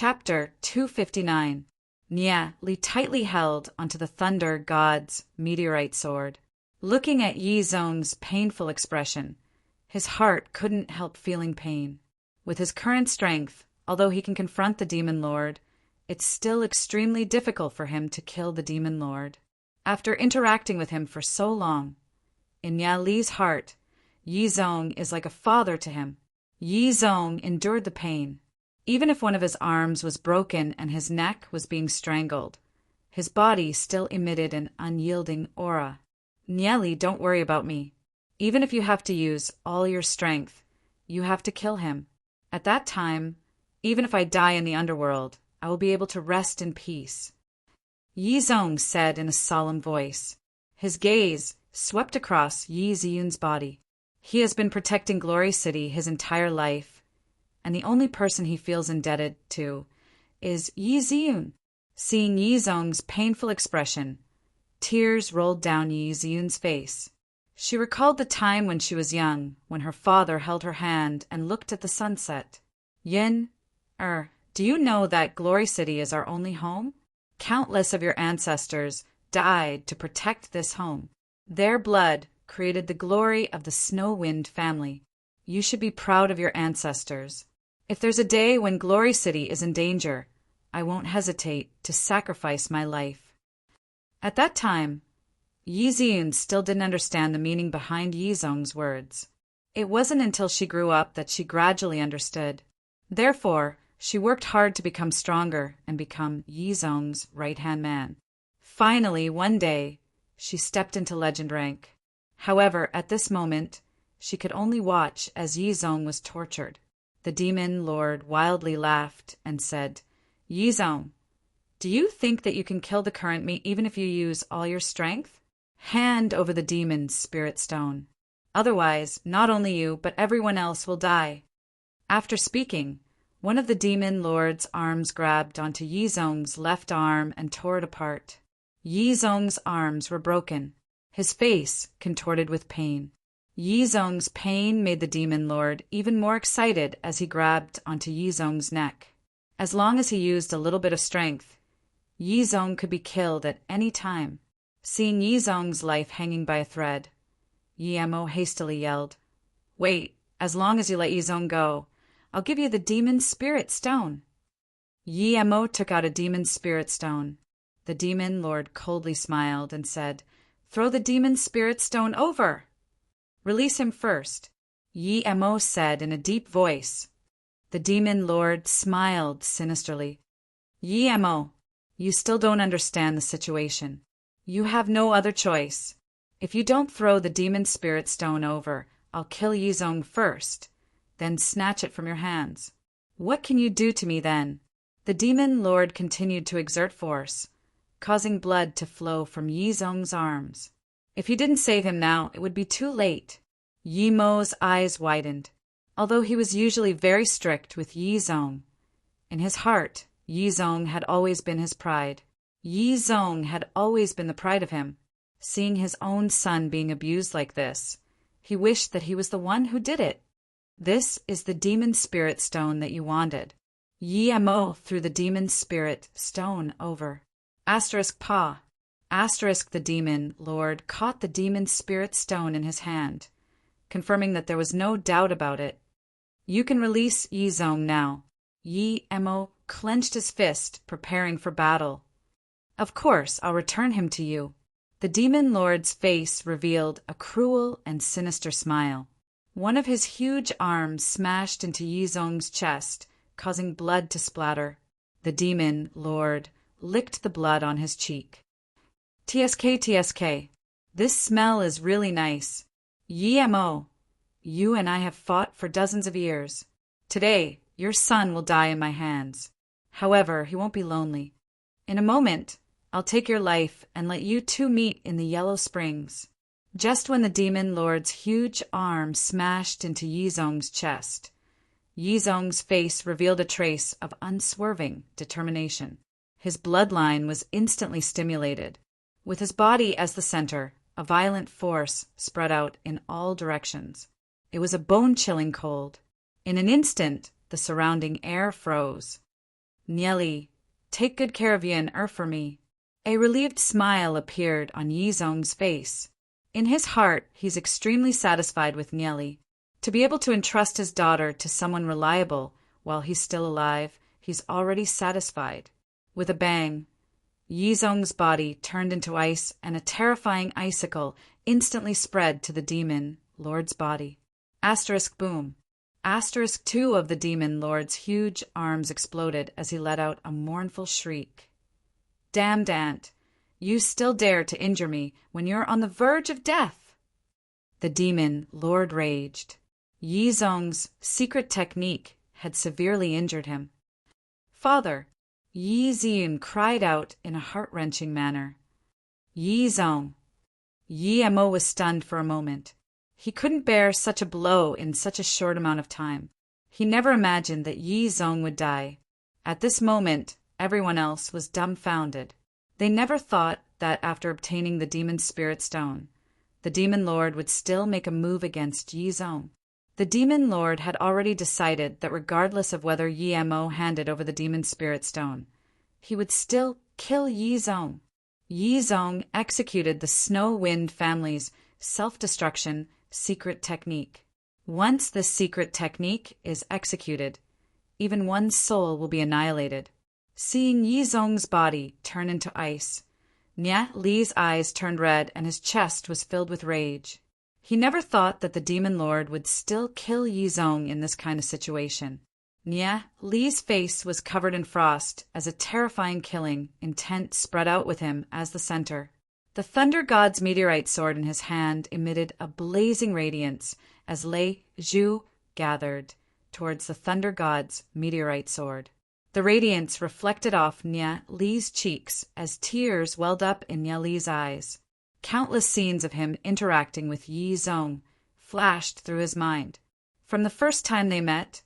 Chapter 259. Nia Li tightly held onto the Thunder God's meteorite sword. Looking at Yi Zhong's painful expression, his heart couldn't help feeling pain. With his current strength, although he can confront the Demon Lord, it's still extremely difficult for him to kill the Demon Lord. After interacting with him for so long, in Nia Li's heart, Yi Zhong is like a father to him. Yi Zhong endured the pain. Even if one of his arms was broken and his neck was being strangled, his body still emitted an unyielding aura. Nia Li, don't worry about me. Even if you have to use all your strength, you have to kill him. At that time, even if I die in the underworld, I will be able to rest in peace. Yi Zhong said in a solemn voice. His gaze swept across Yi Ziyun's body. He has been protecting Glory City his entire life, and the only person he feels indebted to is Yi Ziyun. Seeing Yi Zhong's painful expression, tears rolled down Yi Ziyun's face. She recalled the time when she was young, when her father held her hand and looked at the sunset. Yin, do you know that Glory City is our only home? Countless of your ancestors died to protect this home. Their blood created the glory of the Snow Wind family. You should be proud of your ancestors. If there's a day when Glory City is in danger, I won't hesitate to sacrifice my life. At that time, Yi Ziyun still didn't understand the meaning behind Yi Zhong's words. It wasn't until she grew up that she gradually understood. Therefore, she worked hard to become stronger and become Yi Zhong's right-hand man. Finally, one day, she stepped into legend rank. However, at this moment, she could only watch as Yi Zhong was tortured. The Demon Lord wildly laughed and said, Yi Zhong, do you think that you can kill the current me even if you use all your strength? Hand over the demon's spirit stone. Otherwise, not only you, but everyone else will die. After speaking, one of the Demon Lord's arms grabbed onto Yi Zhong's left arm and tore it apart. Yi Zhong's arms were broken, his face contorted with pain. Yi Zhong's pain made the Demon Lord even more excited as he grabbed onto Yi Zhong's neck. As long as he used a little bit of strength, Yi Zhong could be killed at any time. Seeing Yi Zhong's life hanging by a thread, Yi Mo hastily yelled, Wait, as long as you let Yi Zhong go, I'll give you the Demon's Spirit Stone. Yi Mo took out a Demon's Spirit Stone. The Demon Lord coldly smiled and said, Throw the Demon's Spirit Stone over. Release him first, Yi Mo said in a deep voice. The Demon Lord smiled sinisterly. Yi Mo, you still don't understand the situation. You have no other choice. If you don't throw the Demon Spirit Stone over, I'll kill Yi Zhong first, then snatch it from your hands. What can you do to me then? The Demon Lord continued to exert force, causing blood to flow from Yi Zhong's arms. If he didn't save him now, it would be too late. Yi Mo's eyes widened. Although he was usually very strict with Yi Zhong, in his heart, Yi Zhong had always been his pride. Yi Zhong had always been the pride of him. Seeing his own son being abused like this, he wished that he was the one who did it. This is the Demon Spirit Stone that you wanted. Yi Mo threw the Demon Spirit Stone over. *Pa. The Demon Lord caught the Demon Spirit Stone in his hand, confirming that there was no doubt about it. You can release Yi Zhong now. Yi Mo clenched his fist, preparing for battle. Of course, I'll return him to you. The Demon Lord's face revealed a cruel and sinister smile. One of his huge arms smashed into Yi Zhong's chest, causing blood to splatter. The Demon Lord licked the blood on his cheek. TSK, this smell is really nice. Yi Mo, you and I have fought for dozens of years. Today, your son will die in my hands. However, he won't be lonely. In a moment, I'll take your life and let you two meet in the Yellow Springs. Just when the Demon Lord's huge arm smashed into Yi Zhong's chest, Yi Zhong's face revealed a trace of unswerving determination. His bloodline was instantly stimulated. With his body as the center, a violent force spread out in all directions. It was a bone-chilling cold. In an instant, the surrounding air froze. Nieli, take good care of Yin for me." A relieved smile appeared on Yizong's face. In his heart, he's extremely satisfied with Nieli. To be able to entrust his daughter to someone reliable while he's still alive, he's already satisfied. With a bang, Yizong's body turned into ice, and a terrifying icicle instantly spread to the demon lord's body. Asterisk boom. Asterisk 2 of the demon lord's huge arms exploded as he let out a mournful shriek. "Damned ant, you still dare to injure me when you're on the verge of death!" The demon lord raged. Yizong's secret technique had severely injured him. "Father," Yi Ziyun cried out in a heart-wrenching manner. "Yizong." Yi Mo was stunned for a moment. He couldn't bear such a blow in such a short amount of time. He never imagined that Yizong would die. At this moment, everyone else was dumbfounded. They never thought that after obtaining the demon spirit stone, the demon lord would still make a move against Yizong. The demon lord had already decided that regardless of whether Yi Mo handed over the demon spirit stone, he would still kill Yizong. Yizong executed the Snow Wind family's self-destruction secret technique. Once this secret technique is executed, even one soul will be annihilated. Seeing Yizong's body turn into ice, Nya Li's eyes turned red and his chest was filled with rage. He never thought that the demon lord would still kill Yizong in this kind of situation. Nya Li's face was covered in frost as a terrifying killing intent spread out with him as the center. The Thunder God's meteorite sword in his hand emitted a blazing radiance as Lei Zhu gathered towards the Thunder God's meteorite sword. The radiance reflected off Nya Li's cheeks as tears welled up in Nya Li's eyes. Countless scenes of him interacting with Yizong flashed through his mind. From the first time they met,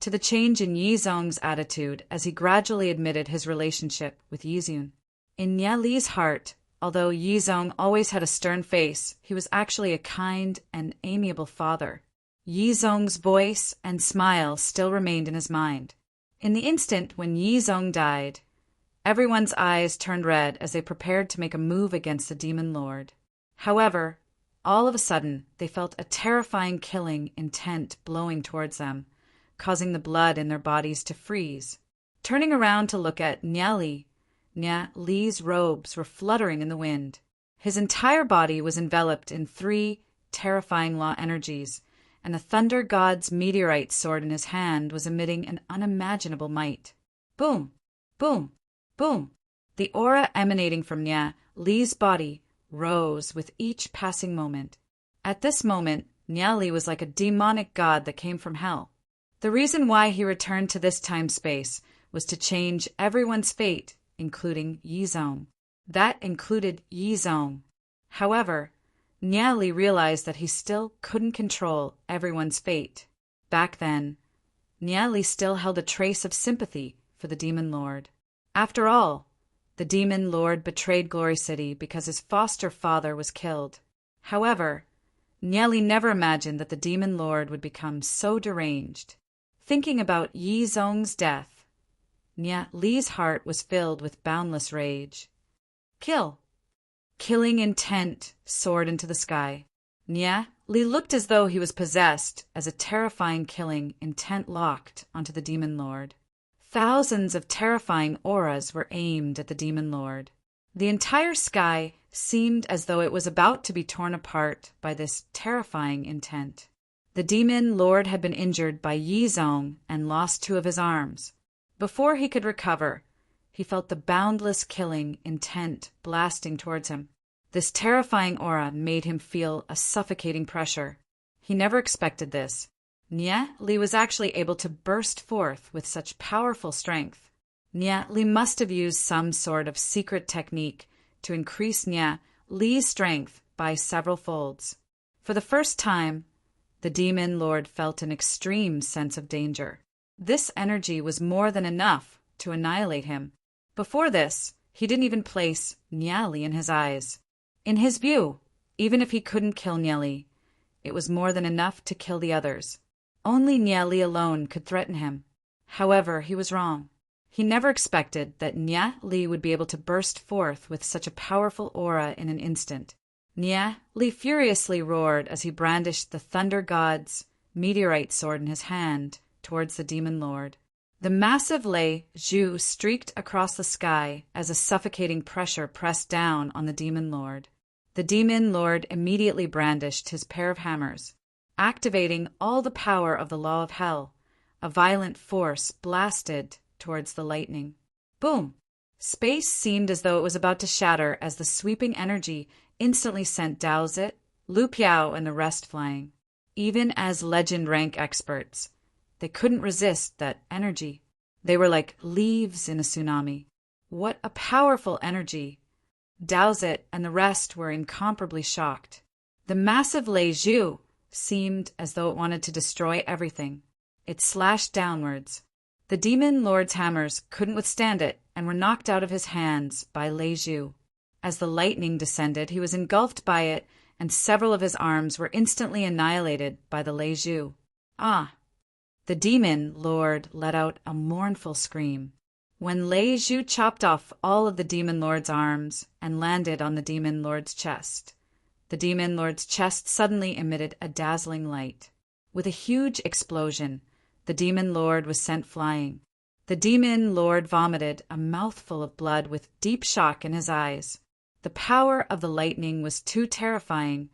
to the change in Yizong's attitude as he gradually admitted his relationship with Yizun. In Nya Li's heart, although Yizong always had a stern face, he was actually a kind and amiable father. Yizong's voice and smile still remained in his mind. In the instant when Yizong died, everyone's eyes turned red as they prepared to make a move against the demon lord. However, all of a sudden, they felt a terrifying killing intent blowing towards them, causing the blood in their bodies to freeze. Turning around to look at Nya Li's robes were fluttering in the wind. His entire body was enveloped in 3 terrifying law energies, and the Thunder God's meteorite sword in his hand was emitting an unimaginable might. Boom! Boom! Boom! The aura emanating from Nya Li's body rose with each passing moment. At this moment, Nya Li was like a demonic god that came from hell. The reason why he returned to this time-space was to change everyone's fate, including Yizong. That included Yizong. However, Nya Li realized that he still couldn't control everyone's fate. Back then, Nya Li still held a trace of sympathy for the demon lord. After all, the demon lord betrayed Glory City because his foster father was killed. However, Nya Li never imagined that the demon lord would become so deranged. Thinking about Yizong's death, Nya Li's heart was filled with boundless rage. Kill! Killing intent soared into the sky. Nya Li looked as though he was possessed as a terrifying killing intent locked onto the demon lord. Thousands of terrifying auras were aimed at the demon lord. The entire sky seemed as though it was about to be torn apart by this terrifying intent. The demon lord had been injured by Yizong and lost 2 of his arms. Before he could recover, he felt the boundless killing intent blasting towards him. This terrifying aura made him feel a suffocating pressure. He never expected this. Nya Li was actually able to burst forth with such powerful strength. Nya Li must have used some sort of secret technique to increase Nya Li's strength by several folds. For the first time, the demon lord felt an extreme sense of danger. This energy was more than enough to annihilate him. Before this, he didn't even place Nya Li in his eyes. In his view, even if he couldn't kill Nya Li, it was more than enough to kill the others. Only Nya Li alone could threaten him. However, he was wrong. He never expected that Nya Li would be able to burst forth with such a powerful aura in an instant. Nya Li furiously roared as he brandished the Thunder God's meteorite sword in his hand towards the Demon Lord. The massive Lei Zhu streaked across the sky as a suffocating pressure pressed down on the Demon Lord. The Demon Lord immediately brandished his pair of hammers, activating all the power of the Law of Hell. A violent force blasted towards the lightning. Boom! Space seemed as though it was about to shatter as the sweeping energy instantly sent Daozit, Lu Piao, and the rest flying. Even as legend rank experts, they couldn't resist that energy. They were like leaves in a tsunami. What a powerful energy! Daozit and the rest were incomparably shocked. The massive Lei Zhu seemed as though it wanted to destroy everything. It slashed downwards. The Demon Lord's hammers couldn't withstand it and were knocked out of his hands by Lei Zhu. As the lightning descended, he was engulfed by it, and several of his arms were instantly annihilated by the Lei Zhu. Ah! The Demon Lord let out a mournful scream. When Lei Zhu chopped off all of the Demon Lord's arms and landed on the Demon Lord's chest, the Demon Lord's chest suddenly emitted a dazzling light. With a huge explosion, the Demon Lord was sent flying. The Demon Lord vomited a mouthful of blood with deep shock in his eyes. The power of the lightning was too terrifying,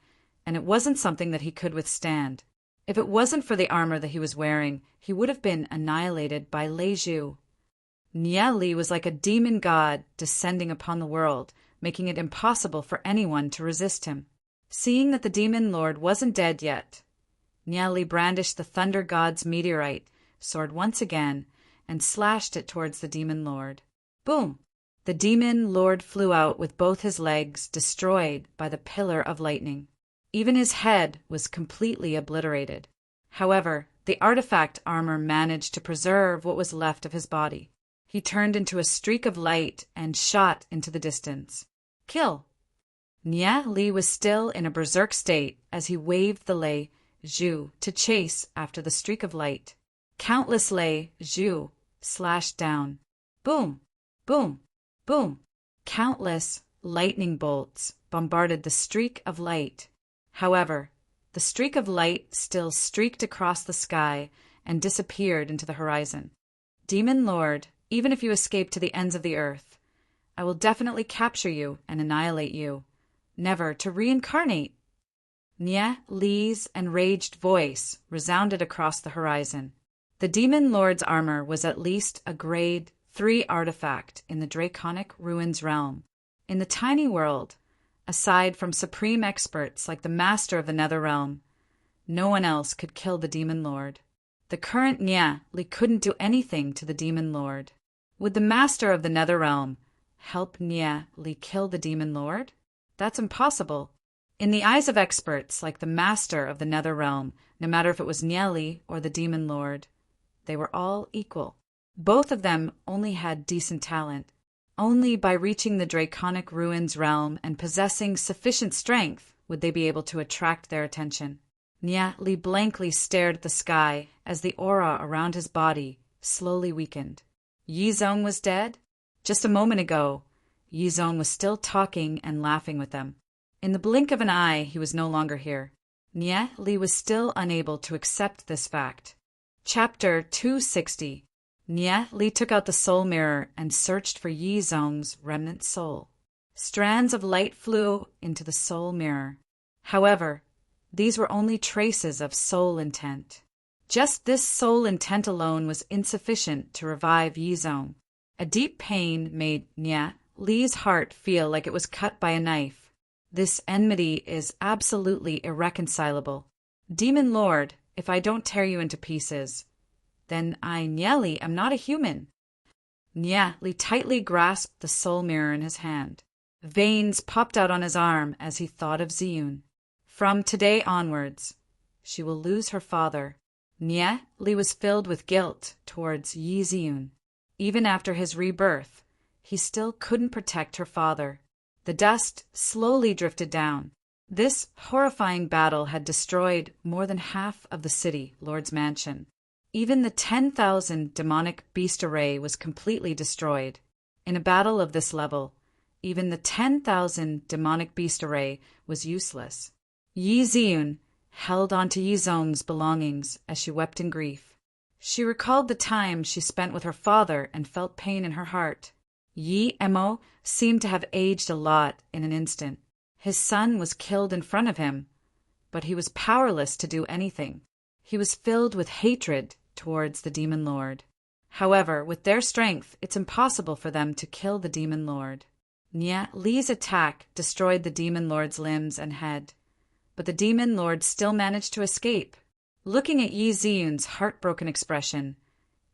and it wasn't something that he could withstand. If it wasn't for the armor that he was wearing, he would have been annihilated by Lei Zhu. Nya Li was like a demon god descending upon the world, making it impossible for anyone to resist him. Seeing that the Demon Lord wasn't dead yet, Nya Li brandished the Thunder God's meteorite sword once again and slashed it towards the Demon Lord. Boom! The Demon Lord flew out with both his legs destroyed by the pillar of lightning. Even his head was completely obliterated. However, the artifact armor managed to preserve what was left of his body. He turned into a streak of light and shot into the distance. Kill! Nya Li was still in a berserk state as he waved the Lei Zhu to chase after the streak of light. Countless Lei Zhu slashed down. Boom! Boom! Boom! Countless lightning bolts bombarded the streak of light. However, the streak of light still streaked across the sky and disappeared into the horizon. Demon Lord, even if you escape to the ends of the earth, I will definitely capture you and annihilate you, never to reincarnate. Nya Li's enraged voice resounded across the horizon. The Demon Lord's armor was at least a grade 3 artifact in the Draconic Ruins realm. In the tiny world, aside from supreme experts like the Master of the Netherrealm, no one else could kill the Demon Lord. The current Nya Li couldn't do anything to the Demon Lord. Would the Master of the Netherrealm help Nya Li kill the Demon Lord? That's impossible. In the eyes of experts like the Master of the Netherrealm, no matter if it was Nya Li or the Demon Lord, they were all equal. Both of them only had decent talent. Only by reaching the Draconic Ruins realm and possessing sufficient strength would they be able to attract their attention. Nya Li blankly stared at the sky as the aura around his body slowly weakened. Yizong was dead? Just a moment ago, Yizong was still talking and laughing with them. In the blink of an eye, he was no longer here. Nya Li was still unable to accept this fact. Chapter 260. Nya Li took out the soul mirror and searched for Yizong's remnant soul. Strands of light flew into the soul mirror. However, these were only traces of soul intent. Just this soul intent alone was insufficient to revive Yizong. A deep pain made Nya Li's heart feel like it was cut by a knife. This enmity is absolutely irreconcilable. Demon Lord, if I don't tear you into pieces, then I, Nya Li, am not a human. Nya Li tightly grasped the soul mirror in his hand. Veins popped out on his arm as he thought of Ziyun. From today onwards, she will lose her father. Nya Li was filled with guilt towards Yi Ziyun. Even after his rebirth, he still couldn't protect her father. The dust slowly drifted down. This horrifying battle had destroyed more than half of the city, Lord's Mansion. Even the 10,000 demonic beast array was completely destroyed. In a battle of this level, even the 10,000 demonic beast array was useless. Yi Ziyun held onto Yi Zong's belongings as she wept in grief. She recalled the time she spent with her father and felt pain in her heart. Yi Mo seemed to have aged a lot in an instant. His son was killed in front of him, but he was powerless to do anything. He was filled with hatred towards the Demon Lord. However, with their strength, it's impossible for them to kill the Demon Lord. Nia Li's attack destroyed the Demon Lord's limbs and head, but the Demon Lord still managed to escape. Looking at Yi Ziyun's heartbroken expression,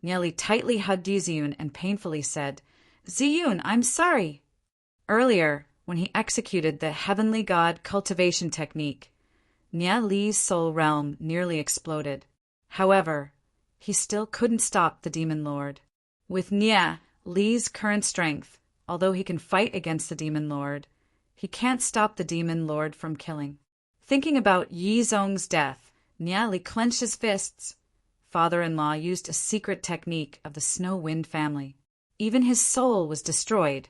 Nia Li tightly hugged Yi Ziyun and painfully said, "Ziyun, I'm sorry." Earlier, when he executed the Heavenly God cultivation technique, Nia Li's soul realm nearly exploded. However, he still couldn't stop the Demon Lord. With Nia Li's current strength, although he can fight against the Demon Lord, he can't stop the Demon Lord from killing. Thinking about Yi Zong's death, Nia Li clenched his fists. Father-in-law used a secret technique of the Snow Wind family. Even his soul was destroyed.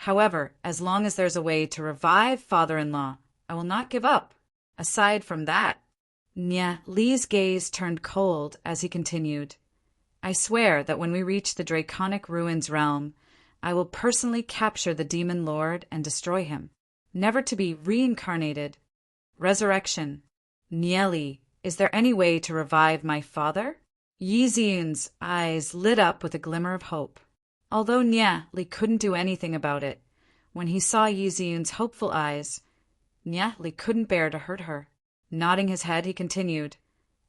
However, as long as there's a way to revive father-in-law, I will not give up. Aside from that, Nia Li's gaze turned cold as he continued, "I swear that when we reach the Draconic Ruins realm, I will personally capture the Demon Lord and destroy him, never to be reincarnated. Resurrection. Nia Li, is there any way to revive my father?" Yi Ziyun's eyes lit up with a glimmer of hope. Although Nia Li couldn't do anything about it, when he saw Yi Ziyun's hopeful eyes, Nia Li couldn't bear to hurt her. Nodding his head, he continued,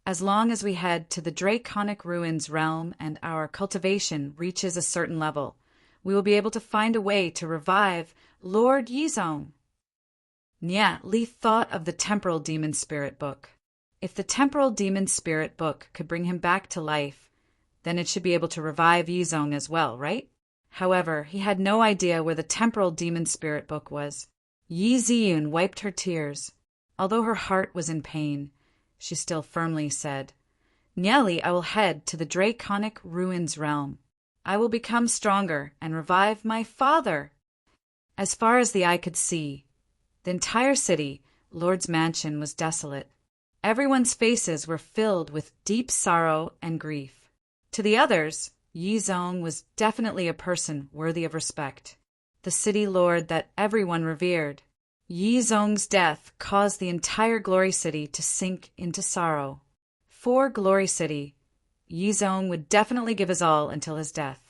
"As long as we head to the Draconic Ruins realm and our cultivation reaches a certain level, we will be able to find a way to revive Lord Yizong." Nia Li thought of the Temporal Demon Spirit Book. If the Temporal Demon Spirit Book could bring him back to life, then it should be able to revive Yizong as well, right? However, he had no idea where the Temporal Demon Spirit Book was. Yi Ziyun wiped her tears. Although her heart was in pain, she still firmly said, "Nia Li, I will head to the Draconic Ruins realm. I will become stronger and revive my father." As far as the eye could see, the entire city, Lord's Mansion, was desolate. Everyone's faces were filled with deep sorrow and grief. To the others, Yi Zong was definitely a person worthy of respect, the city lord that everyone revered. Yi Zong's death caused the entire Glory City to sink into sorrow. For Glory City, Yi Zong would definitely give his all until his death.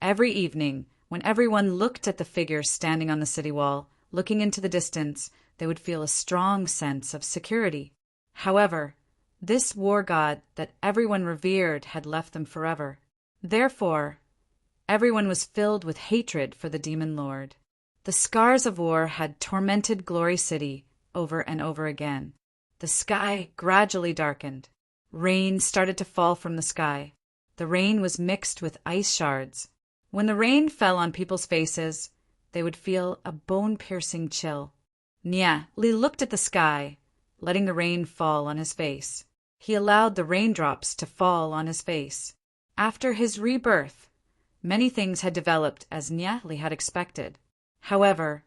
Every evening, when everyone looked at the figure standing on the city wall, looking into the distance, they would feel a strong sense of security. However, this war god that everyone revered had left them forever. Therefore, everyone was filled with hatred for the Demon Lord. The scars of war had tormented Glory City over and over again. The sky gradually darkened. Rain started to fall from the sky. The rain was mixed with ice shards. When the rain fell on people's faces, they would feel a bone-piercing chill. Nia Li looked at the sky, letting the rain fall on his face. He allowed the raindrops to fall on his face. After his rebirth, many things had developed as Nia Li had expected. However,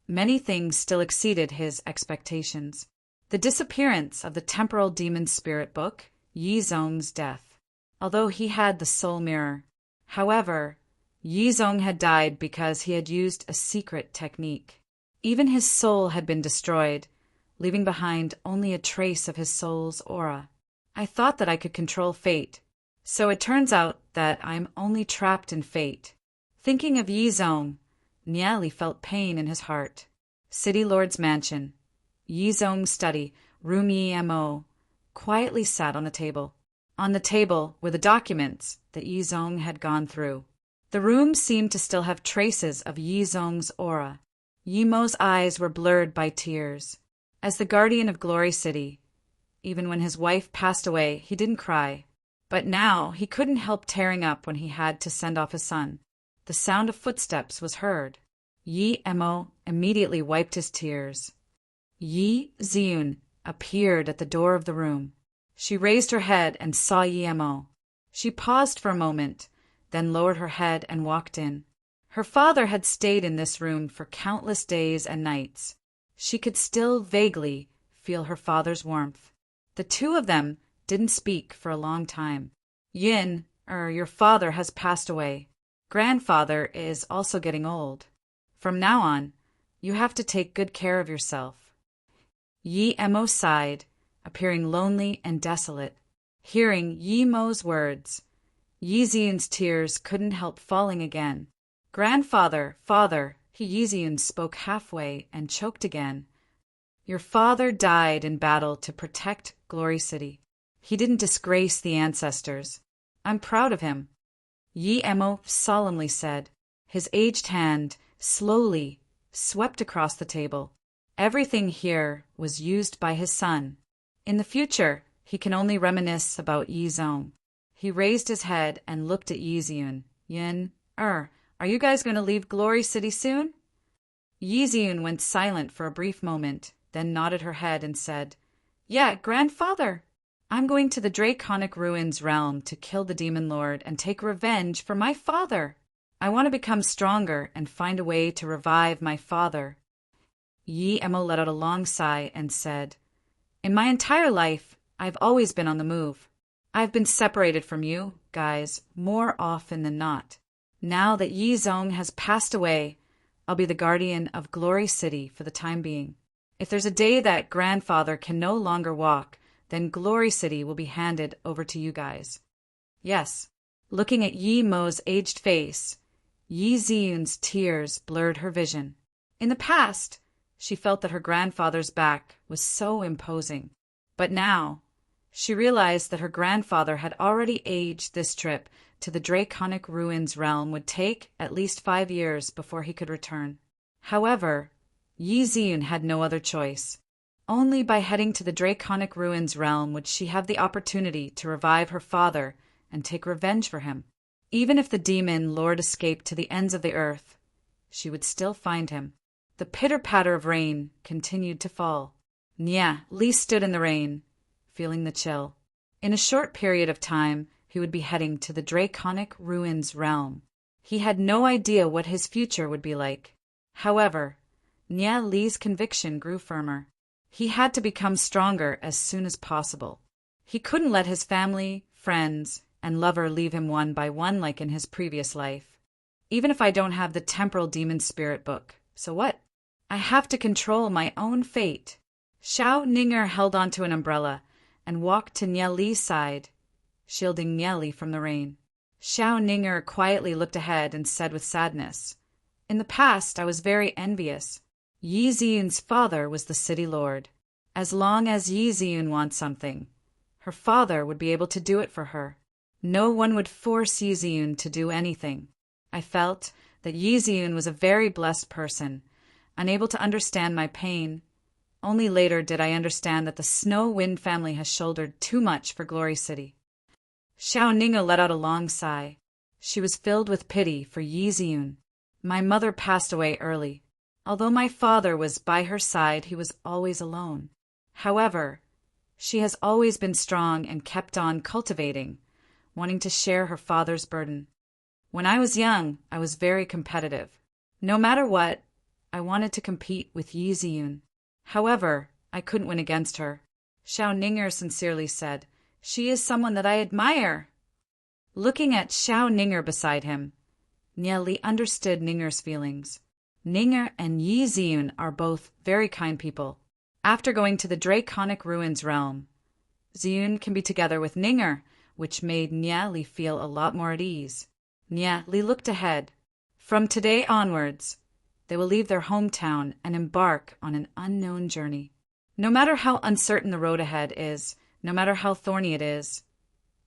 many things still exceeded his expectations. The disappearance of the Temporal Demon Spirit Book, Yi Zong's death. Although he had the soul mirror. However, Yi Zong had died because he had used a secret technique. Even his soul had been destroyed, leaving behind only a trace of his soul's aura. I thought that I could control fate, so it turns out that I'm only trapped in fate. Thinking of Yi Zong, Nia Li felt pain in his heart. City Lord's Mansion. Yi Zong's study, room Mo, quietly sat on the table. On the table were the documents that Yi Zong had gone through. The room seemed to still have traces of Yi Zong's aura. Yi Mo's eyes were blurred by tears. As the guardian of Glory City, even when his wife passed away, he didn't cry. But now he couldn't help tearing up when he had to send off his son. The sound of footsteps was heard. Yi Mo immediately wiped his tears. Yi Ziyun appeared at the door of the room. She raised her head and saw Yi Mo. She paused for a moment, then lowered her head and walked in. Her father had stayed in this room for countless days and nights. She could still vaguely feel her father's warmth. The two of them didn't speak for a long time. Your father has passed away. Grandfather is also getting old. From now on, you have to take good care of yourself. Yi Emo sighed, appearing lonely and desolate. Hearing Yi Mo's words, Yi Ziyun's tears couldn't help falling again. Grandfather, father, Yi Ziyun spoke halfway and choked again. Your father died in battle to protect Glory City. He didn't disgrace the ancestors. I'm proud of him. Yi Emo solemnly said. His aged hand slowly swept across the table. Everything here was used by his son. In the future, he can only reminisce about Yi Zong. He raised his head and looked at Yi Ziyun. Are you guys going to leave Glory City soon? Yi Ziyun went silent for a brief moment, then nodded her head and said, Yeah, grandfather. I'm going to the Draconic Ruins realm to kill the Demon Lord and take revenge for my father. I want to become stronger and find a way to revive my father. Yi Emo let out a long sigh and said, In my entire life, I've always been on the move. I've been separated from you, guys, more often than not. Now that Yi Zong has passed away, I'll be the guardian of Glory City for the time being. If there's a day that grandfather can no longer walk, then Glory City will be handed over to you guys. Yes. Looking at Yi Mo's aged face, Yi Ziyun's tears blurred her vision. In the past, she felt that her grandfather's back was so imposing. But now, she realized that her grandfather had already aged. This trip to the Draconic Ruins realm would take at least 5 years before he could return. However, Yi Ziyun had no other choice. Only by heading to the Draconic Ruins realm would she have the opportunity to revive her father and take revenge for him. Even if the demon lord escaped to the ends of the earth, she would still find him. The pitter-patter of rain continued to fall. Li stood in the rain, feeling the chill. In a short period of time, he would be heading to the Draconic Ruins realm. He had no idea what his future would be like. However, Li's conviction grew firmer. He had to become stronger as soon as possible. He couldn't let his family, friends, and lover leave him one by one like in his previous life. Even if I don't have the Temporal Demon Spirit book, so what? I have to control my own fate. Xiao Ninger held onto an umbrella and walked to Li's side, shielding Li from the rain. Xiao Ninger quietly looked ahead and said with sadness, In the past, I was very envious. Yi Ziyun's father was the city lord. As long as Yi Ziyun wants something, her father would be able to do it for her. No one would force Yi Ziyun to do anything. I felt that Yi Ziyun was a very blessed person, unable to understand my pain. Only later did I understand that the Snow Wind family has shouldered too much for Glory City. Xiao Ninga let out a long sigh. She was filled with pity for Yi Ziyun. My mother passed away early. Although my father was by her side, he was always alone. However, she has always been strong and kept on cultivating, wanting to share her father's burden. When I was young, I was very competitive. No matter what, I wanted to compete with Yi Ziyun. However, I couldn't win against her. Xiao Ninger sincerely said, She is someone that I admire. Looking at Xiao Ninger beside him, Li understood Ninger's feelings. Ninger and Yi Ziyun are both very kind people. After going to the Draconic Ruins realm, Ziyun can be together with Ninger, which made Li feel a lot more at ease. Li looked ahead. From today onwards, they will leave their hometown and embark on an unknown journey. No matter how uncertain the road ahead is, no matter how thorny it is,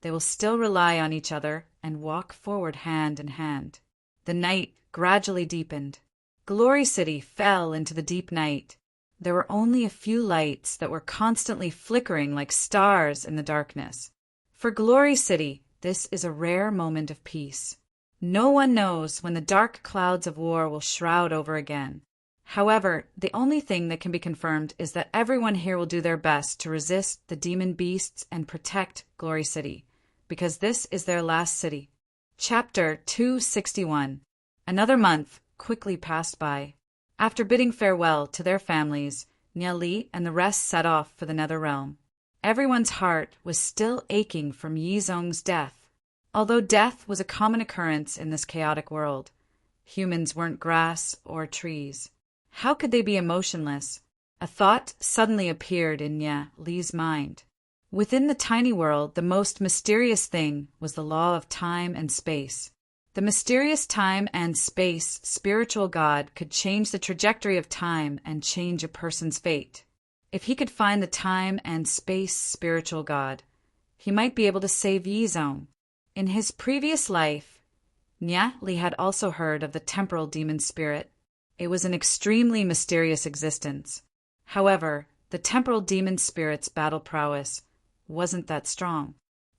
they will still rely on each other and walk forward hand in hand. The night gradually deepened. Glory City fell into the deep night. There were only a few lights that were constantly flickering like stars in the darkness. For Glory City, this is a rare moment of peace. No one knows when the dark clouds of war will shroud over again. However, the only thing that can be confirmed is that everyone here will do their best to resist the demon beasts and protect Glory City, because this is their last city. Chapter 261. Another month quickly passed by. After bidding farewell to their families, Nia Li and the rest set off for the Nether Realm. Everyone's heart was still aching from Yi Zhong's death. Although death was a common occurrence in this chaotic world, humans weren't grass or trees. How could they be emotionless? A thought suddenly appeared in Nia Li's mind. Within the tiny world, the most mysterious thing was the law of time and space. The mysterious time and space spiritual god could change the trajectory of time and change a person's fate. If he could find the time and space spiritual god, he might be able to save Yi Zhong. In his previous life, Nia Li had also heard of the temporal demon spirit. It was an extremely mysterious existence. However, the temporal demon spirit's battle prowess wasn't that strong.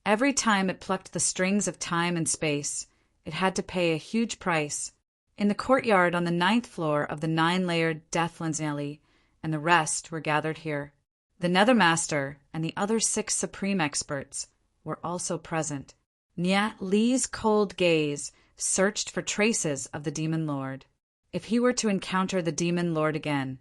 Every time it plucked the strings of time and space, it had to pay a huge price. In the courtyard on the 9th floor of the 9-layered Deathlands, Nia Li and the rest were gathered here. The Nether Master and the other 6 supreme experts were also present. Nia Li's cold gaze searched for traces of the Demon Lord. If he were to encounter the Demon Lord again,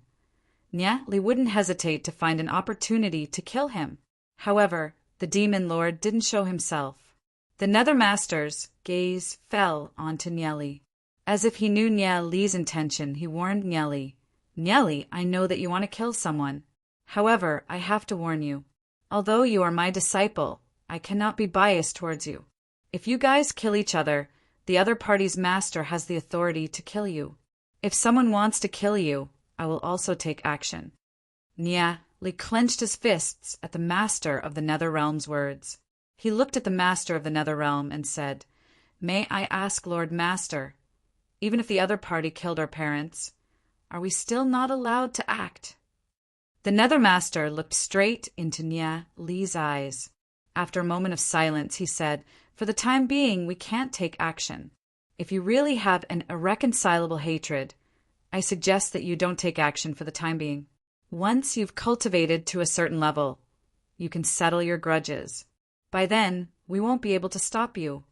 Nia Li wouldn't hesitate to find an opportunity to kill him. However, the Demon Lord didn't show himself. The Nether Master's gaze fell onto Nia Li. As if he knew Nia Li's intention, he warned Nia Li. Nia Li, I know that you want to kill someone. However, I have to warn you. Although you are my disciple, I cannot be biased towards you. If you guys kill each other, the other party's master has the authority to kill you. If someone wants to kill you, I will also take action. Nia Li clenched his fists at the master of the Nether Realm's words. He looked at the master of the Nether Realm and said, May I ask, Lord Master, even if the other party killed our parents, are we still not allowed to act? The Nether Master looked straight into Nia Li's eyes. After a moment of silence, he said, For the time being, we can't take action. If you really have an irreconcilable hatred, I suggest that you don't take action for the time being. Once you've cultivated to a certain level, you can settle your grudges. By then, we won't be able to stop you.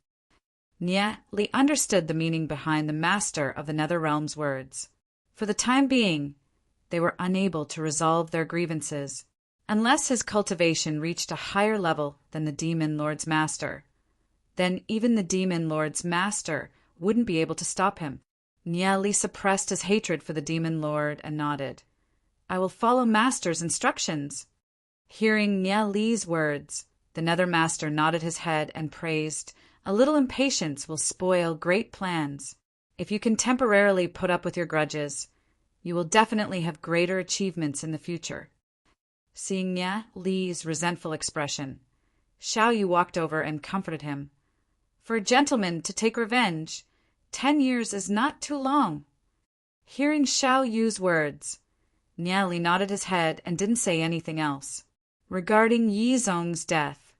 Nia Li understood the meaning behind the Master of the Nether Realm's words. For the time being, they were unable to resolve their grievances. Unless his cultivation reached a higher level than the Demon Lord's Master, then even the Demon Lord's Master wouldn't be able to stop him. Nia Li suppressed his hatred for the Demon Lord and nodded. I will follow Master's instructions. Hearing Nia Li's words, the Nether Master nodded his head and praised, A little impatience will spoil great plans. If you can temporarily put up with your grudges, you will definitely have greater achievements in the future. Seeing Nia Li's resentful expression, Xiao Yu walked over and comforted him. For a gentleman to take revenge, 10 years is not too long. Hearing Xiao Yu's words, Nia Li nodded his head and didn't say anything else. Regarding Yi Zhong's death,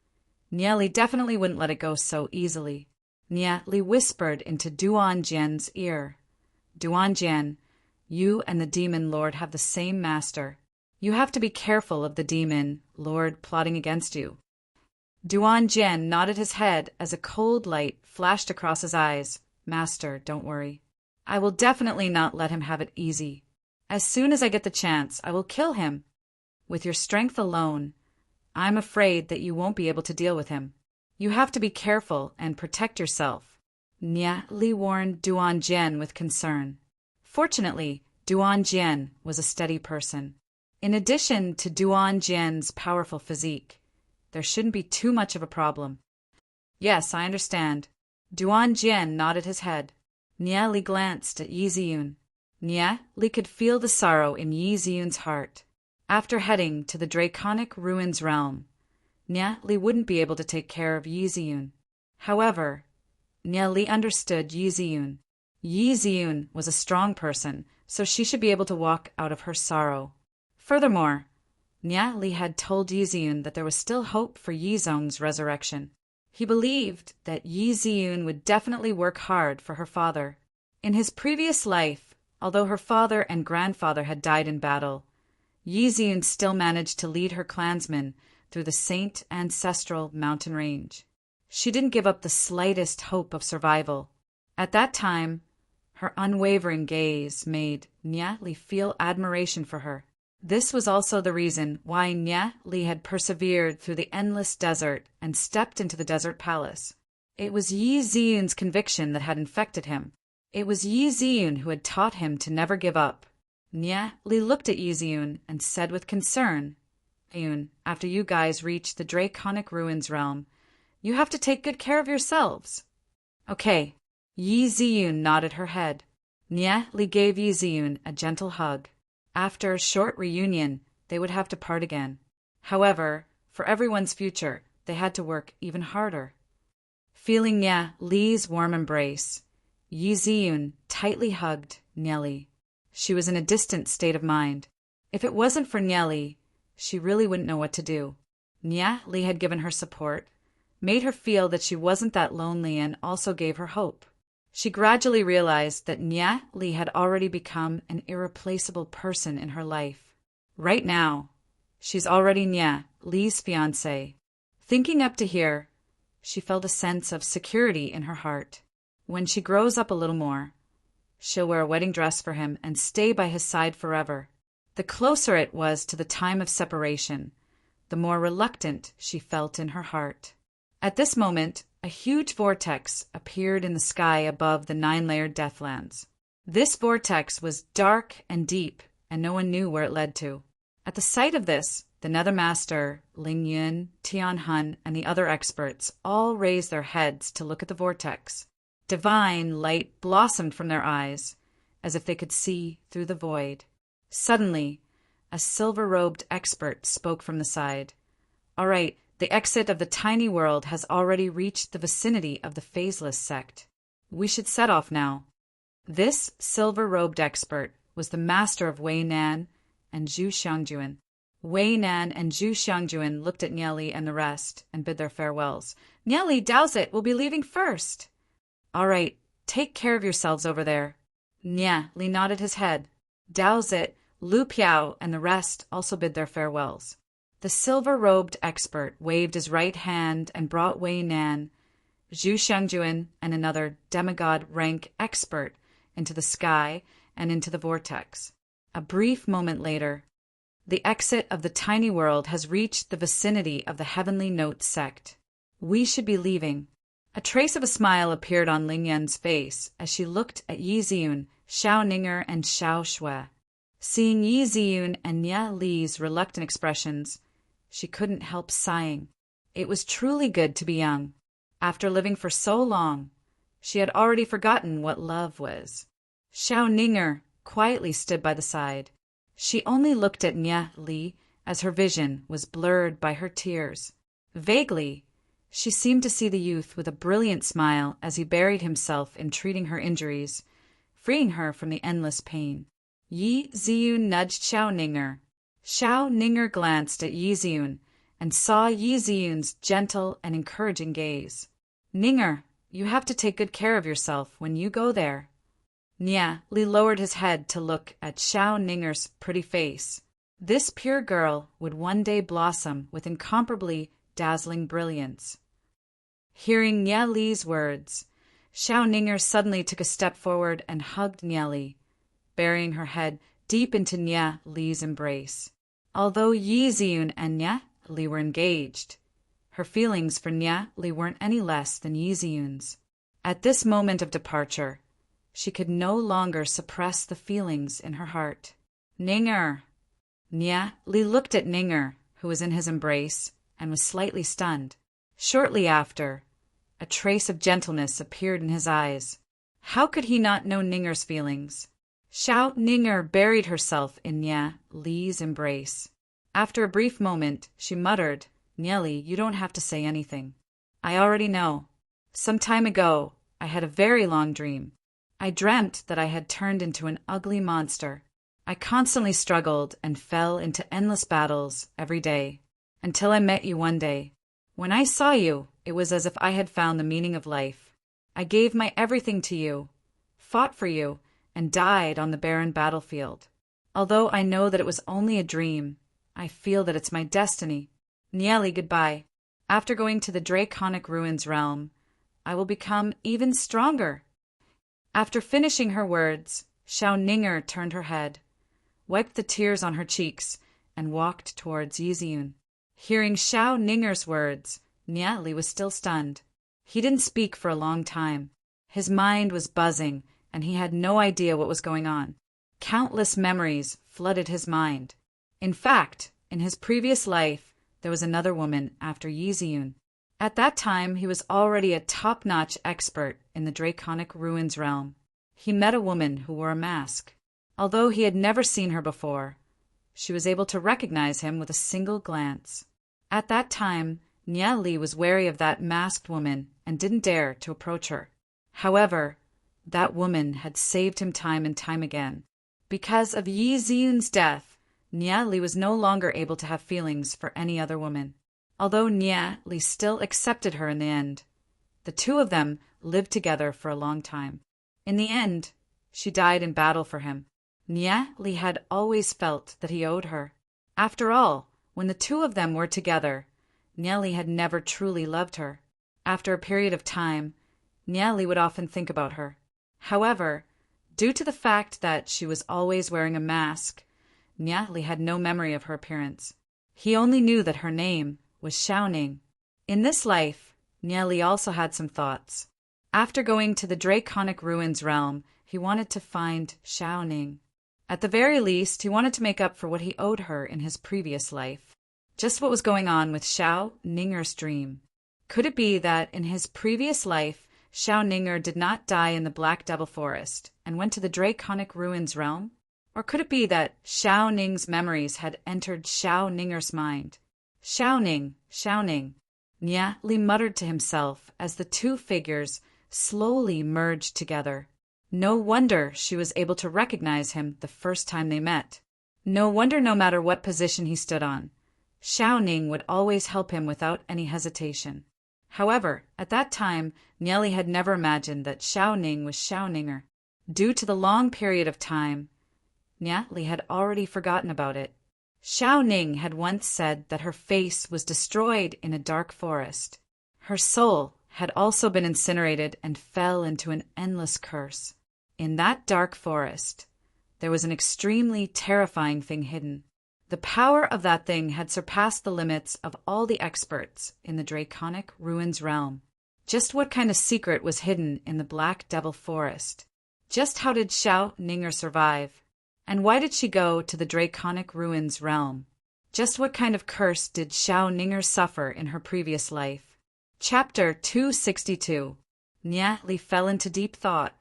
Nia Li definitely wouldn't let it go so easily. Nia Li whispered into Duan Jian's ear. Duan Jian, you and the Demon Lord have the same master. You have to be careful of the Demon Lord plotting against you. Duan Jian nodded his head as a cold light flashed across his eyes. Master, don't worry. I will definitely not let him have it easy. As soon as I get the chance, I will kill him. With your strength alone, I'm afraid that you won't be able to deal with him. You have to be careful and protect yourself. Nia Li warned Duan Jian with concern. Fortunately, Duan Jian was a steady person. In addition to Duan Jian's powerful physique, there shouldn't be too much of a problem. Yes, I understand. Duan Jian nodded his head. Nia Li glanced at Yi Ziyun. Nia Li could feel the sorrow in Yi Ziyun's heart. After heading to the Draconic Ruins realm, Nia Li wouldn't be able to take care of Yi Ziyun. However, Nia Li understood Yi Ziyun. Yi Ziyun was a strong person, so she should be able to walk out of her sorrow. Furthermore, Nia Li had told Yi Ziyun that there was still hope for Yi Zhong's resurrection. He believed that Yi Ziyun would definitely work hard for her father. In his previous life, although her father and grandfather had died in battle, Yi Ziyun still managed to lead her clansmen through the Saint Ancestral mountain range. She didn't give up the slightest hope of survival. At that time, her unwavering gaze made Nya feel admiration for her. This was also the reason why Nya had persevered through the endless desert and stepped into the desert palace. It was Yi Ziyun's conviction that had infected him. It was Yi Ziyun who had taught him to never give up. Nya looked at Yi Ziyun and said with concern, "Yun, after you guys reach the Draconic Ruins realm, you have to take good care of yourselves." "Okay." Yi Ziyun nodded her head. Nya gave Yi Ziyun a gentle hug. After a short reunion, they would have to part again. However, for everyone's future, they had to work even harder. Feeling Nya Li's warm embrace, Yi Ziyun tightly hugged Nya. She was in a distant state of mind. If it wasn't for Nya, she really wouldn't know what to do. Nya had given her support, made her feel that she wasn't that lonely, and also gave her hope. She gradually realized that Nya had already become an irreplaceable person in her life. Right now, she's already Nya Li's fiancé. Thinking up to here, she felt a sense of security in her heart. When she grows up a little more, she'll wear a wedding dress for him and stay by his side forever. The closer it was to the time of separation, the more reluctant she felt in her heart. At this moment, a huge vortex appeared in the sky above the 9-layered Deathlands. This vortex was dark and deep, and no one knew where it led to. At the sight of this, the Nether Master, Ling Yun, Tian Hun, and the other experts all raised their heads to look at the vortex. Divine light blossomed from their eyes, as if they could see through the void. Suddenly, a silver-robed expert spoke from the side. "All right, the exit of the tiny world has already reached the vicinity of the Phaseless sect. We should set off now." This silver-robed expert was the master of Wei Nan and Zhu Xiangjuan. Wei Nan and Zhu Xiangjuan looked at Nya and the rest and bid their farewells. "Nya, Dowsit will be leaving first." "All right, take care of yourselves over there." Nya nodded his head. Dowsit, Lu Piao, and the rest also bid their farewells. The silver-robed expert waved his right hand and brought Wei Nan, Zhu Xiangjuan, and another demigod rank expert into the sky and into the vortex. A brief moment later, the exit of the tiny world has reached the vicinity of the Heavenly Note sect. We should be leaving. A trace of a smile appeared on Ling Yan's face as she looked at Yi Ziyun, Xiao Ninger, and Xiao Shui. Seeing Yi Ziyun and Nya Li's reluctant expressions, she couldn't help sighing. It was truly good to be young. After living for so long, she had already forgotten what love was. Xiao Ninger quietly stood by the side. She only looked at Nya Li as her vision was blurred by her tears. Vaguely, she seemed to see the youth with a brilliant smile as he buried himself in treating her injuries, freeing her from the endless pain. Yi Ziyun nudged Xiao Ninger. Xiao Ninger glanced at Yi Ziyun and saw Yi Ziyun's gentle and encouraging gaze. "Ninger, you have to take good care of yourself when you go there." Nya lowered his head to look at Xiao Ninger's pretty face. This pure girl would one day blossom with incomparably dazzling brilliance. Hearing Nya Li's words, Xiao Ninger suddenly took a step forward and hugged Nya Li, burying her head deep into Nya Li's embrace. Although Yi Ziyun and Nya Li were engaged, her feelings for Nya Li weren't any less than Yi Ziyun's. At this moment of departure, she could no longer suppress the feelings in her heart. "Ninger!" Nya Li looked at Ninger, who was in his embrace, and was slightly stunned. Shortly after, a trace of gentleness appeared in his eyes. How could he not know Ninger's feelings? Xiao Ninger buried herself in Nya Li's embrace. After a brief moment, she muttered, "Nya Li, you don't have to say anything. I already know. Some time ago, I had a very long dream. I dreamt that I had turned into an ugly monster. I constantly struggled and fell into endless battles every day, until I met you one day. When I saw you, it was as if I had found the meaning of life. I gave my everything to you, fought for you, and died on the barren battlefield. Although I know that it was only a dream, I feel that it's my destiny. Nya Li, goodbye. After going to the Draconic Ruins realm, I will become even stronger. After finishing her words, Xiao Ninger turned her head, wiped the tears on her cheeks, and walked towards Yiziyun. Hearing Xiao Ninger's words, Niali was still stunned. He didn't speak for a long time. His mind was buzzing, and he had no idea what was going on. Countless memories flooded his mind. In fact, in his previous life, there was another woman after Yiziyun. At that time, he was already a top-notch expert in the Draconic Ruins realm. He met a woman who wore a mask. Although he had never seen her before, she was able to recognize him with a single glance. At that time, Niali was wary of that masked woman and didn't dare to approach her. However, that woman had saved him time and time again. Because of Yi Ziyun's death, Niali was no longer able to have feelings for any other woman. Although Niali still accepted her in the end, the two of them lived together for a long time. In the end, she died in battle for him. Niali had always felt that he owed her. After all, when the two of them were together, Niali had never truly loved her. After a period of time, Niali would often think about her. However, due to the fact that she was always wearing a mask, Niali had no memory of her appearance. He only knew that her name was Xiaoning. In this life, Niali also had some thoughts. After going to the Draconic Ruins realm, he wanted to find Xiaoning. At the very least, he wanted to make up for what he owed her in his previous life. Just what was going on with Xiao Ninger's dream? Could it be that in his previous life, Xiao Ninger did not die in the Black Devil Forest and went to the Draconic Ruins realm? Or could it be that Xiao Ning's memories had entered Xiao Ninger's mind? Xiao Ning. Niali muttered to himself as the two figures slowly merged together. No wonder she was able to recognize him the first time they met. No wonder no matter what position he stood on, Xiao Ning would always help him without any hesitation. However, at that time, Niali had never imagined that Xiao Ning was Xiao Ninger. Due to the long period of time, Niali had already forgotten about it. Xiao Ning had once said that her face was destroyed in a dark forest. Her soul had also been incinerated and fell into an endless curse. In that dark forest, there was an extremely terrifying thing hidden. The power of that thing had surpassed the limits of all the experts in the Draconic Ruins realm. Just what kind of secret was hidden in the Black Devil Forest? Just how did Xiao Ninger survive? And why did she go to the Draconic Ruins realm? Just what kind of curse did Xiao Ninger suffer in her previous life? Chapter 262. Niali fell into deep thought.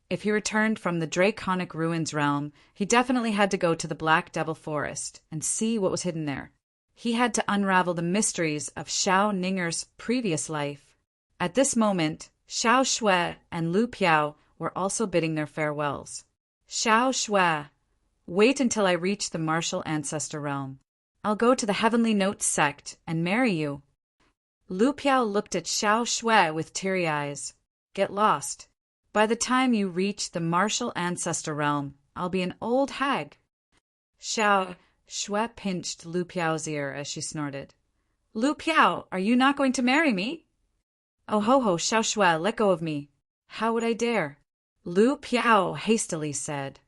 If he returned from the Draconic Ruins realm, he definitely had to go to the Black Devil Forest and see what was hidden there. He had to unravel the mysteries of Xiao Ninger's previous life. At this moment, Xiao Shui and Lu Piao were also bidding their farewells. Xiao Shui, wait until I reach the martial ancestor realm. I'll go to the Heavenly Note sect and marry you. Lu Piao looked at Xiao Shui with teary eyes. Get lost. By the time you reach the martial ancestor realm, I'll be an old hag. Xiao Shui pinched Lu Piao's ear as she snorted. Lu Piao, are you not going to marry me? Oh ho ho, Xiao Shui, let go of me. How would I dare? Lu Piao hastily said.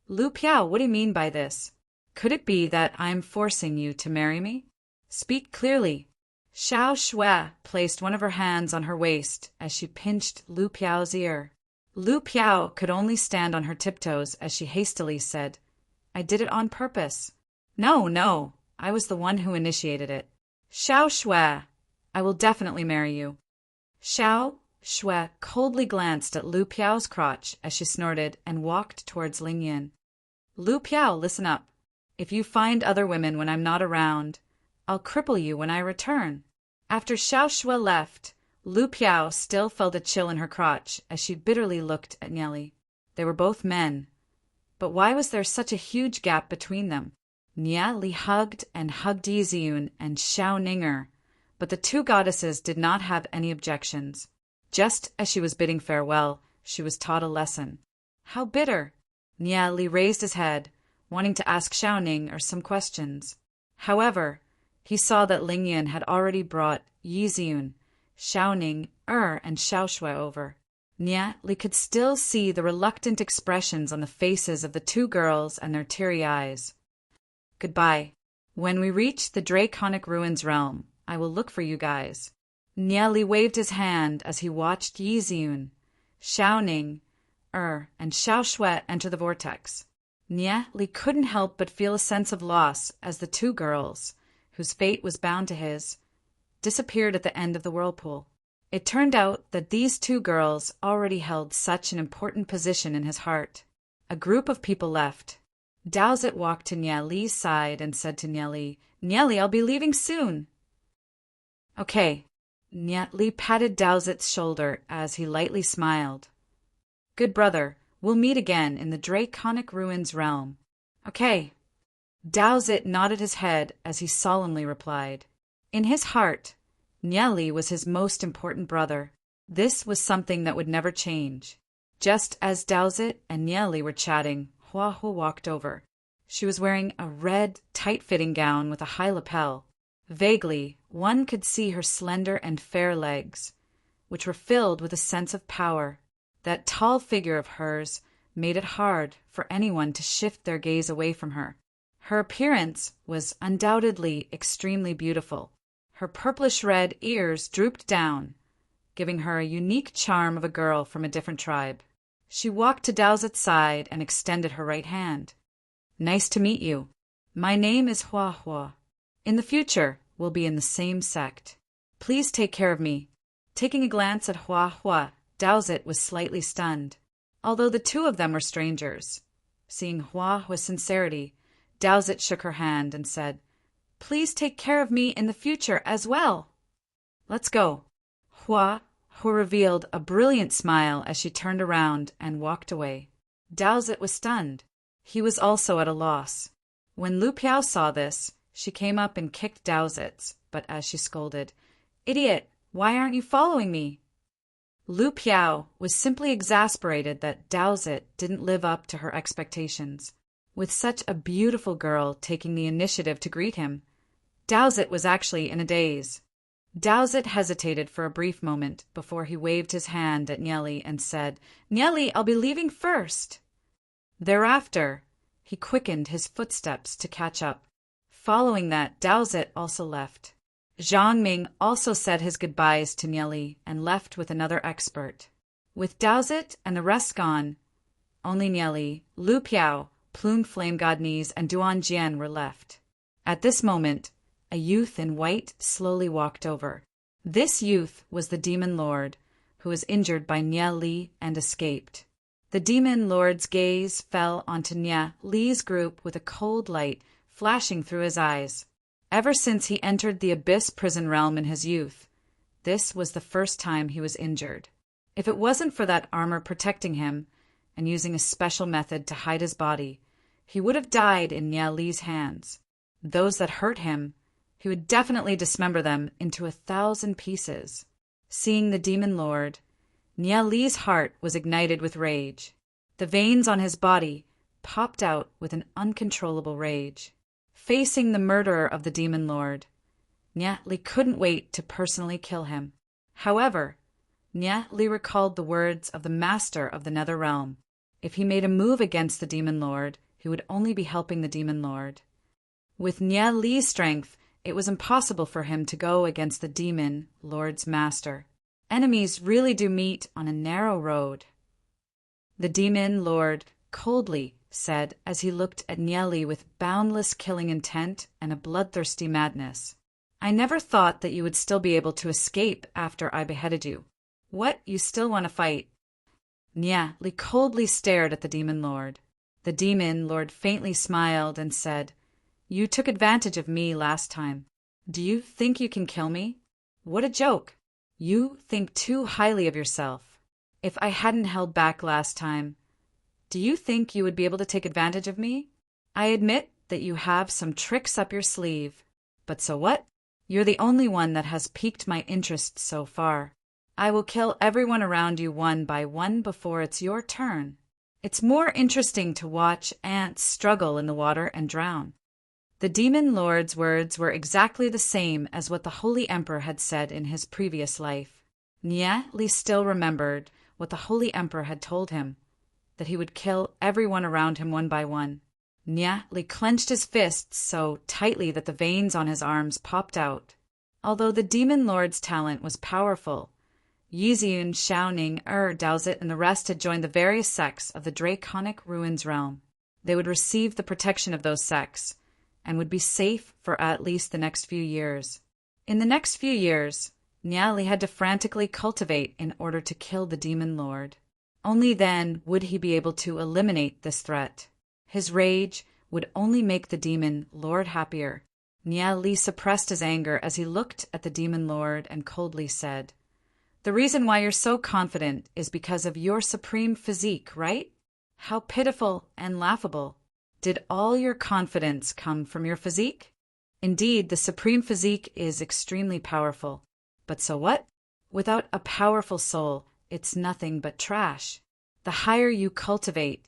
Lu Piao, what do you mean by this? Could it be that I'm forcing you to marry me? Speak clearly. Xiao Shui placed one of her hands on her waist as she pinched Lu Piao's ear. Lu Piao could only stand on her tiptoes as she hastily said, I did it on purpose. No, I was the one who initiated it. Xiao Shui, I will definitely marry you. Xiao Shui coldly glanced at Lu Piao's crotch as she snorted and walked towards Ling Yin. Lu Piao, listen up. If you find other women when I'm not around, I'll cripple you when I return. After Xiao Shui left, Lu Piao still felt a chill in her crotch as she bitterly looked at Niali. They were both men. But why was there such a huge gap between them? Niali hugged Yiziyun and Xiao Ninger, but the two goddesses did not have any objections. Just as she was bidding farewell, she was taught a lesson. How bitter! Niali raised his head, wanting to ask Xiao Ning some questions. However, He saw that Lingyan had already brought Yiziun, Xiaoning, and Xiaoshui over. Nia Li could still see the reluctant expressions on the faces of the two girls and their teary eyes. Goodbye. When we reach the Draconic Ruins realm, I will look for you guys. Nia Li waved his hand as he watched Yiziun, Xiaoning, and Xiaoshui enter the vortex. Nia Li couldn't help but feel a sense of loss as the two girls, whose fate was bound to his, disappeared at the end of the whirlpool. It turned out that these two girls already held such an important position in his heart. A group of people left. Dowsett walked to Nia Li's side and said to Nia Li, I'll be leaving soon. Okay. Nia Li patted Dowsett's shoulder as he lightly smiled. Good brother, we'll meet again in the Draconic Ruins realm. Okay. Dowsett nodded his head as he solemnly replied. In his heart, Nia Li was his most important brother. This was something that would never change. Just as Dowsett and Nia Li were chatting, Hua Hua walked over. She was wearing a red, tight-fitting gown with a high lapel. Vaguely, one could see her slender and fair legs, which were filled with a sense of power. That tall figure of hers made it hard for anyone to shift their gaze away from her. Her appearance was undoubtedly extremely beautiful. Her purplish-red ears drooped down, giving her a unique charm of a girl from a different tribe. She walked to Dowsett's side and extended her right hand. Nice to meet you. My name is Hua Hua. In the future, we'll be in the same sect. Please take care of me. Taking a glance at Hua Hua, Dowsett was slightly stunned. Although the two of them were strangers. Seeing Hua Hua's sincerity, Dowsett shook her hand and said, Please take care of me in the future as well. Let's go. Hua revealed a brilliant smile as she turned around and walked away. Dowsett was stunned. He was also at a loss. When Lu Piao saw this, she came up and kicked Dowsett's, but as she scolded, Idiot, why aren't you following me? Lu Piao was simply exasperated that Dowsett didn't live up to her expectations. With such a beautiful girl taking the initiative to greet him, Dowsett was actually in a daze. Dowsett hesitated for a brief moment before he waved his hand at Nia Li and said, Nia Li, I'll be leaving first. Thereafter, he quickened his footsteps to catch up. Following that, Dowsett also left. Zhang Ming also said his goodbyes to Nia Li and left with another expert. With Dowsett and the rest gone, only Nia Li, Lu Piao, Plume Flame God Knees, and Duan Jian were left. At this moment, a youth in white slowly walked over. This youth was the Demon Lord, who was injured by Nia Li and escaped. The Demon Lord's gaze fell onto Nia Li's group with a cold light flashing through his eyes. Ever since he entered the Abyss prison realm in his youth, this was the first time he was injured. If it wasn't for that armor protecting him and using a special method to hide his body, he would have died in Nia Li's hands. Those that hurt him, he would definitely dismember them into 1,000 pieces. Seeing the Demon Lord, Nia Li's heart was ignited with rage. The veins on his body popped out with an uncontrollable rage. Facing the murderer of the Demon Lord, Nia Li couldn't wait to personally kill him. However, Nia Li recalled the words of the Master of the Nether Realm. If he made a move against the Demon Lord, he would only be helping the Demon Lord. With Nia Li's strength, it was impossible for him to go against the Demon Lord's master. Enemies really do meet on a narrow road. The Demon Lord coldly said as he looked at Nia Li with boundless killing intent and a bloodthirsty madness. I never thought that you would still be able to escape after I beheaded you. What, you still want to fight? Nia Li coldly stared at the Demon Lord. The Demon Lord faintly smiled and said, You took advantage of me last time. Do you think you can kill me? What a joke. You think too highly of yourself. If I hadn't held back last time, do you think you would be able to take advantage of me? I admit that you have some tricks up your sleeve. But so what? You're the only one that has piqued my interest so far. I will kill everyone around you one by one before it's your turn. It's more interesting to watch ants struggle in the water and drown. The demon lord's words were exactly the same as what the Holy Emperor had said in his previous life. Nye Li still remembered what the Holy Emperor had told him, that he would kill everyone around him one by one. Nye Li clenched his fists so tightly that the veins on his arms popped out. Although the demon lord's talent was powerful, Yixian, Xiaoning, Daozit, and the rest had joined the various sects of the Draconic Ruins realm. They would receive the protection of those sects, and would be safe for at least the next few years. In the next few years, Nye Li had to frantically cultivate in order to kill the demon lord. Only then would he be able to eliminate this threat. His rage would only make the demon lord happier. Nye Li suppressed his anger as he looked at the demon lord and coldly said, "The reason why you're so confident is because of your supreme physique, right? How pitiful and laughable. Did all your confidence come from your physique? Indeed, the supreme physique is extremely powerful. But so what? Without a powerful soul, it's nothing but trash. The higher you cultivate,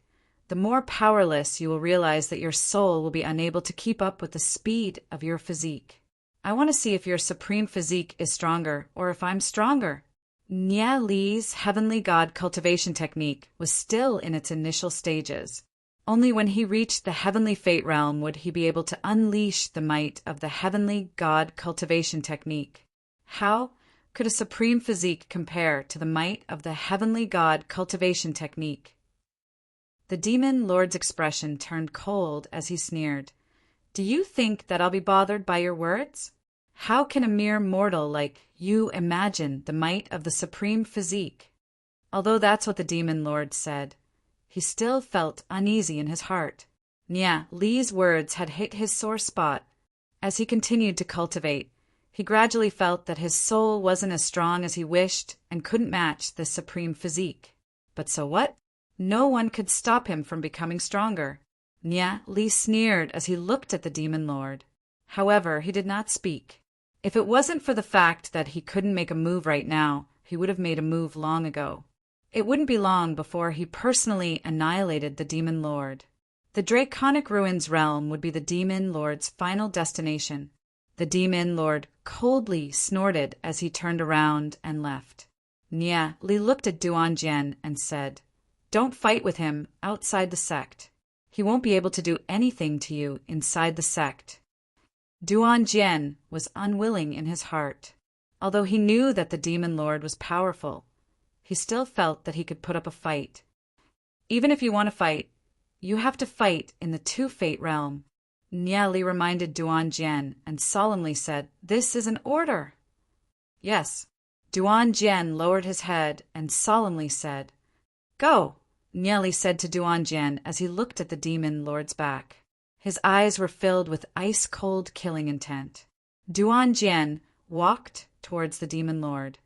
the more powerless you will realize that your soul will be unable to keep up with the speed of your physique. I want to see if your supreme physique is stronger or if I'm stronger." Nye Li's heavenly god cultivation technique was still in its initial stages. Only when he reached the heavenly fate realm would he be able to unleash the might of the heavenly god cultivation technique. How could a supreme physique compare to the might of the heavenly god cultivation technique? The demon lord's expression turned cold as he sneered. "Do you think that I'll be bothered by your words? How can a mere mortal like you imagine the might of the supreme physique?" Although that's what the demon lord said, he still felt uneasy in his heart. Nye Li's words had hit his sore spot. As he continued to cultivate, he gradually felt that his soul wasn't as strong as he wished and couldn't match the supreme physique. But so what? No one could stop him from becoming stronger. Nye Li sneered as he looked at the demon lord. However, he did not speak. If it wasn't for the fact that he couldn't make a move right now, he would have made a move long ago. It wouldn't be long before he personally annihilated the demon lord. The Draconic Ruins realm would be the demon lord's final destination. The demon lord coldly snorted as he turned around and left. Nye Li looked at Duanjian and said, "Don't fight with him outside the sect. He won't be able to do anything to you inside the sect." Duanjian was unwilling in his heart. Although he knew that the demon lord was powerful, he still felt that he could put up a fight. Even if you want to fight, you have to fight in the Two-Fate realm. Nye Li reminded Duanjian and solemnly said, "This is an order." "Yes." Duanjian lowered his head and solemnly said, "Go," Nye Li said to Duanjian as he looked at the demon lord's back. His eyes were filled with ice-cold killing intent. Duanjian walked towards the demon lord.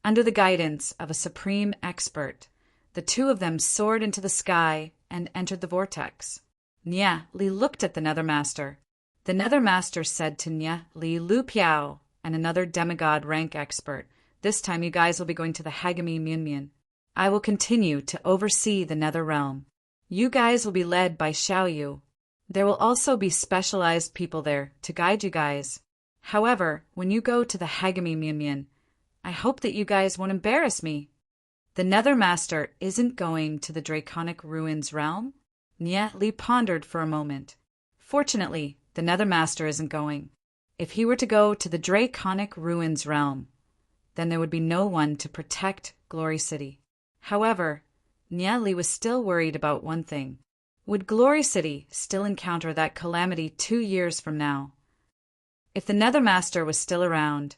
Under the guidance of a supreme expert, the two of them soared into the sky and entered the vortex. Nye Li looked at the Nethermaster. The Nethermaster said to Nye Li, "Lu Piao," and another demigod rank expert, "This time you guys will be going to the Hagami Mianmian. I will continue to oversee the Nether realm. You guys will be led by Xiaoyu. There will also be specialized people there to guide you guys. However, when you go to the Hagami Mianmian, I hope that you guys won't embarrass me." The Nethermaster isn't going to the Draconic Ruins realm? Nye Li pondered for a moment. Fortunately, the Nethermaster isn't going. If he were to go to the Draconic Ruins realm, then there would be no one to protect Glory City. However, Nye Li was still worried about one thing. Would Glory City still encounter that calamity 2 years from now? If the Nethermaster was still around,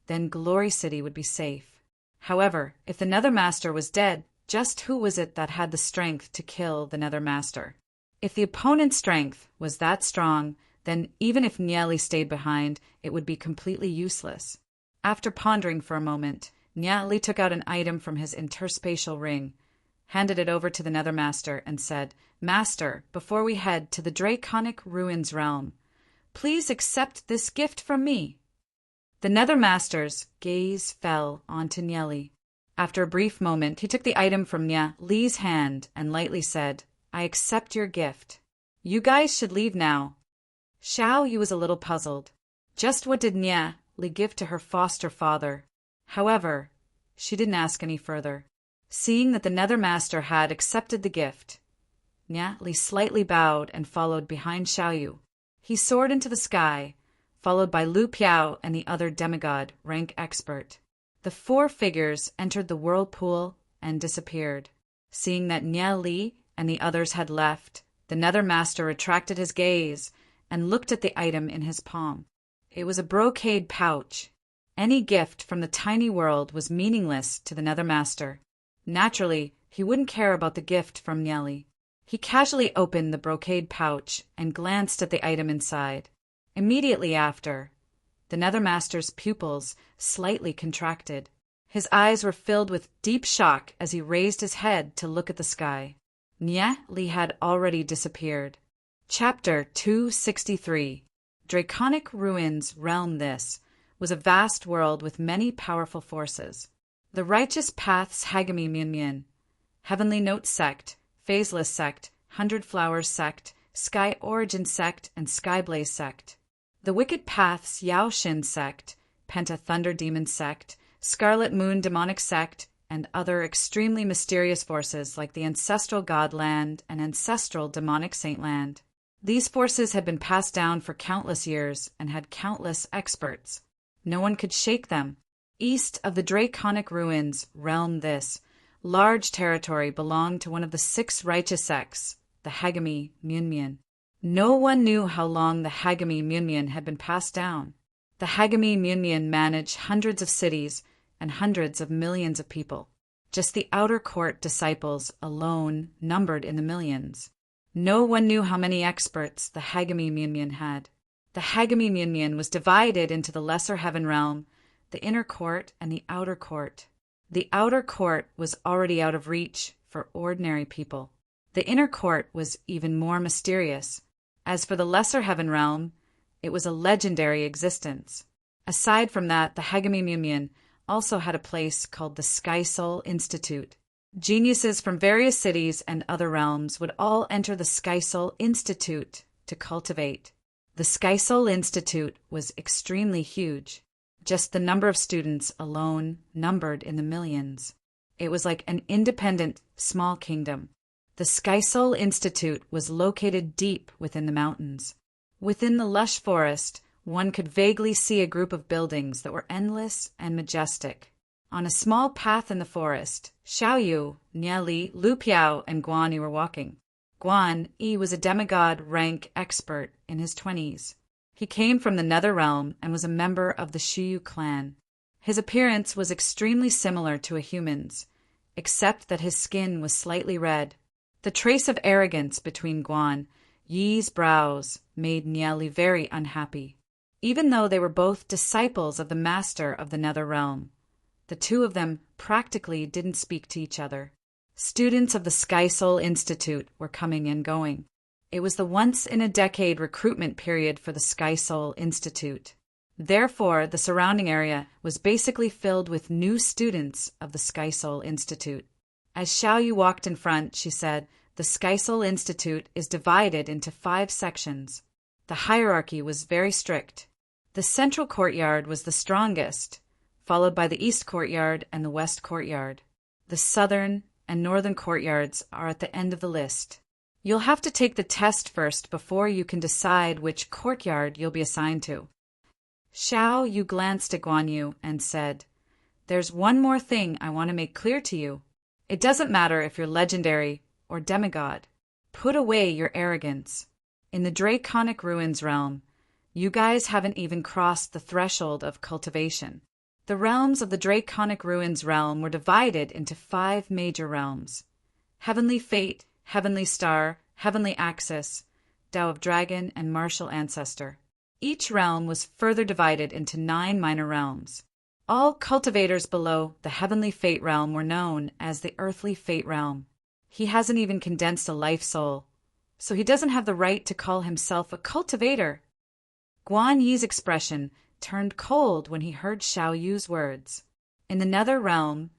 then Glory City would be safe. However, if the Nethermaster was dead, just who was it that had the strength to kill the Nethermaster? If the opponent's strength was that strong, then even if Nye Li stayed behind, it would be completely useless. After pondering for a moment, Nye Li took out an item from his interspatial ring, handed it over to the Nethermaster, and said, "Master, before we head to the Draconic Ruins realm, please accept this gift from me." The Nethermaster's gaze fell onto Nye Li. After a brief moment, he took the item from Nye Li's hand and lightly said, "I accept your gift. You guys should leave now." Xiao Yu was a little puzzled. Just what did Nia Li give to her foster father? However, she didn't ask any further. Seeing that the Nether Master had accepted the gift, Nia Li slightly bowed and followed behind Xiao Yu. He soared into the sky, followed by Lu Piao and the other demigod rank expert. The four figures entered the whirlpool and disappeared. Seeing that Nia Li and the others had left, the Nether Master retracted his gaze and looked at the item in his palm. It was a brocade pouch. Any gift from the tiny world was meaningless to the Nether Master. Naturally, he wouldn't care about the gift from Nia Li. He casually opened the brocade pouch and glanced at the item inside. Immediately after, the Nether Master's pupils slightly contracted. His eyes were filled with deep shock as he raised his head to look at the sky. Nia Li had already disappeared. Chapter 263. Draconic Ruins Realm. This was a vast world with many powerful forces. The Righteous Path's Hagami Mian, Heavenly Note Sect, Phaseless Sect, Hundred Flowers Sect, Sky Origin Sect, and Skyblaze Sect. The Wicked Path's Yaoshin Sect, Penta Thunder Demon Sect, Scarlet Moon Demonic Sect, and other extremely mysterious forces like the Ancestral God Land and Ancestral Demonic Saint Land. These forces had been passed down for countless years and had countless experts. No one could shake them. East of the Draconic Ruins realm, this large territory belonged to one of the 6 righteous sects, the Hagami Mian. No one knew how long the Hagami Mian had been passed down. The Hagami Mian managed hundreds of cities and hundreds of millions of people. Just the outer court disciples alone numbered in the millions. No one knew how many experts the Hagami Mian had. The Hagami Mian was divided into the Lesser Heaven Realm, the inner court, and the outer court. The outer court was already out of reach for ordinary people. The inner court was even more mysterious. As for the Lesser Heaven Realm, it was a legendary existence. Aside from that, the Hagami Mian also had a place called the Sky Soul Institute. Geniuses from various cities and other realms would all enter the Sky Soul Institute to cultivate. The Sky Soul Institute was extremely huge. Just the number of students alone numbered in the millions. It was like an independent, small kingdom. The Sky Soul Institute was located deep within the mountains. Within the lush forest, one could vaguely see a group of buildings that were endless and majestic. On a small path in the forest, Xiao Yu, Nia Li, Lu Piao, and Guan Yi were walking. Guan Yi was a demigod rank expert in his 20s. He came from the Nether Realm and was a member of the Shiyu clan. His appearance was extremely similar to a human's, except that his skin was slightly red. The trace of arrogance between Guan Yi's brows made Nia Li very unhappy. Even though they were both disciples of the Master of the Nether Realm, the two of them practically didn't speak to each other. Students of the Sky Soul Institute were coming and going. It was the once-in-a-decade recruitment period for the Sky Soul Institute. Therefore, the surrounding area was basically filled with new students of the Sky Soul Institute. As Xiao Yu walked in front, she said, "The Sky Soul Institute is divided into 5 sections. The hierarchy was very strict. The central courtyard was the strongest, followed by the east courtyard and the west courtyard. The southern and northern courtyards are at the end of the list. You'll have to take the test first before you can decide which courtyard you'll be assigned to." Xiao Yu glanced at Guan Yu and said, "There's one more thing I want to make clear to you. It doesn't matter if you're legendary or demigod. Put away your arrogance. In the Draconic Ruins realm, you guys haven't even crossed the threshold of cultivation." The realms of the Draconic Ruins realm were divided into 5 major realms: Heavenly Fate, Heavenly Star, Heavenly Axis, Tao of Dragon, and Martial Ancestor. Each realm was further divided into 9 minor realms. All cultivators below the Heavenly Fate realm were known as the Earthly Fate realm. He hasn't even condensed a life soul, so he doesn't have the right to call himself a cultivator. Guan Yi's expression turned cold when he heard Xiao Yu's words. In the Nether Realm,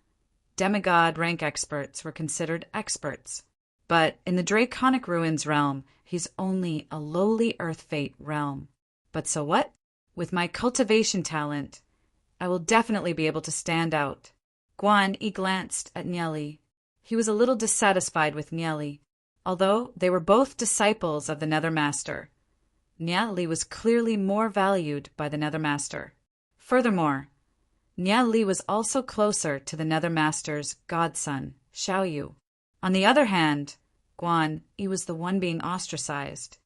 demigod rank experts were considered experts. But in the Draconic Ruins realm, he's only a lowly Earth Fate realm. But so what? With my cultivation talent, I will definitely be able to stand out. Guan Yi glanced at Nieli. He was a little dissatisfied with Nieli, although they were both disciples of the Nether Master. Nieli was clearly more valued by the Nether Master. Furthermore, Nieli was also closer to the Nether Master's godson, Xiaoyu. On the other hand, Guan Yi was the one being ostracized.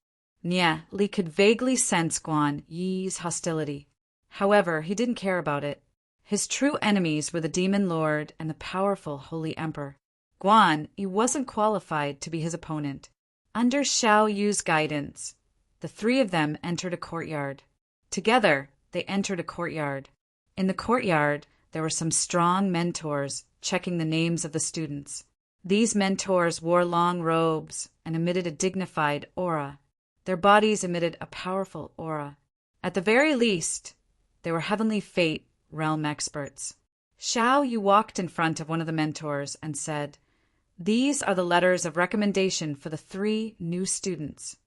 Nieli could vaguely sense Guan Yi's hostility. However, he didn't care about it. His true enemies were the Demon Lord and the powerful Holy Emperor. Guan Yi wasn't qualified to be his opponent. Under Xiaoyu's guidance, the three of them entered a courtyard. Together, they entered a courtyard. In the courtyard, there were some strong mentors checking the names of the students. These mentors wore long robes and emitted a dignified aura. Their bodies emitted a powerful aura. At the very least, they were Heavenly Fate realm experts. Xiaoyu walked in front of one of the mentors and said, "These are the letters of recommendation for the 3 new students."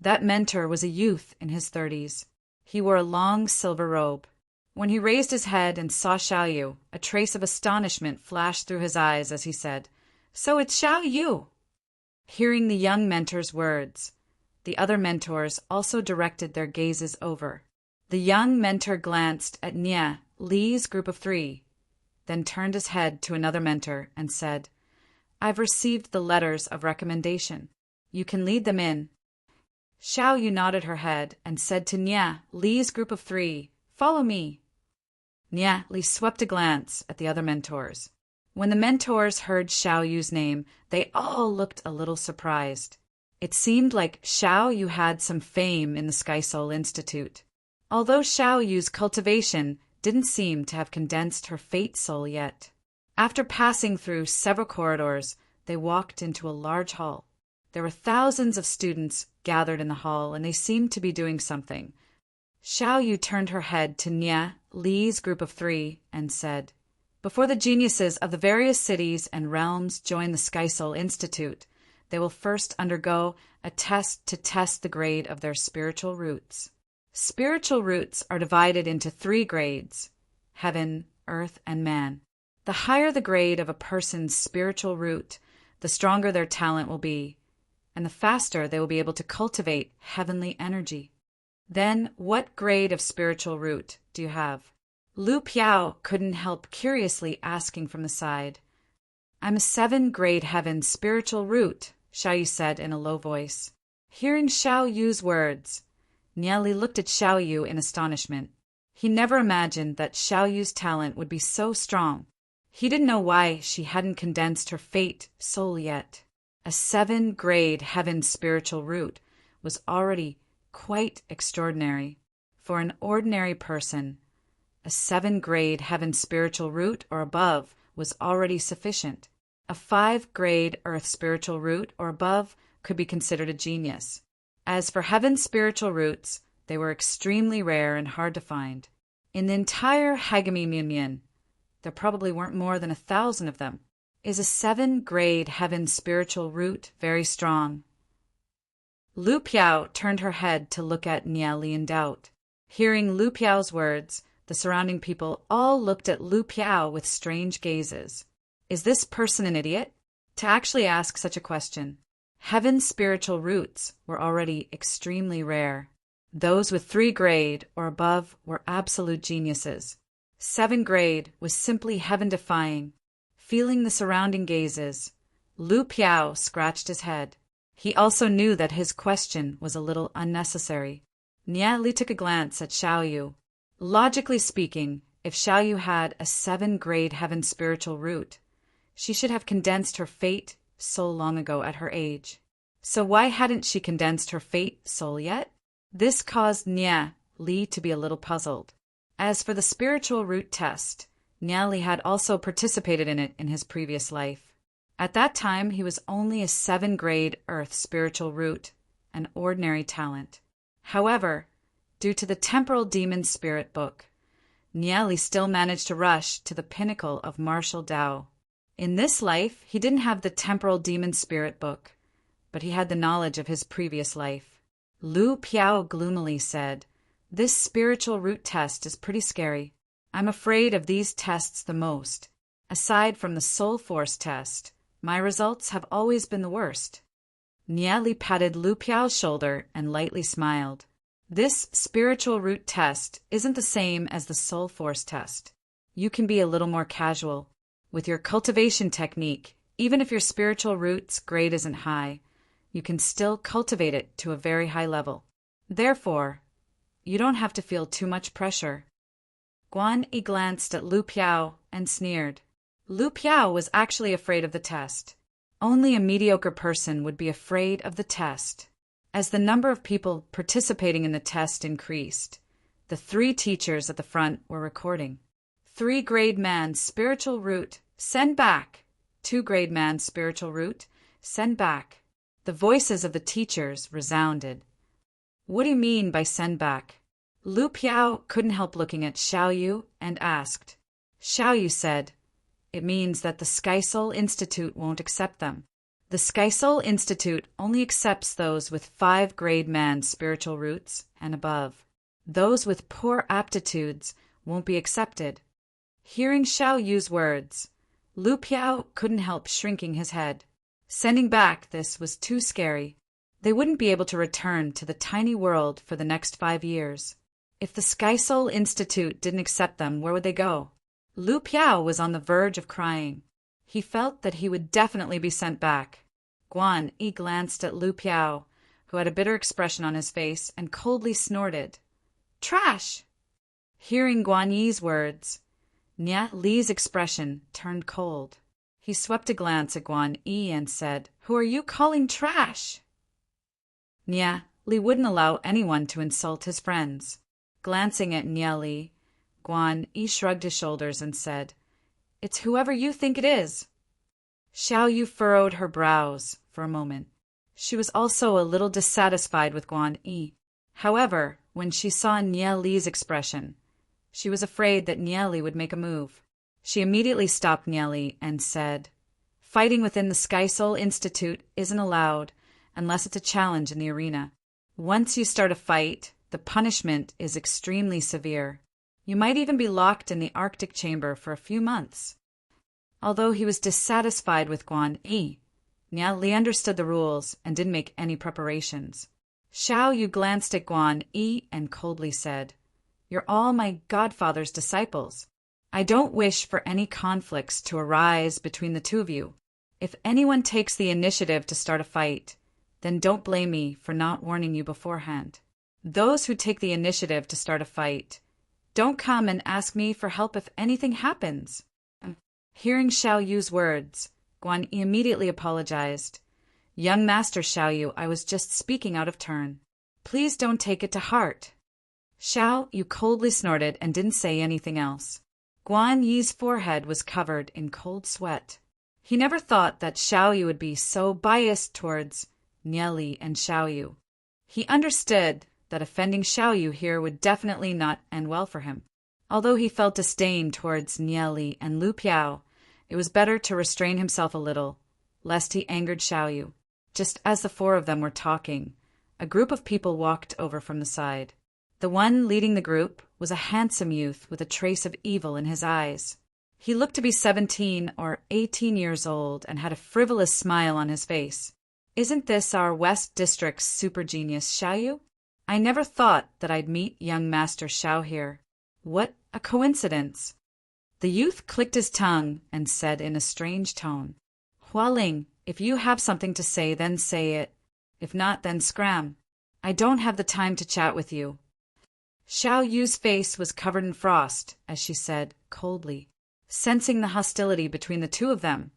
That mentor was a youth in his 30s. He wore a long silver robe. When he raised his head and saw Xiaoyu, a trace of astonishment flashed through his eyes as he said, "So it's Xiaoyu." Hearing the young mentor's words, the other mentors also directed their gazes over. The young mentor glanced at Nia Li's group of 3, then turned his head to another mentor and said, "I've received the letters of recommendation. You can lead them in." Xiaoyu nodded her head and said to Nia Li's group of 3, "Follow me." Nia Li swept a glance at the other mentors. When the mentors heard Xiaoyu's name, they all looked a little surprised. It seemed like Xiaoyu had some fame in the Sky Soul Institute. Although Xiaoyu's cultivation didn't seem to have condensed her fate soul yet. After passing through several corridors, they walked into a large hall. There were thousands of students gathered in the hall, and they seemed to be doing something. Xiaoyu turned her head to Nia Li's group of 3 and said, "Before the geniuses of the various cities and realms join the Sky Soul Institute, they will first undergo a test to test the grade of their spiritual roots. Spiritual roots are divided into 3 grades: heaven, earth, and man. The higher the grade of a person's spiritual root, the stronger their talent will be, and the faster they will be able to cultivate heavenly energy." "Then what grade of spiritual root do you have?" Lu Piao couldn't help curiously asking from the side. "I'm a 7th-grade heaven spiritual root," Xiaoyu said in a low voice. Hearing Xiaoyu's words, Nieli looked at Xiaoyu in astonishment. He never imagined that Xiaoyu's talent would be so strong. He didn't know why she hadn't condensed her fate soul yet. A 7th-grade heaven spiritual root was already quite extraordinary. For an ordinary person, a 7th-grade heaven spiritual root or above was already sufficient. A 5th-grade earth spiritual root or above could be considered a genius. As for heaven spiritual roots, they were extremely rare and hard to find. In the entire Hagami, there probably weren't more than 1,000 of them. Is a 7th-grade heaven spiritual root very strong? Lu Piao turned her head to look at Nieli in doubt. Hearing Lu Piao's words, the surrounding people all looked at Lu Piao with strange gazes. Is this person an idiot? To actually ask such a question. Heaven's spiritual roots were already extremely rare. Those with 3 grade or above were absolute geniuses. 7 grade was simply heaven-defying. Feeling the surrounding gazes, Lu Piao scratched his head. He also knew that his question was a little unnecessary. Nieli took a glance at Xiaoyu. Logically speaking, if Xiaoyu had a 7th-grade heaven spiritual root, she should have condensed her fate so long ago at her age. So why hadn't she condensed her fate soul yet? This caused Nieli to be a little puzzled. As for the spiritual root test, Nieli had also participated in it in his previous life. At that time, he was only a 7th-grade earth spiritual root, an ordinary talent. However, due to the temporal demon spirit book, Nieli still managed to rush to the pinnacle of martial Dao. In this life, he didn't have the temporal demon spirit book, but he had the knowledge of his previous life. Lu Piao gloomily said, "This spiritual root test is pretty scary. I'm afraid of these tests the most. Aside from the soul force test, my results have always been the worst." Niali patted Lu Piao's shoulder and lightly smiled. "This spiritual root test isn't the same as the soul force test. You can be a little more casual. With your cultivation technique, even if your spiritual root's grade isn't high, you can still cultivate it to a very high level. Therefore, you don't have to feel too much pressure." Guan Yi glanced at Lu Piao and sneered. Lu Piao was actually afraid of the test. Only a mediocre person would be afraid of the test. As the number of people participating in the test increased, the 3 teachers at the front were recording. 3 grade man spiritual root, send back. 2 grade man spiritual root, send back. The voices of the teachers resounded. "What do you mean by send back?" Lu Piao couldn't help looking at Xiao Yu and asked. Xiao Yu said, "It means that the Sky Soul Institute won't accept them. The Sky Soul Institute only accepts those with 5 grade man spiritual roots and above. Those with poor aptitudes won't be accepted." Hearing Xiao Yu's words, Lu Piao couldn't help shrinking his head. Sending back this was too scary. They wouldn't be able to return to the tiny world for the next 5 years. If the Sky Soul Institute didn't accept them, where would they go? Lu Piao was on the verge of crying. He felt that he would definitely be sent back. Guan Yi glanced at Lu Piao, who had a bitter expression on his face, and coldly snorted. "Trash!" Hearing Guan Yi's words, Nia Li's expression turned cold. He swept a glance at Guan Yi and said, "Who are you calling trash?" Nia Li wouldn't allow anyone to insult his friends. Glancing at Nia Li, Guan Yi shrugged his shoulders and said, "It's whoever you think it is." Xiao Yu furrowed her brows for a moment. She was also a little dissatisfied with Guan Yi. However, when she saw Nia Li's expression, she was afraid that Nia Li would make a move. She immediately stopped Nia Li and said, "Fighting within the Sky Soul Institute isn't allowed unless it's a challenge in the arena. Once you start a fight, the punishment is extremely severe. You might even be locked in the Arctic chamber for a few months." Although he was dissatisfied with Guan Yi, Nia Li understood the rules and didn't make any preparations. Xiao Yu glanced at Guan Yi and coldly said, "You're all my godfather's disciples. I don't wish for any conflicts to arise between the 2 of you. If anyone takes the initiative to start a fight, then don't blame me for not warning you beforehand. Those who take the initiative to start a fight, don't come and ask me for help if anything happens." Hearing Xiao Yu's words, Guan Yi immediately apologized. "Young Master Xiao Yu, I was just speaking out of turn. Please don't take it to heart." Xiao Yu coldly snorted and didn't say anything else. Guan Yi's forehead was covered in cold sweat. He never thought that Xiao Yu would be so biased towards Nia Li and Xiao Yu. He understood that offending Xiao Yu here would definitely not end well for him. Although he felt disdain towards Nia Li and Lu Piao, it was better to restrain himself a little, lest he angered Xiao Yu. Just as the 4 of them were talking, a group of people walked over from the side. The one leading the group was a handsome youth with a trace of evil in his eyes. He looked to be 17 or 18 years old and had a frivolous smile on his face. "Isn't this our West District's super genius, Xiao Yu? I never thought that I'd meet young Master Xiao here. What a coincidence." The youth clicked his tongue and said in a strange tone, "Hualing, if you have something to say, then say it. If not, then scram. I don't have the time to chat with you." Xiao Yu's face was covered in frost as she said coldly. Sensing the hostility between the 2 of them,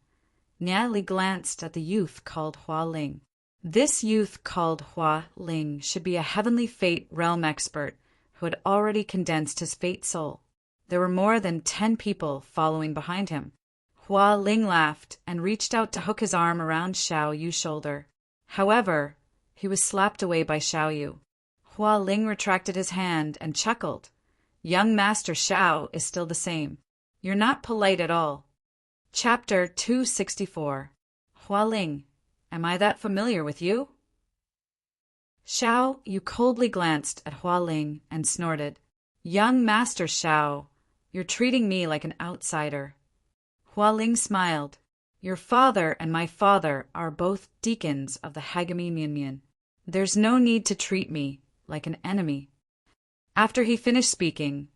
Nia Li glanced at the youth called Hualing. This youth called Hualing should be a heavenly fate realm expert who had already condensed his fate soul. There were more than 10 people following behind him. Hualing laughed and reached out to hook his arm around Xiao Yu's shoulder. However, he was slapped away by Xiao Yu. Hualing retracted his hand and chuckled. "Young Master Xiao is still the same. You're not polite at all." Chapter 264. Hualing, am I that familiar with you? Xiao Yu coldly glanced at Hualing and snorted. Young Master Xiao, you're treating me like an outsider. Hualing smiled. Your father and my father are both deacons of the Hagami Mianmian. There's no need to treat me like an enemy. After he finished speaking,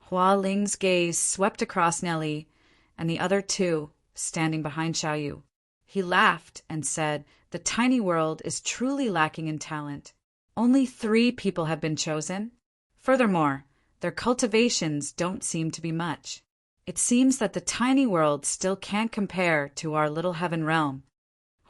Hualing's gaze swept across Nellie and the other two standing behind Xiao Yu. He laughed and said, the tiny world is truly lacking in talent. Only 3 people have been chosen. Furthermore, their cultivations don't seem to be much. It seems that the tiny world still can't compare to our little heaven realm.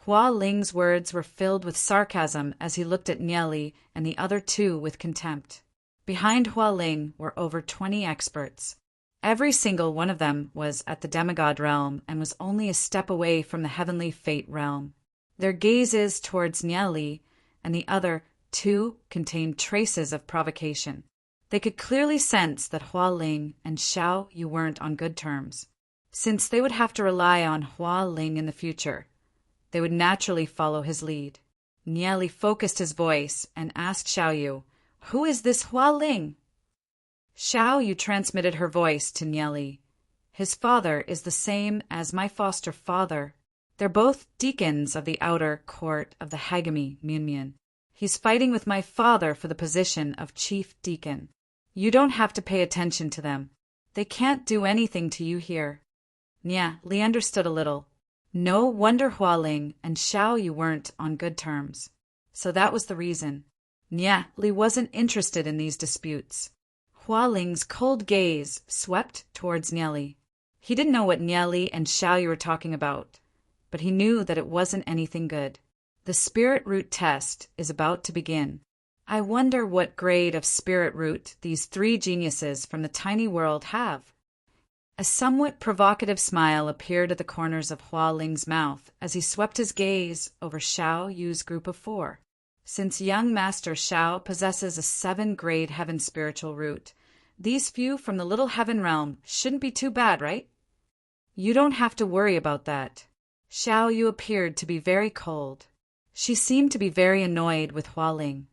Hua Ling's words were filled with sarcasm as he looked at Nieli and the other 2 with contempt. Behind Hua Ling were over 20 experts. Every single one of them was at the demigod realm and was only a step away from the heavenly fate realm. Their gazes towards Nieli and the other 2 contained traces of provocation. They could clearly sense that Hua Ling and Xiao Yu weren't on good terms. Since they would have to rely on Hua Ling in the future, they would naturally follow his lead. Nieli focused his voice and asked Xiao Yu, who is this Hua Ling? Xiao Yu transmitted her voice to Nieli. His father is the same as my foster father. They're both deacons of the outer court of the Hagami Mianmian. He's fighting with my father for the position of chief deacon. You don't have to pay attention to them. They can't do anything to you here. Li understood a little. No wonder Hualing and Xiao Yu weren't on good terms. So that was the reason. Li wasn't interested in these disputes. Hualing's cold gaze swept towards Nieli. He didn't know what Nieli and Xiao Yu were talking about, but he knew that it wasn't anything good. The spirit root test is about to begin. I wonder what grade of spirit root these 3 geniuses from the tiny world have. A somewhat provocative smile appeared at the corners of Hualing's mouth as he swept his gaze over Xiao Yu's group of 4. Since young Master Xiao possesses a 7-grade heaven spiritual root, these few from the little heaven realm shouldn't be too bad, right? You don't have to worry about that. Xiao Yu appeared to be very cold. She seemed to be very annoyed with Hualing.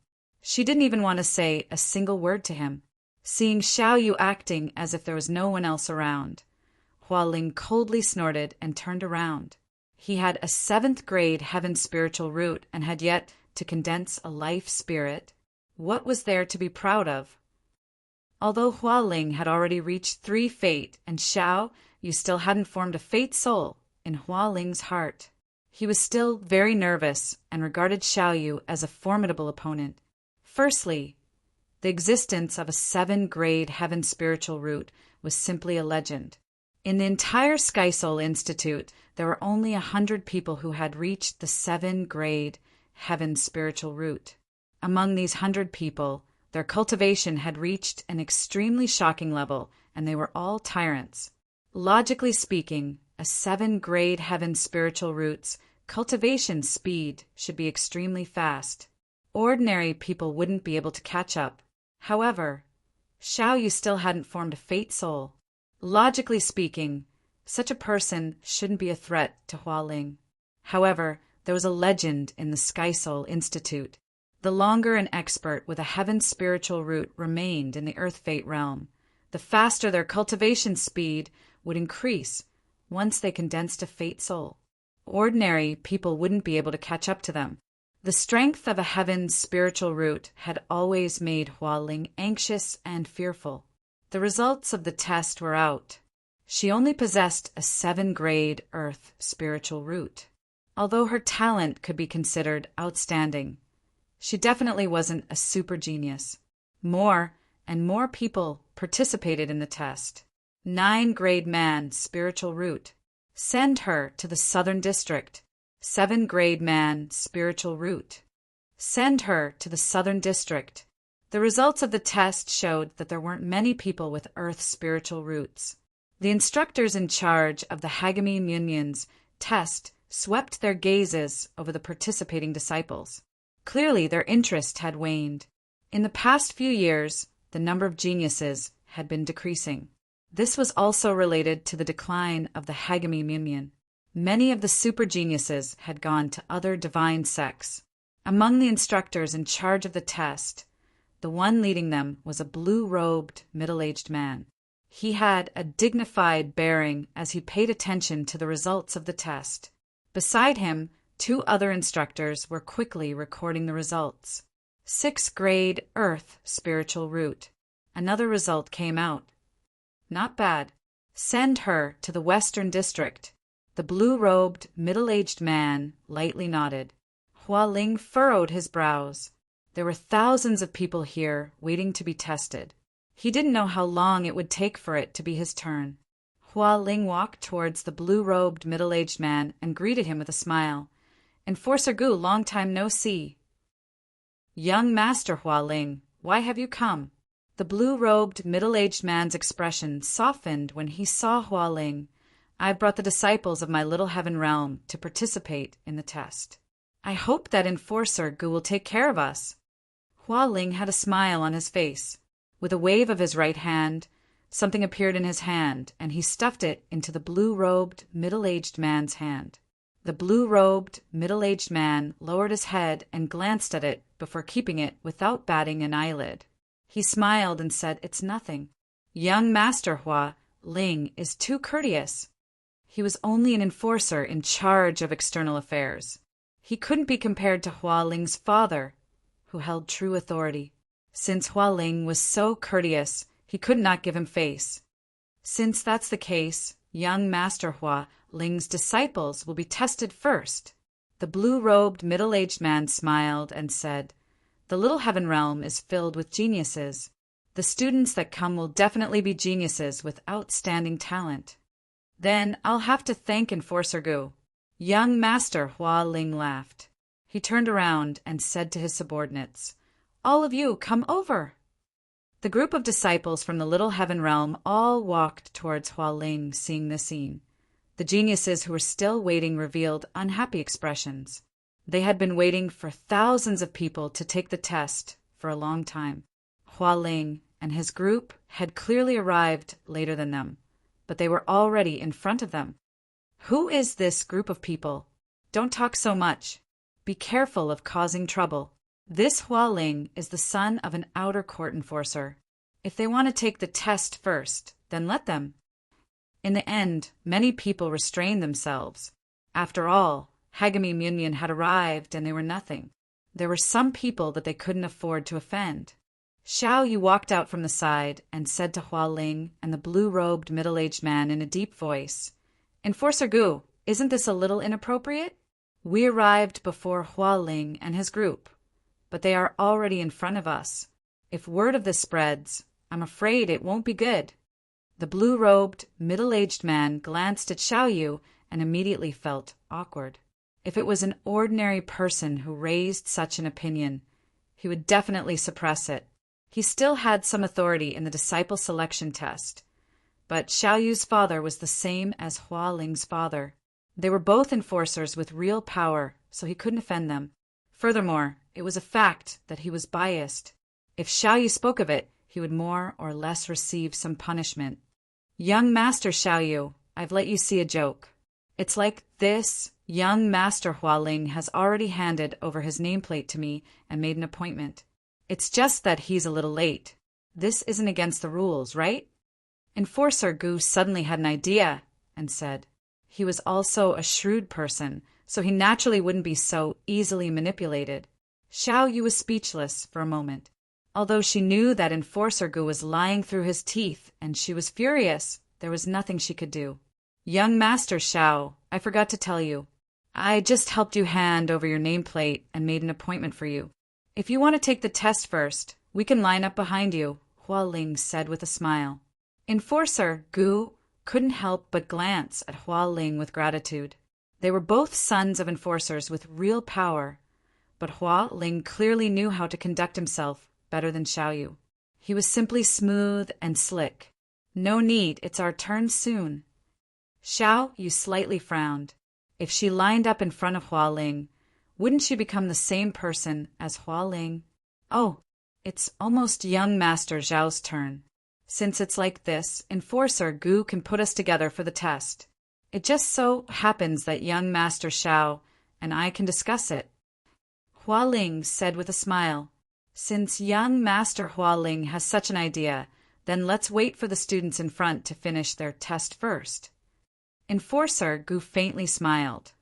She didn't even want to say a single word to him. Seeing Xiao Yu acting as if there was no one else around, Hualing coldly snorted and turned around. He had a 7th-grade heaven spiritual root and had yet to condense a life spirit. What was there to be proud of? Although Hualing had already reached 3 fate and Xiao Yu still hadn't formed a fate soul in Hualing's heart, he was still very nervous and regarded Xiao Yu as a formidable opponent. Firstly, the existence of a 7-grade heaven spiritual root was simply a legend. In the entire Sky Soul Institute, there were only 100 people who had reached the 7-grade heaven spiritual root. Among these 100 people, their cultivation had reached an extremely shocking level, and they were all tyrants. Logically speaking, a 7-grade heaven spiritual root's cultivation speed should be extremely fast. Ordinary people wouldn't be able to catch up. However, Xiao Yu still hadn't formed a fate soul. Logically speaking, such a person shouldn't be a threat to Hualing. However, there was a legend in the Sky Soul Institute. The longer an expert with a heaven spiritual root remained in the Earth Fate realm, the faster their cultivation speed would increase once they condensed a fate soul. Ordinary people wouldn't be able to catch up to them. The strength of a heaven spiritual root had always made Hualing anxious and fearful. The results of the test were out. She only possessed a 7-grade Earth spiritual root. Although her talent could be considered outstanding, she definitely wasn't a super genius. More and more people participated in the test. 9-grade man spiritual root. Send her to the Southern District. 7-grade man spiritual root. Send her to the Southern District. The results of the test showed that there weren't many people with Earth spiritual roots. The instructors in charge of the Hagami Mianmian's test swept their gazes over the participating disciples. Clearly, their interest had waned. In the past few years, the number of geniuses had been decreasing. This was also related to the decline of the Hagami Munyan. Many of the super geniuses had gone to other divine sects. Among the instructors in charge of the test, the one leading them was a blue-robed, middle-aged man. He had a dignified bearing as he paid attention to the results of the test. Beside him, 2 other instructors were quickly recording the results. 6th grade Earth spiritual root. Another result came out. Not bad. Send her to the Western District. The blue-robed, middle-aged man lightly nodded. Hua Ling furrowed his brows. There were thousands of people here waiting to be tested. He didn't know how long it would take for it to be his turn. Hua Ling walked towards the blue-robed, middle-aged man and greeted him with a smile. Enforcer Gu, long time no see. Young Master Hua Ling, why have you come? The blue-robed, middle-aged man's expression softened when he saw Hua Ling. I've brought the disciples of my little heaven realm to participate in the test. I hope that Enforcer Gu will take care of us. Hua Ling had a smile on his face. With a wave of his right hand, something appeared in his hand, and he stuffed it into the blue-robed, middle-aged man's hand. The blue-robed, middle-aged man lowered his head and glanced at it before keeping it without batting an eyelid. He smiled and said, "It's nothing. Young Master Hua Ling is too courteous." He was only an enforcer in charge of external affairs. He couldn't be compared to Hua Ling's father, who held true authority. Since Hua Ling was so courteous, he could not give him face. Since that's the case, young Master Hua Ling's disciples will be tested first. The blue-robed, middle-aged man smiled and said, "The little heaven realm is filled with geniuses. The students that come will definitely be geniuses with outstanding talent. Then I'll have to thank Enforcer Gu." Young Master Hua Ling laughed. He turned around and said to his subordinates, "All of you, come over." The group of disciples from the little heaven realm all walked towards Hua Ling, seeing the scene. The geniuses who were still waiting revealed unhappy expressions. They had been waiting for thousands of people to take the test for a long time. Hua Ling and his group had clearly arrived later than them, but they were already in front of them. Who is this group of people? Don't talk so much. Be careful of causing trouble. This Hua Ling is the son of an outer court enforcer. If they want to take the test first, then let them. In the end, many people restrained themselves. After all, Hagami Munyan had arrived and they were nothing. There were some people that they couldn't afford to offend. Xiao Yu walked out from the side and said to Hua Ling and the blue-robed middle-aged man in a deep voice, "Enforcer Gu, isn't this a little inappropriate? We arrived before Hua Ling and his group, but they are already in front of us. If word of this spreads, I'm afraid it won't be good." The blue-robed, middle-aged man glanced at Xiao Yu and immediately felt awkward. If it was an ordinary person who raised such an opinion, he would definitely suppress it. He still had some authority in the disciple selection test, but Xiao Yu's father was the same as Hua Ling's father. They were both enforcers with real power, so he couldn't offend them. Furthermore, it was a fact that he was biased. If Xiao Yu spoke of it, he would more or less receive some punishment. "Young Master Xiao Yu, I've let you see a joke. It's like this. Young Master Hua Ling has already handed over his nameplate to me and made an appointment. It's just that he's a little late. This isn't against the rules, right?" Enforcer Gu suddenly had an idea and said, he was also a shrewd person, so he naturally wouldn't be so easily manipulated. Xiao Yu was speechless for a moment. Although she knew that Enforcer Gu was lying through his teeth and she was furious, there was nothing she could do. "Young Master Xiao, I forgot to tell you. I just helped you hand over your nameplate and made an appointment for you. If you want to take the test first, we can line up behind you," Hua Ling said with a smile. Enforcer Gu couldn't help but glance at Hua Ling with gratitude. They were both sons of enforcers with real power, but Hua Ling clearly knew how to conduct himself better than Xiao Yu. He was simply smooth and slick. "No need, it's our turn soon." Xiao Yu slightly frowned. If she lined up in front of Hua Ling, wouldn't she become the same person as Hua Ling? "Oh, it's almost young Master Zhao's turn." Since it's like this, Enforcer Gu can put us together for the test. It just so happens that young Master Xiao and I can discuss it. Hua Ling said with a smile. Since young Master Hua Ling has such an idea, then let's wait for the students in front to finish their test first. Enforcer Gu faintly smiled,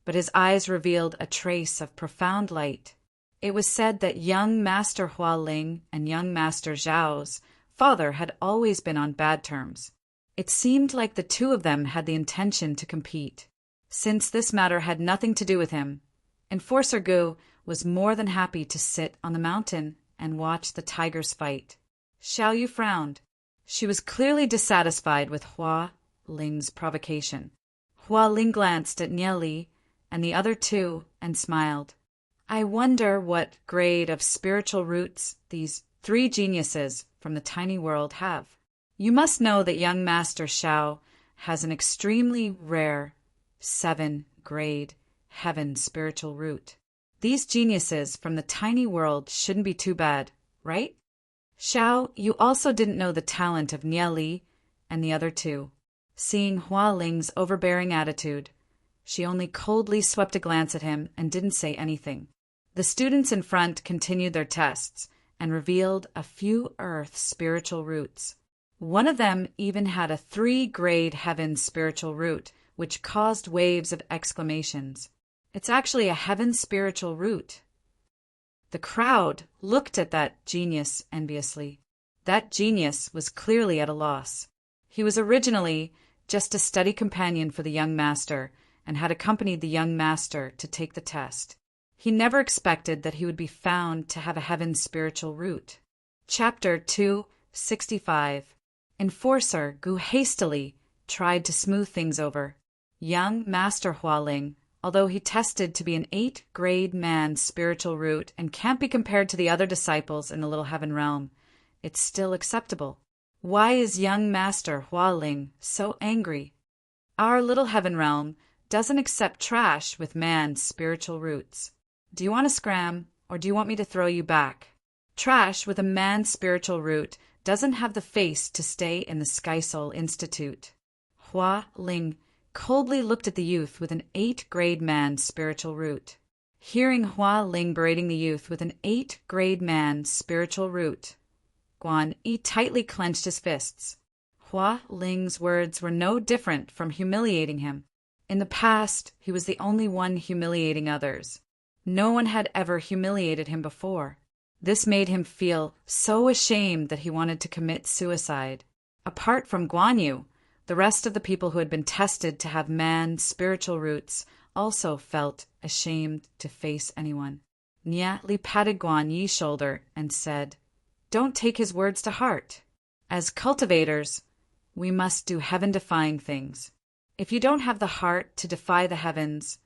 but his eyes revealed a trace of profound light. It was said that young Master Hua Ling and young Master Zhao's father had always been on bad terms. It seemed like the two of them had the intention to compete. Since this matter had nothing to do with him, Enforcer Gu was more than happy to sit on the mountain and watch the tigers fight. Xiao Yu frowned. She was clearly dissatisfied with Hua Ling's provocation. Hua Ling glanced at Nie Li and the other two and smiled. I wonder what grade of spiritual roots these three geniuses from the tiny world have. You must know that young Master Xiao has an extremely rare 7-grade heaven spiritual root. These geniuses from the tiny world shouldn't be too bad, right? Xiao, you also didn't know the talent of Nie Li and the other two. Seeing Hua Ling's overbearing attitude, she only coldly swept a glance at him and didn't say anything. The students in front continued their tests and revealed a few earth spiritual roots. One of them even had a 3-grade heaven spiritual root, which caused waves of exclamations. It's actually a heaven spiritual root. The crowd looked at that genius enviously. That genius was clearly at a loss. He was originally just a study companion for the young master and had accompanied the young master to take the test. He never expected that he would be found to have a heaven spiritual root. Chapter 265. Enforcer Gu hastily tried to smooth things over. Young Master Hua Ling, although he tested to be an 8-grade man spiritual root and can't be compared to the other disciples in the little heaven realm, it's still acceptable. Why is young Master Hua Ling so angry? Our little heaven realm doesn't accept trash with man's spiritual roots. Do you want to scram, or do you want me to throw you back? Trash with a man's spiritual root doesn't have the face to stay in the Sky Soul Institute. Hua Ling coldly looked at the youth with an 8-grade man's spiritual root. Hearing Hua Ling berating the youth with an 8-grade man's spiritual root, Guan Yi tightly clenched his fists. Hua Ling's words were no different from humiliating him. In the past, he was the only one humiliating others. No one had ever humiliated him before. This made him feel so ashamed that he wanted to commit suicide. Apart from Guan Yu, the rest of the people who had been tested to have man's spiritual roots also felt ashamed to face anyone. Nie Li patted Guan Yi's shoulder and said, "Don't take his words to heart. As cultivators, we must do heaven-defying things. If you don't have the heart to defy the heavens,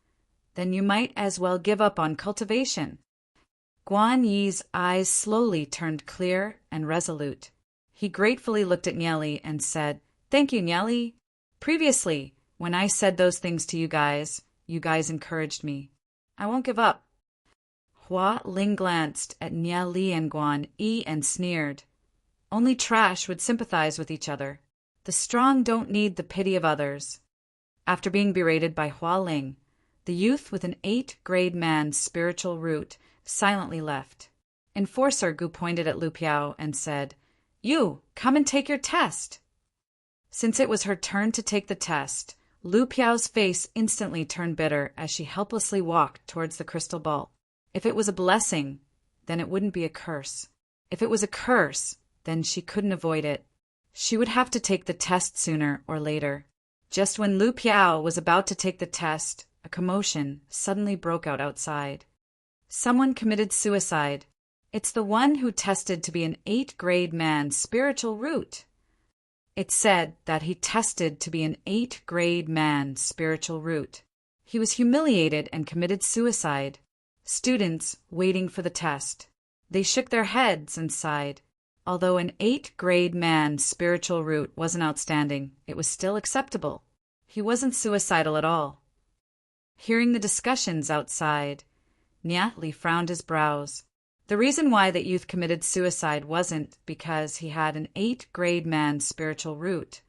then you might as well give up on cultivation." Guan Yi's eyes slowly turned clear and resolute. He gratefully looked at Nie Li and said, "Thank you, Nie Li. Previously, when I said those things to you guys encouraged me. I won't give up." Hua Ling glanced at Nie Li and Guan Yi and sneered. Only trash would sympathize with each other. The strong don't need the pity of others. After being berated by Hua Ling, the youth with an 8-grade man's spiritual root silently left. Enforcer Gu pointed at Lu Piao and said, "You, come and take your test." Since it was her turn to take the test, Lu Piao's face instantly turned bitter as she helplessly walked towards the crystal ball. If it was a blessing, then it wouldn't be a curse. If it was a curse, then she couldn't avoid it. She would have to take the test sooner or later. Just when Lu Piao was about to take the test, a commotion suddenly broke out outside. Someone committed suicide. It's the one who tested to be an 8-grade man's spiritual root. It said that he tested to be an 8-grade man's spiritual root. He was humiliated and committed suicide. Students waiting for the test. They shook their heads and sighed. Although an 8-grade man's spiritual root wasn't outstanding, it was still acceptable. He wasn't suicidal at all. Hearing the discussions outside, Nie Li frowned his brows. The reason why that youth committed suicide wasn't because he had an 8th-grade man's spiritual root,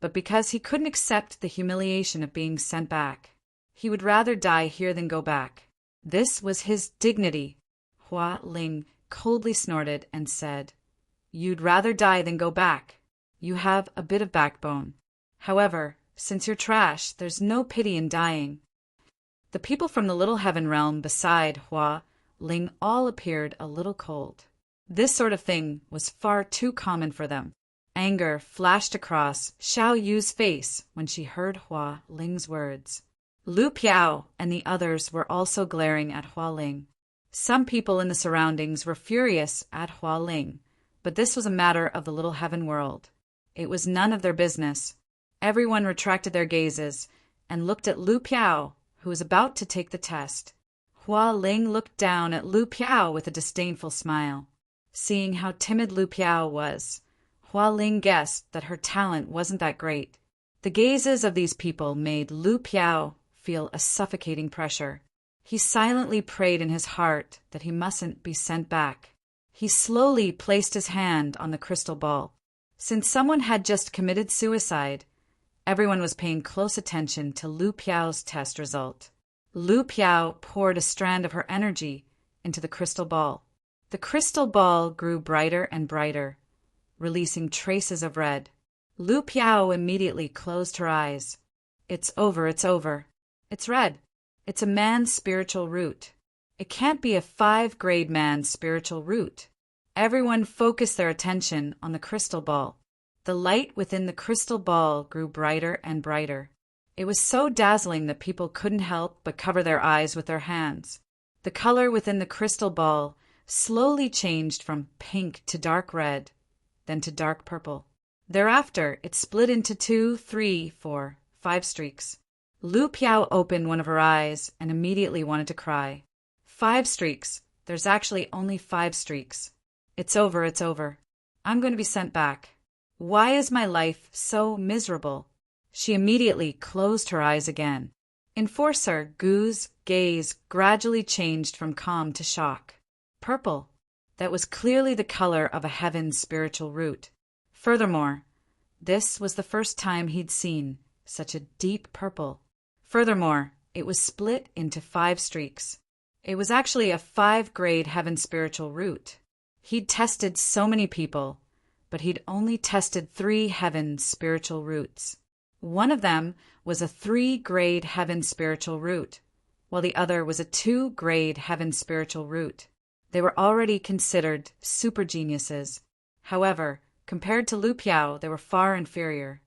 but because he couldn't accept the humiliation of being sent back. He would rather die here than go back. This was his dignity. Hua Ling coldly snorted and said, "You'd rather die than go back. You have a bit of backbone. However, since you're trash, there's no pity in dying." The people from the little heaven realm beside Hua Ling all appeared a little cold. This sort of thing was far too common for them. Anger flashed across Xiao Yu's face when she heard Hua Ling's words. Lu Piao and the others were also glaring at Hua Ling. Some people in the surroundings were furious at Hua Ling, but this was a matter of the little heaven world. It was none of their business. Everyone retracted their gazes and looked at Lu Piao, who was about to take the test. Hua Ling looked down at Lu Piao with a disdainful smile. Seeing how timid Lu Piao was, Hua Ling guessed that her talent wasn't that great. The gazes of these people made Lu Piao feel a suffocating pressure. He silently prayed in his heart that he mustn't be sent back. He slowly placed his hand on the crystal ball. Since someone had just committed suicide, everyone was paying close attention to Lu Piao's test result. Lu Piao poured a strand of her energy into the crystal ball. The crystal ball grew brighter and brighter, releasing traces of red. Lu Piao immediately closed her eyes. "It's over, it's over. It's red. It's a man's spiritual root. It can't be a 5th-grade man's spiritual root." Everyone focused their attention on the crystal ball. The light within the crystal ball grew brighter and brighter. It was so dazzling that people couldn't help but cover their eyes with their hands. The color within the crystal ball slowly changed from pink to dark red, then to dark purple. Thereafter, it split into 2, 3, 4, 5 streaks. Lu Piao opened one of her eyes and immediately wanted to cry. 5 streaks. There's actually only 5 streaks. It's over, it's over. I'm going to be sent back. Why is my life so miserable? She immediately closed her eyes again. Enforcer Gu's gaze gradually changed from calm to shock. Purple. That was clearly the color of a heaven's spiritual root. Furthermore, this was the first time he'd seen such a deep purple. Furthermore, it was split into 5 streaks. It was actually a 5th-grade heaven spiritual root. He'd tested so many people, but he'd only tested 3 heaven spiritual roots. One of them was a 3-grade heaven spiritual root, while the other was a 2-grade heaven spiritual root. They were already considered super geniuses. However, compared to Lu Piao, they were far inferior.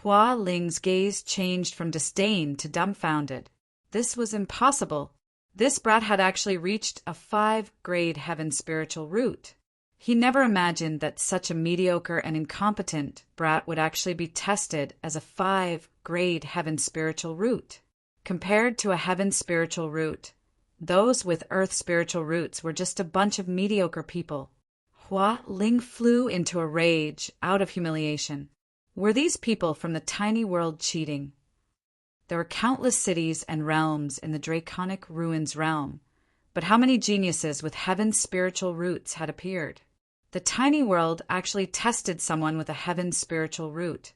Hua Ling's gaze changed from disdain to dumbfounded. This was impossible. This brat had actually reached a 5-grade heaven spiritual root. He never imagined that such a mediocre and incompetent brat would actually be tested as a 5-grade heaven spiritual root. Compared to a heaven spiritual root, those with earth spiritual roots were just a bunch of mediocre people. Hua Ling flew into a rage out of humiliation. Were these people from the tiny world cheating? There were countless cities and realms in the Draconic Ruins realm, but how many geniuses with heaven's spiritual roots had appeared? The tiny world actually tested someone with a heaven's spiritual root,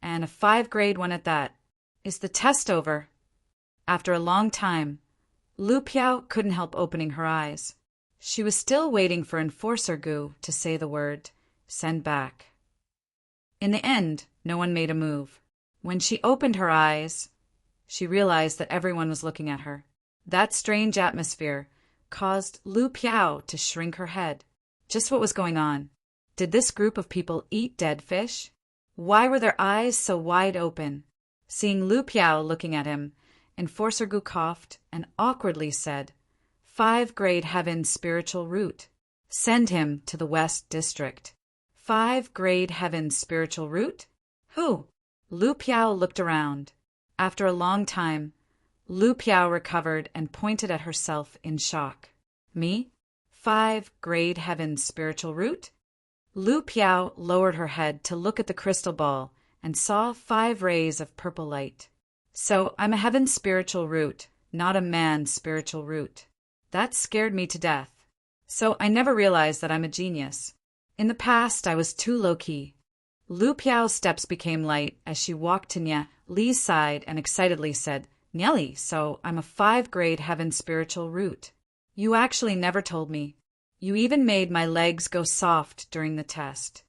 and a 5-grade one at that. Is the test over? After a long time, Lu Piao couldn't help opening her eyes. She was still waiting for Enforcer Gu to say the word, "Send back." In the end, no one made a move. When she opened her eyes, she realized that everyone was looking at her. That strange atmosphere caused Lu Piao to shrink her head. Just what was going on? Did this group of people eat dead fish? Why were their eyes so wide open? Seeing Lu Piao looking at him, Enforcer Gu coughed and awkwardly said, 5-grade heaven spiritual root. Send him to the West District. 5-grade heaven spiritual root? Who? Lu Piao looked around. After a long time, Lu Piao recovered and pointed at herself in shock. Me? 5-grade heaven spiritual root? Lu Piao lowered her head to look at the crystal ball and saw 5 rays of purple light. So I'm a heaven spiritual root, not a man spiritual root. That scared me to death. So I never realized that I'm a genius. In the past, I was too low-key. Lu Piao's steps became light as she walked to Nia Li's side and excitedly said, Nieli, so I'm a 5th-grade heaven spiritual root. You actually never told me. You even made my legs go soft during the test.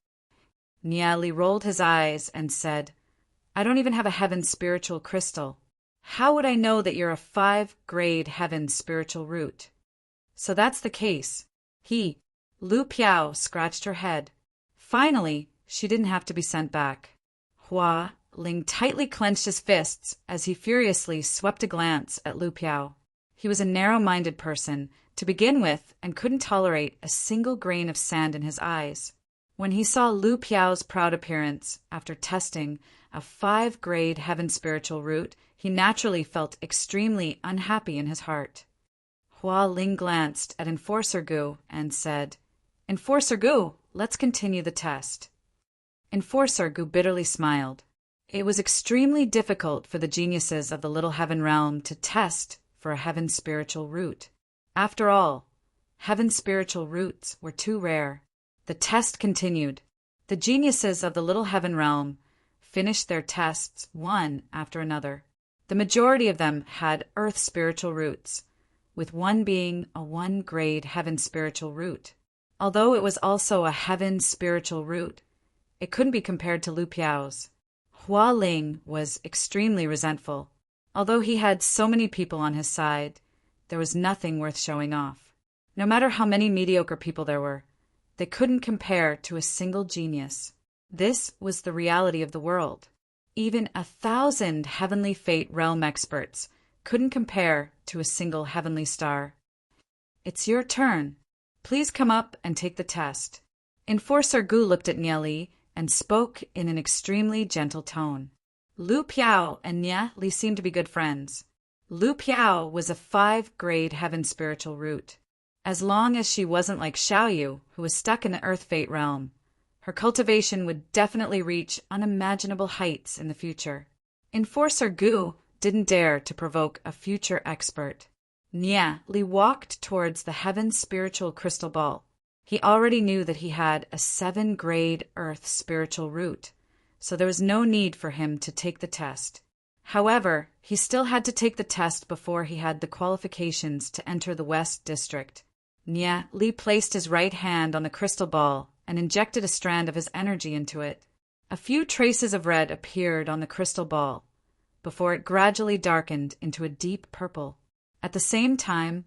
Nia Li rolled his eyes and said, I don't even have a heaven spiritual crystal. How would I know that you're a 5th-grade heaven spiritual root? So that's the case. Lu Piao scratched her head. Finally, she didn't have to be sent back. Hua Ling tightly clenched his fists as he furiously swept a glance at Lu Piao. He was a narrow-minded person to begin with and couldn't tolerate a single grain of sand in his eyes. When he saw Lu Piao's proud appearance after testing a 5th-grade heaven spiritual root, he naturally felt extremely unhappy in his heart. Hua Ling glanced at Enforcer Gu and said, Enforcer Gu, let's continue the test. Enforcer Gu bitterly smiled. It was extremely difficult for the geniuses of the Little Heaven Realm to test for a heaven spiritual root. After all, heaven spiritual roots were too rare. The test continued. The geniuses of the Little Heaven Realm finished their tests one after another. The majority of them had earth spiritual roots, with one being a 1-grade heaven spiritual root. Although it was also a heaven spiritual root, it couldn't be compared to Lu Piao's. Hua Ling was extremely resentful. Although he had so many people on his side, there was nothing worth showing off. No matter how many mediocre people there were, they couldn't compare to a single genius. This was the reality of the world. Even 1,000 heavenly fate realm experts couldn't compare to a single heavenly star. It's your turn. Please come up and take the test. Enforcer Gu looked at Nieli and spoke in an extremely gentle tone. Lu Piao and Nia Li seemed to be good friends. Lu Piao was a 5th-grade heaven spiritual root. As long as she wasn't like Xiaoyu, who was stuck in the earth fate realm, her cultivation would definitely reach unimaginable heights in the future. Enforcer Gu didn't dare to provoke a future expert. Nia Li walked towards the heaven spiritual crystal ball. He already knew that he had a 7th-grade earth spiritual root, so there was no need for him to take the test. However, he still had to take the test before he had the qualifications to enter the West District. Nia Li placed his right hand on the crystal ball and injected a strand of his energy into it. A few traces of red appeared on the crystal ball, before it gradually darkened into a deep purple. At the same time,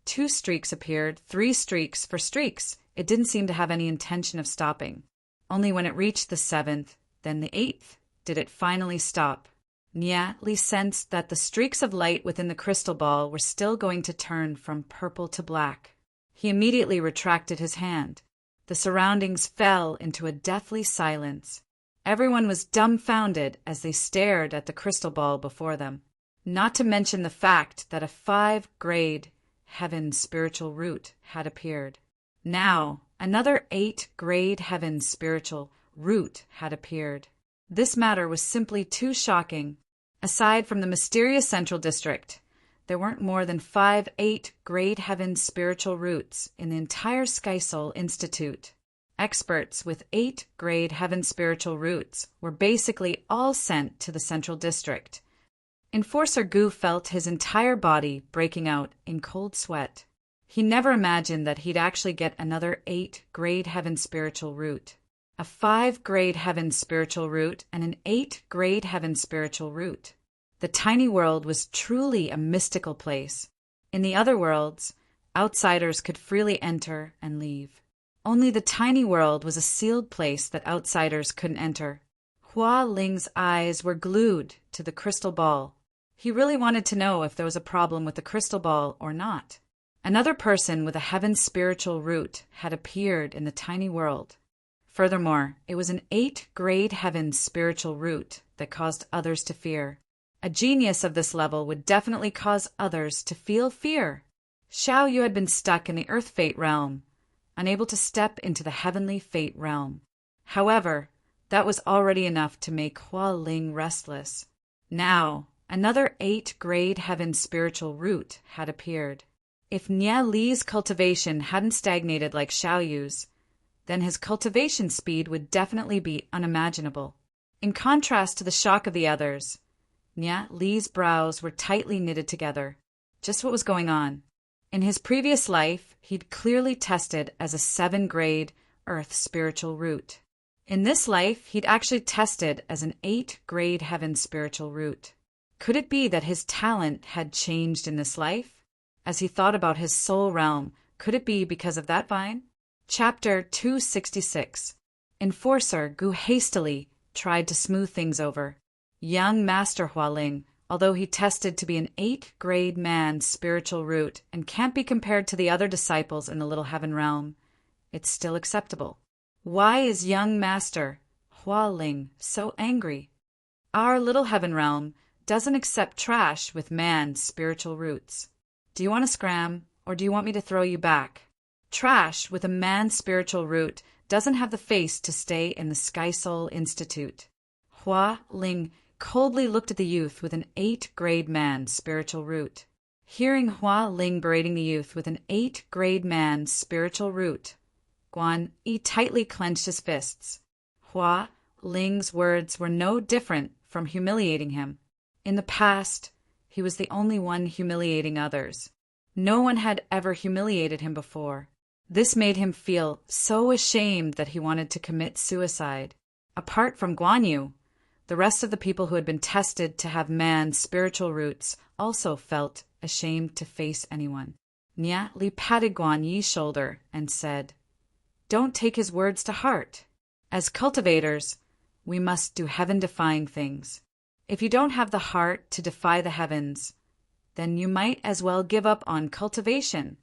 2 streaks appeared, 3 streaks for streaks. It didn't seem to have any intention of stopping. Only when it reached the 7th, then the 8th, did it finally stop. Nia Li sensed that the streaks of light within the crystal ball were still going to turn from purple to black. He immediately retracted his hand. The surroundings fell into a deathly silence. Everyone was dumbfounded as they stared at the crystal ball before them. Not to mention the fact that a 5th-grade heaven spiritual root had appeared. Now, another 8th-grade heaven spiritual root had appeared. This matter was simply too shocking. Aside from the mysterious Central District, there weren't more than 5 8th-grade heaven spiritual roots in the entire Sky Soul Institute. Experts with 8th-grade heaven spiritual roots were basically all sent to the Central District. Enforcer Gu felt his entire body breaking out in cold sweat. He never imagined that he'd actually get another 8th-grade heaven spiritual root. A 5th-grade heaven spiritual root and an 8th-grade heaven spiritual root. The tiny world was truly a mystical place. In the other worlds, outsiders could freely enter and leave. Only the tiny world was a sealed place that outsiders couldn't enter. Hua Ling's eyes were glued to the crystal ball. He really wanted to know if there was a problem with the crystal ball or not. Another person with a heaven spiritual root had appeared in the tiny world. Furthermore, it was an 8th-grade heaven spiritual root that caused others to fear. A genius of this level would definitely cause others to feel fear. Xiaoyu had been stuck in the earth fate realm, unable to step into the heavenly fate realm. However, that was already enough to make Hua Ling restless. Now, another 8th-grade heaven spiritual root had appeared. If Nia Li's cultivation hadn't stagnated like Xiaoyu's, then his cultivation speed would definitely be unimaginable. In contrast to the shock of the others, Nia Li's brows were tightly knitted together. Just what was going on? In his previous life, he'd clearly tested as a 7th-grade Earth spiritual root. In this life, he'd actually tested as an 8th-grade Heaven spiritual root. Could it be that his talent had changed in this life? As he thought about his soul realm, could it be because of that vine? Chapter 266. Enforcer Gu hastily tried to smooth things over. Young Master Hualing, although he tested to be an 8th-grade man's spiritual root and can't be compared to the other disciples in the Little Heaven realm, it's still acceptable. Why is young Master Hualing so angry? Our Little Heaven realm doesn't accept trash with man's spiritual roots. Do you want to scram, or do you want me to throw you back? Trash with a man's spiritual root doesn't have the face to stay in the Sky Soul Institute. Hua Ling coldly looked at the youth with an 8th-grade man's spiritual root. Hearing Hua Ling berating the youth with an 8th-grade man's spiritual root, Guan Yi tightly clenched his fists. Hua Ling's words were no different from humiliating him. In the past, he was the only one humiliating others. No one had ever humiliated him before. This made him feel so ashamed that he wanted to commit suicide. Apart from Guan Yu, the rest of the people who had been tested to have man's spiritual roots also felt ashamed to face anyone. Nia Li patted Guan Yi's shoulder and said, "Don't take his words to heart. As cultivators, we must do heaven-defying things. If you don't have the heart to defy the heavens, then you might as well give up on cultivation."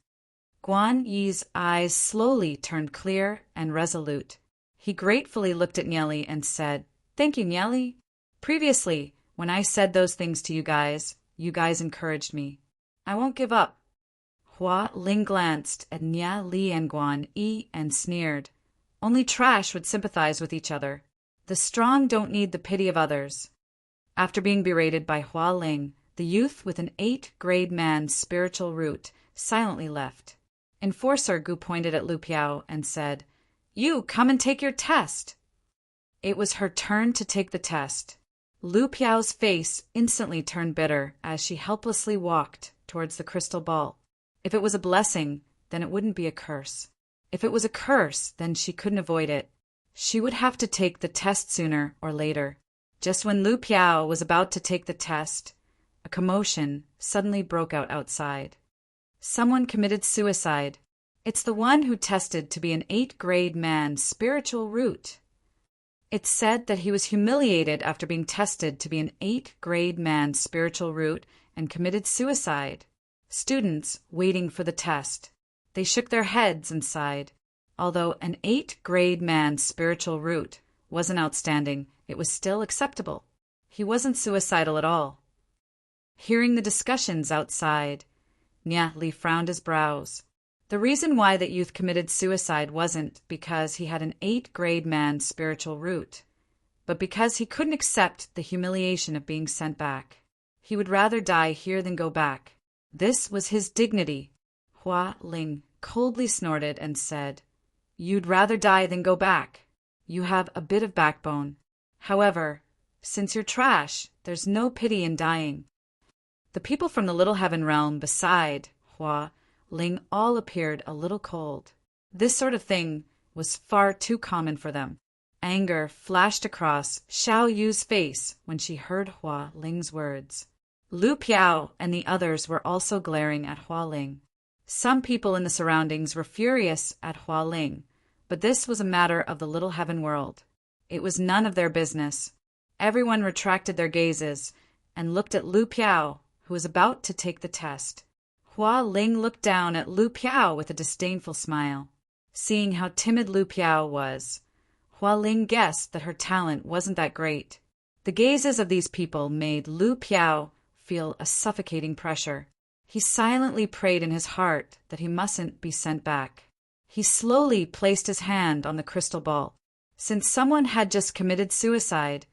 Guan Yi's eyes slowly turned clear and resolute. He gratefully looked at Nieli and said, "Thank you, Nieli. Previously, when I said those things to you guys encouraged me. I won't give up." Hua Ling glanced at Nieli and Guan Yi and sneered. Only trash would sympathize with each other. The strong don't need the pity of others. After being berated by Hua Ling, the youth with an 8th-grade man's spiritual root silently left. Enforcer Gu pointed at Lu Piao and said, "You, come and take your test." It was her turn to take the test. Lu Piao's face instantly turned bitter as she helplessly walked towards the crystal ball. If it was a blessing, then it wouldn't be a curse. If it was a curse, then she couldn't avoid it. She would have to take the test sooner or later. Just when Lu Piao was about to take the test, a commotion suddenly broke out outside. Someone committed suicide. It's the one who tested to be an 8th-grade man's spiritual root. It's said that he was humiliated after being tested to be an 8th-grade man's spiritual root and committed suicide. Students waiting for the test. They shook their heads and sighed. Although an 8th-grade man's spiritual root wasn't outstanding, it was still acceptable. He wasn't suicidal at all. Hearing the discussions outside, Nia Li frowned his brows. The reason why that youth committed suicide wasn't because he had an 8th-grade man's spiritual root, but because he couldn't accept the humiliation of being sent back. He would rather die here than go back. This was his dignity. Hua Ling coldly snorted and said, "You'd rather die than go back. You have a bit of backbone. However, since you're trash, there's no pity in dying." The people from the Little Heaven realm beside Hua Ling all appeared a little cold. This sort of thing was far too common for them. Anger flashed across Xiao Yu's face when she heard Hua Ling's words. Lu Piao and the others were also glaring at Hua Ling. Some people in the surroundings were furious at Hua Ling, but this was a matter of the Little Heaven world. It was none of their business. Everyone retracted their gazes and looked at Lu Piao, who was about to take the test. Hua Ling looked down at Lu Piao with a disdainful smile. Seeing how timid Lu Piao was, Hua Ling guessed that her talent wasn't that great. The gazes of these people made Lu Piao feel a suffocating pressure. He silently prayed in his heart that he mustn't be sent back. He slowly placed his hand on the crystal ball. Since someone had just committed suicide,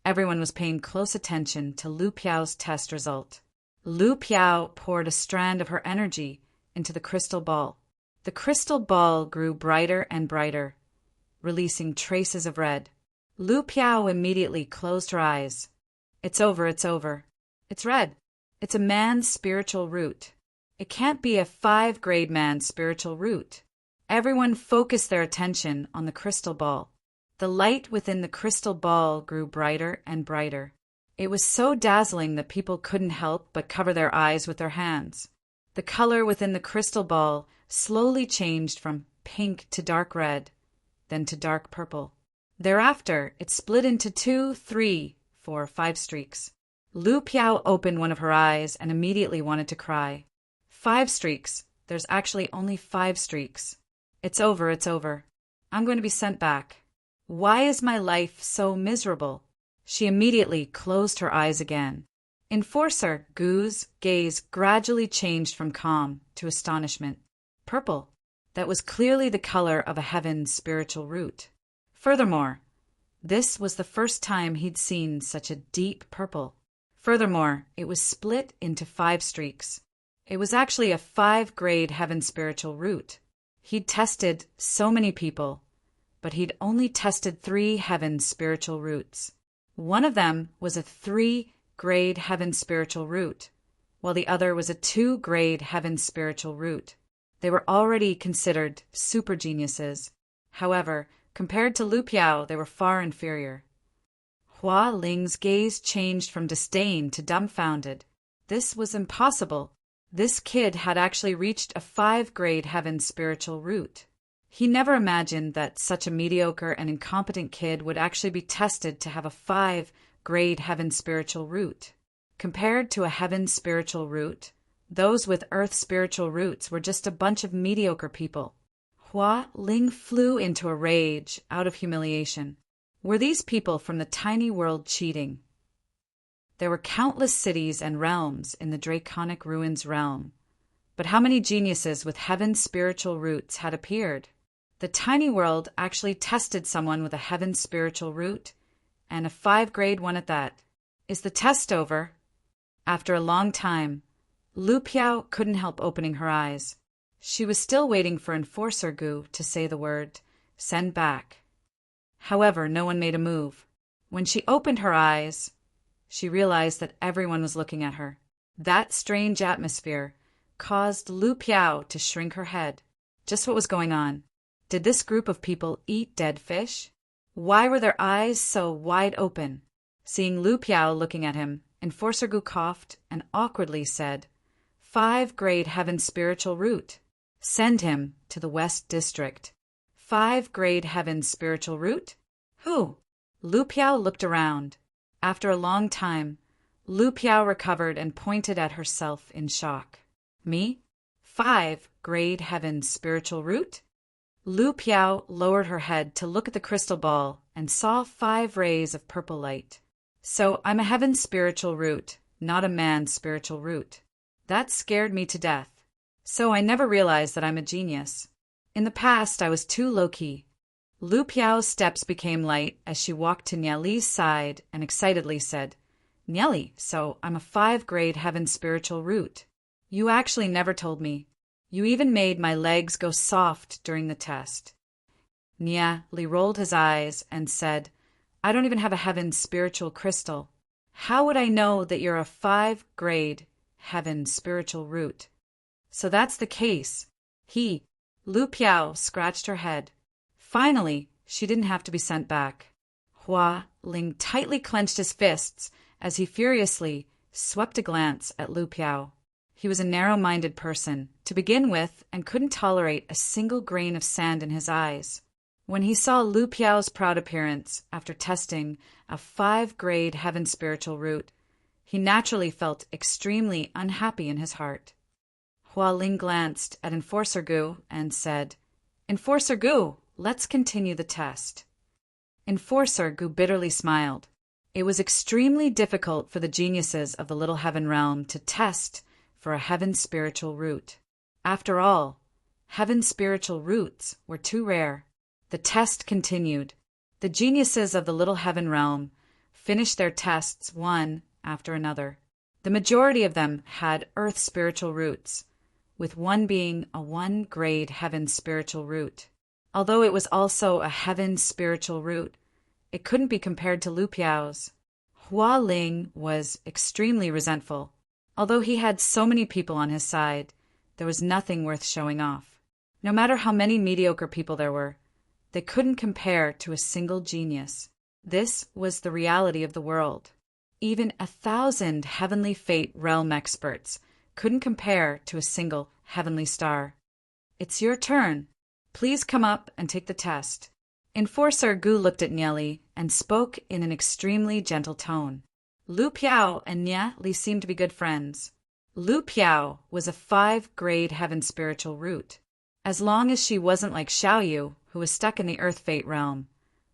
everyone was paying close attention to Lu Piao's test result. Lu Piao poured a strand of her energy into the crystal ball. The crystal ball grew brighter and brighter, releasing traces of red. Lu Piao immediately closed her eyes. It's over, it's over. It's red. It's a man's spiritual root. It can't be a 5th-grade man's spiritual root. Everyone focused their attention on the crystal ball. The light within the crystal ball grew brighter and brighter. It was so dazzling that people couldn't help but cover their eyes with their hands. The color within the crystal ball slowly changed from pink to dark red, then to dark purple. Thereafter, it split into 2, 3, 4, 5 streaks. Lu Piao opened one of her eyes and immediately wanted to cry. 5 streaks. There's actually only 5 streaks. It's over, it's over. I'm going to be sent back. Why is my life so miserable? She immediately closed her eyes again. Enforcer Gu's gaze gradually changed from calm to astonishment. Purple. That was clearly the color of a heaven's spiritual root. Furthermore, this was the first time he'd seen such a deep purple. Furthermore, it was split into 5 streaks. It was actually a 5th-grade heaven spiritual root. He'd tested so many people, but he'd only tested 3 heaven spiritual roots. One of them was a 3-grade heaven spiritual root, while the other was a 2-grade heaven spiritual root. They were already considered super geniuses. However, compared to Lu Piao, they were far inferior. Hua Ling's gaze changed from disdain to dumbfounded. This was impossible. This kid had actually reached a 5th-grade heaven spiritual root. He never imagined that such a mediocre and incompetent kid would actually be tested to have a 5-grade heaven spiritual root. Compared to a heaven spiritual root, those with earth spiritual roots were just a bunch of mediocre people. Hua Ling flew into a rage out of humiliation. Were these people from the tiny world cheating? There were countless cities and realms in the Draconic Ruins realm, but how many geniuses with heaven's spiritual roots had appeared? The tiny world actually tested someone with a heaven's spiritual root, and a 5-grade one at that. Is the test over? After a long time, Lu Piao couldn't help opening her eyes. She was still waiting for Enforcer Gu to say the word, send back. However, no one made a move. When she opened her eyes, she realized that everyone was looking at her. That strange atmosphere caused Lu Piao to shrink her head. Just what was going on? Did this group of people eat dead fish? Why were their eyes so wide open? Seeing Lu Piao looking at him, Enforcer Gu coughed and awkwardly said, 5-grade heaven spiritual root. Send him to the West District. 5-grade heaven spiritual root? Who? Lu Piao looked around. After a long time, Lu Piao recovered and pointed at herself in shock. Me? 5-grade heaven spiritual root? Lu Piao lowered her head to look at the crystal ball and saw 5 rays of purple light. So I'm a heaven spiritual root, not a man's spiritual root. That scared me to death. So I never realized that I'm a genius. In the past, I was too low-key. Lu Piao's steps became light as she walked to Nieli's side and excitedly said, Nieli, so I'm a 5-grade heaven spiritual root. You actually never told me. You even made my legs go soft during the test. Nieli rolled his eyes and said, I don't even have a heaven spiritual crystal. How would I know that you're a 5-grade heaven spiritual root? So that's the case. Lu Piao scratched her head. Finally, she didn't have to be sent back. Hua Ling tightly clenched his fists as he furiously swept a glance at Lu Piao. He was a narrow-minded person, to begin with, and couldn't tolerate a single grain of sand in his eyes. When he saw Lu Piao's proud appearance after testing a 5-grade heaven spiritual root, he naturally felt extremely unhappy in his heart. Hua Ling glanced at Enforcer Gu and said, Enforcer Gu, let's continue the test. Enforcer Gu bitterly smiled. It was extremely difficult for the geniuses of the Little Heaven Realm to test for a heaven spiritual root. After all, heaven spiritual roots were too rare. The test continued. The geniuses of the Little Heaven Realm finished their tests one after another. The majority of them had earth spiritual roots, with one being a 1-grade heaven spiritual root. Although it was also a heaven spiritual root, it couldn't be compared to Lu Piao's. Hua Ling was extremely resentful. Although he had so many people on his side, there was nothing worth showing off. No matter how many mediocre people there were, they couldn't compare to a single genius. This was the reality of the world. Even 1,000 heavenly fate realm experts couldn't compare to a single heavenly star. It's your turn. Please come up and take the test. Enforcer Gu looked at Nye Li and spoke in an extremely gentle tone. Lu Piao and Nye Li seemed to be good friends. Lu Piao was a 5-grade heaven spiritual root. As long as she wasn't like Xiaoyu, who was stuck in the earth fate realm,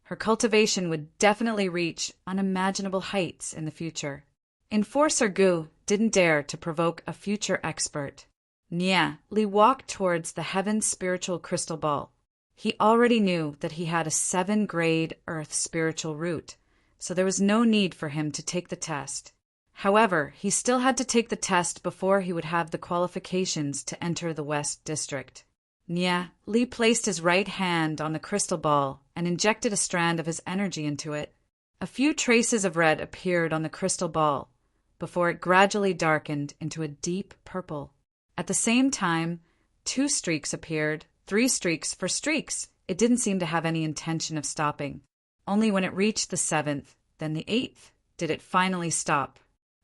her cultivation would definitely reach unimaginable heights in the future. Enforcer Gu didn't dare to provoke a future expert. Nye Li walked towards the heaven spiritual crystal ball. He already knew that he had a 7-grade earth spiritual root, so there was no need for him to take the test. However, he still had to take the test before he would have the qualifications to enter the West District. Nye Li placed his right hand on the crystal ball and injected a strand of his energy into it. A few traces of red appeared on the crystal ball before it gradually darkened into a deep purple. At the same time, 2 streaks appeared, 3 streaks for streaks. It didn't seem to have any intention of stopping. Only when it reached the 7th, then the 8th, did it finally stop.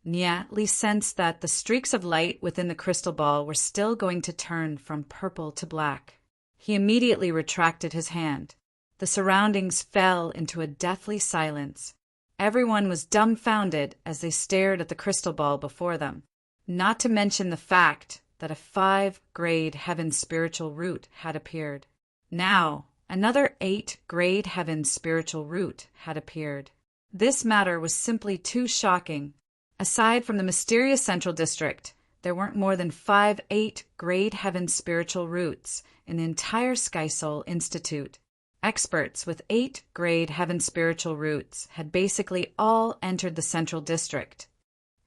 Nye Li sensed that the streaks of light within the crystal ball were still going to turn from purple to black. He immediately retracted his hand. The surroundings fell into a deathly silence. Everyone was dumbfounded as they stared at the crystal ball before them, not to mention the fact that a 5-grade heaven spiritual root had appeared. Now, another 8-grade heaven spiritual root had appeared. This matter was simply too shocking. Aside from the mysterious Central District, there weren't more than 5 8-grade heaven spiritual roots in the entire Sky Soul Institute. Experts with 8-grade heaven spiritual roots had basically all entered the Central District.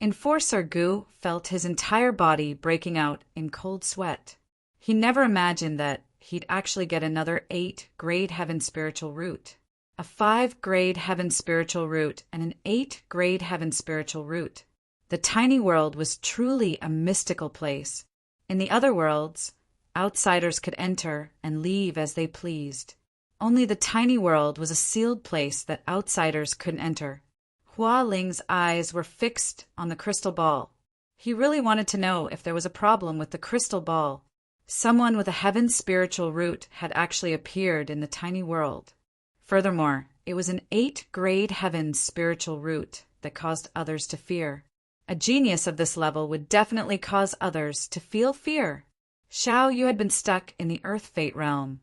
Enforcer Gu felt his entire body breaking out in cold sweat. He never imagined that he'd actually get another 8-grade heaven spiritual root. A 5-grade heaven spiritual root and an 8-grade heaven spiritual root. The tiny world was truly a mystical place. In the other worlds, outsiders could enter and leave as they pleased. Only the tiny world was a sealed place that outsiders couldn't enter. Hua Ling's eyes were fixed on the crystal ball. He really wanted to know if there was a problem with the crystal ball. Someone with a heaven spiritual root had actually appeared in the tiny world. Furthermore, it was an 8-grade heaven spiritual root that caused others to fear. A genius of this level would definitely cause others to feel fear. Xiaoyu had been stuck in the earth fate realm,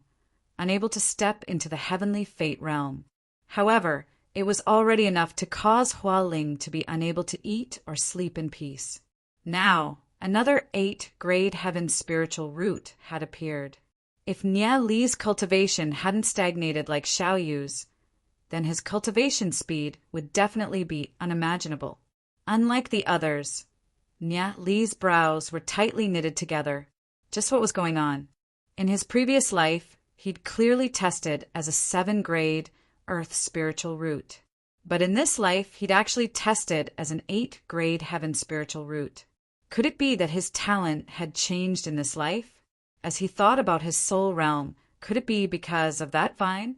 unable to step into the heavenly fate realm. However, it was already enough to cause Hua Ling to be unable to eat or sleep in peace. Now, another 8-grade heaven spiritual root had appeared. If Nye Li's cultivation hadn't stagnated like Xiaoyu's, then his cultivation speed would definitely be unimaginable. Unlike the others, Nye Li's brows were tightly knitted together. Just what was going on? In his previous life, he'd clearly tested as a 7-grade earth spiritual root. But in this life, he'd actually tested as an 8-grade heaven spiritual root. Could it be that his talent had changed in this life? As he thought about his soul realm, could it be because of that vine?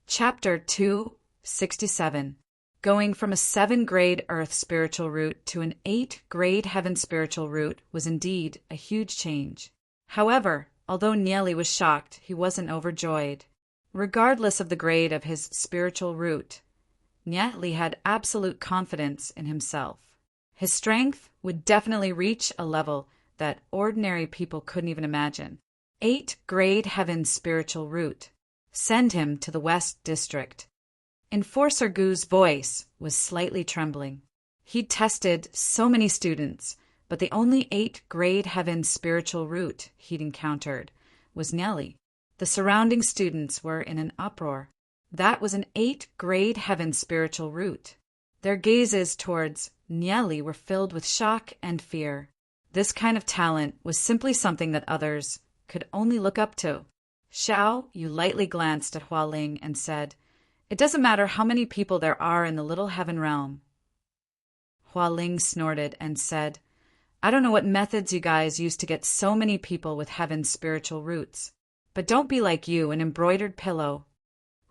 Chapter 267. Going from a 7-grade earth spiritual root to an 8-grade heaven spiritual root was indeed a huge change. However, although Nye Li was shocked, he wasn't overjoyed. Regardless of the grade of his spiritual root, Nye Li had absolute confidence in himself. His strength would definitely reach a level that ordinary people couldn't even imagine. 8-grade heaven spiritual root. Send him to the West District. Enforcer Gu's voice was slightly trembling. He'd tested so many students, but the only 8-grade heaven spiritual root he'd encountered was Nye Li. The surrounding students were in an uproar. That was an 8-grade heaven spiritual root. Their gazes towards Nye Li were filled with shock and fear. This kind of talent was simply something that others could only look up to. Xiao Yu lightly glanced at Hua Ling and said, "It doesn't matter how many people there are in the little heaven realm." Hua Ling snorted and said, "I don't know what methods you guys use to get so many people with heaven's spiritual roots. But don't be like you, an embroidered pillow."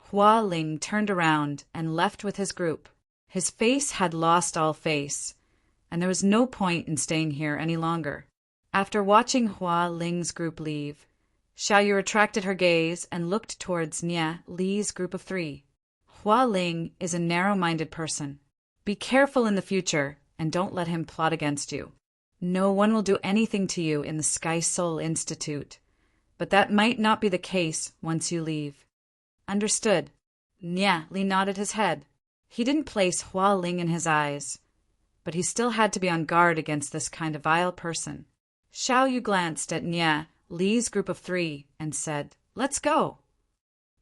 Hua Ling turned around and left with his group. His face had lost all face, and there was no point in staying here any longer. After watching Hua Ling's group leave, Xiao Yu retracted her gaze and looked towards Nia Li's group of 3. Hua Ling is a narrow-minded person. Be careful in the future, and don't let him plot against you. No one will do anything to you in the Sky Soul Institute, but that might not be the case once you leave. Understood. Nia Li nodded his head. He didn't place Hua Ling in his eyes, but he still had to be on guard against this kind of vile person. Xiao Yu glanced at Nia Li's group of 3 and said, "Let's go."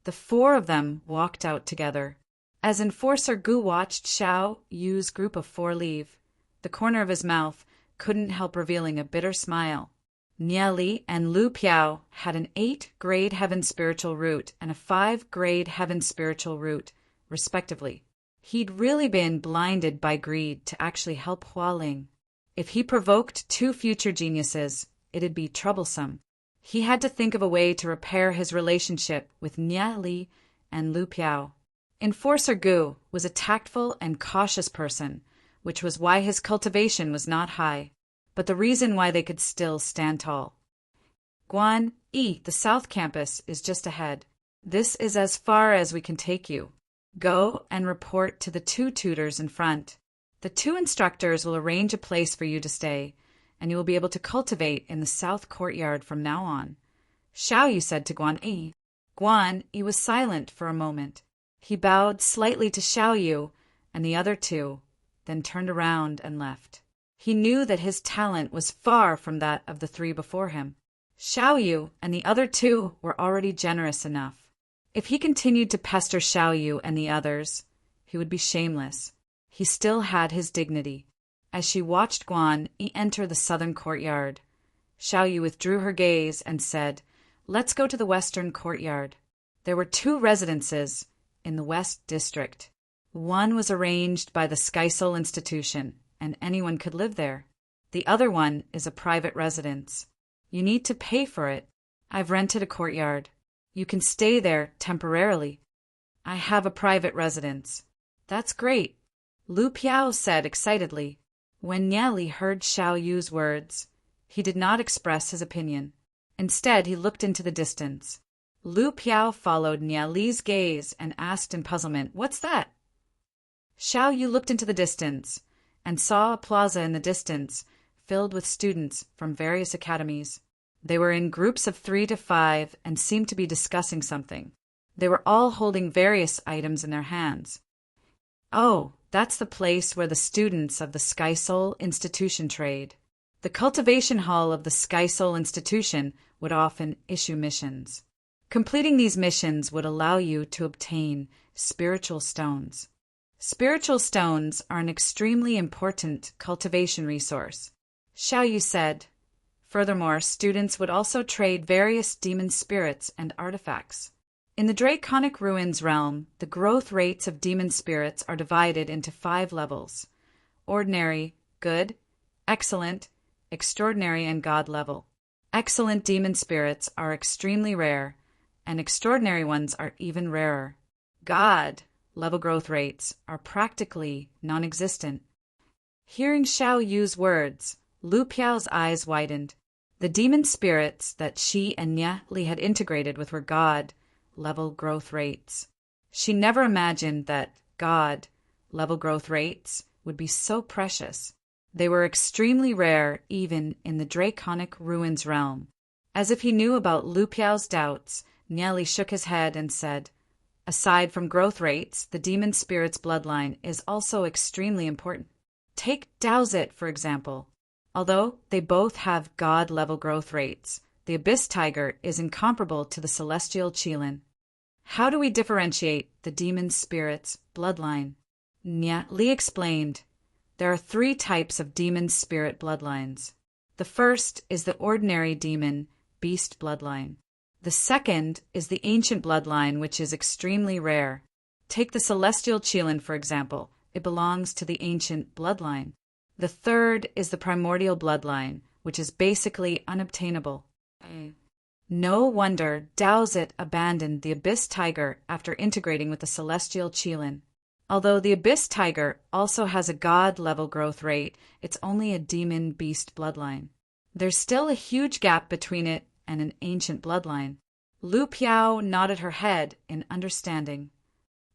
The 4 of them walked out together. As Enforcer Gu watched Xiao Yu's group of 4 leave, the corner of his mouth couldn't help revealing a bitter smile. Nia Li and Lu Piao had an 8-grade heaven spiritual root and a 5-grade heaven spiritual root, respectively. He'd really been blinded by greed to actually help Hua Ling. If he provoked 2 future geniuses, it'd be troublesome. He had to think of a way to repair his relationship with Nia Li and Lu Piao. Enforcer Gu was a tactful and cautious person, which was why his cultivation was not high, but the reason why they could still stand tall. "Guan Yi, the South Campus is just ahead. This is as far as we can take you. Go and report to the 2 tutors in front. The 2 instructors will arrange a place for you to stay, and you will be able to cultivate in the South Courtyard from now on," Xiao Yu said to Guan Yi. Guan Yi was silent for a moment. He bowed slightly to Xiao Yu and the other 2, then turned around and left. He knew that his talent was far from that of the 3 before him. Xiao Yu and the other 2 were already generous enough. If he continued to pester Xiao Yu and the others, he would be shameless. He still had his dignity. As she watched Guan Yi enter the southern courtyard, Xiao Yu withdrew her gaze and said, "Let's go to the western courtyard." There were 2 residences in the West District. One was arranged by the Sky Soul Institution, and anyone could live there. The other one is a private residence. You need to pay for it. I've rented a courtyard. You can stay there temporarily. I have a private residence. That's great, Lu Piao said excitedly. When Nia Li heard Xiao Yu's words, he did not express his opinion. Instead, he looked into the distance. Lu Piao followed Nia Li's gaze and asked in puzzlement, "What's that?" Xiao Yu looked into the distance and saw a plaza in the distance filled with students from various academies. They were in groups of 3 to 5 and seemed to be discussing something. They were all holding various items in their hands. "Oh, that's the place where the students of the Sky Soul Institution trade." The cultivation hall of the Sky Soul Institution would often issue missions. Completing these missions would allow you to obtain spiritual stones. Spiritual stones are an extremely important cultivation resource, Xiao Yu said. Furthermore, students would also trade various demon spirits and artifacts. In the Draconic Ruins realm, the growth rates of demon spirits are divided into 5 levels: ordinary, good, excellent, extraordinary, and God level. Excellent demon spirits are extremely rare, and extraordinary ones are even rarer. God level growth rates are practically non-existent. Hearing Xiao Yu's words, Lu Piao's eyes widened. The demon spirits that she and Nia Li had integrated with were God level growth rates. She never imagined that God level growth rates would be so precious. They were extremely rare even in the Draconic Ruins realm. As if he knew about Lu Piao's doubts, Nia Li shook his head and said, "Aside from growth rates, the demon spirit's bloodline is also extremely important. Take Dowsit, for example. Although they both have God-level growth rates, the Abyss Tiger is incomparable to the Celestial Qilin. How do we differentiate the demon spirit's bloodline?" Nia Li explained. There are 3 types of demon spirit bloodlines. The first is the ordinary demon beast bloodline. The second is the ancient bloodline, which is extremely rare. Take the celestial Qilin, for example. It belongs to the ancient bloodline. The third is the primordial bloodline, which is basically unobtainable. No wonder Dowsett abandoned the Abyss Tiger after integrating with the celestial Qilin. Although the Abyss Tiger also has a god-level growth rate, it's only a demon beast bloodline. There's still a huge gap between it and an ancient bloodline. Lu Piao nodded her head in understanding.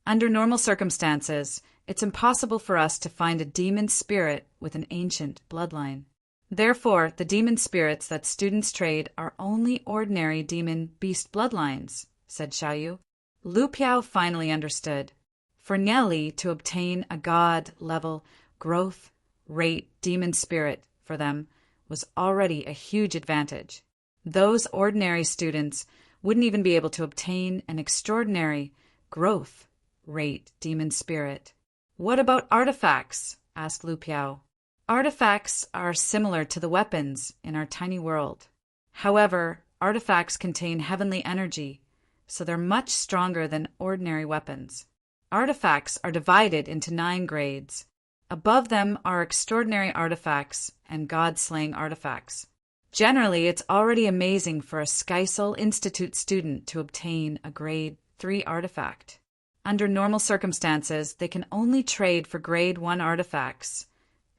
Under normal circumstances, it's impossible for us to find a demon spirit with an ancient bloodline. Therefore, the demon spirits that students trade are only ordinary demon beast bloodlines, said Xiaoyu. Lu Piao finally understood. For Nieli to obtain a god-level growth rate demon spirit for them was already a huge advantage. Those ordinary students wouldn't even be able to obtain an extraordinary growth rate demon spirit. What about artifacts? Asked Lu Piao. Artifacts are similar to the weapons in our tiny world. However, artifacts contain heavenly energy, so they're much stronger than ordinary weapons. Artifacts are divided into 9 grades. Above them are extraordinary artifacts and god-slaying artifacts. Generally, it's already amazing for a Skysol Institute student to obtain a grade 3 artifact. Under normal circumstances, they can only trade for grade 1 artifacts,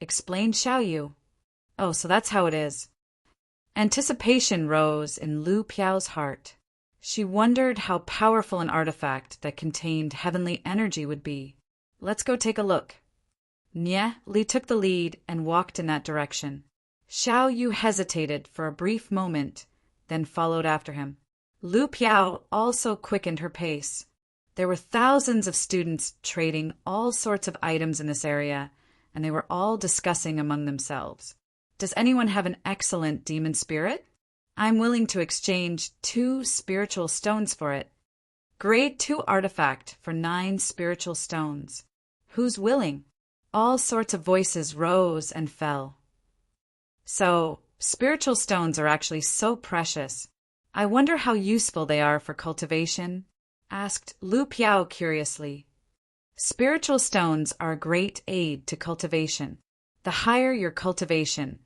explained Xiaoyu. Oh, so that's how it is. Anticipation rose in Lu Piao's heart. She wondered how powerful an artifact that contained heavenly energy would be. Let's go take a look. Li took the lead and walked in that direction. Xiaoyu hesitated for a brief moment, then followed after him. Lu Piao also quickened her pace. There were thousands of students trading all sorts of items in this area, and they were all discussing among themselves. Does anyone have an excellent demon spirit? I'm willing to exchange 2 spiritual stones for it. Grade 2 artifact for 9 spiritual stones. Who's willing? All sorts of voices rose and fell. So, spiritual stones are actually so precious. I wonder how useful they are for cultivation? Asked Lu Piao curiously. Spiritual stones are a great aid to cultivation. The higher your cultivation,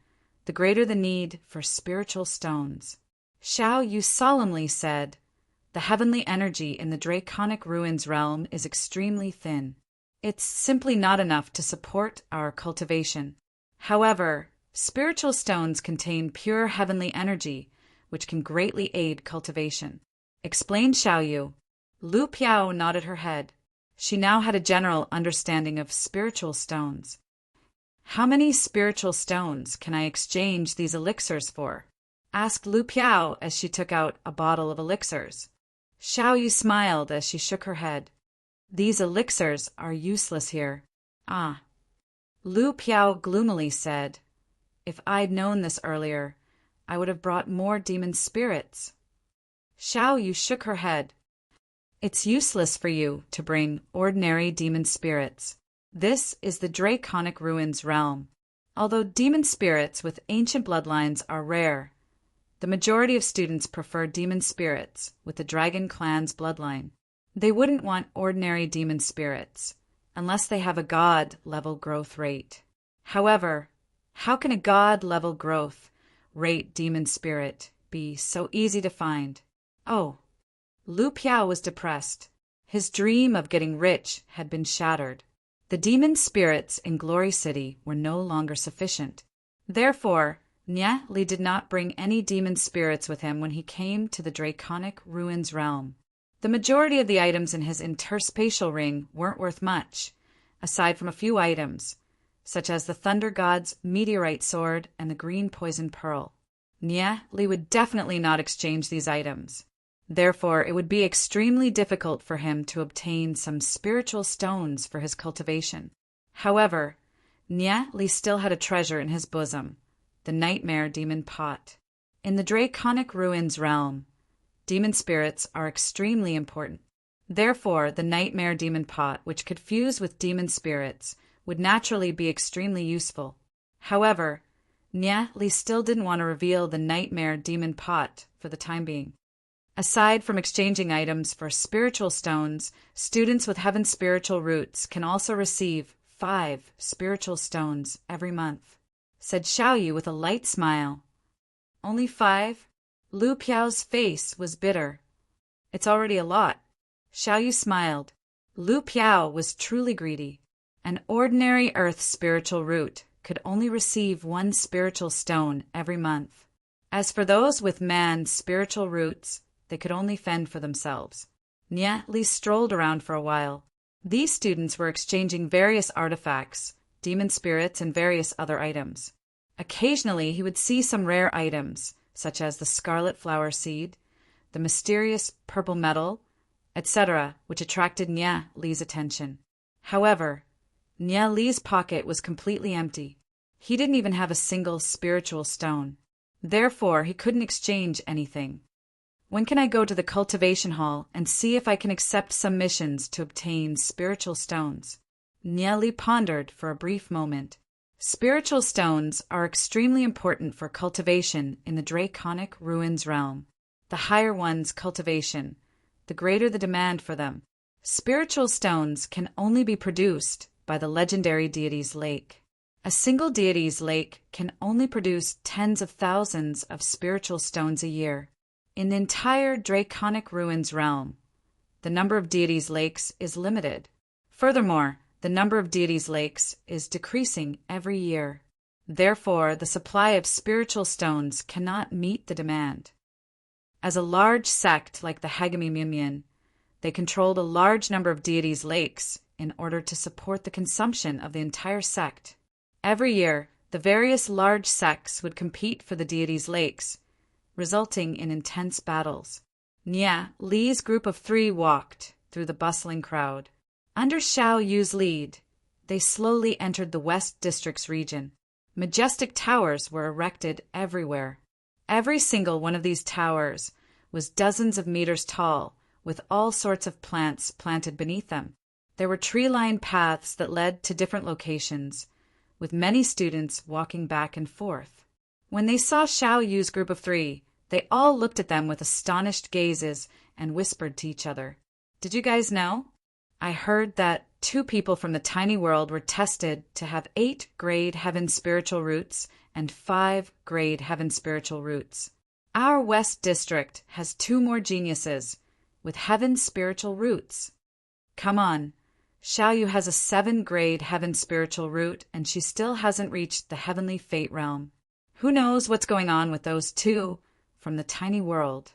the greater the need for spiritual stones. Xiaoyu solemnly said, the heavenly energy in the Draconic Ruins realm is extremely thin. It's simply not enough to support our cultivation. However, spiritual stones contain pure heavenly energy, which can greatly aid cultivation. Explained Xiaoyu. Lu Piao nodded her head. She now had a general understanding of spiritual stones. How many spiritual stones can I exchange these elixirs for? Asked Lu Piao as she took out a bottle of elixirs. Xiaoyu smiled as she shook her head. These elixirs are useless here. Ah. Lu Piao gloomily said, if I'd known this earlier, I would have brought more demon spirits. Xiaoyu shook her head. It's useless for you to bring ordinary demon spirits. This is the Draconic Ruins realm. Although demon spirits with ancient bloodlines are rare, the majority of students prefer demon spirits with the Dragon Clan's bloodline. They wouldn't want ordinary demon spirits, unless they have a god-level growth rate. However, how can a god-level growth rate demon spirit be so easy to find? Oh, Lu Piao was depressed. His dream of getting rich had been shattered. The demon spirits in Glory City were no longer sufficient. Therefore, Li did not bring any demon spirits with him when he came to the Draconic Ruins realm. The majority of the items in his interspatial ring weren't worth much, aside from a few items, such as the Thunder God's meteorite sword and the green poison pearl. Li would definitely not exchange these items. Therefore, it would be extremely difficult for him to obtain some spiritual stones for his cultivation. However, Li still had a treasure in his bosom, the Nightmare Demon Pot. In the Draconic Ruins realm, demon spirits are extremely important. Therefore, the Nightmare Demon Pot, which could fuse with demon spirits, would naturally be extremely useful. However, Nia Li still didn't want to reveal the nightmare demon pot for the time being. Aside from exchanging items for spiritual stones, students with heaven's spiritual roots can also receive 5 spiritual stones every month, said Xiaoyu with a light smile. Only 5? Lu Piao's face was bitter. It's already a lot. Xiaoyu smiled. Lu Piao was truly greedy. An ordinary earth spiritual root could only receive 1 spiritual stone every month. As for those with man's spiritual roots, they could only fend for themselves. Nia Li strolled around for a while. These students were exchanging various artifacts, demon spirits, and various other items. Occasionally, he would see some rare items, such as the scarlet flower seed, the mysterious purple metal, etc., which attracted Nia Li's attention. However, Nia Li's pocket was completely empty. He didn't even have a single spiritual stone. Therefore, he couldn't exchange anything. When can I go to the cultivation hall and see if I can accept some missions to obtain spiritual stones? Nia Li pondered for a brief moment. Spiritual stones are extremely important for cultivation in the Draconic Ruins realm. The higher one's cultivation, the greater the demand for them. Spiritual stones can only be produced by the legendary deity's lake. A single deity's lake can only produce tens of thousands of spiritual stones a year. In the entire Draconic Ruins realm, the number of deities' lakes is limited. Furthermore, the number of deities' lakes is decreasing every year. Therefore, the supply of spiritual stones cannot meet the demand. As a large sect like the Hagami Mumyan, they controlled a large number of deities' lakes in order to support the consumption of the entire sect. Every year, the various large sects would compete for the deities' lakes, resulting in intense battles. Nia Li's group of 3 walked through the bustling crowd. Under Xiao Yu's lead, they slowly entered the West District's region. Majestic towers were erected everywhere. Every single one of these towers was dozens of meters tall, with all sorts of plants planted beneath them. There were tree-lined paths that led to different locations, with many students walking back and forth. When they saw Xiao Yu's group of 3, they all looked at them with astonished gazes and whispered to each other. Did you guys know? I heard that 2 people from the tiny world were tested to have 8 grade heaven spiritual roots and 5 grade heaven spiritual roots. Our West District has 2 more geniuses with heaven spiritual roots. Come on. Xiaoyu has a 7 grade heaven spiritual root and she still hasn't reached the heavenly fate realm. Who knows what's going on with those 2 from the tiny world?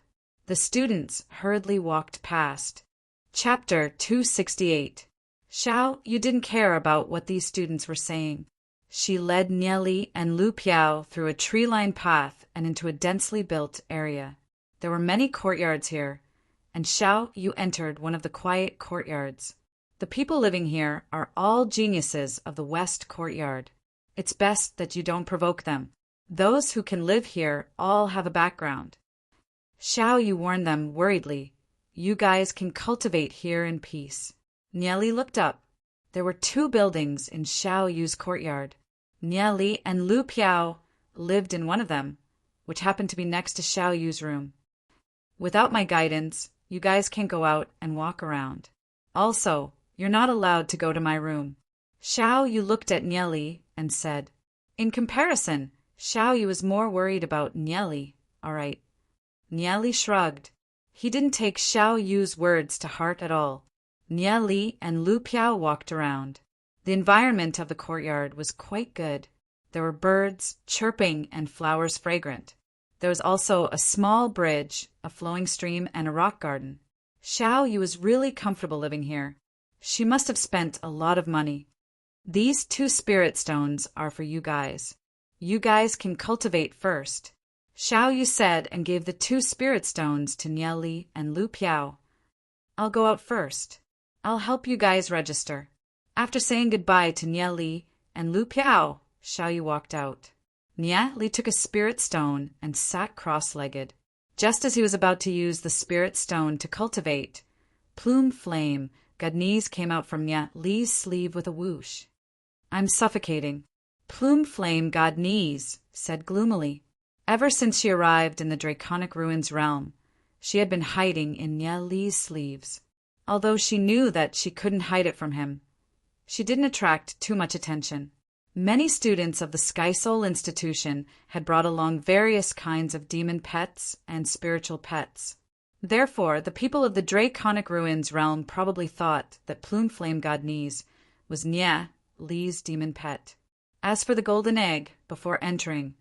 The students hurriedly walked past. Chapter 268. Xiao Yu didn't care about what these students were saying. She led Nia Li and Lu Piao through a tree-lined path and into a densely built area. There were many courtyards here, and Xiao Yu entered one of the quiet courtyards. The people living here are all geniuses of the West Courtyard. It's best that you don't provoke them. Those who can live here all have a background. Xiao Yu warned them worriedly. You guys can cultivate here in peace. Nia Li looked up. There were 2 buildings in Xiao Yu's courtyard. Nia Li and Lu Piao lived in one of them, which happened to be next to Xiao Yu's room. Without my guidance, you guys can't go out and walk around. Also, you're not allowed to go to my room. Xiao Yu looked at Nia Li and said. In comparison, Xiao Yu was more worried about Nia Li. All right. Nia Li shrugged. He didn't take Xiao Yu's words to heart at all. Nia Li and Lu Piao walked around. The environment of the courtyard was quite good. There were birds chirping and flowers fragrant. There was also a small bridge, a flowing stream, and a rock garden. Xiao Yu was really comfortable living here. She must have spent a lot of money. These 2 spirit stones are for you guys. You guys can cultivate first. Xiao Yu said and gave the 2 spirit stones to Nia Li and Lu Piao. I'll go out first. I'll help you guys register. After saying goodbye to Nia Li and Lu Piao, Xiao Yu walked out. Nia Li took a spirit stone and sat cross-legged. Just as he was about to use the spirit stone to cultivate, Plume Flame Godnese came out from Nia Li's sleeve with a whoosh. I'm suffocating. Plume Flame Godnese said gloomily. Ever since she arrived in the Draconic Ruins realm, she had been hiding in Nye Li's sleeves. Although she knew that she couldn't hide it from him, she didn't attract too much attention. Many students of the Sky Soul Institution had brought along various kinds of demon pets and spiritual pets. Therefore, the people of the Draconic Ruins realm probably thought that Plume Flame Godnese was Nye Li's demon pet. As for the golden egg, before entering,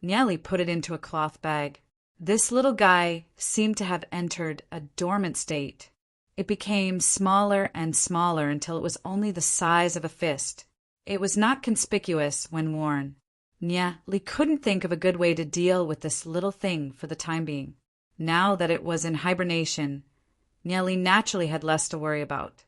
Nye Li put it into a cloth bag. This little guy seemed to have entered a dormant state. It became smaller and smaller until it was only the size of a fist. It was not conspicuous when worn. Nye Li couldn't think of a good way to deal with this little thing for the time being. Now that it was in hibernation, Nye Li naturally had less to worry about.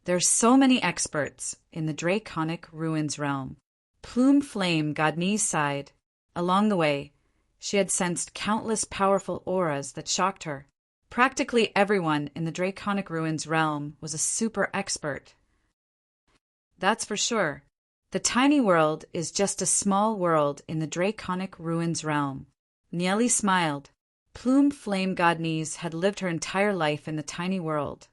There's so many experts in the Draconic Ruins realm. Plume Flame Godnese sighed. Along the way, she had sensed countless powerful auras that shocked her. Practically everyone in the Draconic Ruins realm was a super expert. That's for sure. The tiny world is just a small world in the Draconic Ruins realm. Nye Li smiled. Plume Flame Godnese had lived her entire life in the tiny world,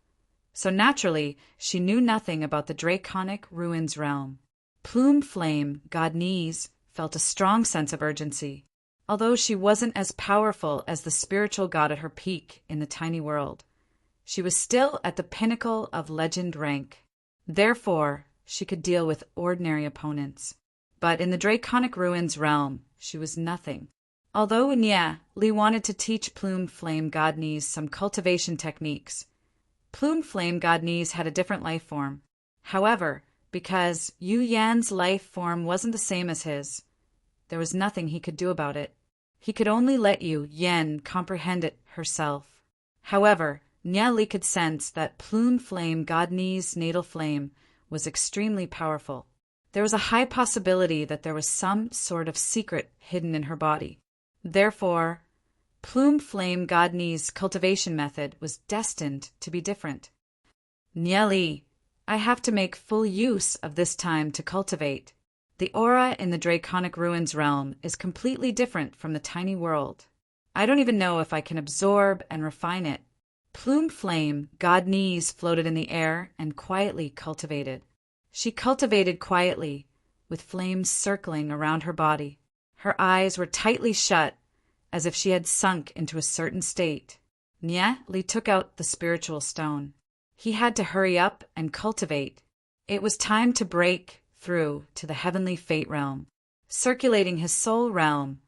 so naturally she knew nothing about the Draconic Ruins realm. Plume Flame Godnese felt a strong sense of urgency. Although she wasn't as powerful as the spiritual god at her peak in the tiny world, she was still at the pinnacle of legend rank. Therefore, she could deal with ordinary opponents. But in the Draconic Ruins realm, she was nothing. Although Nye Li wanted to teach Plume Flame Godnese some cultivation techniques, Plume Flame Godnese had a different life form. However, because Yu Yan's life form wasn't the same as his, there was nothing he could do about it. He could only let Yu Yan comprehend it herself. However, Nye Li could sense that Plume Flame Godnese's natal flame was extremely powerful. There was a high possibility that there was some sort of secret hidden in her body. Therefore, Plume Flame Godnese's cultivation method was destined to be different. Nye Li, I have to make full use of this time to cultivate. The aura in the Draconic Ruins realm is completely different from the tiny world. I don't even know if I can absorb and refine it. Plume Flame Godnese floated in the air and quietly cultivated. She cultivated quietly, with flames circling around her body. Her eyes were tightly shut, as if she had sunk into a certain state. Nye Li took out the spiritual stone. He had to hurry up and cultivate. It was time to break through to the heavenly fate realm. Circulating his soul realm,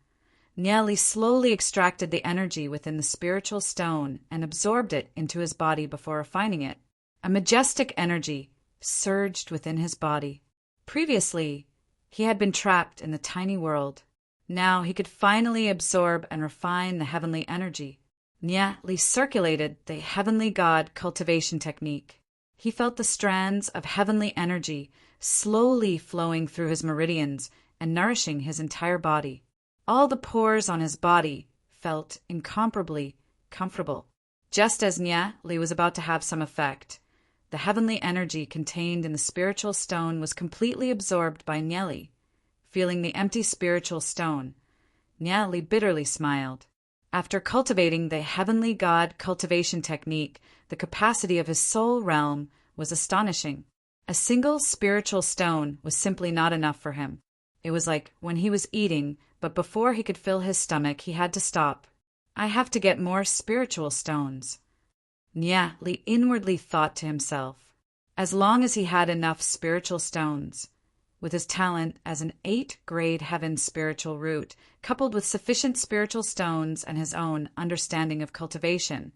Nye Li slowly extracted the energy within the spiritual stone and absorbed it into his body before refining it. A majestic energy surged within his body. Previously, he had been trapped in the tiny world. Now he could finally absorb and refine the heavenly energy. Nye Li circulated the heavenly god cultivation technique. He felt the strands of heavenly energy slowly flowing through his meridians and nourishing his entire body. All the pores on his body felt incomparably comfortable. Just as Nye Li was about to have some effect, the heavenly energy contained in the spiritual stone was completely absorbed by Nye Li. Feeling the empty spiritual stone, Nye Li bitterly smiled. After cultivating the heavenly god cultivation technique, the capacity of his soul realm was astonishing. A single spiritual stone was simply not enough for him. It was like when he was eating, but before he could fill his stomach, he had to stop. I have to get more spiritual stones. Nye Li inwardly thought to himself. As long as he had enough spiritual stones, with his talent as an 8th grade heaven spiritual root, coupled with sufficient spiritual stones and his own understanding of cultivation,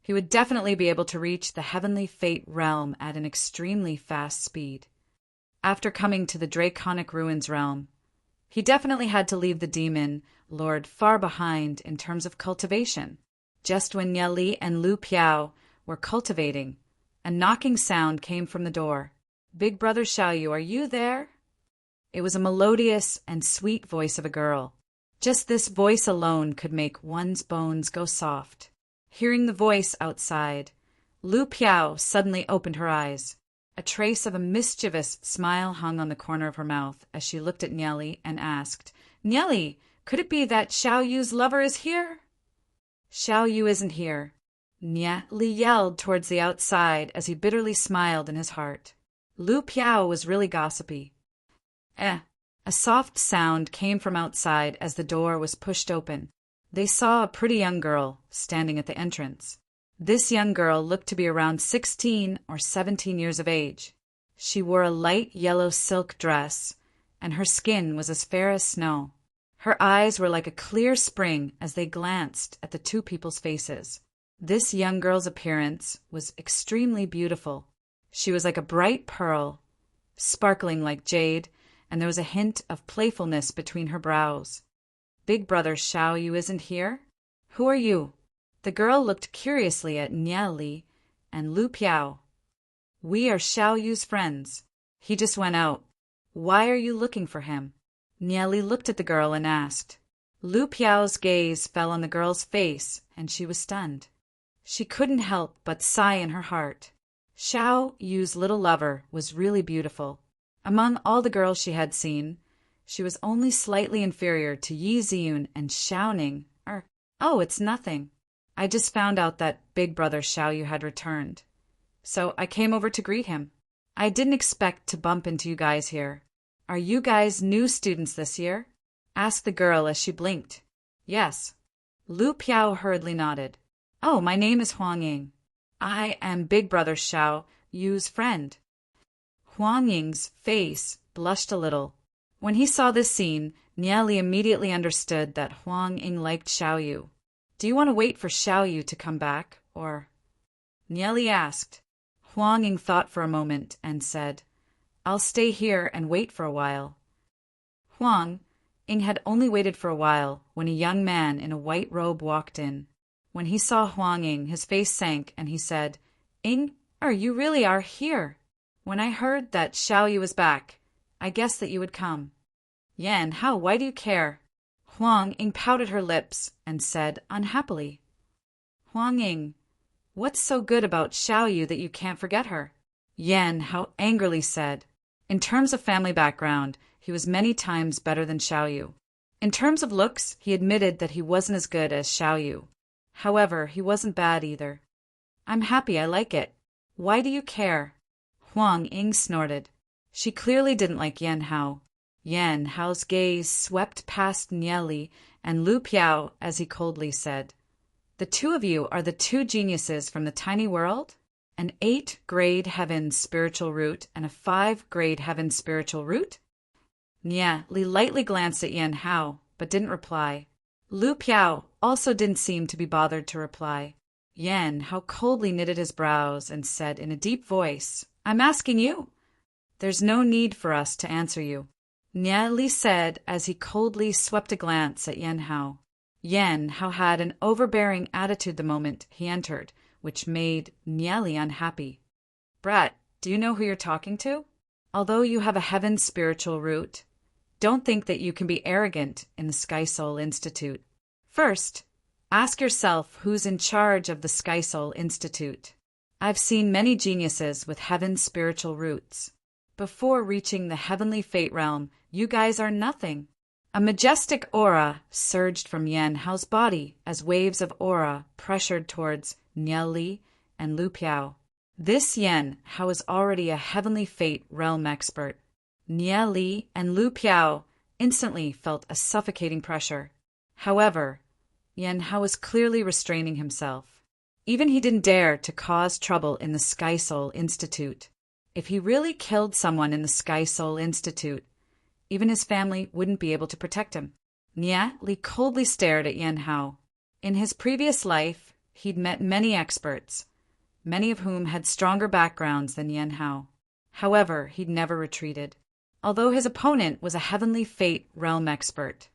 he would definitely be able to reach the heavenly fate realm at an extremely fast speed. After coming to the Draconic Ruins realm, he definitely had to leave the demon lord far behind in terms of cultivation. Just when Nye Li and Lu Piao were cultivating, a knocking sound came from the door. "Big Brother Xiaoyu, are you there?" It was a melodious and sweet voice of a girl. Just this voice alone could make one's bones go soft. Hearing the voice outside, Lu Piao suddenly opened her eyes. A trace of a mischievous smile hung on the corner of her mouth as she looked at Nieli and asked, "Nieli, could it be that Xiao Yu's lover is here?" "Xiao Yu isn't here." Nieli yelled towards the outside as he bitterly smiled in his heart. Lu Piao was really gossipy. A soft sound came from outside as the door was pushed open. They saw a pretty young girl standing at the entrance. This young girl looked to be around 16 or 17 years of age. She wore a light yellow silk dress, and her skin was as fair as snow. Her eyes were like a clear spring as they glanced at the two people's faces. This young girl's appearance was extremely beautiful. She was like a bright pearl, sparkling like jade, and there was a hint of playfulness between her brows. "Big brother Xiao Yu isn't here? Who are you?" The girl looked curiously at Nieli and Lu Piao. "We are Xiao Yu's friends. He just went out. Why are you looking for him?" Nieli looked at the girl and asked. Lu Piao's gaze fell on the girl's face, and she was stunned. She couldn't help but sigh in her heart. Xiao Yu's little lover was really beautiful. Among all the girls she had seen, she was only slightly inferior to Yi Ziyun and Xiao Ning. Oh, it's nothing. I just found out that big brother Xiao Yu had returned, so I came over to greet him. I didn't expect to bump into you guys here. Are you guys new students this year?" asked the girl as she blinked. "Yes." Lu Piao hurriedly nodded. "Oh, my name is Huang Ying. I am big brother Xiao Yu's friend." Huang Ying's face blushed a little. When he saw this scene, Nieli immediately understood that Huang Ying liked Xiao Yu. "Do you want to wait for Xiao Yu to come back, or?" Nieli asked. Huang Ying thought for a moment and said, "I'll stay here and wait for a while." Huang Ying had only waited for a while when a young man in a white robe walked in. When he saw Huang Ying, his face sank and he said, "Ying, you really are here. When I heard that Xiao Yu was back, I guessed that you would come." "Yan, why do you care?" Huang Ying pouted her lips and said unhappily. "Huang Ying, what's so good about Xiao Yu that you can't forget her?" Yan angrily said. In terms of family background, he was many times better than Xiao Yu. In terms of looks, he admitted that he wasn't as good as Xiao Yu. However, he wasn't bad either. "I'm happy, I like it. Why do you care?" Huang Ying snorted. She clearly didn't like Yan Hao. Yan Hao's gaze swept past Nieli and Lu Piao as he coldly said, "The two of you are the two geniuses from the tiny world? An 8-grade heaven spiritual root and a 5-grade heaven spiritual root?" Nieli lightly glanced at Yan Hao, but didn't reply. Lu Piao also didn't seem to be bothered to reply. Yan Hao coldly knitted his brows and said in a deep voice, "I'm asking you." "There's no need for us to answer you," Nieli said as he coldly swept a glance at Yan Hao. Yan Hao had an overbearing attitude the moment he entered, which made Nieli unhappy. "Brat, do you know who you're talking to? Although you have a heaven spiritual root, don't think that you can be arrogant in the Sky Soul Institute. First, ask yourself who's in charge of the Sky Soul Institute. I've seen many geniuses with heaven spiritual roots. Before reaching the heavenly fate realm, you guys are nothing." A majestic aura surged from Yan Hao's body as waves of aura pressured towards Nieli and Lu Piao. This Yan Hao is already a heavenly fate realm expert. Nieli and Lu Piao instantly felt a suffocating pressure. However, Yan Hao was clearly restraining himself. Even he didn't dare to cause trouble in the Sky Soul Institute. If he really killed someone in the Sky Soul Institute, even his family wouldn't be able to protect him. Nieli coldly stared at Yan Hao. In his previous life, he'd met many experts, many of whom had stronger backgrounds than Yan Hao. However, he'd never retreated. Although his opponent was a heavenly fate realm expert,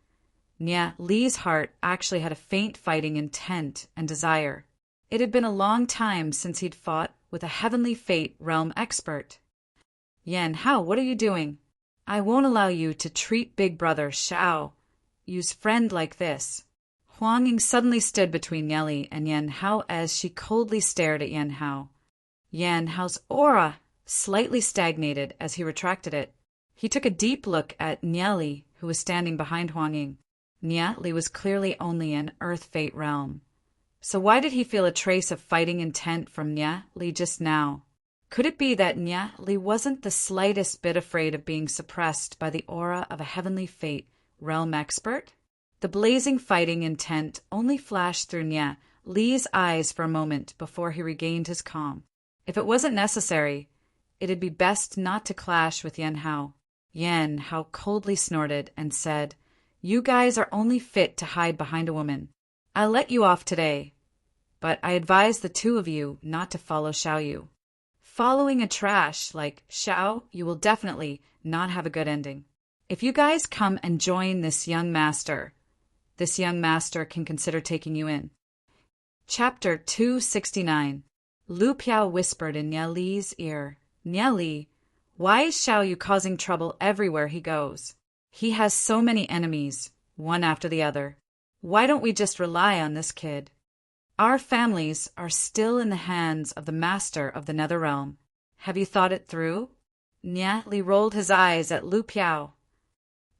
Nieli's heart actually had a faint fighting intent and desire. It had been a long time since he'd fought with a heavenly fate realm expert. "Yan Hao, what are you doing? I won't allow you to treat big brother Xiao Yu's friend like this." Huang Ying suddenly stood between Nieli and Yan Hao as she coldly stared at Yan Hao. Yan Hao's aura slightly stagnated as he retracted it. He took a deep look at Nieli, who was standing behind Huang Ying. Nieli was clearly only an Earth Fate realm. So why did he feel a trace of fighting intent from Nieli just now? Could it be that Nieli wasn't the slightest bit afraid of being suppressed by the aura of a heavenly fate realm expert? The blazing fighting intent only flashed through Nieli's eyes for a moment before he regained his calm. If it wasn't necessary, it'd be best not to clash with Yan Hao. Yan Hao coldly snorted and said, "You guys are only fit to hide behind a woman. I'll let you off today, but I advise the two of you not to follow Xiaoyu. Following a trash like Xiao, you will definitely not have a good ending. If you guys come and join this young master can consider taking you in." Chapter 269. Lu Piao whispered in Nieli's ear, "Nieli, why is Xiaoyu causing trouble everywhere he goes? He has so many enemies, one after the other. Why don't we just rely on this kid? Our families are still in the hands of the master of the Nether Realm. Have you thought it through?" Nieli rolled his eyes at Lu Piao.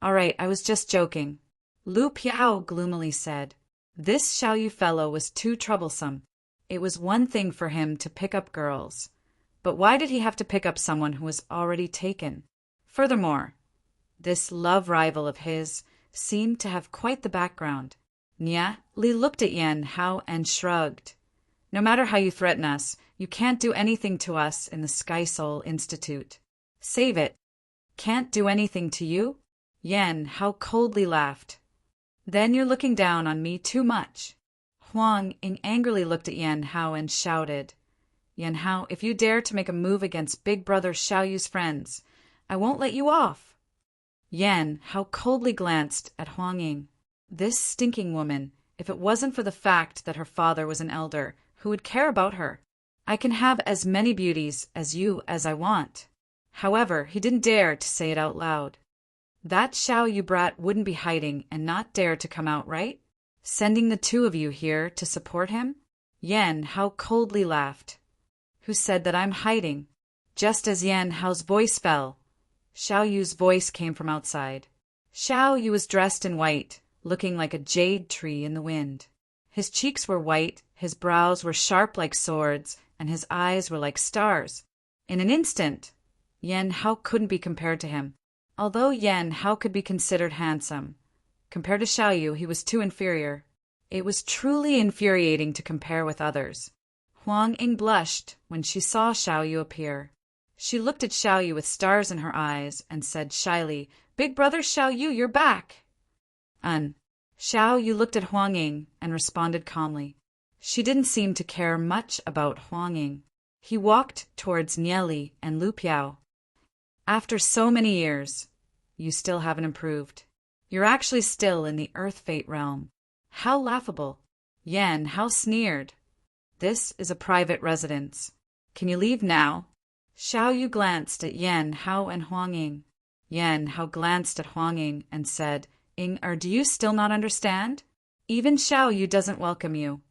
"All right, I was just joking," Lu Piao gloomily said. This Xiaoyu fellow was too troublesome. It was one thing for him to pick up girls, but why did he have to pick up someone who was already taken? Furthermore, this love rival of his seemed to have quite the background. Nieli looked at Yan Hao and shrugged. "No matter how you threaten us, you can't do anything to us in the Sky Soul Institute. Save it. Can't do anything to you?" Yan Hao coldly laughed. "Then you're looking down on me too much." Huang Ying angrily looked at Yan Hao and shouted, "Yan Hao, if you dare to make a move against Big Brother Xiaoyu's friends, I won't let you off." Yan Hao coldly glanced at Huang Ying. This stinking woman, if it wasn't for the fact that her father was an elder, who would care about her? "I can have as many beauties as you as I want." However, he didn't dare to say it out loud. That Xiaoyu brat wouldn't be hiding and not dare to come out, right? Sending the two of you here to support him? Yan Hao coldly laughed. "Who said that I'm hiding?" Just as Yan Hao's voice fell, Xiaoyu's voice came from outside. Xiaoyu was dressed in white, looking like a jade tree in the wind. His cheeks were white, his brows were sharp like swords, and his eyes were like stars. In an instant, Yan Hao couldn't be compared to him. Although Yan Hao could be considered handsome, compared to Xiaoyu he was too inferior. It was truly infuriating to compare with others. Huang Ying blushed when she saw Xiaoyu appear. She looked at Xiaoyu with stars in her eyes and said shyly, "Big brother Xiaoyu, you're back." Xiaoyu looked at Huang Ying and responded calmly. She didn't seem to care much about Huang Ying. He walked towards Nieli and Lu Piao. "After so many years, you still haven't improved. You're actually still in the Earth Fate realm. How laughable." Yan Hao sneered. "This is a private residence. Can you leave now?" Xiaoyu glanced at Yan Hao and Huang Ying. Yan Hao glanced at Huang Ying and said, do you still not understand? Even Xiaoyu doesn't welcome you."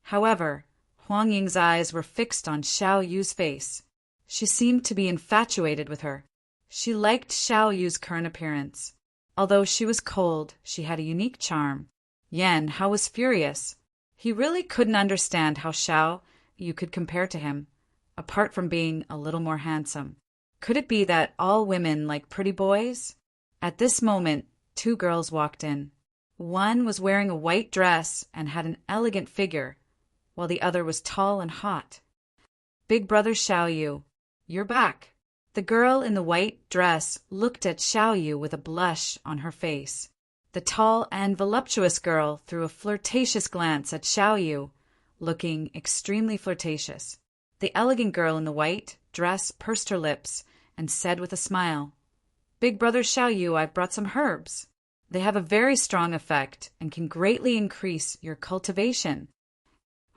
However, Huang Ying's eyes were fixed on Xiaoyu's face. She seemed to be infatuated with her. She liked Xiaoyu's current appearance. Although she was cold, she had a unique charm. Yan Hao was furious. He really couldn't understand how Xiaoyu could compare to him, apart from being a little more handsome. Could it be that all women like pretty boys? At this moment, two girls walked in. One was wearing a white dress and had an elegant figure, while the other was tall and hot. "Big brother Xiaoyu, you're back." The girl in the white dress looked at Xiaoyu with a blush on her face. The tall and voluptuous girl threw a flirtatious glance at Xiaoyu, looking extremely flirtatious. The elegant girl in the white dress pursed her lips and said with a smile, "Big brother Xiaoyu, I've brought some herbs. They have a very strong effect and can greatly increase your cultivation."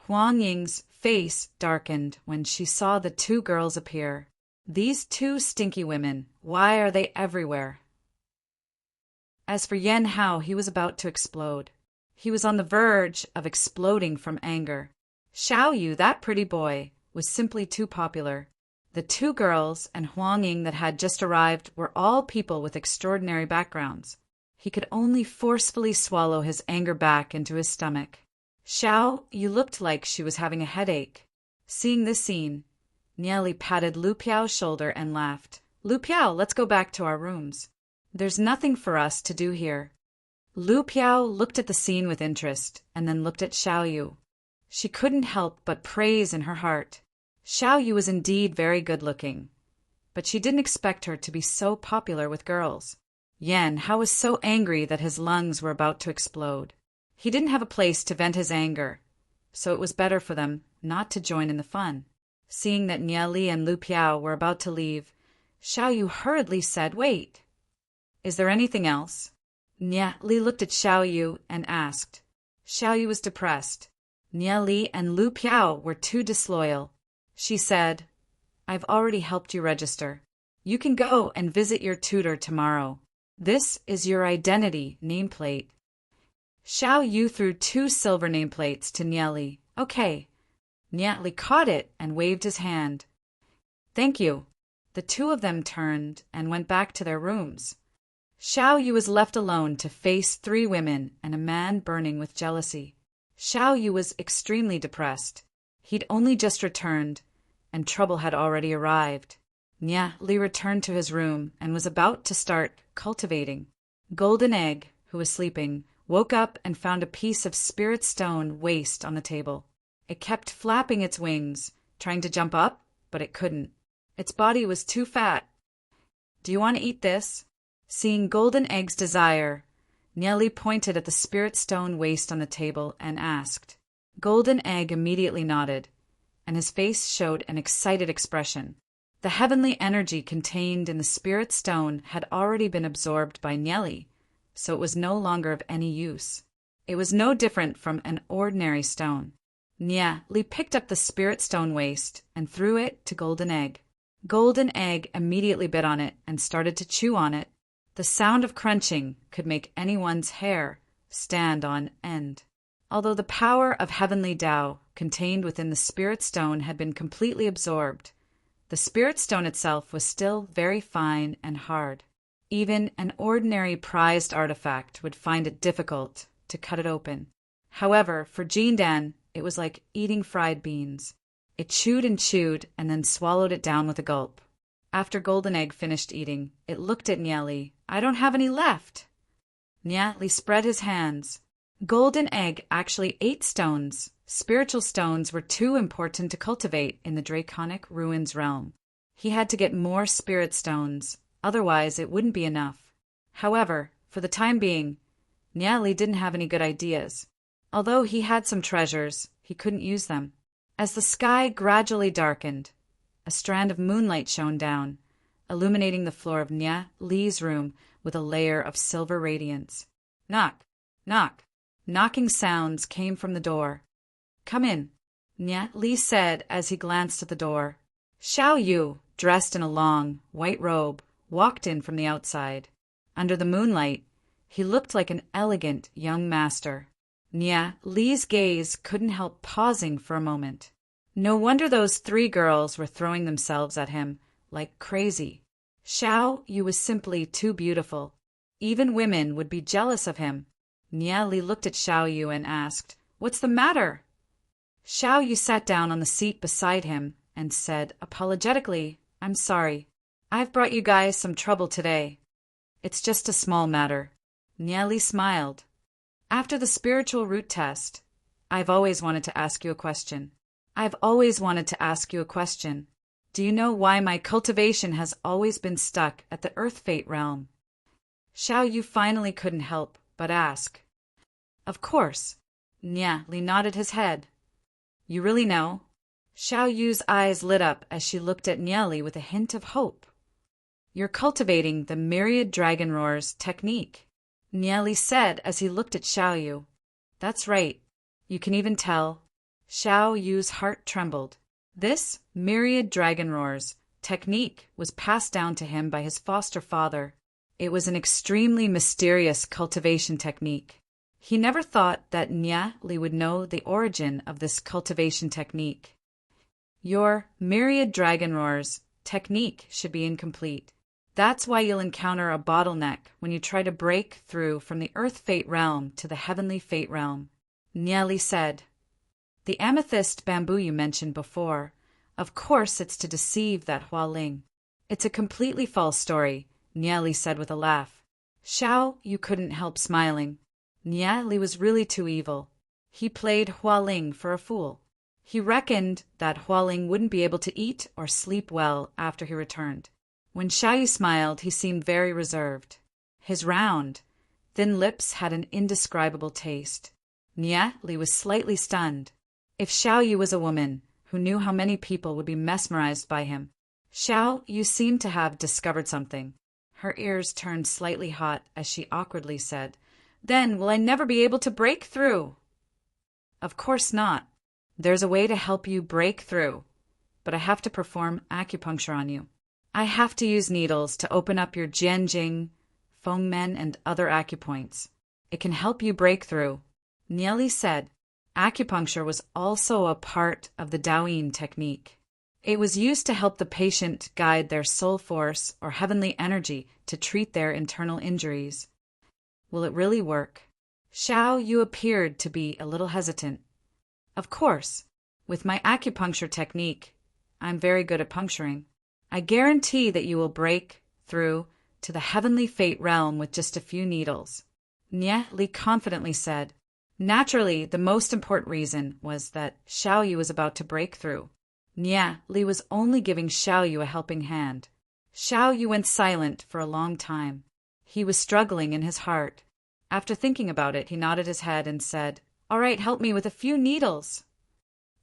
Huang Ying's face darkened when she saw the two girls appear. These two stinky women, why are they everywhere? As for Yan Hao, he was about to explode. He was on the verge of exploding from anger. Xiaoyu, that pretty boy, was simply too popular. The two girls and Huang Ying that had just arrived were all people with extraordinary backgrounds. He could only forcefully swallow his anger back into his stomach. Xiao, you looked like she was having a headache. Seeing this scene, Nieli patted Lu Piao's shoulder and laughed. Lu Piao, let's go back to our rooms. There's nothing for us to do here. Lu Piao looked at the scene with interest and then looked at Xiao Yu. She couldn't help but praise in her heart. Xiao Yu was indeed very good-looking, but she didn't expect her to be so popular with girls. Yan Hao was so angry that his lungs were about to explode. He didn't have a place to vent his anger, so it was better for them not to join in the fun. Seeing that Nieli and Lu Piao were about to leave, Xiao Yu hurriedly said, "Wait. Is there anything else?" Nieli looked at Xiao Yu and asked. Xiao Yu was depressed. Nieli and Lu Piao were too disloyal. She said, "I've already helped you register. You can go and visit your tutor tomorrow. This is your identity nameplate." Xiao Yu threw 2 silver nameplates to Nieli. "Okay." Nieli caught it and waved his hand. "Thank you." The two of them turned and went back to their rooms. Xiao Yu was left alone to face 3 women and a man burning with jealousy. Xiao Yu was extremely depressed. He'd only just returned, and trouble had already arrived. Nieli returned to his room and was about to start cultivating. Golden Egg, who was sleeping, woke up and found a piece of spirit stone waste on the table. It kept flapping its wings, trying to jump up, but it couldn't. Its body was too fat. "Do you want to eat this?" Seeing Golden Egg's desire, Nieli pointed at the spirit stone waste on the table and asked. Golden Egg immediately nodded, and his face showed an excited expression. The heavenly energy contained in the spirit stone had already been absorbed by Nieli, so it was no longer of any use. It was no different from an ordinary stone. Nieli picked up the spirit stone waste and threw it to Golden Egg. Golden Egg immediately bit on it and started to chew on it. The sound of crunching could make anyone's hair stand on end. Although the power of heavenly Tao contained within the spirit stone had been completely absorbed, the spirit stone itself was still very fine and hard. Even an ordinary prized artifact would find it difficult to cut it open. However, for Jindan, it was like eating fried beans. It chewed and then swallowed it down with a gulp. After Golden Egg finished eating, it looked at Nieli. "I don't have any left." Nieli spread his hands. Golden Egg actually ate stones. Spiritual stones were too important to cultivate in the Draconic Ruins realm. He had to get more spirit stones, otherwise it wouldn't be enough. However, for the time being, Nieli didn't have any good ideas. Although he had some treasures, he couldn't use them. As the sky gradually darkened, a strand of moonlight shone down, illuminating the floor of Nieli's room with a layer of silver radiance. Knock, knock. Knocking sounds came from the door. "Come in," Nieli said as he glanced at the door. Xiao Yu, dressed in a long, white robe, walked in from the outside. Under the moonlight, he looked like an elegant young master. Nieli's gaze couldn't help pausing for a moment. No wonder those 3 girls were throwing themselves at him like crazy. Xiao Yu was simply too beautiful. Even women would be jealous of him. Nieli looked at Xiao Yu and asked, "What's the matter?" Xiao Yu sat down on the seat beside him and said apologetically, "I'm sorry. I've brought you guys some trouble today." "It's just a small matter." Nieli smiled. "After the spiritual root test, I've always wanted to ask you a question. Do you know why my cultivation has always been stuck at the Earth Fate realm?" Xiao Yu finally couldn't help but ask. "Of course." Nieli nodded his head. "You really know?" Xiao Yu's eyes lit up as she looked at Nieli with a hint of hope. "You're cultivating the myriad dragon roars technique," Nieli said as he looked at Xiao Yu. "That's right. You can even tell." Xiao Yu's heart trembled. This myriad dragon roars technique was passed down to him by his foster father. It was an extremely mysterious cultivation technique. He never thought that Nieli would know the origin of this cultivation technique. Your myriad dragon roars technique should be incomplete. That's why you'll encounter a bottleneck when you try to break through from the Earth Fate realm to the Heavenly Fate realm. Nieli said, The amethyst bamboo you mentioned before, of course it's to deceive that Hualing. It's a completely false story, Nieli said with a laugh. Xiao Yu couldn't help smiling. Nieli was really too evil. He played Hualing for a fool. He reckoned that Hualing wouldn't be able to eat or sleep well after he returned. When Xiao Yu smiled, he seemed very reserved. His round, thin lips had an indescribable taste. Nieli was slightly stunned. If Xiao Yu was a woman who knew how many people would be mesmerized by him, Xiao Yu seemed to have discovered something. Her ears turned slightly hot as she awkwardly said, Then will I never be able to break through? Of course not. There's a way to help you break through, but I have to perform acupuncture on you. I have to use needles to open up your Jianjing, Fengmen, and other acupoints. It can help you break through. Nieli said acupuncture was also a part of the Daoyin technique. It was used to help the patient guide their soul force or heavenly energy to treat their internal injuries. Will it really work? Xiao Yu appeared to be a little hesitant. Of course, with my acupuncture technique, I'm very good at puncturing. I guarantee that you will break through to the Heavenly Fate realm with just a few needles. Nieli confidently said. Naturally, the most important reason was that Xiao Yu was about to break through. Nieli was only giving Xiao Yu a helping hand. Xiao Yu went silent for a long time. He was struggling in his heart. After thinking about it, he nodded his head and said, All right, help me with a few needles.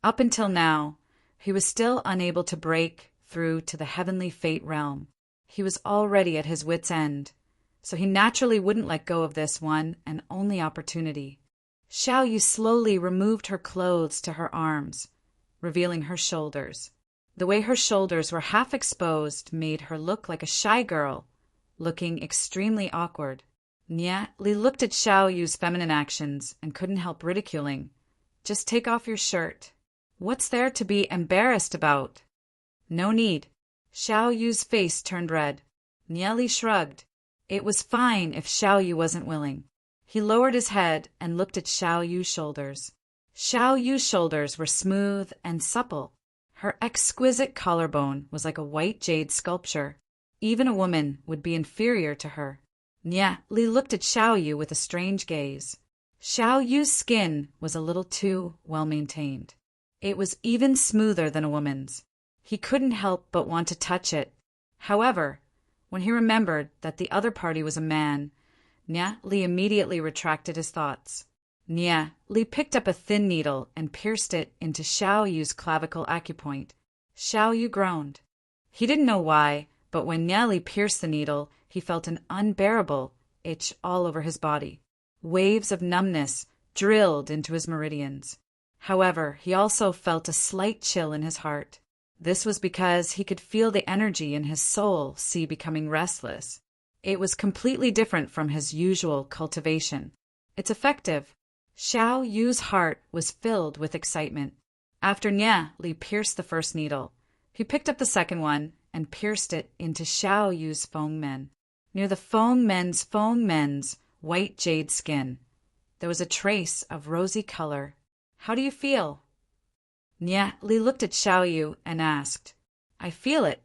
Up until now, he was still unable to break through to the Heavenly Fate realm. He was already at his wit's end, so he naturally wouldn't let go of this one and only opportunity. Xiao Yu slowly removed her clothes to her arms, revealing her shoulders. The way her shoulders were half exposed made her look like a shy girl, looking extremely awkward. Nieli looked at Xiao Yu's feminine actions and couldn't help ridiculing. Just take off your shirt. What's there to be embarrassed about? No need. Xiao Yu's face turned red. Nieli shrugged. It was fine if Xiao Yu wasn't willing. He lowered his head and looked at Xiao Yu's shoulders. Xiao Yu's shoulders were smooth and supple. Her exquisite collarbone was like a white jade sculpture. Even a woman would be inferior to her. Nieli looked at Xiao Yu with a strange gaze. Xiao Yu's skin was a little too well-maintained. It was even smoother than a woman's. He couldn't help but want to touch it. However, when he remembered that the other party was a man, Nieli immediately retracted his thoughts. Nieli picked up a thin needle and pierced it into Xiao Yu's clavicle acupoint. Xiao Yu groaned. He didn't know why, but when Nieli pierced the needle, he felt an unbearable itch all over his body. Waves of numbness drilled into his meridians. However, he also felt a slight chill in his heart. This was because he could feel the energy in his soul becoming restless. It was completely different from his usual cultivation. It's effective. Xiao Yu's heart was filled with excitement. After Nieli pierced the first needle, he picked up the second one and pierced it into Xiao Yu's Fengmen. Near the Fengmen's white jade skin, there was a trace of rosy color. How do you feel? Nieli looked at Xiao Yu and asked. I feel it.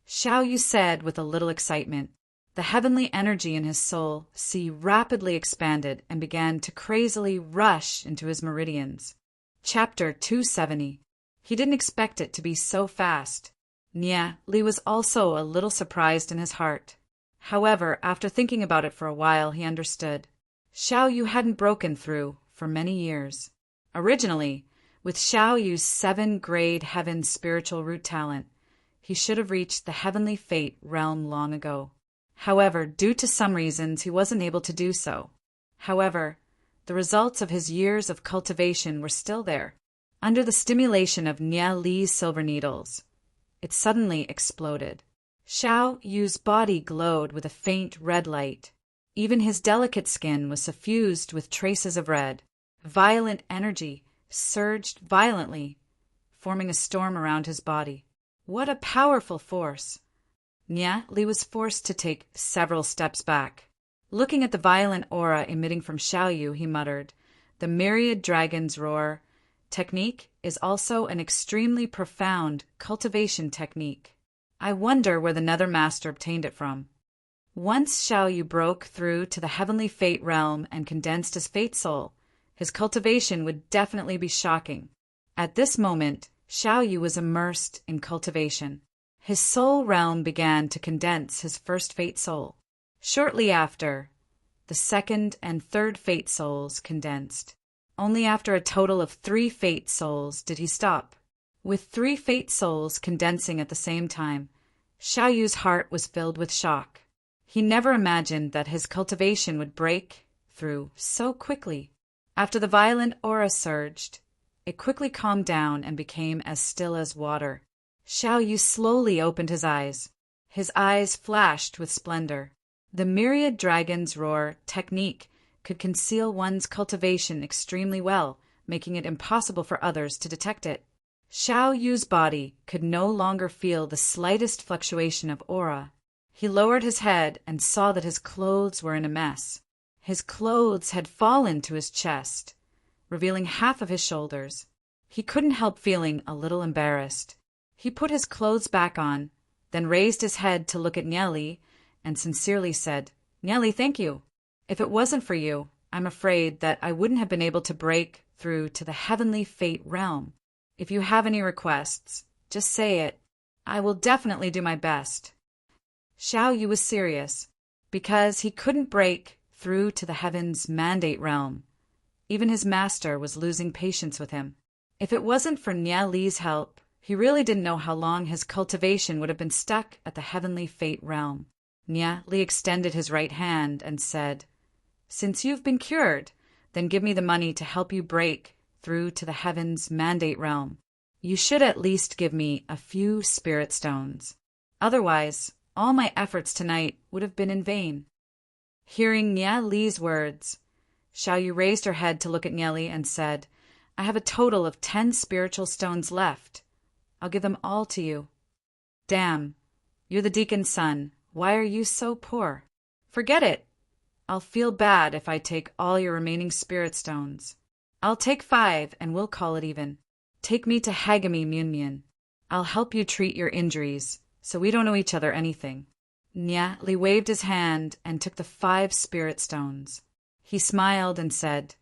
Xiao Yu said with a little excitement. The heavenly energy in his soul rapidly expanded and began to crazily rush into his meridians. Chapter 270. He didn't expect it to be so fast. Nieli was also a little surprised in his heart. However, after thinking about it for a while, he understood. Xiao Yu hadn't broken through for many years. Originally, with Xiao Yu's 7th-grade heaven spiritual root talent, he should have reached the Heavenly Fate realm long ago. However, due to some reasons, he wasn't able to do so. However, the results of his years of cultivation were still there. Under the stimulation of Nieli's silver needles, it suddenly exploded. Xiao Yu's body glowed with a faint red light. Even his delicate skin was suffused with traces of red. Violent energy surged violently forming a storm around his body. What a powerful force! Nia Li was forced to take several steps back. Looking at the violent aura emitting from Xiaoyu, he muttered, "The myriad dragon's roar technique is also an extremely profound cultivation technique. I wonder where the Nether Master obtained it from." Once Xiaoyu broke through to the heavenly fate realm and condensed his fate soul, his cultivation would definitely be shocking. At this moment, Xiaoyu was immersed in cultivation. His soul realm began to condense his first fate soul. Shortly after, the second and third fate souls condensed. Only after a total of 3 fate souls did he stop. With 3 fate souls condensing at the same time, Xiaoyu's heart was filled with shock. He never imagined that his cultivation would break through so quickly. After the violent aura surged, it quickly calmed down and became as still as water. Xiaoyu slowly opened his eyes. His eyes flashed with splendor. The myriad dragon's roar technique could conceal one's cultivation extremely well, making it impossible for others to detect it. Xiaoyu's body could no longer feel the slightest fluctuation of aura. He lowered his head and saw that his clothes were in a mess. His clothes had fallen to his chest, revealing half of his shoulders. He couldn't help feeling a little embarrassed. He put his clothes back on, then raised his head to look at Nia Li and sincerely said, "Nia Li, thank you. If it wasn't for you, I'm afraid that I wouldn't have been able to break through to the heavenly fate realm. If you have any requests, just say it. I will definitely do my best." Xiaoyu was serious, because he couldn't break through to the heaven's mandate realm. Even his master was losing patience with him. If it wasn't for Nia Li's help, he really didn't know how long his cultivation would have been stuck at the heavenly fate realm. Nia Li extended his right hand and said, "Since you've been cured, then give me the money to help you break through to the heaven's mandate realm. You should at least give me a few spirit stones. Otherwise, all my efforts tonight would have been in vain." Hearing Nia Li's words, Xiaoyu raised her head to look at Nia Li and said, "I have a total of 10 spiritual stones left. I'll give them all to you." "Damn, you're the deacon's son. Why are you so poor?" "Forget it. I'll feel bad if I take all your remaining spirit stones. I'll take 5 and we'll call it even. Take me to Hagami Munmyun. I'll help you treat your injuries, so we don't owe each other anything." Nia Li waved his hand and took the 5 spirit stones. He smiled and said,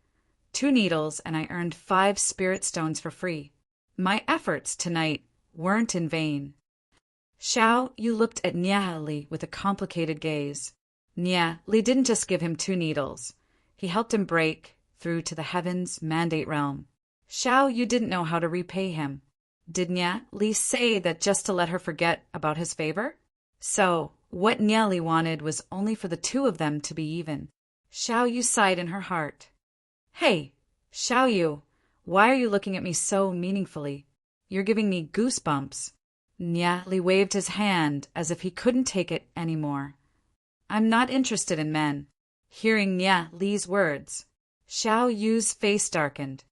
"2 needles and I earned 5 spirit stones for free. My efforts tonight weren't in vain." Xiaoyu looked at Nia Li with a complicated gaze. Nia Li didn't just give him 2 needles. He helped him break through to the heaven's mandate realm. Xiaoyu didn't know how to repay him. Did Nia Li say that just to let her forget about his favor? So, what Nia Li wanted was only for the 2 of them to be even. Xiaoyu sighed in her heart. "Hey, Xiaoyu, why are you looking at me so meaningfully? You're giving me goosebumps." Nia Li waved his hand as if he couldn't take it anymore. "I'm not interested in men." Hearing Nia Li's words, Xiaoyu's face darkened.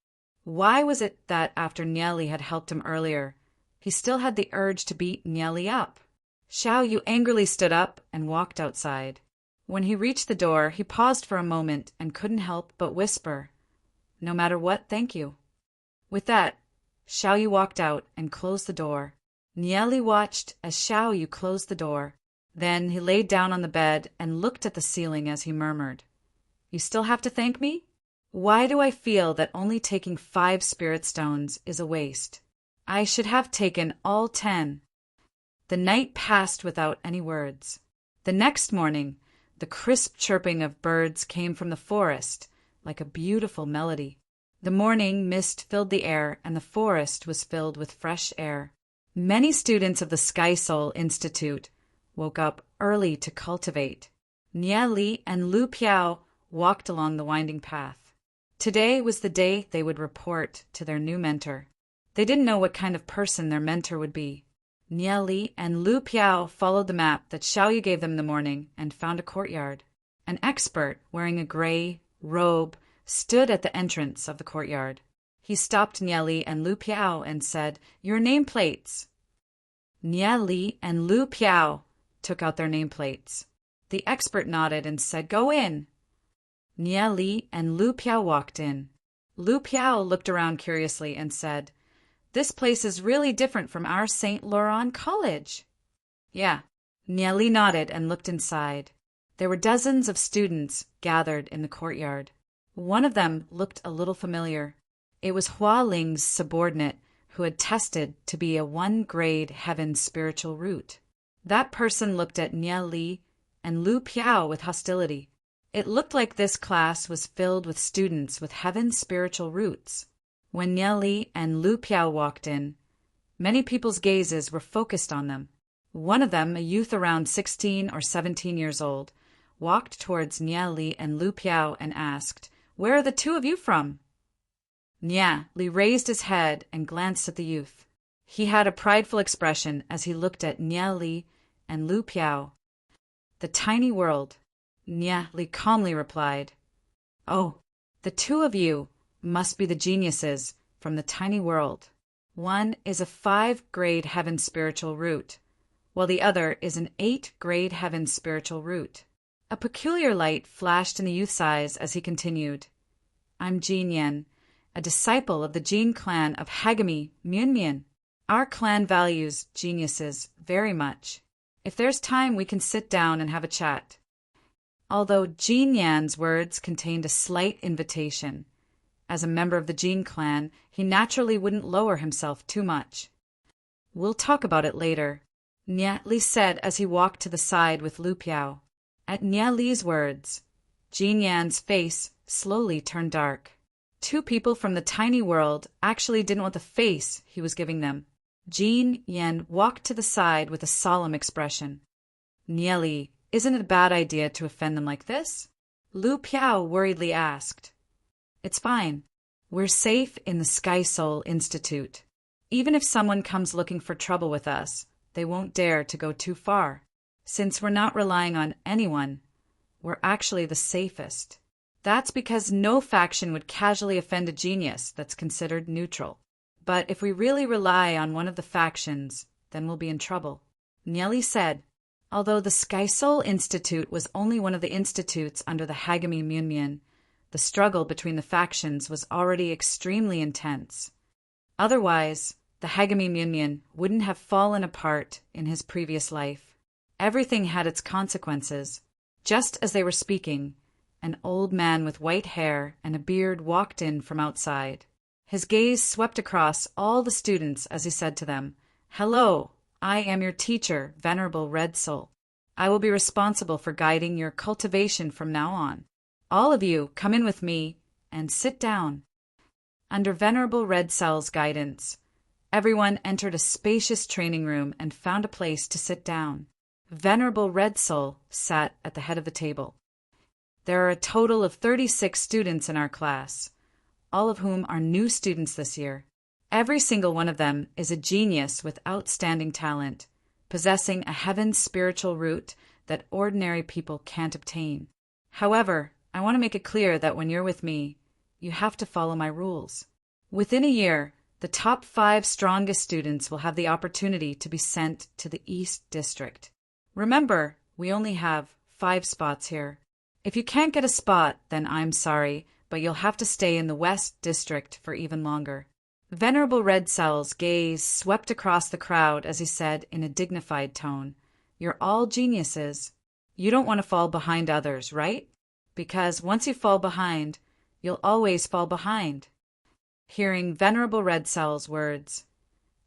Why was it that after Nia Li had helped him earlier, he still had the urge to beat Nia Li up? Xiaoyu angrily stood up and walked outside. When he reached the door, he paused for a moment and couldn't help but whisper, "No matter what, thank you." With that, Xiaoyu walked out and closed the door. Nia Li watched as Xiaoyu closed the door. Then he laid down on the bed and looked at the ceiling as he murmured, "You still have to thank me? Why do I feel that only taking 5 spirit stones is a waste? I should have taken all 10. The night passed without any words. The next morning, the crisp chirping of birds came from the forest like a beautiful melody. The morning mist filled the air and the forest was filled with fresh air. Many students of the Sky Soul Institute woke up early to cultivate. Nia Li and Lu Piao walked along the winding path. Today was the day they would report to their new mentor. They didn't know what kind of person their mentor would be. Nia Li and Lu Piao followed the map that Xiaoyu gave them in the morning and found a courtyard. An expert wearing a gray robe stood at the entrance of the courtyard. He stopped Nieli and Lu Piao and said, "Your nameplates." Nieli and Lu Piao took out their nameplates. The expert nodded and said, "Go in." Nieli and Lu Piao walked in. Lu Piao looked around curiously and said, "This place is really different from our St. Laurent College." "Yeah." Nieli nodded and looked inside. There were dozens of students gathered in the courtyard. One of them looked a little familiar. It was Hua Ling's subordinate who had tested to be a 1-grade heaven spiritual root. That person looked at Nieli and Lu Piao with hostility. It looked like this class was filled with students with heaven spiritual roots. When Nieli and Lu Piao walked in, many people's gazes were focused on them. One of them, a youth around 16 or 17 years old, walked towards Nieli and Lu Piao and asked, "Where are the two of you from?" Nieli raised his head and glanced at the youth. He had a prideful expression as he looked at Nieli and Lu Piao. "The tiny world," Nieli calmly replied. "Oh, the two of you must be the geniuses from the tiny world. One is a 5-grade heaven spiritual root, while the other is an 8-grade heaven spiritual root." A peculiar light flashed in the youth's eyes as he continued, "I'm Jin Yan, a disciple of the Jin clan of Hagami Myunmyun. Our clan values geniuses very much. If there's time, we can sit down and have a chat." Although Jin Yan's words contained a slight invitation, as a member of the Jin clan, he naturally wouldn't lower himself too much. "We'll talk about it later," Nieli said as he walked to the side with Lu Piao. At Nieli's words, Jin Yan's face slowly turned dark. Two people from the tiny world actually didn't want the face he was giving them. Jin Yan walked to the side with a solemn expression. "Nieli, isn't it a bad idea to offend them like this?" Lu Piao worriedly asked. "It's fine. We're safe in the Sky Soul Institute. Even if someone comes looking for trouble with us, they won't dare to go too far. Since we're not relying on anyone, we're actually the safest. That's because no faction would casually offend a genius that's considered neutral. But if we really rely on one of the factions, then we'll be in trouble," Nieli said. Although the Sky Soul Institute was only one of the institutes under the Hagami Myunmyun, the struggle between the factions was already extremely intense. Otherwise, the Hagami Myunmyun wouldn't have fallen apart in his previous life. Everything had its consequences. Just as they were speaking, an old man with white hair and a beard walked in from outside. His gaze swept across all the students as he said to them, "Hello, I am your teacher, Venerable Red Soul. I will be responsible for guiding your cultivation from now on. All of you come in with me and sit down." Under Venerable Red Soul's guidance, everyone entered a spacious training room and found a place to sit down. Venerable Red Soul sat at the head of the table. There are a total of 36 students in our class, all of whom are new students this year. Every single one of them is a genius with outstanding talent, possessing a heaven spiritual root that ordinary people can't obtain. However, I want to make it clear that when you're with me, you have to follow my rules. Within a year, the top 5 strongest students will have the opportunity to be sent to the East District. Remember, we only have 5 spots here. If you can't get a spot, then I'm sorry, but you'll have to stay in the West District for even longer. Venerable Red Soul's gaze swept across the crowd as he said in a dignified tone, "You're all geniuses. You don't want to fall behind others, right? Because once you fall behind, you'll always fall behind." Hearing Venerable Red Soul's words,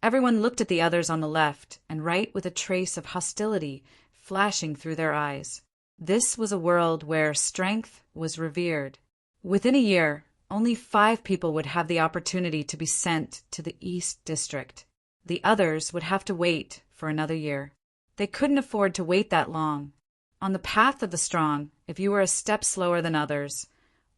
everyone looked at the others on the left and right with a trace of hostility flashing through their eyes. This was a world where strength was revered. Within a year, only 5 people would have the opportunity to be sent to the East District. The others would have to wait for another year. They couldn't afford to wait that long. On the path of the strong, if you were a step slower than others,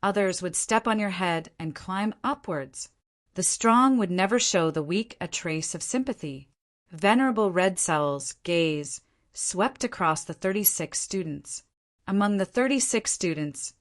others would step on your head and climb upwards. The strong would never show the weak a trace of sympathy. Venerable Red Soul's gaze swept across the 36 students. Among the 36 students,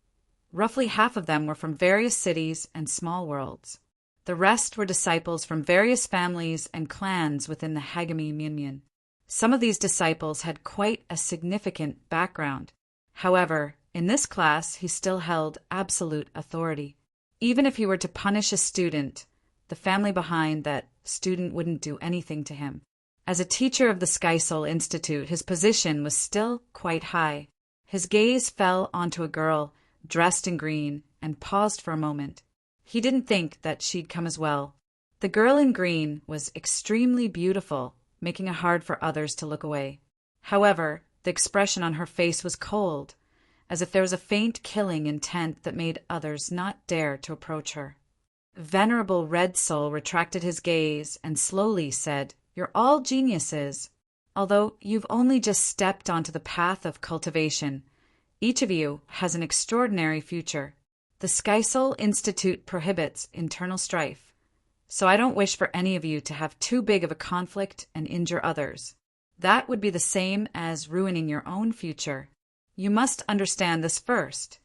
roughly half of them were from various cities and small worlds. The rest were disciples from various families and clans within the Hagami Minyan. Some of these disciples had quite a significant background. However, in this class he still held absolute authority. Even if he were to punish a student, the family behind that student wouldn't do anything to him. As a teacher of the Sky Soul Institute, his position was still quite high. His gaze fell onto a girl dressed in green and paused for a moment. He didn't think that she'd come as well. The girl in green was extremely beautiful, making it hard for others to look away. However, the expression on her face was cold, as if there was a faint killing intent that made others not dare to approach her. Venerable Red Soul retracted his gaze and slowly said, "You're all geniuses. Although you've only just stepped onto the path of cultivation, each of you has an extraordinary future. The Sky Soul Institute prohibits internal strife, so I don't wish for any of you to have too big of a conflict and injure others. That would be the same as ruining your own future. You must understand this first."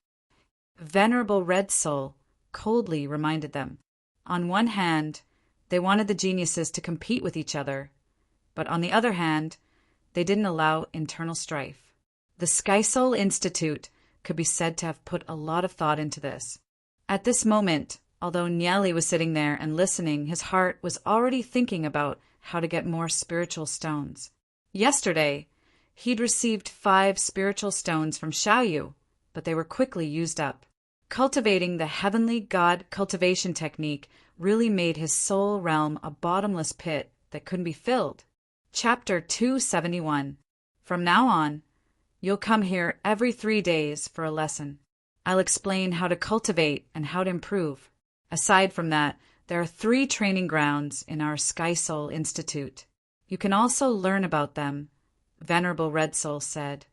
Venerable Red Soul coldly reminded them. On one hand, they wanted the geniuses to compete with each other, but on the other hand, they didn't allow internal strife. The Sky Soul Institute could be said to have put a lot of thought into this. At this moment, although Nyeli was sitting there and listening, his heart was already thinking about how to get more spiritual stones. Yesterday, he'd received 5 spiritual stones from Xiaoyu, but they were quickly used up. Cultivating the Heavenly God cultivation technique really made his soul realm a bottomless pit that couldn't be filled. Chapter 271. From now on, you'll come here every 3 days for a lesson. I'll explain how to cultivate and how to improve. Aside from that, there are 3 training grounds in our Sky Soul Institute. You can also learn about them, Venerable Red Soul said.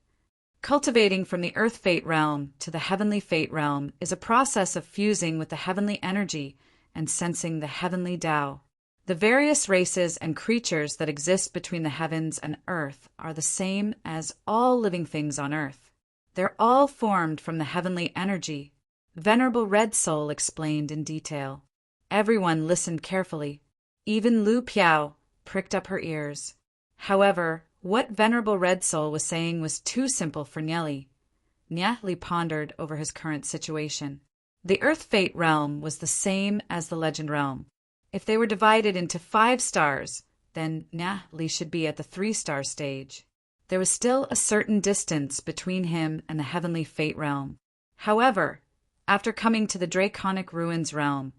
Cultivating from the Earth Fate realm to the Heavenly Fate realm is a process of fusing with the heavenly energy and sensing the heavenly Tao. The various races and creatures that exist between the heavens and Earth are the same as all living things on Earth. They're all formed from the heavenly energy, Venerable Red Soul explained in detail. Everyone listened carefully. Even Lu Piao pricked up her ears. However, what Venerable Red Soul was saying was too simple for Nyeli. Nyeli pondered over his current situation. The Earth Fate realm was the same as the Legend realm. If they were divided into 5 stars, then Nyeli should be at the 3-star stage. There was still a certain distance between him and the Heavenly Fate realm. However, after coming to the Draconic Ruins realm,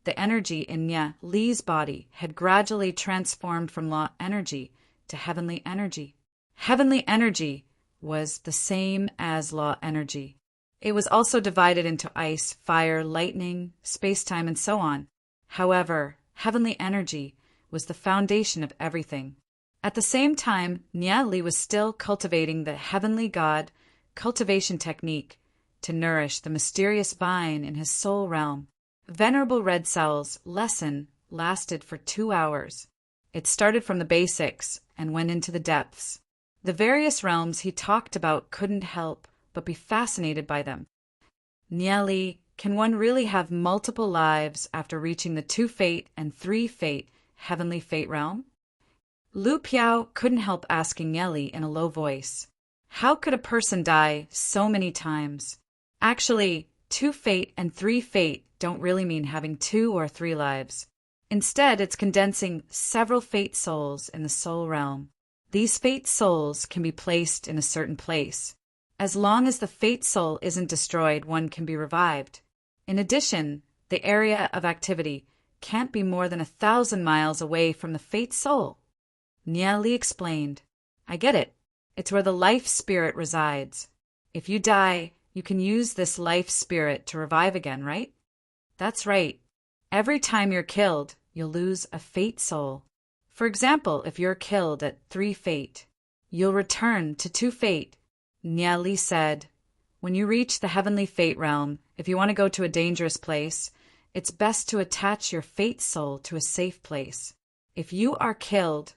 the energy in Nyeli's body had gradually transformed from law energy to heavenly energy. Heavenly energy was the same as law energy. It was also divided into ice, fire, lightning, space-time, and so on. However, heavenly energy was the foundation of everything. At the same time, Nyeli was still cultivating the Heavenly God cultivation technique to nourish the mysterious vine in his soul realm. Venerable Red Soul's lesson lasted for 2 hours. It started from the basics and went into the depths. The various realms he talked about couldn't help but be fascinated by them. Nyeli, can one really have multiple lives after reaching the 2-fate and 3-fate Heavenly Fate realm? Lu Piao couldn't help asking Nyeli in a low voice. How could a person die so many times? Actually, 2-fate and 3-fate don't really mean having 2 or 3 lives. Instead, it's condensing several fate souls in the soul realm. These fate souls can be placed in a certain place. As long as the fate soul isn't destroyed, one can be revived. In addition, the area of activity can't be more than 1,000 miles away from the fate soul. Nyeli explained. I get it. It's where the life spirit resides. If you die, you can use this life spirit to revive again, right? That's right. Every time you're killed, you'll lose a fate soul. For example, if you're killed at 3-fate, you'll return to 2-fate. Nyeli said, when you reach the Heavenly Fate realm, if you want to go to a dangerous place, it's best to attach your fate soul to a safe place. If you are killed,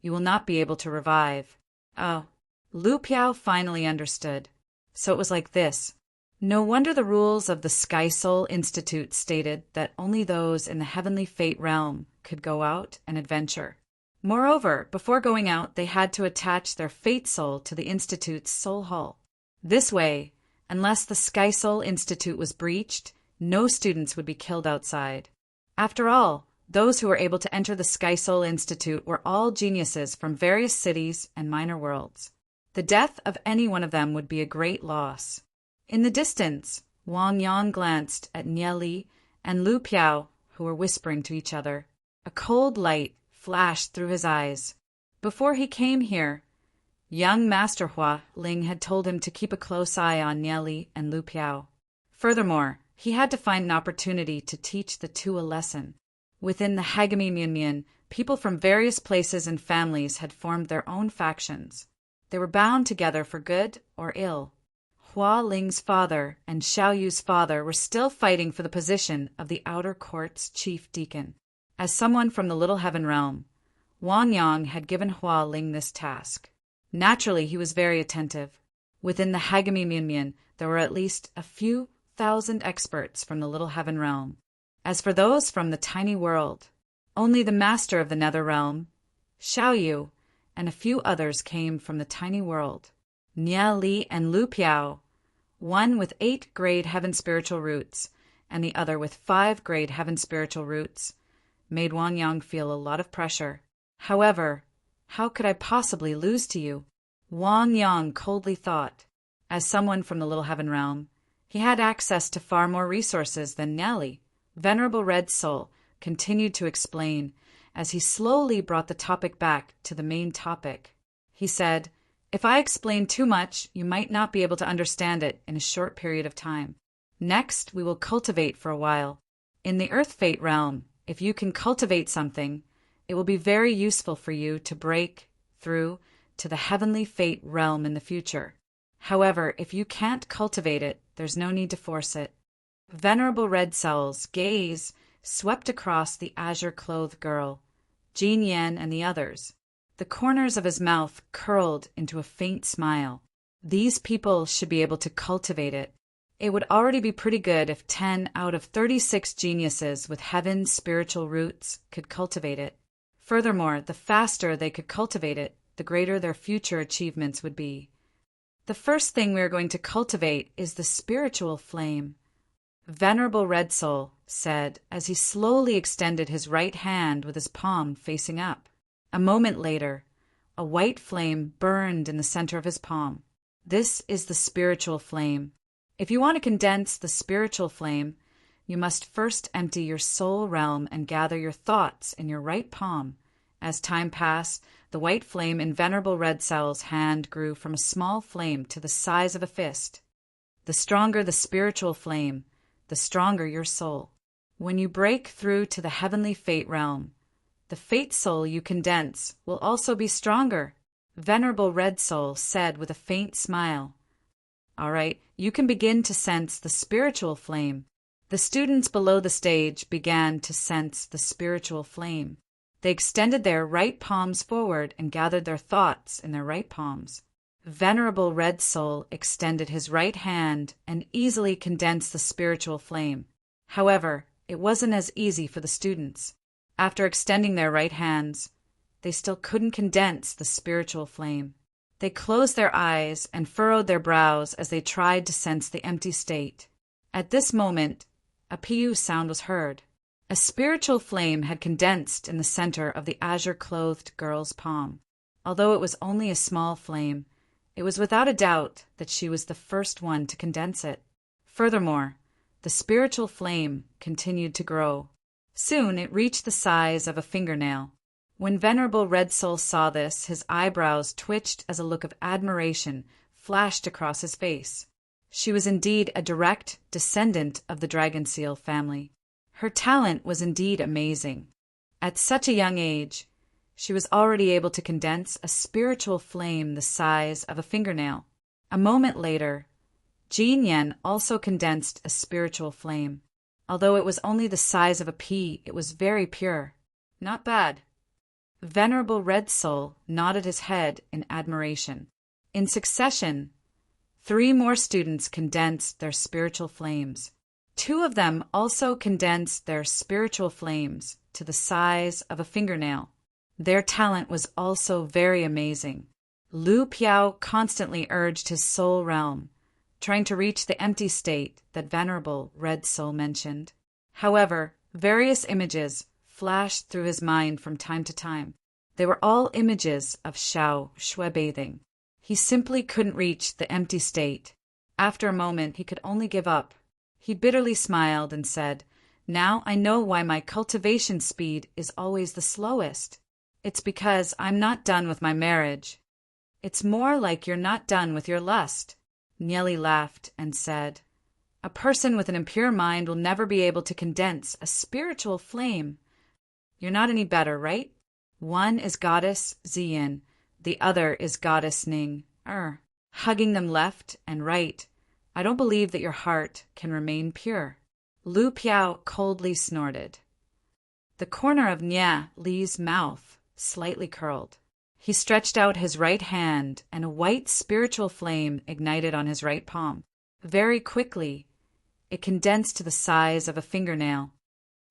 you will not be able to revive. Oh, Lu Piao finally understood. So it was like this. No wonder the rules of the Sky Soul Institute stated that only those in the heavenly fate realm could go out and adventure. Moreover, before going out, they had to attach their fate soul to the Institute's soul hull. This way, unless the Sky Soul Institute was breached, no students would be killed outside. After all, those who were able to enter the Sky Soul Institute were all geniuses from various cities and minor worlds. The death of any one of them would be a great loss. In the distance, Wang Yang glanced at Nie Li and Lu Piao, who were whispering to each other. A cold light flashed through his eyes. Before he came here, young Master Hua Ling had told him to keep a close eye on Nie Li and Lu Piao. Furthermore, he had to find an opportunity to teach the two a lesson. Within the Hagami, people from various places and families had formed their own factions. They were bound together for good or ill. Hua Ling's father and Xiao Yu's father were still fighting for the position of the outer court's chief deacon. As someone from the Little Heaven realm, Wang Yang had given Hua Ling this task. Naturally, he was very attentive. Within the Hagami, there were at least a few thousand experts from the Little Heaven realm. As for those from the tiny world, only the master of the Nether realm, Xiao Yu, and a few others came from the tiny world. Nie Li and Lu Piao, one with 8 grade heaven spiritual roots and the other with 5 grade heaven spiritual roots, made Wang Yang feel a lot of pressure. However, how could I possibly lose to you? Wang Yang coldly thought. As someone from the Little Heaven realm, he had access to far more resources than Nie Li. Venerable Red Soul continued to explain as he slowly brought the topic back to the main topic. He said, "If I explain too much, you might not be able to understand it in a short period of time. Next, we will cultivate for a while. In the Earth Fate realm, if you can cultivate something, it will be very useful for you to break through to the Heavenly Fate realm in the future. However, if you can't cultivate it, there's no need to force it." Venerable Red Soul's gaze swept across the azure-clothed girl, Jean Yan and the others. The corners of his mouth curled into a faint smile. These people should be able to cultivate it. It would already be pretty good if 10 out of 36 geniuses with heaven's spiritual roots could cultivate it. Furthermore, the faster they could cultivate it, the greater their future achievements would be. The first thing we are going to cultivate is the spiritual flame, Venerable Red Soul said as he slowly extended his right hand with his palm facing up. A moment later, a white flame burned in the center of his palm. This is the spiritual flame. If you want to condense the spiritual flame, you must first empty your soul realm and gather your thoughts in your right palm. As time passed, the white flame in Venerable Red Soul's hand grew from a small flame to the size of a fist. The stronger the spiritual flame, the stronger your soul. When you break through to the Heavenly Fate realm, the Fate soul you condense will also be stronger, Venerable Red Soul said with a faint smile. All right, you can begin to sense the spiritual flame. The students below the stage began to sense the spiritual flame. They extended their right palms forward and gathered their thoughts in their right palms. Venerable Red Soul extended his right hand and easily condensed the spiritual flame. However, it wasn't as easy for the students. After extending their right hands, they still couldn't condense the spiritual flame. They closed their eyes and furrowed their brows as they tried to sense the empty state. At this moment, a piu sound was heard. A spiritual flame had condensed in the center of the azure-clothed girl's palm. Although it was only a small flame, it was without a doubt that she was the first one to condense it. Furthermore, the spiritual flame continued to grow. Soon it reached the size of a fingernail. When Venerable Red Soul saw this, his eyebrows twitched as a look of admiration flashed across his face. She was indeed a direct descendant of the Dragon Seal family. Her talent was indeed amazing. At such a young age, she was already able to condense a spiritual flame the size of a fingernail. A moment later, Jean Yan also condensed a spiritual flame. Although it was only the size of a pea, it was very pure. Not bad. Venerable Red Soul nodded his head in admiration. In succession, 3 more students condensed their spiritual flames. 2 of them also condensed their spiritual flames to the size of a fingernail. Their talent was also very amazing. Lu Piao constantly urged his soul realm, trying to reach the empty state that Venerable Red Soul mentioned. However, various images flashed through his mind from time to time. They were all images of Xiao Shui bathing. He simply couldn't reach the empty state. After a moment, he could only give up. He bitterly smiled and said, "Now I know why my cultivation speed is always the slowest. It's because I'm not done with my marriage." "It's more like you're not done with your lust." Nieli laughed and said, "A person with an impure mind will never be able to condense a spiritual flame. You're not any better, right? One is Goddess Ziyin, the other is Goddess Ning, hugging them left and right. I don't believe that your heart can remain pure." Lu Piao coldly snorted. The corner of Nia Li's mouth slightly curled. He stretched out his right hand, and a white spiritual flame ignited on his right palm. Very quickly, it condensed to the size of a fingernail.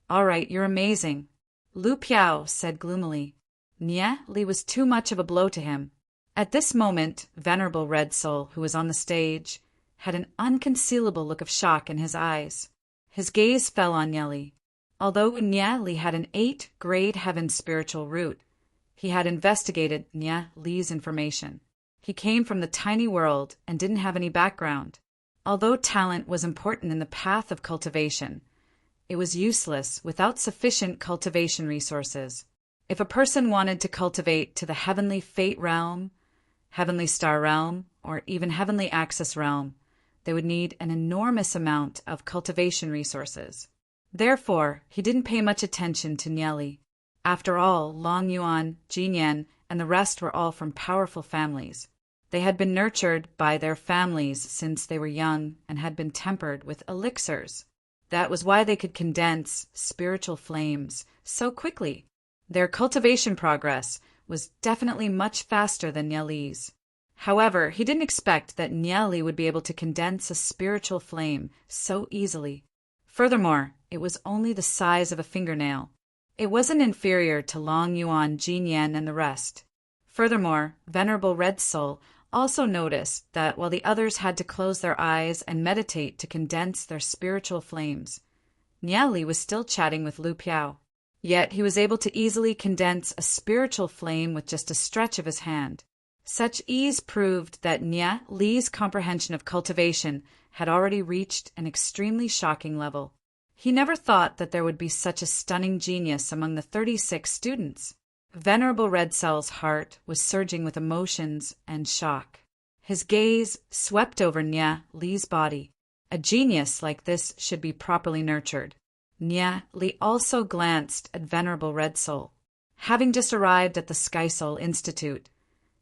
"All right, you're amazing," Lu Piao said gloomily. Nia Li was too much of a blow to him. At this moment, Venerable Red Soul, who was on the stage, had an unconcealable look of shock in his eyes. His gaze fell on Nieli. Although Nia Li had an 8th-grade heaven spiritual root, he had investigated Nia Li's information. He came from the tiny world and didn't have any background. Although talent was important in the path of cultivation, it was useless without sufficient cultivation resources. If a person wanted to cultivate to the heavenly fate realm, heavenly star realm, or even heavenly access realm, they would need an enormous amount of cultivation resources. Therefore, he didn't pay much attention to Nieli. After all, Long Yuan, Jin Yan, and the rest were all from powerful families. They had been nurtured by their families since they were young and had been tempered with elixirs. That was why they could condense spiritual flames so quickly. Their cultivation progress was definitely much faster than Nieli's. However, he didn't expect that Nieli would be able to condense a spiritual flame so easily. Furthermore, it was only the size of a fingernail. It wasn't inferior to Long Yuan, Jin Yan, and the rest. Furthermore, Venerable Red Soul also noticed that while the others had to close their eyes and meditate to condense their spiritual flames, Nieli was still chatting with Lu Piao. Yet he was able to easily condense a spiritual flame with just a stretch of his hand. Such ease proved that Nia Li's comprehension of cultivation had already reached an extremely shocking level. He never thought that there would be such a stunning genius among the 36 students. Venerable Red Soul's heart was surging with emotions and shock. His gaze swept over Nia Li's body. A genius like this should be properly nurtured. Nia Li also glanced at Venerable Red Soul. Having just arrived at the Sky Soul Institute,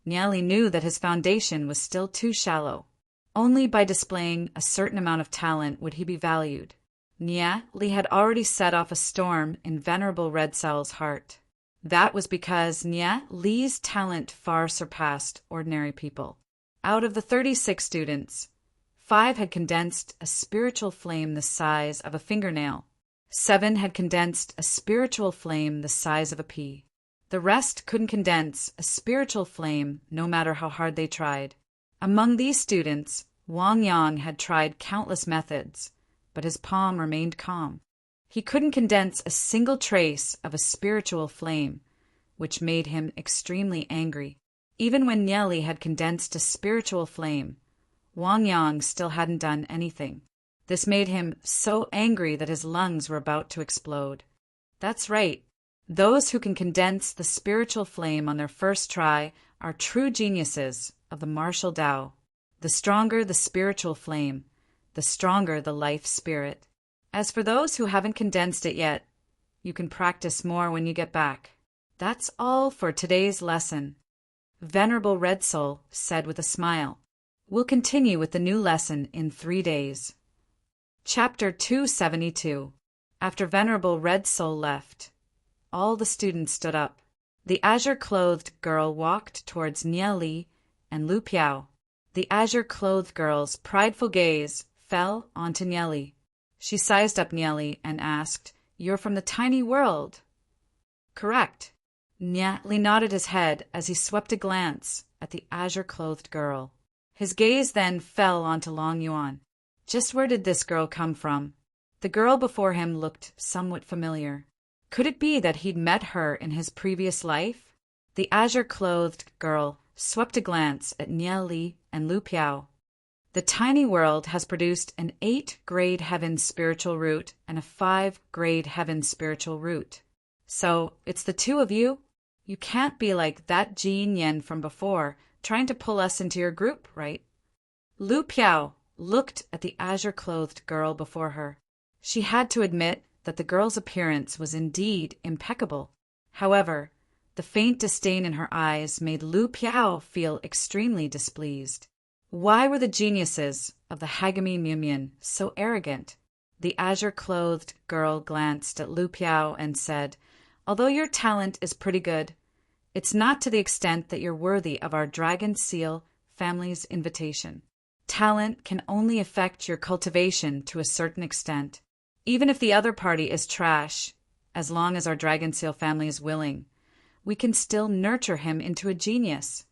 Nia Li knew that his foundation was still too shallow. Only by displaying a certain amount of talent would he be valued. Nia Li had already set off a storm in Venerable Red Soul's heart. That was because Nia Li's talent far surpassed ordinary people. Out of the 36 students, 5 had condensed a spiritual flame the size of a fingernail. 7 had condensed a spiritual flame the size of a pea. The rest couldn't condense a spiritual flame no matter how hard they tried. Among these students, Wang Yang had tried countless methods, but his palm remained calm. He couldn't condense a single trace of a spiritual flame, which made him extremely angry. Even when Nieli had condensed a spiritual flame, Wang Yang still hadn't done anything. This made him so angry that his lungs were about to explode. That's right. Those who can condense the spiritual flame on their first try are true geniuses of the martial Tao. The stronger the spiritual flame, the stronger the life spirit. As for those who haven't condensed it yet, you can practice more when you get back. That's all for today's lesson. Venerable Red Soul said with a smile. We'll continue with the new lesson in 3 days. Chapter 272. After Venerable Red Soul left, all the students stood up. The azure-clothed girl walked towards Nia Li and Lu Piao. The azure-clothed girl's prideful gaze fell onto Nieli. She sized up Nieli and asked, "You're from the tiny world?" "Correct." Nieli nodded his head as he swept a glance at the azure-clothed girl. His gaze then fell onto Long Yuan. Just where did this girl come from? The girl before him looked somewhat familiar. Could it be that he'd met her in his previous life? The azure-clothed girl swept a glance at Nieli and Lu Piao. The tiny world has produced an 8-grade heaven spiritual root and a 5-grade heaven spiritual root. So, it's the two of you? You can't be like that Jin Yen from before, trying to pull us into your group, right? Lu Piao looked at the azure-clothed girl before her. She had to admit that the girl's appearance was indeed impeccable. However, the faint disdain in her eyes made Lu Piao feel extremely displeased. Why were the geniuses of the Hagami Mumyan so arrogant? The azure-clothed girl glanced at Lu Piao and said, "Although your talent is pretty good, it's not to the extent that you're worthy of our Dragon Seal family's invitation. Talent can only affect your cultivation to a certain extent. Even if the other party is trash, as long as our Dragon Seal family is willing, we can still nurture him into a genius."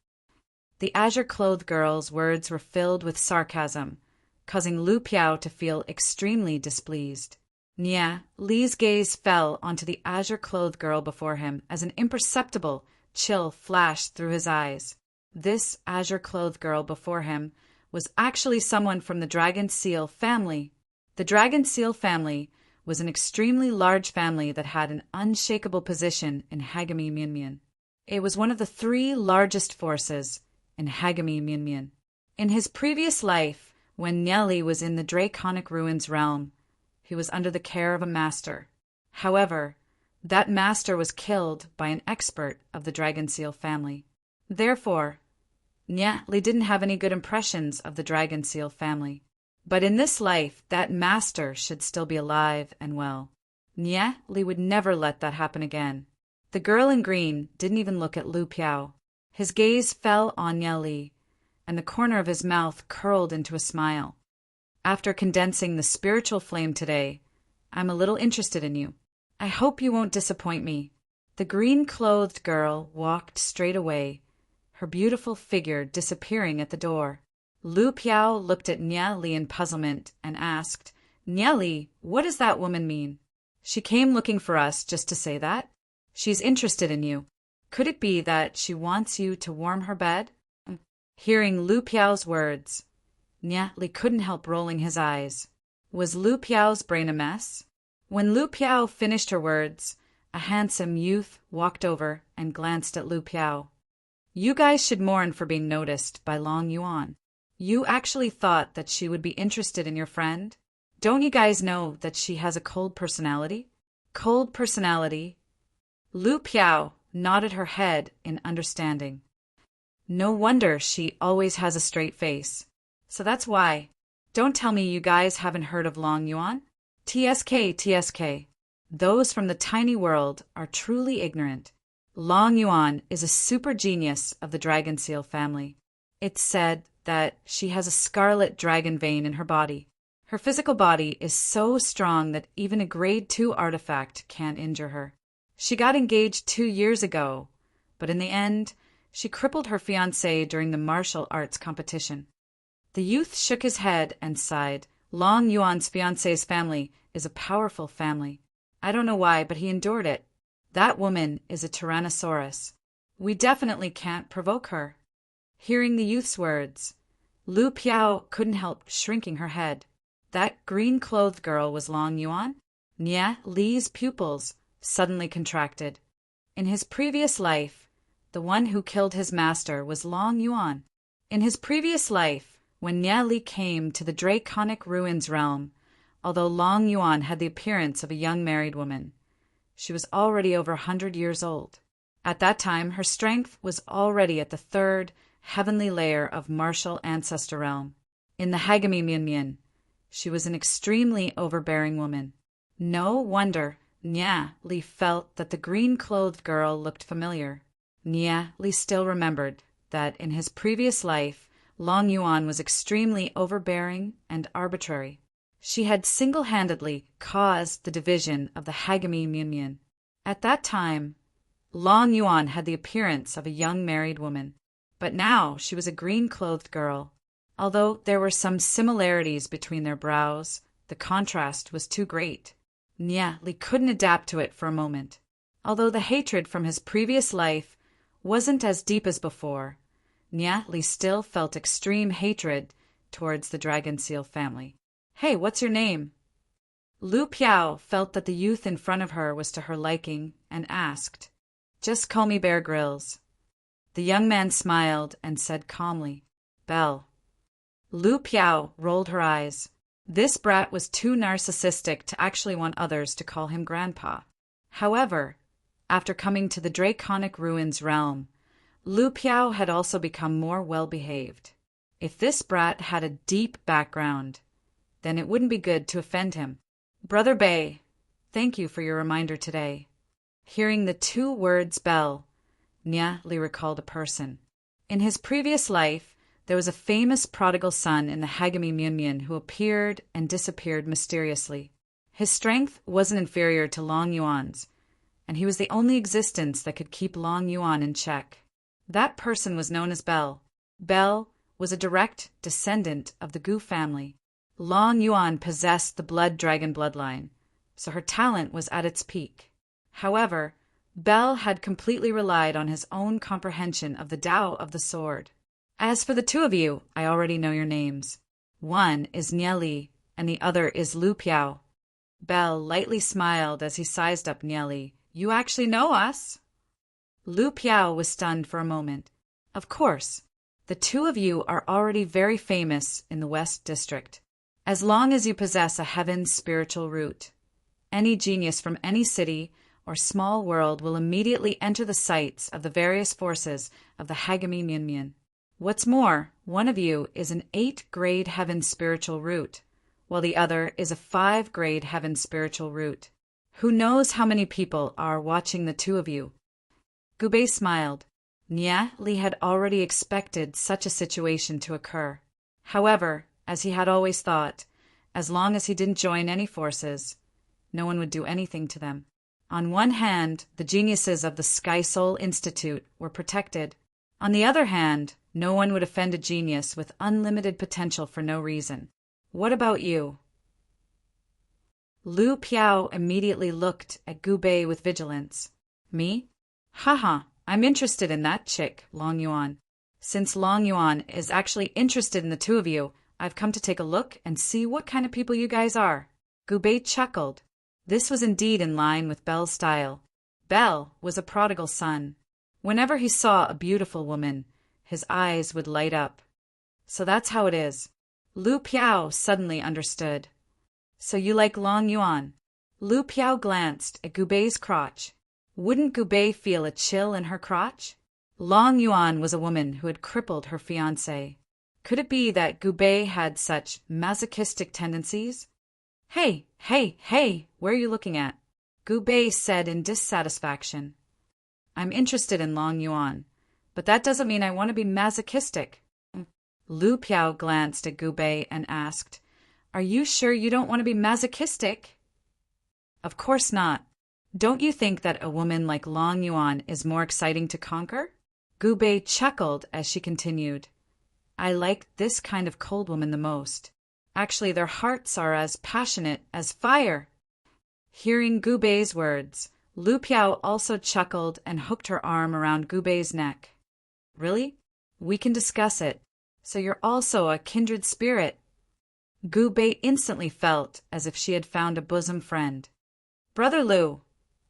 The azure-clothed girl's words were filled with sarcasm, causing Lu Piao to feel extremely displeased. Nia Li's gaze fell onto the azure-clothed girl before him as an imperceptible chill flashed through his eyes. This azure-clothed girl before him was actually someone from the Dragon Seal family. The Dragon Seal family was an extremely large family that had an unshakable position in Hagami Mumyan. It was one of the 3 largest forces in Hagami Mumyan. In his previous life, when Nieli was in the Draconic Ruins realm, he was under the care of a master. However, that master was killed by an expert of the Dragon Seal family. Therefore, Nieli didn't have any good impressions of the Dragon Seal family. But in this life, that master should still be alive and well. Nieli would never let that happen again. The girl in green didn't even look at Lu Piao. His gaze fell on Nieli, and the corner of his mouth curled into a smile. "After condensing the spiritual flame today, I'm a little interested in you. I hope you won't disappoint me." The green-clothed girl walked straight away, her beautiful figure disappearing at the door. Lu Piao looked at Nieli in puzzlement and asked, "Nieli, what does that woman mean? She came looking for us just to say that? She's interested in you. Could it be that she wants you to warm her bed?" Hearing Lu Piao's words, Nieli couldn't help rolling his eyes. Was Lu Piao's brain a mess? When Lu Piao finished her words, a handsome youth walked over and glanced at Lu Piao. "You guys should mourn for being noticed by Long Yuan. You actually thought that she would be interested in your friend? Don't you guys know that she has a cold personality?" Cold personality? Lu Piao nodded her head in understanding. "No wonder she always has a straight face. So that's why. Don't tell me you guys haven't heard of Long Yuan? TSK. Those from the tiny world are truly ignorant. Long Yuan is a super genius of the Dragon Seal family. It's said that she has a scarlet dragon vein in her body. Her physical body is so strong that even a grade 2 artifact can't injure her. She got engaged 2 years ago, but in the end, she crippled her fiancé during the martial arts competition." The youth shook his head and sighed. Long Yuan's fiancé's family is a powerful family. I don't know why, but he endured it. That woman is a Tyrannosaurus. We definitely can't provoke her. Hearing the youth's words, Lu Piao couldn't help shrinking her head. That green-clothed girl was Long Yuan? Nia Li's pupils suddenly contracted. In his previous life, the one who killed his master was Long Yuan. In his previous life, when Nia Li came to the Draconic Ruins realm, although Long Yuan had the appearance of a young married woman, she was already over 100 years old. At that time, her strength was already at the 3rd heavenly layer of martial ancestor realm. In the Hagami Mumyan, she was an extremely overbearing woman. No wonder Nia Li felt that the green-clothed girl looked familiar. Nia Li still remembered that in his previous life, Long Yuan was extremely overbearing and arbitrary. She had single-handedly caused the division of the Hagami Munmun. At that time, Long Yuan had the appearance of a young married woman, but now she was a green-clothed girl. Although there were some similarities between their brows, the contrast was too great. Nye Li couldn't adapt to it for a moment. Although the hatred from his previous life wasn't as deep as before, Nye Li still felt extreme hatred towards the Dragon Seal family. "Hey, what's your name?" Lu Piao felt that the youth in front of her was to her liking and asked, "Just call me Bear Grylls." The young man smiled and said calmly, "Belle." Lu Piao rolled her eyes. This brat was too narcissistic to actually want others to call him grandpa. However, after coming to the Draconic Ruins realm, Lu Piao had also become more well-behaved. If this brat had a deep background, then it wouldn't be good to offend him. "Brother Bei, thank you for your reminder today." Hearing the two words Belle, Nye Li recalled a person. In his previous life, there was a famous prodigal son in the Hagami Munmun who appeared and disappeared mysteriously. His strength wasn't inferior to Long Yuan's, and he was the only existence that could keep Long Yuan in check. That person was known as Belle. Belle was a direct descendant of the Gu family. Long Yuan possessed the blood dragon bloodline, so her talent was at its peak. However, Belle had completely relied on his own comprehension of the Tao of the sword. "As for the two of you, I already know your names. One is Nye Li, and the other is Lu Piao." Belle lightly smiled as he sized up Nye Li. "You actually know us?" Lu Piao was stunned for a moment. "Of course. The two of you are already very famous in the West District. As long as you possess a heaven's spiritual root, any genius from any city or small world will immediately enter the sights of the various forces of the Hagami Munmun. What's more, one of you is an 8th-grade heaven spiritual root, while the other is a 5th-grade heaven spiritual root. Who knows how many people are watching the two of you?" Gubei smiled. Nye Li had already expected such a situation to occur. However, as he had always thought, as long as he didn't join any forces, no one would do anything to them. On one hand, the geniuses of the Sky Soul Institute were protected. On the other hand, no one would offend a genius with unlimited potential for no reason. "What about you?" Lu Piao immediately looked at Gubei with vigilance. "Me? Haha, I'm interested in that chick, Long Yuan. Since Long Yuan is actually interested in the two of you, I've come to take a look and see what kind of people you guys are." Gubei chuckled. This was indeed in line with Belle's style. Belle was a prodigal son. Whenever he saw a beautiful woman, his eyes would light up. So that's how it is. Lu Piao suddenly understood. "So you like Long Yuan?" Lu Piao glanced at Gubei's crotch. Wouldn't Gubei feel a chill in her crotch? Long Yuan was a woman who had crippled her fiancé. Could it be that Gubei had such masochistic tendencies? Hey, where are you looking at?" Gubei said in dissatisfaction. "I'm interested in Long Yuan, but that doesn't mean I want to be masochistic." Lu Piao glanced at Gubei and asked, "Are you sure you don't want to be masochistic?" "Of course not. Don't you think that a woman like Long Yuan is more exciting to conquer?" Gubei chuckled as she continued, "I like this kind of cold woman the most. Actually, their hearts are as passionate as fire." Hearing Gubei's words, Lu Piao also chuckled and hooked her arm around Gubei's neck. "Really? We can discuss it. So you're also a kindred spirit." Gubei instantly felt as if she had found a bosom friend. "Brother Lu,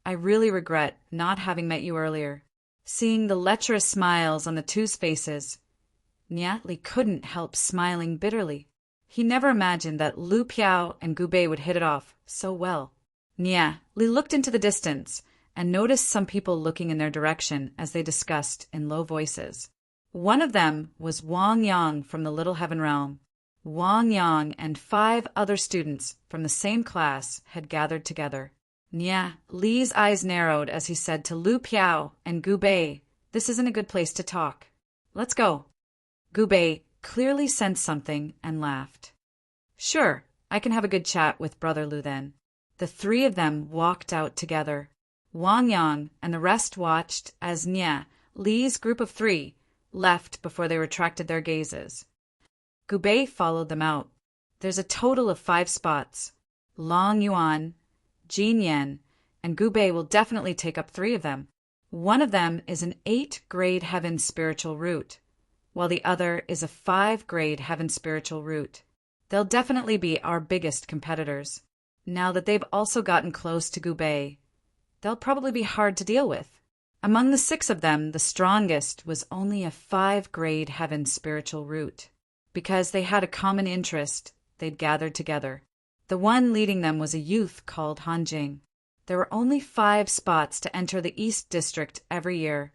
I really regret not having met you earlier." Seeing the lecherous smiles on the two's faces, Nye Li couldn't help smiling bitterly. He never imagined that Lu Piao and Gubei would hit it off so well. Nye Li looked into the distance and noticed some people looking in their direction as they discussed in low voices. One of them was Wang Yang from the Little Heaven Realm. Wang Yang and 5 other students from the same class had gathered together. Nye Li's eyes narrowed as he said to Lu Piao and Gubei, "This isn't a good place to talk. Let's go." Gubei clearly sensed something and laughed. Sure, I can have a good chat with Brother Lu then. The three of them walked out together. Wang Yang and the rest watched as Nia, Li's group of three, left before they retracted their gazes. Gubei followed them out. There's a total of 5 spots. Long Yuan, Jin Yan, and Gubei will definitely take up 3 of them. One of them is an 8-grade heaven spiritual route, while the other is a 5-grade heaven spiritual route. They'll definitely be our biggest competitors. Now that they've also gotten close to Gubei, they'll probably be hard to deal with. Among the 6 of them, the strongest was only a 5-grade heaven spiritual route. Because they had a common interest, they'd gathered together. The one leading them was a youth called Han Jing. There were only 5 spots to enter the East District every year,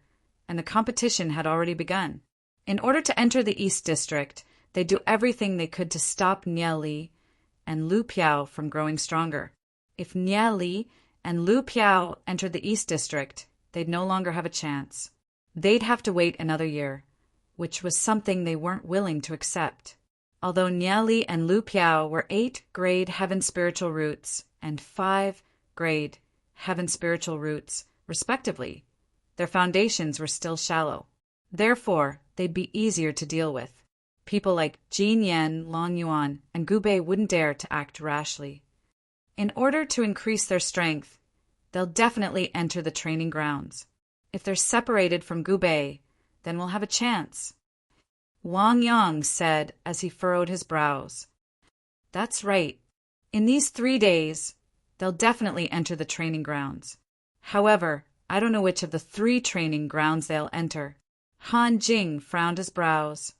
and the competition had already begun. In order to enter the East District, they'd do everything they could to stop Nia Li and Lu Piao from growing stronger. If Nia Li and Lu Piao entered the East District, they'd no longer have a chance. They'd have to wait another year, which was something they weren't willing to accept. Although Nia Li and Lu Piao were 8-grade heaven spiritual roots and 5-grade heaven spiritual roots, respectively, their foundations were still shallow. Therefore, they'd be easier to deal with. People like Jin Yan, Long Yuan, and Gubei wouldn't dare to act rashly. In order to increase their strength, they'll definitely enter the training grounds. If they're separated from Gubei, then we'll have a chance. Wang Yang said as he furrowed his brows. That's right. In these 3 days, they'll definitely enter the training grounds. However, I don't know which of the 3 training grounds they'll enter. Han Jing frowned his brows.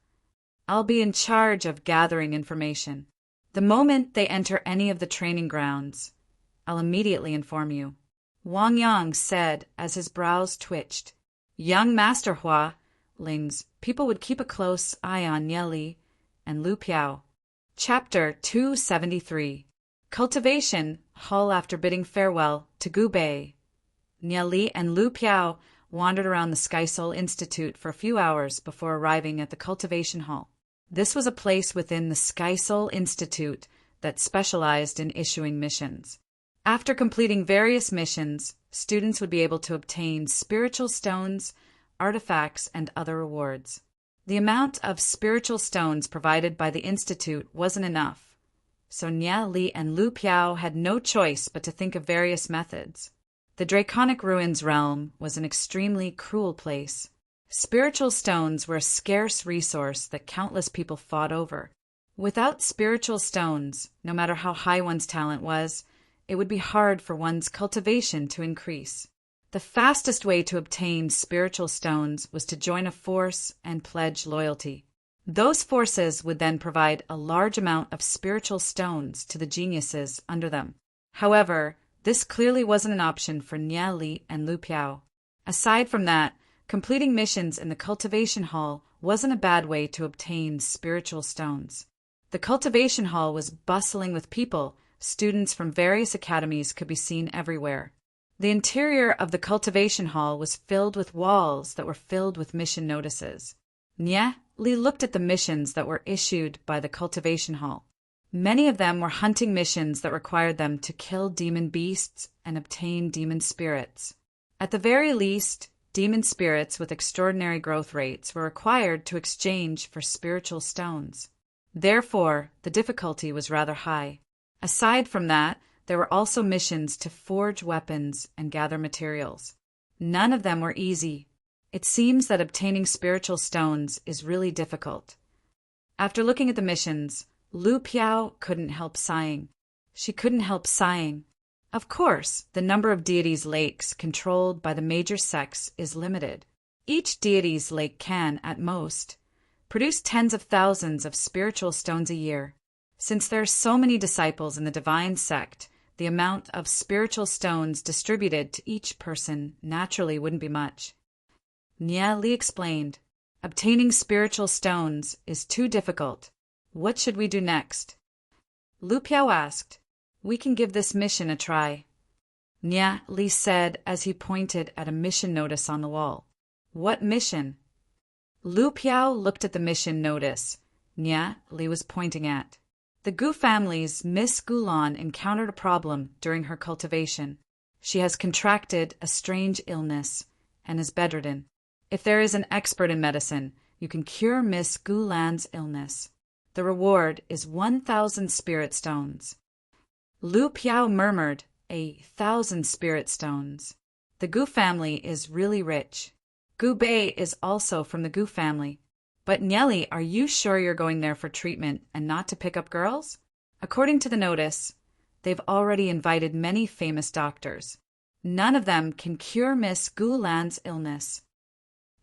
I'll be in charge of gathering information. The moment they enter any of the training grounds, I'll immediately inform you. Wang Yang said as his brows twitched. Young Master Hua, Lings, people would keep a close eye on Nia Li and Lu Piao. Chapter 273. Cultivation Hall. After bidding farewell to Gubei, Nia Li and Lu Piao wandered around the Sky Soul Institute for a few hours before arriving at the Cultivation Hall. This was a place within the Sky Soul Institute that specialized in issuing missions. After completing various missions, students would be able to obtain spiritual stones, artifacts, and other rewards. The amount of spiritual stones provided by the Institute wasn't enough, so Nia Li and Lu Piao had no choice but to think of various methods. The Draconic Ruins realm was an extremely cruel place. Spiritual stones were a scarce resource that countless people fought over. Without spiritual stones, no matter how high one's talent was, it would be hard for one's cultivation to increase. The fastest way to obtain spiritual stones was to join a force and pledge loyalty. Those forces would then provide a large amount of spiritual stones to the geniuses under them. However, this clearly wasn't an option for Nia Li and Lu Piao. Aside from that, completing missions in the Cultivation Hall wasn't a bad way to obtain spiritual stones. The Cultivation Hall was bustling with people. Students from various academies could be seen everywhere. The interior of the Cultivation Hall was filled with walls that were filled with mission notices. Nia Li looked at the missions that were issued by the Cultivation Hall. Many of them were hunting missions that required them to kill demon beasts and obtain demon spirits. At the very least, demon spirits with extraordinary growth rates were required to exchange for spiritual stones. Therefore, the difficulty was rather high. Aside from that, there were also missions to forge weapons and gather materials. None of them were easy. It seems that obtaining spiritual stones is really difficult. After looking at the missions, Lu Piao couldn't help sighing. She couldn't help sighing. Of course, the number of deities' lakes controlled by the major sects is limited. Each deity's lake can, at most, produce tens of thousands of spiritual stones a year. Since there are so many disciples in the divine sect, the amount of spiritual stones distributed to each person naturally wouldn't be much. Nia Li explained, obtaining spiritual stones is too difficult. What should we do next? Lu Piao asked. We can give this mission a try. Nia Li said as he pointed at a mission notice on the wall. What mission? Lu Piao looked at the mission notice Nya Li was pointing at. The Gu family's Miss Gulan encountered a problem during her cultivation. She has contracted a strange illness and is bedridden. If there is an expert in medicine, you can cure Miss Gulan's illness. The reward is 1,000 spirit stones. Lu Piao murmured, 1,000 spirit stones. The Gu family is really rich. Gu Bei is also from the Gu family. But Nieli, are you sure you're going there for treatment and not to pick up girls? According to the notice, they've already invited many famous doctors. None of them can cure Miss Gulan's illness.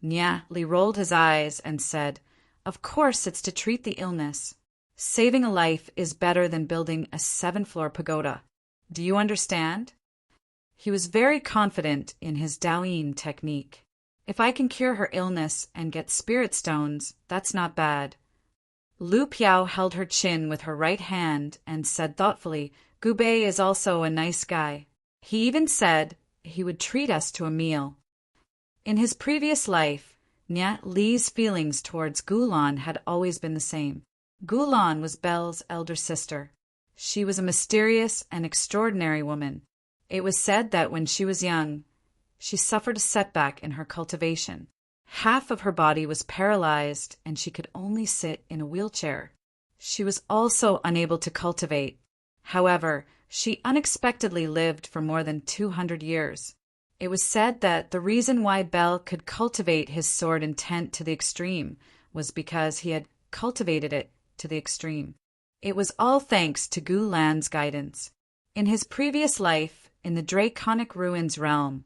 Nya Li rolled his eyes and said, Of course it's to treat the illness. Saving a life is better than building a 7-floor pagoda. Do you understand? He was very confident in his Daoyin technique. If I can cure her illness and get spirit stones, that's not bad. Lu Piao held her chin with her right hand and said thoughtfully, Gu Bei is also a nice guy. He even said he would treat us to a meal. In his previous life, Nya Li's feelings towards Gulan had always been the same. Gulan was Belle's elder sister. She was a mysterious and extraordinary woman. It was said that when she was young, she suffered a setback in her cultivation. Half of her body was paralyzed and she could only sit in a wheelchair. She was also unable to cultivate. However, she unexpectedly lived for more than 200 years. It was said that the reason why Belle could cultivate his sword intent to the extreme was because he had cultivated it to the extreme. It was all thanks to Gu Lan's guidance. In his previous life, in the Draconic Ruins realm,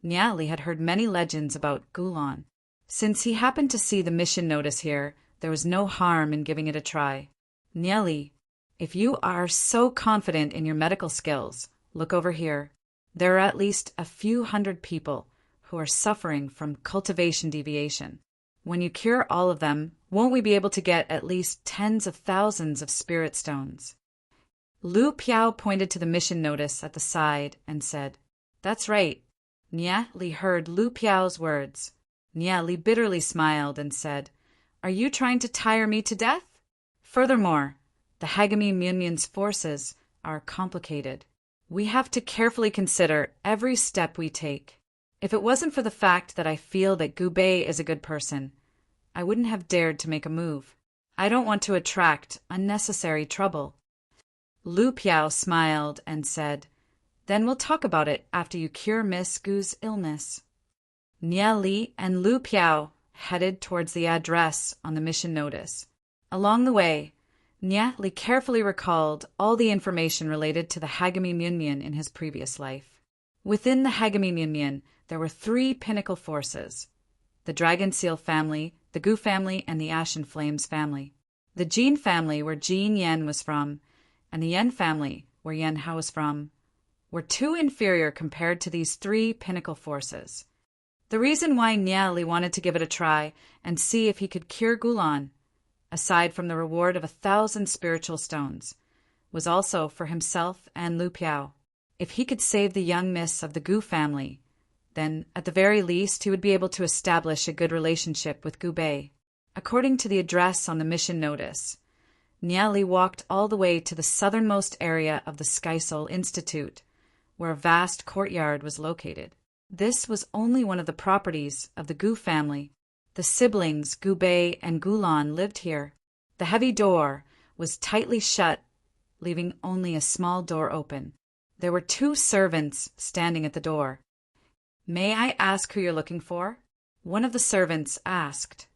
Nya Li had heard many legends about Gulan. Since he happened to see the mission notice here, there was no harm in giving it a try. Nya Li, if you are so confident in your medical skills, look over here. There are at least a few hundred people who are suffering from cultivation deviation. When you cure all of them, won't we be able to get at least tens of thousands of spirit stones? Lu Piao pointed to the mission notice at the side and said, That's right. Nya Li heard Lu Piao's words. Nya Li bitterly smiled and said, Are you trying to tire me to death? Furthermore, the Hagami Munyon's forces are complicated. We have to carefully consider every step we take. If it wasn't for the fact that I feel that Gu Bei is a good person, I wouldn't have dared to make a move. I don't want to attract unnecessary trouble. Lu Piao smiled and said, Then we'll talk about it after you cure Miss Gu's illness. Nya Li and Lu Piao headed towards the address on the mission notice. Along the way, Nya Li carefully recalled all the information related to the Hagami Munyon in his previous life. Within the Hagami Munyon, there were 3 pinnacle forces: the Dragon Seal family, the Gu family, and the Ashen Flames family. The Jin family, where Jin Yen was from, and the Yen family, where Yen Hao was from, were too inferior compared to these 3 pinnacle forces. The reason why Nya Li wanted to give it a try and see if he could cure Gulan, aside from the reward of 1,000 spiritual stones, was also for himself and Lu Piao. If he could save the young miss of the Gu family, then at the very least he would be able to establish a good relationship with Gu Bei. According to the address on the mission notice, Nya Li walked all the way to the southernmost area of the Sky Soul Institute, where a vast courtyard was located. This was only one of the properties of the Gu family. The siblings Gu Bei and Gulan lived here. The heavy door was tightly shut, leaving only a small door open. There were 2 servants standing at the door. May I ask who you're looking for? One of the servants asked.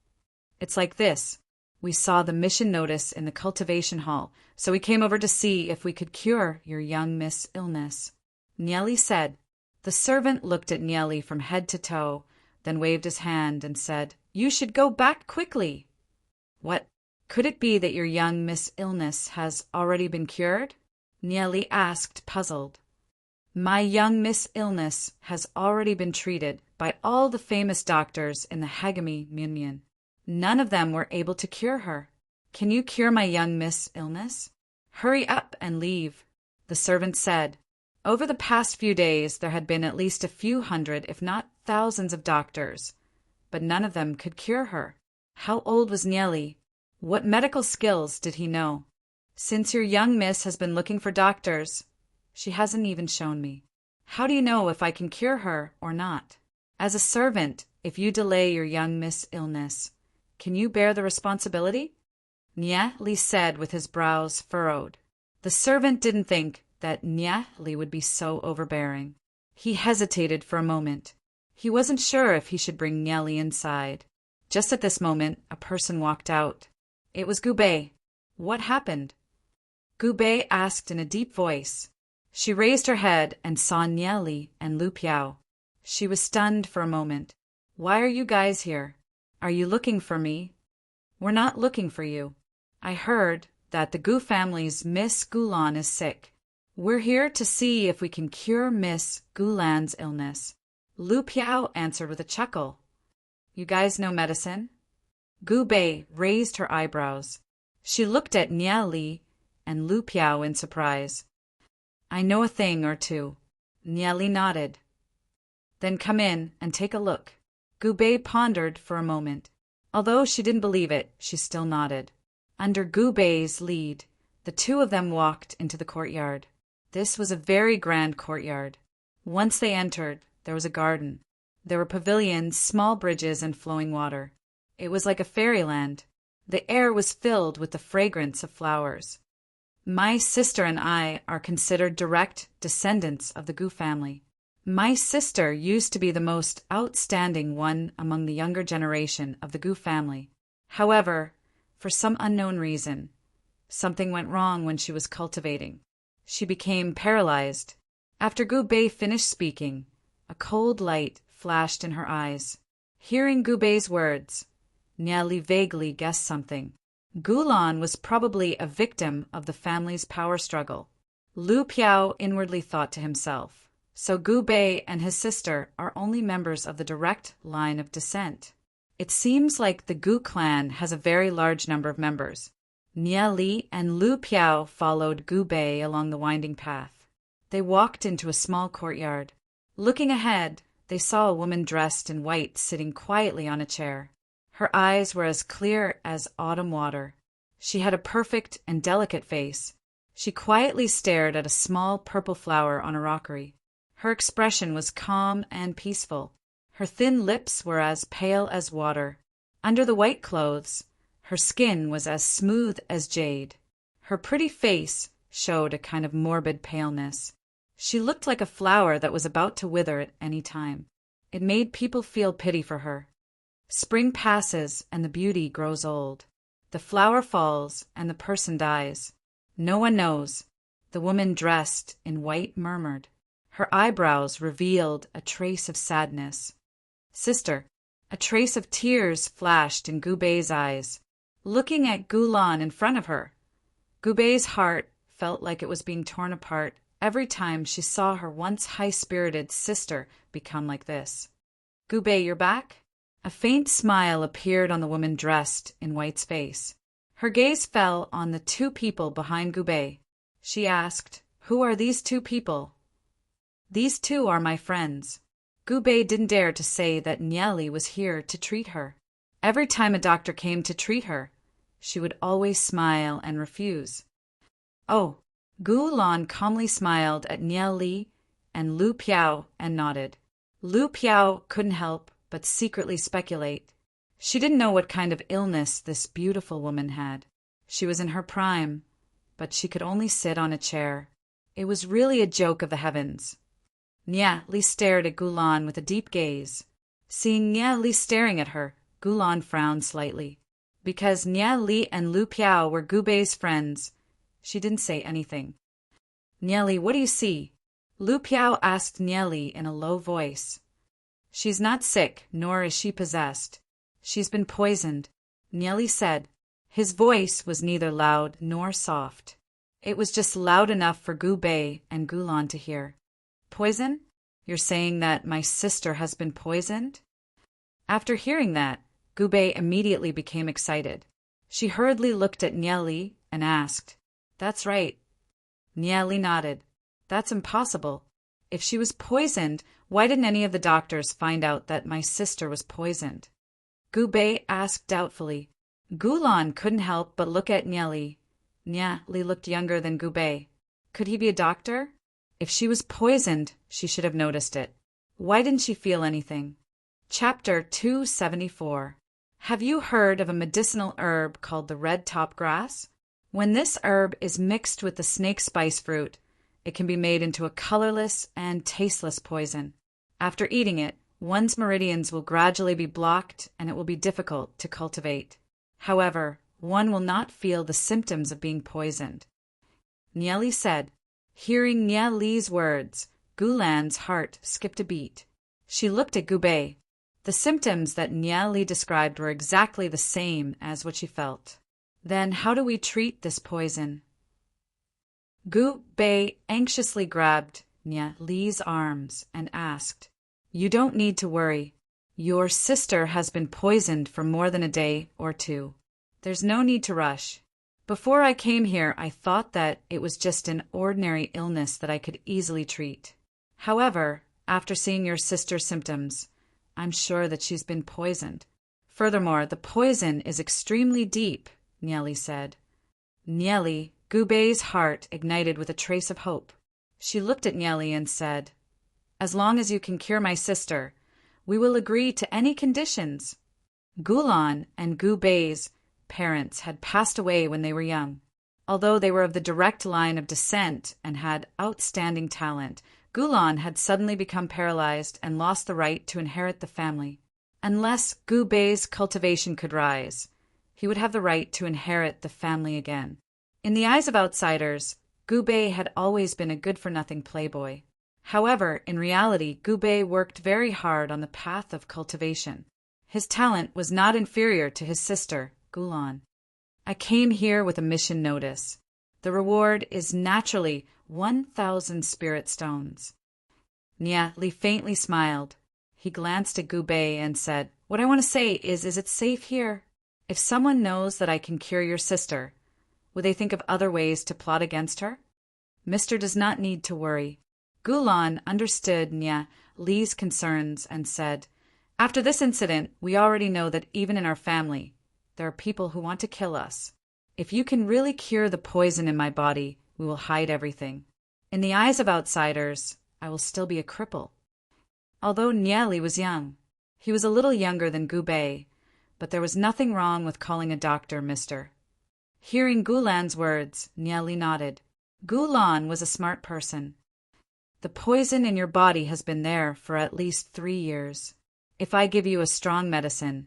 It's like this. We saw the mission notice in the cultivation hall, so we came over to see if we could cure your young miss' illness. Nya Li said. The servant looked at Nya Li from head to toe, then waved his hand and said, You should go back quickly. What? Could it be that your young miss' illness has already been cured? Nya Li asked, puzzled. My young miss' illness has already been treated by all the famous doctors in the Hagami Munyon. None of them were able to cure her. Can you cure my young miss' illness? Hurry up and leave, the servant said. Over the past few days, there had been at least a few hundred, if not thousands of doctors, but none of them could cure her. How old was Nya Li? What medical skills did he know? Since your young miss has been looking for doctors, she hasn't even shown me. How do you know if I can cure her or not? As a servant, if you delay your young miss' illness, can you bear the responsibility? Nye said with his brows furrowed. The servant didn't think that Nye would be so overbearing. He hesitated for a moment. He wasn't sure if he should bring Nye inside. Just at this moment, a person walked out. It was Gubei. What happened? Gubei asked in a deep voice. She raised her head and saw Nye and Lu Piao. She was stunned for a moment. Why are you guys here? Are you looking for me? We're not looking for you. I heard that the Gu family's Miss Gulan is sick. We're here to see if we can cure Miss Gulan's illness. Lu Piao answered with a chuckle. You guys know medicine? Gubei raised her eyebrows. She looked at Nye and Lu Piao in surprise. I know a thing or two. Nye nodded. Then come in and take a look. Gubei pondered for a moment. Although she didn't believe it, she still nodded. Under Gubei's lead, the two of them walked into the courtyard. This was a very grand courtyard. Once they entered, there was a garden. There were pavilions, small bridges, and flowing water. It was like a fairyland. The air was filled with the fragrance of flowers. My sister and I are considered direct descendants of the Gu family. My sister used to be the most outstanding one among the younger generation of the Gu family. However, for some unknown reason, something went wrong when she was cultivating. She became paralyzed. After Gubei finished speaking, a cold light flashed in her eyes. Hearing Gubei's words, Nye vaguely guessed something. Gulan was probably a victim of the family's power struggle. Lu Piao inwardly thought to himself, so Gubei and his sister are only members of the direct line of descent. It seems like the Gu clan has a very large number of members. Nye and Lu Piao followed Gubei along the winding path. They walked into a small courtyard. Looking ahead, they saw a woman dressed in white sitting quietly on a chair. Her eyes were as clear as autumn water. She had a perfect and delicate face. She quietly stared at a small purple flower on a rockery. Her expression was calm and peaceful. Her thin lips were as pale as water. Under the white clothes, her skin was as smooth as jade. Her pretty face showed a kind of morbid paleness. She looked like a flower that was about to wither at any time. It made people feel pity for her. Spring passes and the beauty grows old. The flower falls and the person dies. No one knows. The woman dressed in white murmured. Her eyebrows revealed a trace of sadness. Sister, a trace of tears flashed in Gubei's eyes. Looking at Gulan in front of her, Gubei's heart felt like it was being torn apart every time she saw her once high-spirited sister become like this. Gubei, you're back? A faint smile appeared on the woman dressed in white's face. Her gaze fell on the two people behind Gubei. She asked, Who are these two people? These two are my friends. Gubei didn't dare to say that Nye was here to treat her. Every time a doctor came to treat her, she would always smile and refuse. Oh, Gulan calmly smiled at Nye and Lu Piao and nodded. Lu Piao couldn't help but secretly speculate. She didn't know what kind of illness this beautiful woman had. She was in her prime, but she could only sit on a chair. It was really a joke of the heavens. Nye stared at Gulan with a deep gaze. Seeing Nye staring at her, Gulan frowned slightly. Because Nye and Lu Piao were Gubei's friends, she didn't say anything. Nye, what do you see? Lu Piao asked Nye in a low voice. She's not sick, nor is she possessed. She's been poisoned, Nye said. His voice was neither loud nor soft. It was just loud enough for Gubei and Gulan to hear. Poison? You're saying that my sister has been poisoned? After hearing that, Gubei immediately became excited. She hurriedly looked at Nye and asked, That's right. Nye nodded. That's impossible. If she was poisoned, why didn't any of the doctors find out that my sister was poisoned? Gubei asked doubtfully. Gulan couldn't help but look at Niali. Niali looked younger than Gubei. Could he be a doctor? If she was poisoned, she should have noticed it. Why didn't she feel anything? Chapter 274. Have you heard of a medicinal herb called the red top grass? When this herb is mixed with the snake spice fruit, it can be made into a colorless and tasteless poison. After eating it, one's meridians will gradually be blocked and it will be difficult to cultivate. However, one will not feel the symptoms of being poisoned. Niali said. Hearing Niali's words, Gulan's heart skipped a beat. She looked at Gubei. The symptoms that Niali described were exactly the same as what she felt. Then how do we treat this poison? Gubei anxiously grabbed Niali's arms and asked, You don't need to worry. Your sister has been poisoned for more than a day or two. There's no need to rush. Before I came here, I thought that it was just an ordinary illness that I could easily treat. However, after seeing your sister's symptoms, I'm sure that she's been poisoned. Furthermore, the poison is extremely deep, Niali said. Niali, Gubei's heart ignited with a trace of hope. She looked at Niali and said, As long as you can cure my sister, we will agree to any conditions. Gulan and Gubei's parents had passed away when they were young. Although they were of the direct line of descent and had outstanding talent, Gulan had suddenly become paralyzed and lost the right to inherit the family. Unless Gubei's cultivation could rise, he would have the right to inherit the family again. In the eyes of outsiders, Gubei had always been a good-for-nothing playboy. However, in reality, Gubei worked very hard on the path of cultivation. His talent was not inferior to his sister, Gulan. I came here with a mission notice. The reward is naturally 1,000 spirit stones. Niali faintly smiled. He glanced at Gubei and said, What I want to say is it safe here? If someone knows that I can cure your sister, will they think of other ways to plot against her? Mister does not need to worry. Gulan understood Niali's concerns and said, After this incident, we already know that even in our family, there are people who want to kill us. If you can really cure the poison in my body, we will hide everything. In the eyes of outsiders, I will still be a cripple. Although Niali was young, he was a little younger than Gubei, but there was nothing wrong with calling a doctor mister. Hearing Gulan's words, Niali nodded. Gulan was a smart person. The poison in your body has been there for at least 3 years. If I give you a strong medicine,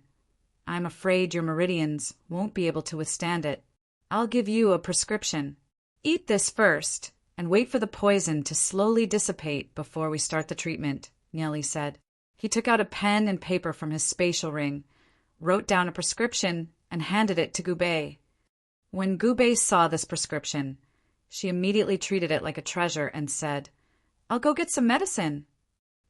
I'm afraid your meridians won't be able to withstand it. I'll give you a prescription. Eat this first, and wait for the poison to slowly dissipate before we start the treatment, Niali said. He took out a pen and paper from his spatial ring, wrote down a prescription, and handed it to Gubei. When Gubei saw this prescription, she immediately treated it like a treasure and said, I'll go get some medicine.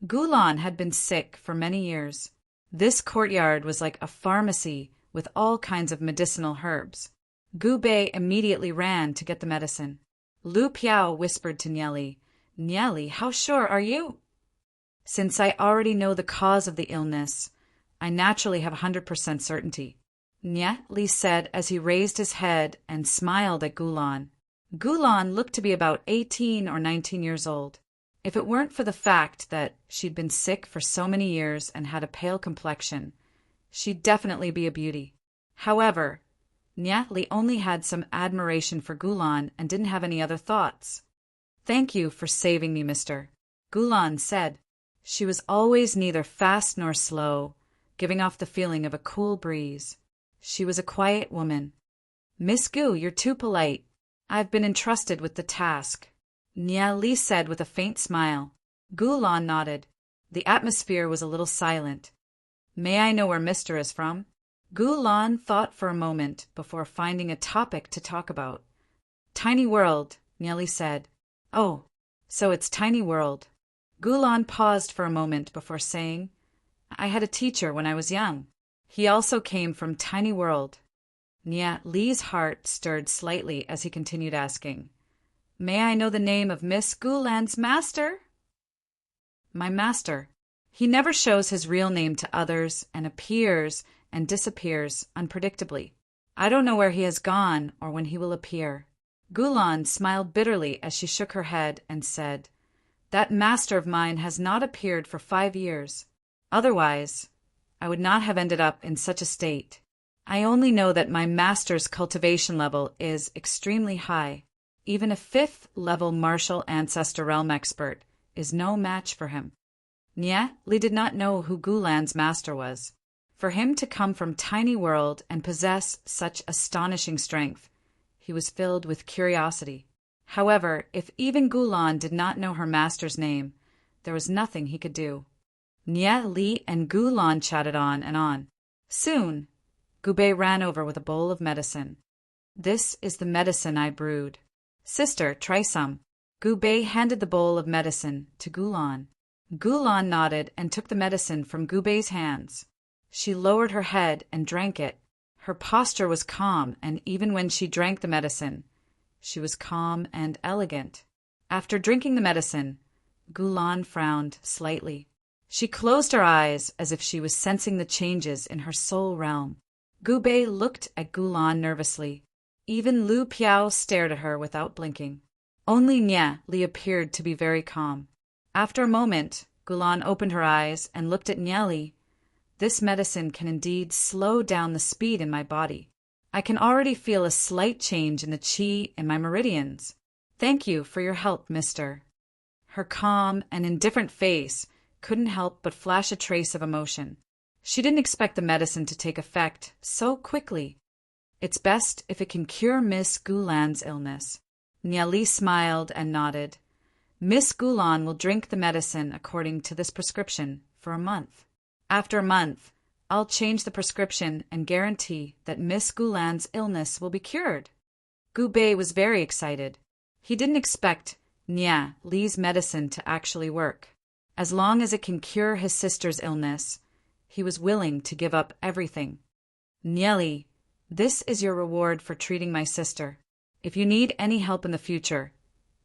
Gulan had been sick for many years. This courtyard was like a pharmacy with all kinds of medicinal herbs. Gubei immediately ran to get the medicine. Lu Piao whispered to Niali, Niali, how sure are you? Since I already know the cause of the illness, I naturally have 100% certainty, Niali said as he raised his head and smiled at Gulan. Gulan looked to be about 18 or 19 years old. If it weren't for the fact that she'd been sick for so many years and had a pale complexion, she'd definitely be a beauty. However, Niali only had some admiration for Gulan and didn't have any other thoughts. Thank you for saving me, mister, Gulan said. She was always neither fast nor slow, giving off the feeling of a cool breeze. She was a quiet woman. Miss Gu, you're too polite. I've been entrusted with the task, Niali said with a faint smile. Gulan nodded. The atmosphere was a little silent. May I know where Mister is from? Gulan thought for a moment before finding a topic to talk about. Tiny world, Niali said. Oh, so it's Tiny World. Gulan paused for a moment before saying, I had a teacher when I was young. He also came from Tiny World. Niali's heart stirred slightly as he continued asking, May I know the name of Miss Gulan's master? My master. He never shows his real name to others and appears and disappears unpredictably. I don't know where he has gone or when he will appear." Gulan smiled bitterly as she shook her head and said, "That master of mine has not appeared for 5 years. Otherwise, I would not have ended up in such a state. I only know that my master's cultivation level is extremely high. Even a 5th-level martial ancestor realm expert is no match for him." Nye Li did not know who Gulan's master was. For him to come from tiny world and possess such astonishing strength, he was filled with curiosity. However, if even Gulan did not know her master's name, there was nothing he could do. Nye Li and Gulan chatted on and on. Soon, Gubei ran over with a bowl of medicine. "This is the medicine I brewed. Sister, try some." Gubei handed the bowl of medicine to Gulan. Gulan nodded and took the medicine from Gubei's hands. She lowered her head and drank it. Her posture was calm, and even when she drank the medicine, she was calm and elegant. After drinking the medicine, Gulan frowned slightly. She closed her eyes as if she was sensing the changes in her soul realm. Gubei looked at Gulan nervously. Even Lu Piao stared at her without blinking. Only Nye Li appeared to be very calm. After a moment, Gulan opened her eyes and looked at Nye Li. "This medicine can indeed slow down the speed in my body. I can already feel a slight change in the qi in my meridians. Thank you for your help, mister." Her calm and indifferent face couldn't help but flash a trace of emotion. She didn't expect the medicine to take effect so quickly. "It's best if it can cure Miss Gulan's illness." Nye Li smiled and nodded. "Miss Gulan will drink the medicine according to this prescription for a month. After a month, I'll change the prescription and guarantee that Miss Gulan's illness will be cured." Gubei was very excited. He didn't expect Nye Li's medicine to actually work. As long as it can cure his sister's illness, he was willing to give up everything. "Nye Li, this is your reward for treating my sister. If you need any help in the future,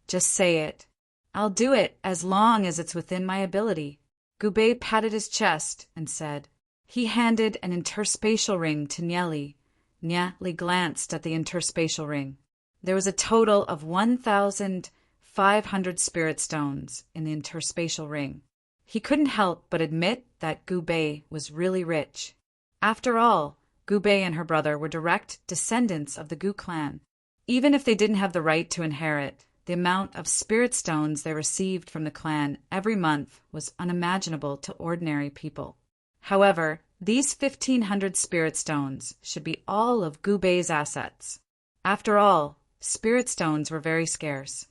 just say it. I'll do it as long as it's within my ability." Gubei patted his chest and said. He handed an interspatial ring to Nye Li. Nye Li glanced at the interspatial ring. There was a total of 1,500 spirit stones in the interspatial ring. He couldn't help but admit that Gubei was really rich. After all, Gubei and her brother were direct descendants of the Gu clan. Even if they didn't have the right to inherit, the amount of spirit stones they received from the clan every month was unimaginable to ordinary people. However, these 1,500 spirit stones should be all of Gubei's assets. After all, spirit stones were very scarce.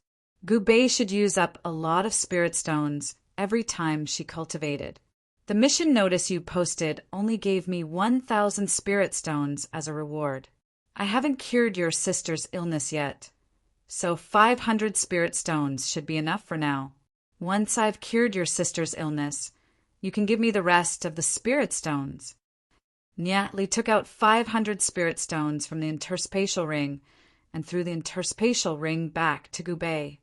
Gubei should use up a lot of spirit stones every time she cultivated. "The mission notice you posted only gave me 1,000 spirit stones as a reward. I haven't cured your sister's illness yet, so 500 spirit stones should be enough for now. Once I've cured your sister's illness, you can give me the rest of the spirit stones." Nye Li took out 500 spirit stones from the interspatial ring and threw the interspatial ring back to Gubei.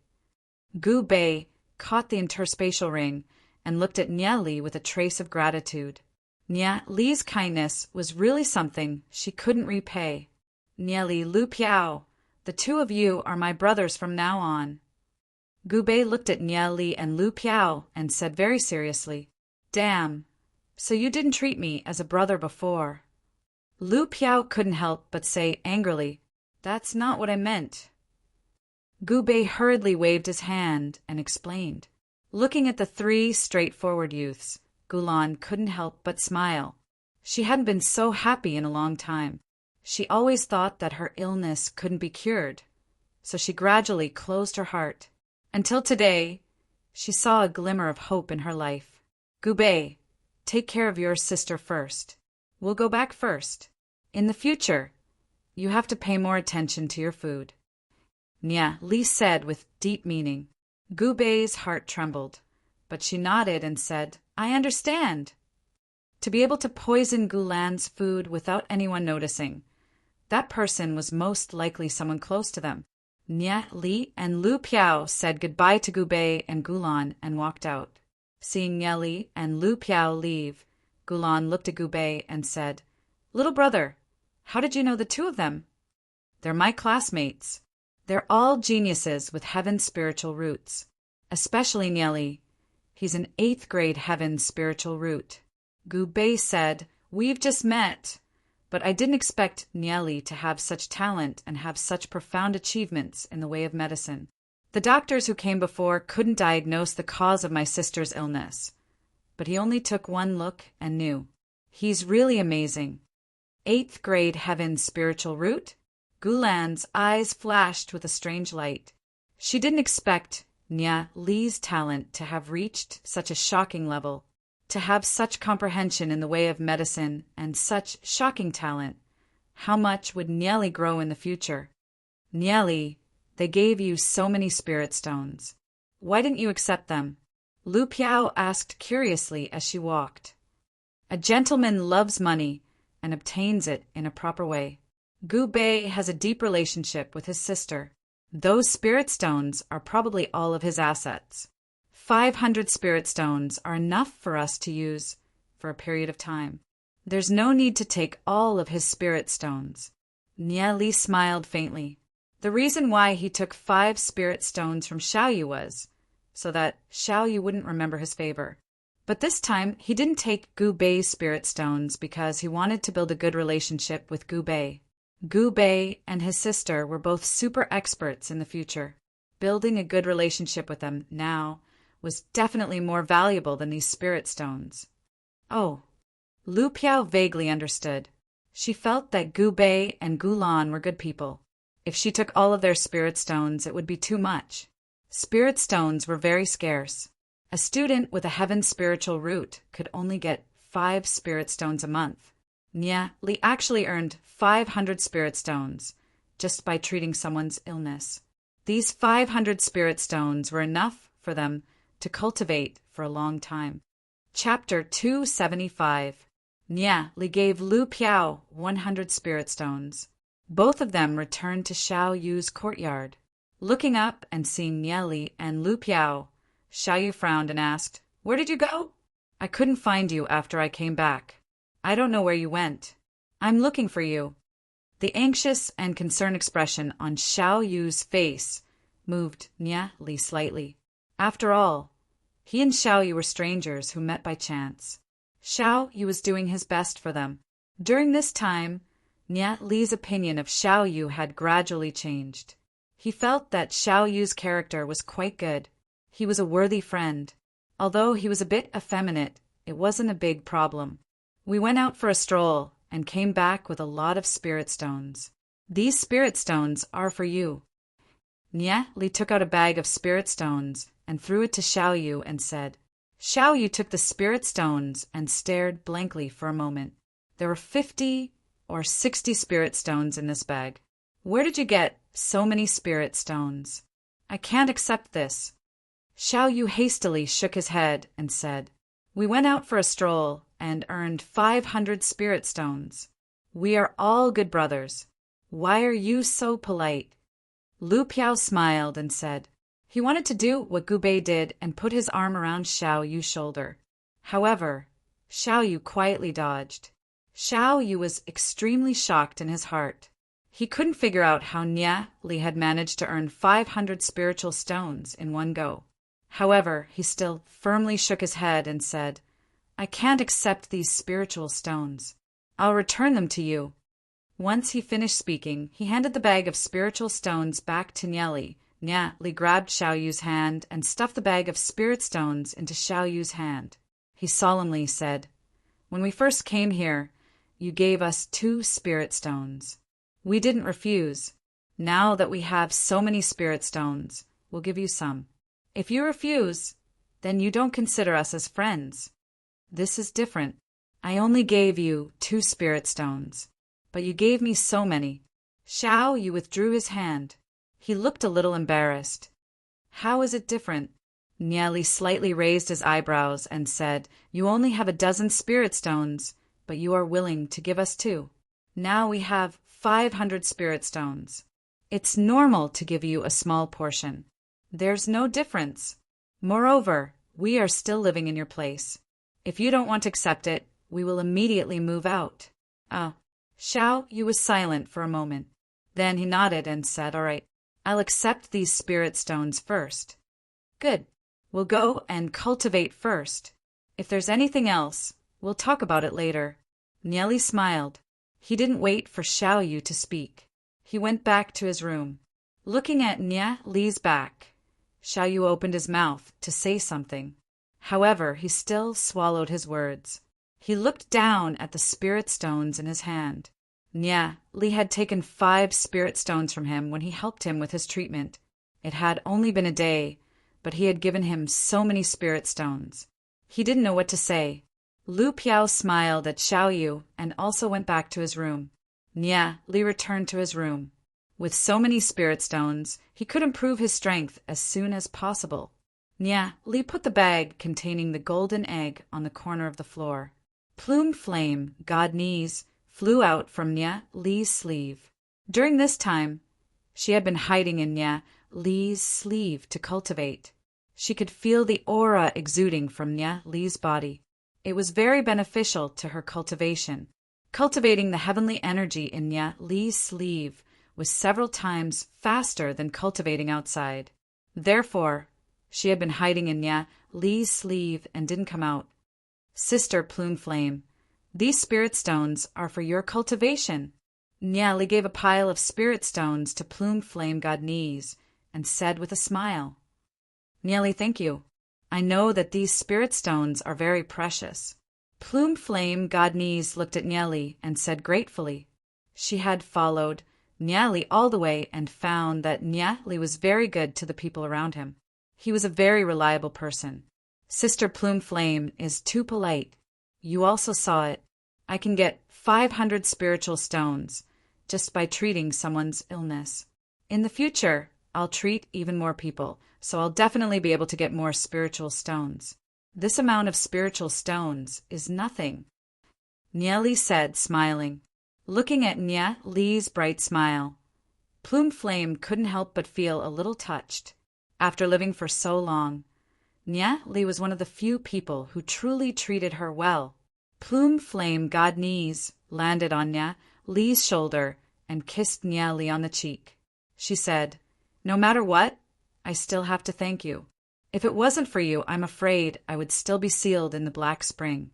Gubei caught the interspatial ring and looked at Nye Li with a trace of gratitude. Nye Li's kindness was really something she couldn't repay. "Nye Li, Lu Piao, the two of you are my brothers from now on." Gubei looked at Nye Li and Lu Piao and said very seriously, "Damn, so you didn't treat me as a brother before." Lu Piao couldn't help but say angrily, "That's not what I meant." Gubei hurriedly waved his hand and explained. Looking at the 3 straightforward youths, Gulan couldn't help but smile. She hadn't been so happy in a long time. She always thought that her illness couldn't be cured, so she gradually closed her heart. Until today, she saw a glimmer of hope in her life. "Gubei, take care of your sister first. We'll go back first. In the future, you have to pay more attention to your food." Nye Li said with deep meaning. Gubei's heart trembled, but she nodded and said, "I understand." To be able to poison Gulan's food without anyone noticing, that person was most likely someone close to them. Nye Li and Lu Piao said goodbye to Gubei and Gulan and walked out. Seeing Nye Li and Lu Piao leave, Gulan looked at Gubei and said, "Little brother, How did you know the two of them? They're my classmates. They're all geniuses with heaven's spiritual roots. Especially Nieli. He's an 8th grade heaven's spiritual root. Gu Bei said, "We've just met." But I didn't expect Nieli to have such talent and have such profound achievements in the way of medicine. The doctors who came before couldn't diagnose the cause of my sister's illness. But he only took one look and knew. He's really amazing. 8th grade heaven's spiritual root? Gulan's eyes flashed with a strange light. She didn't expect Nia Li's talent to have reached such a shocking level, to have such comprehension in the way of medicine and such shocking talent. How much would Nieli grow in the future? Nieli, they gave you so many spirit stones. Why didn't you accept them? Lu Piao asked curiously as she walked. A gentleman loves money and obtains it in a proper way. Gu Bei has a deep relationship with his sister. Those spirit stones are probably all of his assets. 500 spirit stones are enough for us to use for a period of time. There's no need to take all of his spirit stones. Nieli smiled faintly. The reason why he took 5 spirit stones from Xiaoyu was so that Xiaoyu wouldn't remember his favor. But this time, he didn't take Gu Bei's spirit stones because he wanted to build a good relationship with Gu Bei. Gu Bei and his sister were both super experts in the future. Building a good relationship with them now was definitely more valuable than these spirit stones. Oh, Lu Piao vaguely understood. She felt that Gu Bei and Gu Lan were good people. If she took all of their spirit stones, it would be too much. Spirit stones were very scarce. A student with a heaven spiritual root could only get 5 spirit stones a month. Nia Li actually earned 500 spirit stones just by treating someone's illness. These 500 spirit stones were enough for them to cultivate for a long time. Chapter 275. Nia Li gave Lu Piao 100 spirit stones. Both of them returned to Xiaoyu's courtyard. Looking up and seeing Nieli and Lu Piao, Xiaoyu frowned and asked, "Where did you go?" "I couldn't find you after I came back. I don't know where you went. I'm looking for you." The anxious and concerned expression on Xiaoyu's face moved Nieli slightly. After all, he and Xiaoyu were strangers who met by chance. Xiaoyu was doing his best for them. During this time, Nieli's opinion of Xiaoyu had gradually changed. He felt that Xiaoyu's character was quite good. He was a worthy friend. Although he was a bit effeminate, it wasn't a big problem. We went out for a stroll and came back with a lot of spirit stones. These spirit stones are for you. Nieli took out a bag of spirit stones and threw it to Xiaoyu and said. Xiaoyu took the spirit stones and stared blankly for a moment. There were 50 or 60 spirit stones in this bag. Where did you get so many spirit stones? I can't accept this. Xiaoyu hastily shook his head and said, "We went out for a stroll and earned 500 spirit stones. We are all good brothers. Why are you so polite?" Lu Piao smiled and said, he wanted to do what Gu Bei did and put his arm around Xiaoyu's shoulder. However, Xiaoyu quietly dodged. Xiaoyu was extremely shocked in his heart. He couldn't figure out how Nieli had managed to earn 500 spiritual stones in one go. However, he still firmly shook his head and said, "I can't accept these spiritual stones. I'll return them to you." Once he finished speaking, he handed the bag of spiritual stones back to Nieli. Nieli grabbed Xiaoyu's hand and stuffed the bag of spirit stones into Xiaoyu's hand. He solemnly said, "When we first came here, you gave us 2 spirit stones. We didn't refuse. Now that we have so many spirit stones, we'll give you some. If you refuse, then you don't consider us as friends. This is different. I only gave you 2 spirit stones, but you gave me so many." Xiaoyu withdrew his hand. He looked a little embarrassed. "How is it different?" Nieli slightly raised his eyebrows and said, "You only have a dozen spirit stones, but you are willing to give us 2. Now we have 500 spirit stones. It's normal to give you a small portion. There's no difference. Moreover, we are still living in your place. If you don't want to accept it, we will immediately move out." Xiao Yu was silent for a moment. Then he nodded and said, "All right, I'll accept these spirit stones first." "Good. We'll go and cultivate first. If there's anything else, we'll talk about it later." Nieli smiled. He didn't wait for Xiao Yu to speak. He went back to his room. Looking at Nia Li's back, Xiao Yu opened his mouth to say something. However, he still swallowed his words. He looked down at the spirit stones in his hand. Nia Li had taken 5 spirit stones from him when he helped him with his treatment. It had only been a day, but he had given him so many spirit stones. He didn't know what to say. Lu Piao smiled at Xiao Yu and also went back to his room. Nia Li returned to his room. With so many spirit stones, he could improve his strength as soon as possible. Nia Li put the bag containing the golden egg on the corner of the floor. Plume Flame, God Knees, flew out from Nia Li's sleeve. During this time, she had been hiding in Nia Li's sleeve to cultivate. She could feel the aura exuding from Nia Li's body. It was very beneficial to her cultivation. Cultivating the heavenly energy in Nia Li's sleeve was several times faster than cultivating outside. Therefore, she had been hiding in Nia Li's sleeve and didn't come out. "Sister Plume Flame, these spirit stones are for your cultivation." Nia Li gave a pile of spirit stones to Plume Flame God Knees and said with a smile, "Nia Li, thank you. I know that these spirit stones are very precious." Plume Flame God Knees looked at Nia Li and said gratefully. She had followed Nia Li all the way and found that Nia Li was very good to the people around him. He was a very reliable person. "Sister Plume Flame is too polite. You also saw it. I can get 500 spiritual stones just by treating someone's illness. In the future, I'll treat even more people, so I'll definitely be able to get more spiritual stones. This amount of spiritual stones is nothing," Nia Li said, smiling. Looking at Nia Li's bright smile, Plume Flame couldn't help but feel a little touched. After living for so long, Nia Li was one of the few people who truly treated her well. Plume Flame God Knees landed on Nia Li's shoulder and kissed Nia Li on the cheek. She said, "No matter what, I still have to thank you. If it wasn't for you, I'm afraid I would still be sealed in the Black Spring."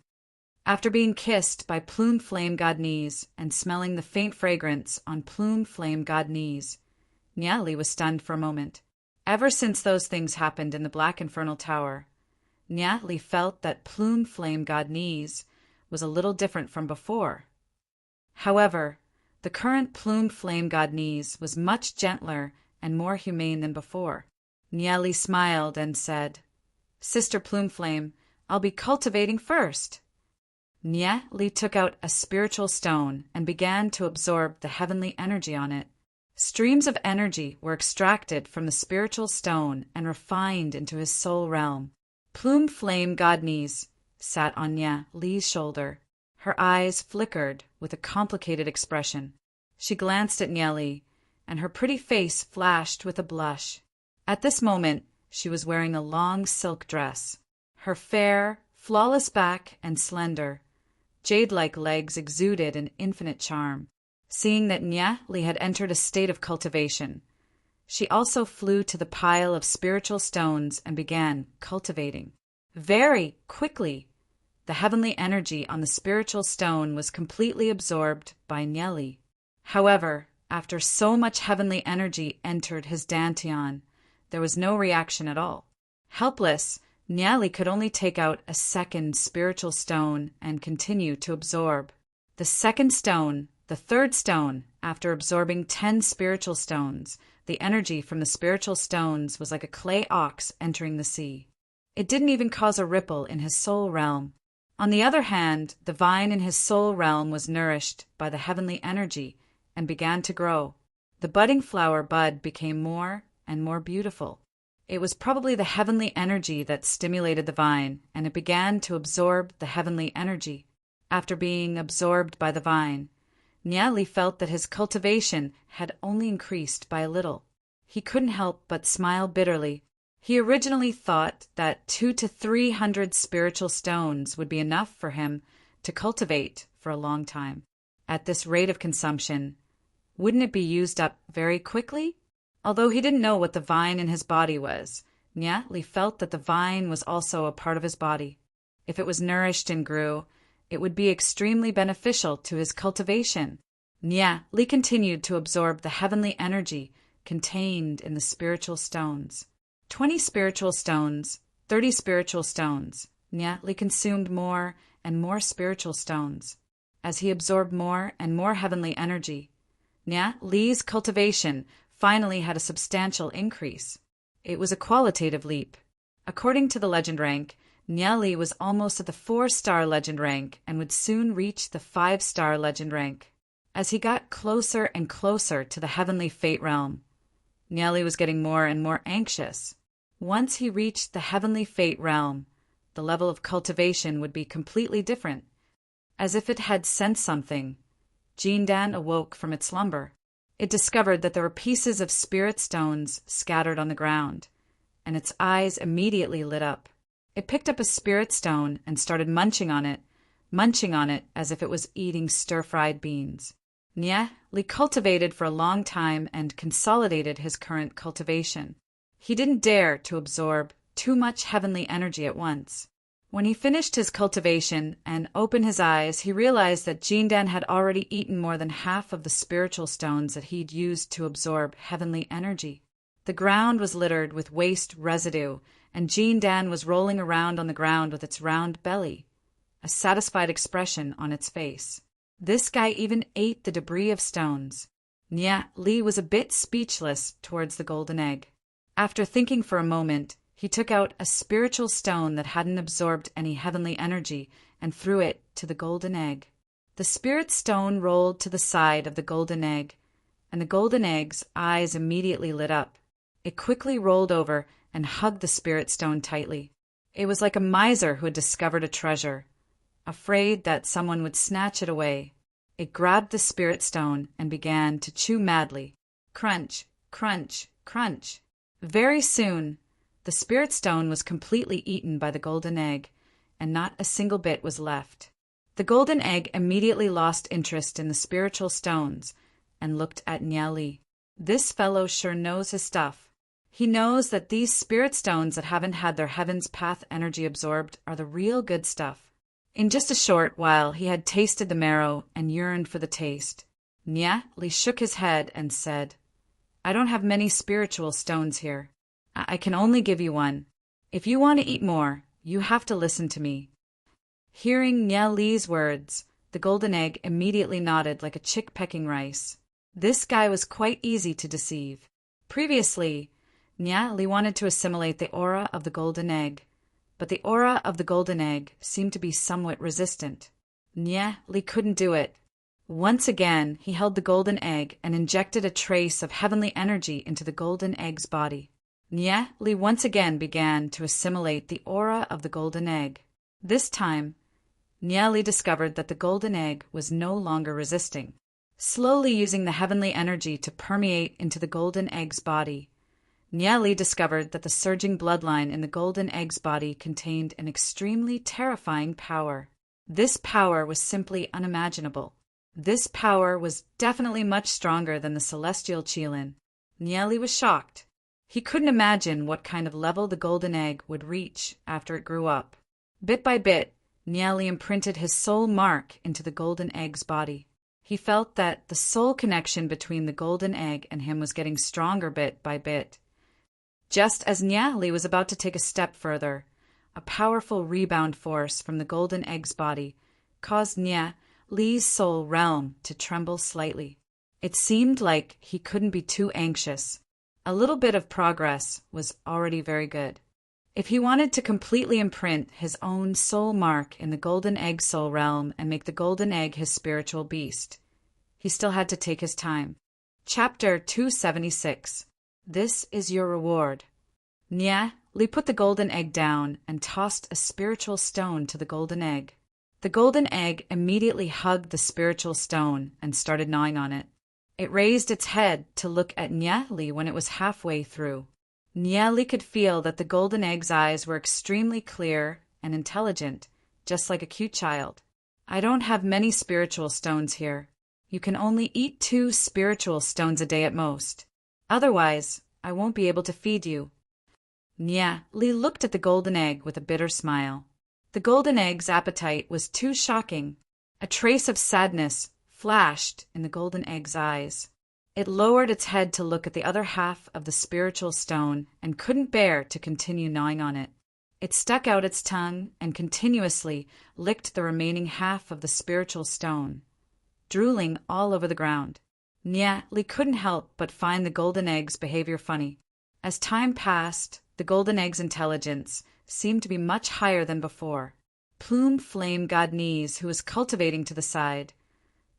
After being kissed by Plume Flame God Knees and smelling the faint fragrance on Plume Flame God Knees, Nia Li was stunned for a moment. Ever since those things happened in the Black Infernal Tower, Nia Li felt that Plume Flame God Knees was a little different from before. However, the current Plume Flame God Knees was much gentler and more humane than before. Nia Li smiled and said, "Sister Plume Flame, I'll be cultivating first." Nia Li took out a spiritual stone and began to absorb the heavenly energy on it. Streams of energy were extracted from the spiritual stone and refined into his soul realm. Plume Flame God Knees sat on Nia Li's shoulder. Her eyes flickered with a complicated expression. She glanced at Nia Li, and her pretty face flashed with a blush. At this moment, she was wearing a long silk dress. Her fair, flawless back and slender, jade-like legs exuded an infinite charm. Seeing that Nia Li had entered a state of cultivation, she also flew to the pile of spiritual stones and began cultivating. Very quickly, the heavenly energy on the spiritual stone was completely absorbed by Nia Li. However, after so much heavenly energy entered his dantian, there was no reaction at all. Helpless, Nia Li could only take out a second spiritual stone and continue to absorb. The second stone, the third stone, after absorbing 10 spiritual stones, the energy from the spiritual stones was like a clay ox entering the sea. It didn't even cause a ripple in his soul realm. On the other hand, the vine in his soul realm was nourished by the heavenly energy and began to grow. The budding flower bud became more and more beautiful. It was probably the heavenly energy that stimulated the vine, and it began to absorb the heavenly energy. After being absorbed by the vine, Nia Li felt that his cultivation had only increased by a little. He couldn't help but smile bitterly. He originally thought that 200 to 300 spiritual stones would be enough for him to cultivate for a long time. At this rate of consumption, wouldn't it be used up very quickly? Although he didn't know what the vine in his body was, Li felt that the vine was also a part of his body. If it was nourished and grew, it would be extremely beneficial to his cultivation. Li continued to absorb the heavenly energy contained in the spiritual stones. 20 spiritual stones, 30 spiritual stones. Li consumed more and more spiritual stones. As he absorbed more and more heavenly energy, Li's cultivation finally had a substantial increase. It was a qualitative leap. According to the legend rank, Li was almost at the 4-star legend rank and would soon reach the 5-star legend rank. As he got closer and closer to the heavenly fate realm, Li was getting more and more anxious. Once he reached the heavenly fate realm, the level of cultivation would be completely different. As if it had sensed something, Jindan awoke from its slumber. It discovered that there were pieces of spirit stones scattered on the ground, and its eyes immediately lit up. It picked up a spirit stone and started munching on it as if it was eating stir-fried beans. Li cultivated for a long time and consolidated his current cultivation. He didn't dare to absorb too much heavenly energy at once. When he finished his cultivation and opened his eyes, he realized that Jindan had already eaten more than half of the spiritual stones that he'd used to absorb heavenly energy. The ground was littered with waste residue, and Jindan was rolling around on the ground with its round belly, a satisfied expression on its face. This guy even ate the debris of stones. Li was a bit speechless towards the golden egg. After thinking for a moment, he took out a spiritual stone that hadn't absorbed any heavenly energy and threw it to the golden egg. The spirit stone rolled to the side of the golden egg, and the golden egg's eyes immediately lit up. It quickly rolled over and hugged the spirit stone tightly. It was like a miser who had discovered a treasure, afraid that someone would snatch it away. It grabbed the spirit stone and began to chew madly. Crunch, crunch, crunch. Very soon, the spirit stone was completely eaten by the golden egg, and not a single bit was left. The golden egg immediately lost interest in the spiritual stones and looked at Li. This fellow sure knows his stuff. He knows that these spirit stones that haven't had their heaven's path energy absorbed are the real good stuff. In just a short while, he had tasted the marrow and yearned for the taste. Li shook his head and said, "I don't have many spiritual stones here. I can only give you one. If you want to eat more, you have to listen to me." Hearing Li's words, the golden egg immediately nodded like a chick pecking rice. This guy was quite easy to deceive. Previously, Li wanted to assimilate the aura of the golden egg, but the aura of the golden egg seemed to be somewhat resistant. Li couldn't do it. Once again, he held the golden egg and injected a trace of heavenly energy into the golden egg's body. Li once again began to assimilate the aura of the golden egg. This time, Li discovered that the golden egg was no longer resisting. Slowly using the heavenly energy to permeate into the golden egg's body, Li discovered that the surging bloodline in the golden egg's body contained an extremely terrifying power. This power was simply unimaginable. This power was definitely much stronger than the celestial Qilin. Li was shocked. He couldn't imagine what kind of level the golden egg would reach after it grew up. Bit by bit, Li imprinted his soul mark into the golden egg's body. He felt that the soul connection between the golden egg and him was getting stronger bit by bit. Just as Li was about to take a step further, a powerful rebound force from the golden egg's body caused Li's soul realm to tremble slightly. It seemed like he couldn't be too anxious. A little bit of progress was already very good. If he wanted to completely imprint his own soul mark in the golden egg soul realm and make the golden egg his spiritual beast, he still had to take his time. Chapter 276. This is your reward. Li put the golden egg down and tossed a spiritual stone to the golden egg. The golden egg immediately hugged the spiritual stone and started gnawing on it. It raised its head to look at Li when it was halfway through. Li could feel that the golden egg's eyes were extremely clear and intelligent, just like a cute child. "I don't have many spiritual stones here," You can only eat 2 spiritual stones a day at most. Otherwise, I won't be able to feed you." Li looked at the golden egg with a bitter smile. The golden egg's appetite was too shocking. A trace of sadness flashed in the golden egg's eyes. It lowered its head to look at the other half of the spiritual stone and couldn't bear to continue gnawing on it. It stuck out its tongue and continuously licked the remaining half of the spiritual stone, drooling all over the ground. Li couldn't help but find the golden egg's behavior funny. As time passed, the golden egg's intelligence seemed to be much higher than before. Plume Flame Godnese, who was cultivating to the side,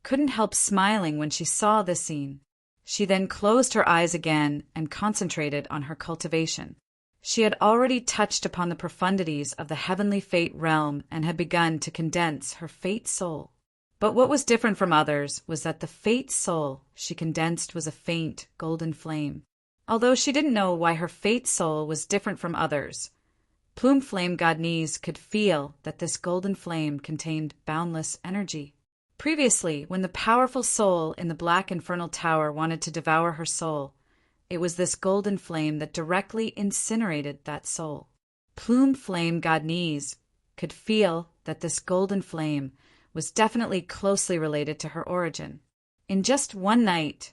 couldn't help smiling when she saw this scene. She then closed her eyes again and concentrated on her cultivation. She had already touched upon the profundities of the heavenly fate realm and had begun to condense her fate soul. But what was different from others was that the fate soul she condensed was a faint golden flame. Although she didn't know why her fate soul was different from others, Plume Flame Godnese could feel that this golden flame contained boundless energy. Previously, when the powerful soul in the Black Infernal Tower wanted to devour her soul, it was this golden flame that directly incinerated that soul. Plume Flame Godnese could feel that this golden flame was definitely closely related to her origin. In just one night,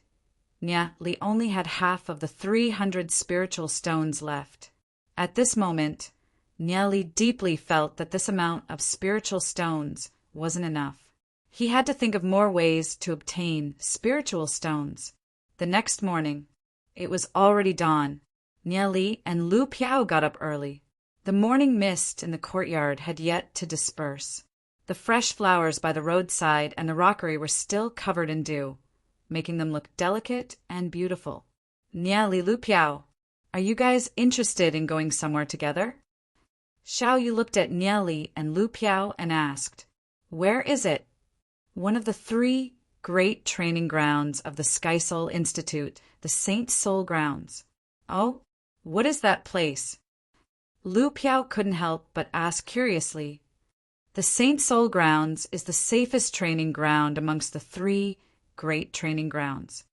Li only had half of the 300 spiritual stones left. At this moment, Li deeply felt that this amount of spiritual stones wasn't enough. He had to think of more ways to obtain spiritual stones. The next morning, it was already dawn. Li and Lu Piao got up early. The morning mist in the courtyard had yet to disperse. The fresh flowers by the roadside and the rockery were still covered in dew, making them look delicate and beautiful. Li, Lu Piao, are you guys interested in going somewhere together? Xiao Yu looked at Li and Lu Piao and asked, "Where is it?" "One of the 3 great training grounds of the Sky Soul Institute, the Saint Soul Grounds." "Oh, what is that place?" Lu Piao couldn't help but ask curiously. "The Saint Soul Grounds is the safest training ground amongst the 3 great training grounds.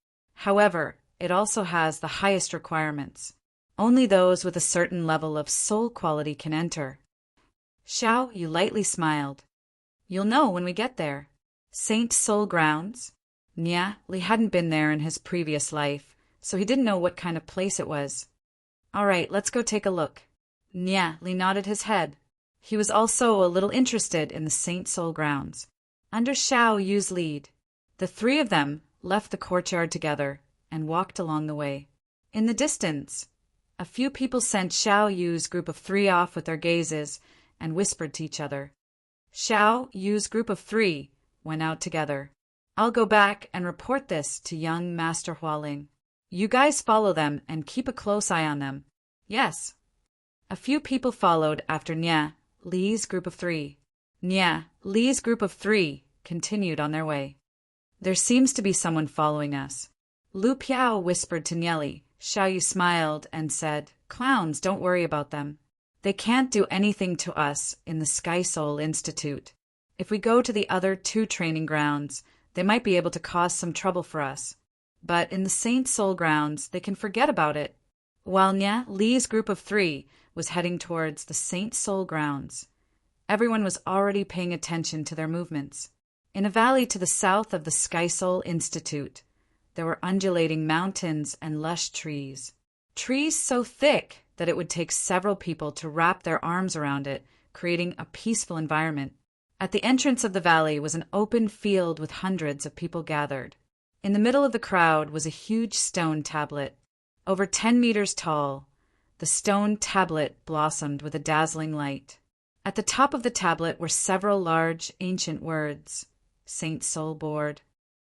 However, it also has the highest requirements. Only those with a certain level of soul quality can enter." Xiao Yu lightly smiled. "You'll know when we get there." Saint Soul Grounds? Li hadn't been there in his previous life, so he didn't know what kind of place it was. "All right, let's go take a look." Li nodded his head. He was also a little interested in the Saint Soul Grounds. Under Xiao Yu's lead, the 3 of them left the courtyard together and walked along the way. In the distance, a few people sent Xiao Yu's group of 3 off with their gazes and whispered to each other. Xiao Yu's group of 3 went out together. "I'll go back and report this to young Master Hualing. You guys follow them and keep a close eye on them." "Yes." A few people followed after Li's group of 3. Li's group of 3 continued on their way. "There seems to be someone following us." Lu Piao whispered to Li. Xiao Yu smiled and said, "Clowns, don't worry about them. They can't do anything to us in the Sky Soul Institute. If we go to the other 2 training grounds, they might be able to cause some trouble for us. But in the Saint Soul Grounds, they can forget about it." While Li's group of 3 was heading towards the Saint Soul Grounds, everyone was already paying attention to their movements. In a valley to the south of the Sky Soul Institute, there were undulating mountains and lush trees. Trees so thick that it would take several people to wrap their arms around it, creating a peaceful environment. At the entrance of the valley was an open field with hundreds of people gathered. In the middle of the crowd was a huge stone tablet. Over 10 meters tall, the stone tablet blossomed with a dazzling light. At the top of the tablet were several large ancient words. Saint Soul Board.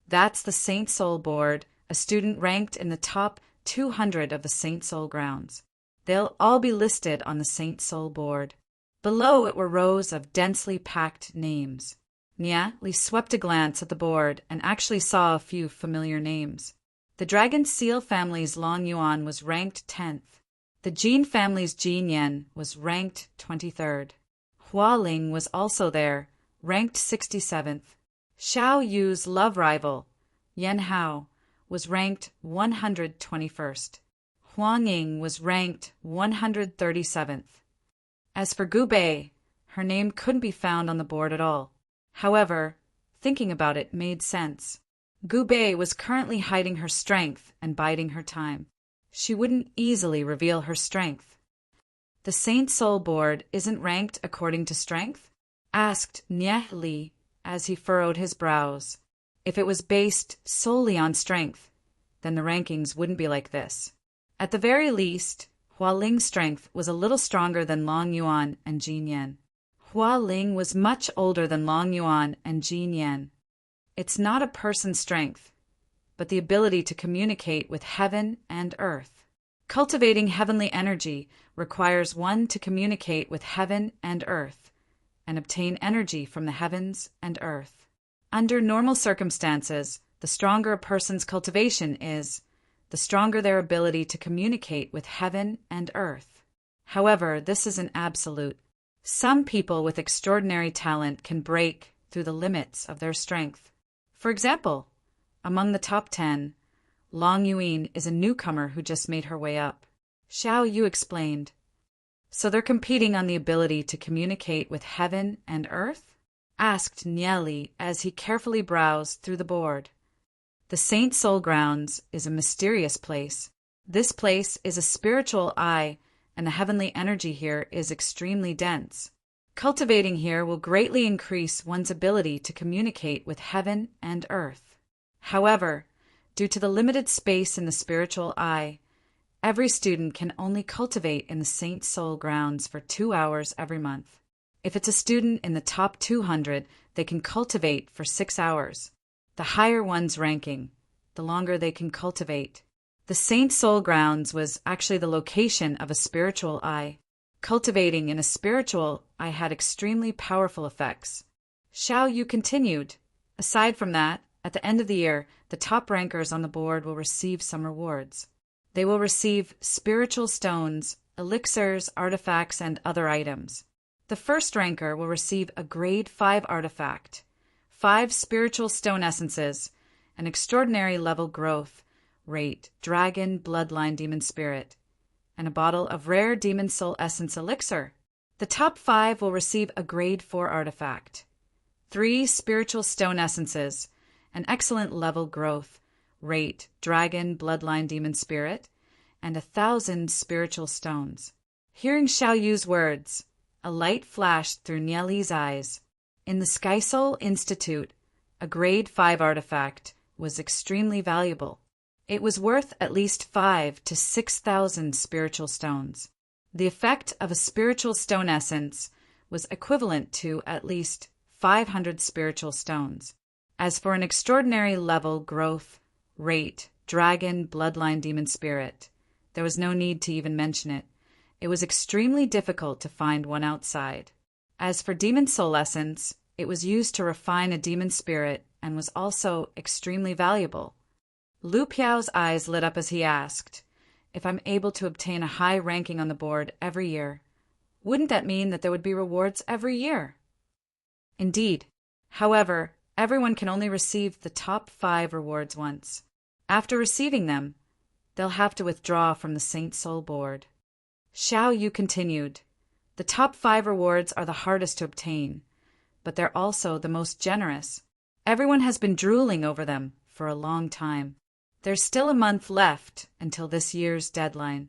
"That's the Saint Soul Board, a student ranked in the top 200 of the Saint Soul Grounds. They'll all be listed on the Saint Soul Board." Below it were rows of densely packed names. Li swept a glance at the board and actually saw a few familiar names. The Dragon Seal family's Long Yuan was ranked 10th. The Jin family's Jin Yen was ranked 23rd. Hua Ling was also there, ranked 67th. Xiao Yu's love rival, Yan Hao, was ranked 121st. Huang Ying was ranked 137th. As for Gu Bei, her name couldn't be found on the board at all. However, thinking about it made sense. Gu Bei was currently hiding her strength and biding her time. She wouldn't easily reveal her strength. The Saint Soul board isn't ranked according to strength? Asked Nie Li as he furrowed his brows. If it was based solely on strength, then the rankings wouldn't be like this. At the very least, Hua Ling's strength was a little stronger than Long Yuan and Jin Yan. Hua Ling was much older than Long Yuan and Jin Yan. It's not a person's strength, but the ability to communicate with heaven and earth. Cultivating heavenly energy requires one to communicate with heaven and earth, and obtain energy from the heavens and earth. Under normal circumstances, the stronger a person's cultivation is, the stronger their ability to communicate with heaven and earth. However, this isn't absolute. Some people with extraordinary talent can break through the limits of their strength. For example, among the top 10, Long Yuan is a newcomer who just made her way up. Xiao Yu explained. So they're competing on the ability to communicate with heaven and earth? Asked Nieli as he carefully browsed through the board. The Saint Soul Grounds is a mysterious place. This place is a spiritual eye, and the heavenly energy here is extremely dense. Cultivating here will greatly increase one's ability to communicate with heaven and earth. However, due to the limited space in the spiritual eye, every student can only cultivate in the Saint Soul Grounds for 2 hours every month. If it's a student in the top 200, they can cultivate for 6 hours. The higher one's ranking, the longer they can cultivate. The Saint Soul Grounds was actually the location of a spiritual eye. Cultivating in a spiritual eye had extremely powerful effects. Xiao Yu continued. Aside from that, at the end of the year, the top rankers on the board will receive some rewards. They will receive spiritual stones, elixirs, artifacts, and other items. The first ranker will receive a grade 5 artifact, 5 spiritual stone essences, an extraordinary level growth rate, dragon, bloodline, demon spirit, and a bottle of rare demon soul essence elixir. The top 5 will receive a grade 4 artifact, 3 spiritual stone essences, an excellent level growth rate, dragon, bloodline, demon spirit, and 1,000 spiritual stones. Hearing Xiao Yu's words, a light flashed through Nieli's eyes. In the Sky Soul Institute, a grade 5 artifact was extremely valuable. It was worth at least 5,000 to 6,000 spiritual stones. The effect of a spiritual stone essence was equivalent to at least 500 spiritual stones. As for an extraordinary level growth rate, dragon, bloodline, demon spirit, there was no need to even mention it. It was extremely difficult to find one outside. As for demon soul essence, it was used to refine a demon spirit and was also extremely valuable. Lu Piao's eyes lit up as he asked, if I'm able to obtain a high ranking on the board every year, wouldn't that mean that there would be rewards every year? Indeed. However, everyone can only receive the top 5 rewards once. After receiving them, they'll have to withdraw from the Saint Soul board. Xiao Yu continued, the top 5 rewards are the hardest to obtain, but they're also the most generous. Everyone has been drooling over them for a long time. There's still a month left until this year's deadline.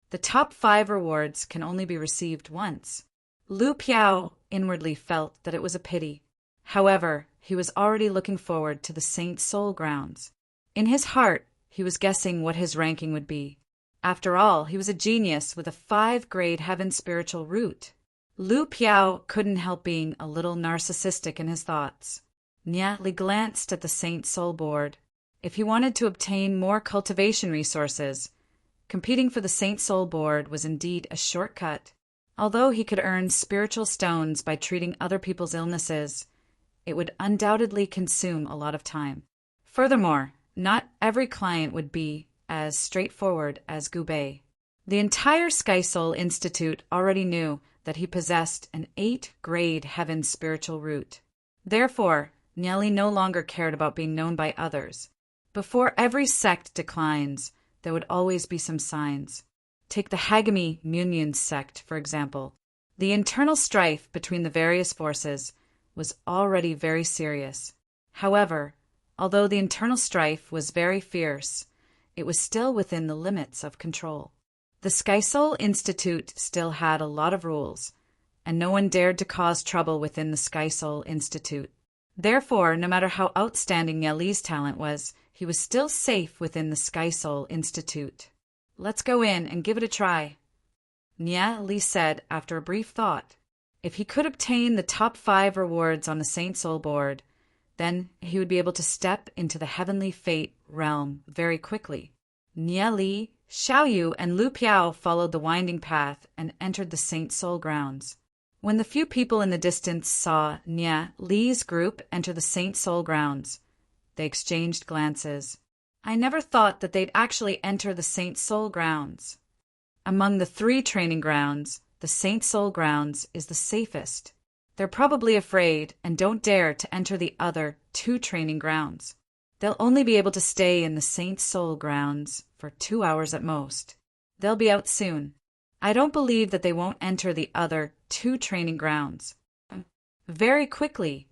The top 5 rewards can only be received once. Lu Piao inwardly felt that it was a pity. However, he was already looking forward to the Saint Soul Grounds. In his heart, he was guessing what his ranking would be. After all, he was a genius with a 5-grade heaven spiritual root. Lu Piao couldn't help being a little narcissistic in his thoughts. Niatli glanced at the Saint Soul board. If he wanted to obtain more cultivation resources, competing for the Saint Soul board was indeed a shortcut. Although he could earn spiritual stones by treating other people's illnesses, it would undoubtedly consume a lot of time. Furthermore, not every client would be as straightforward as Gu Bei. The entire Sky Soul Institute already knew that he possessed an 8-grade heaven spiritual root. Therefore, Nieli no longer cared about being known by others. Before every sect declines, there would always be some signs. Take the Hagami Munyan sect, for example. The internal strife between the various forces was already very serious. However, although the internal strife was very fierce, it was still within the limits of control. The Sky Soul Institute still had a lot of rules, and no one dared to cause trouble within the Sky Soul Institute. Therefore, no matter how outstanding Nye Li's talent was, he was still safe within the Sky Soul Institute. Let's go in and give it a try, Nye Li said after a brief thought. If he could obtain the top 5 rewards on the Saint Soul board, then he would be able to step into the heavenly fate realm very quickly. Nye Li, Xiaoyu, and Lu Piao followed the winding path and entered the Saint Soul grounds. When the few people in the distance saw Nye Li's group enter the Saint Soul grounds, they exchanged glances. I never thought that they'd actually enter the Saint Soul grounds. Among the 3 training grounds, the Saint Soul grounds is the safest. They're probably afraid and don't dare to enter the other 2 training grounds. They'll only be able to stay in the Saint Soul grounds for 2 hours at most. They'll be out soon. I don't believe that they won't enter the other 2 training grounds. Very quickly,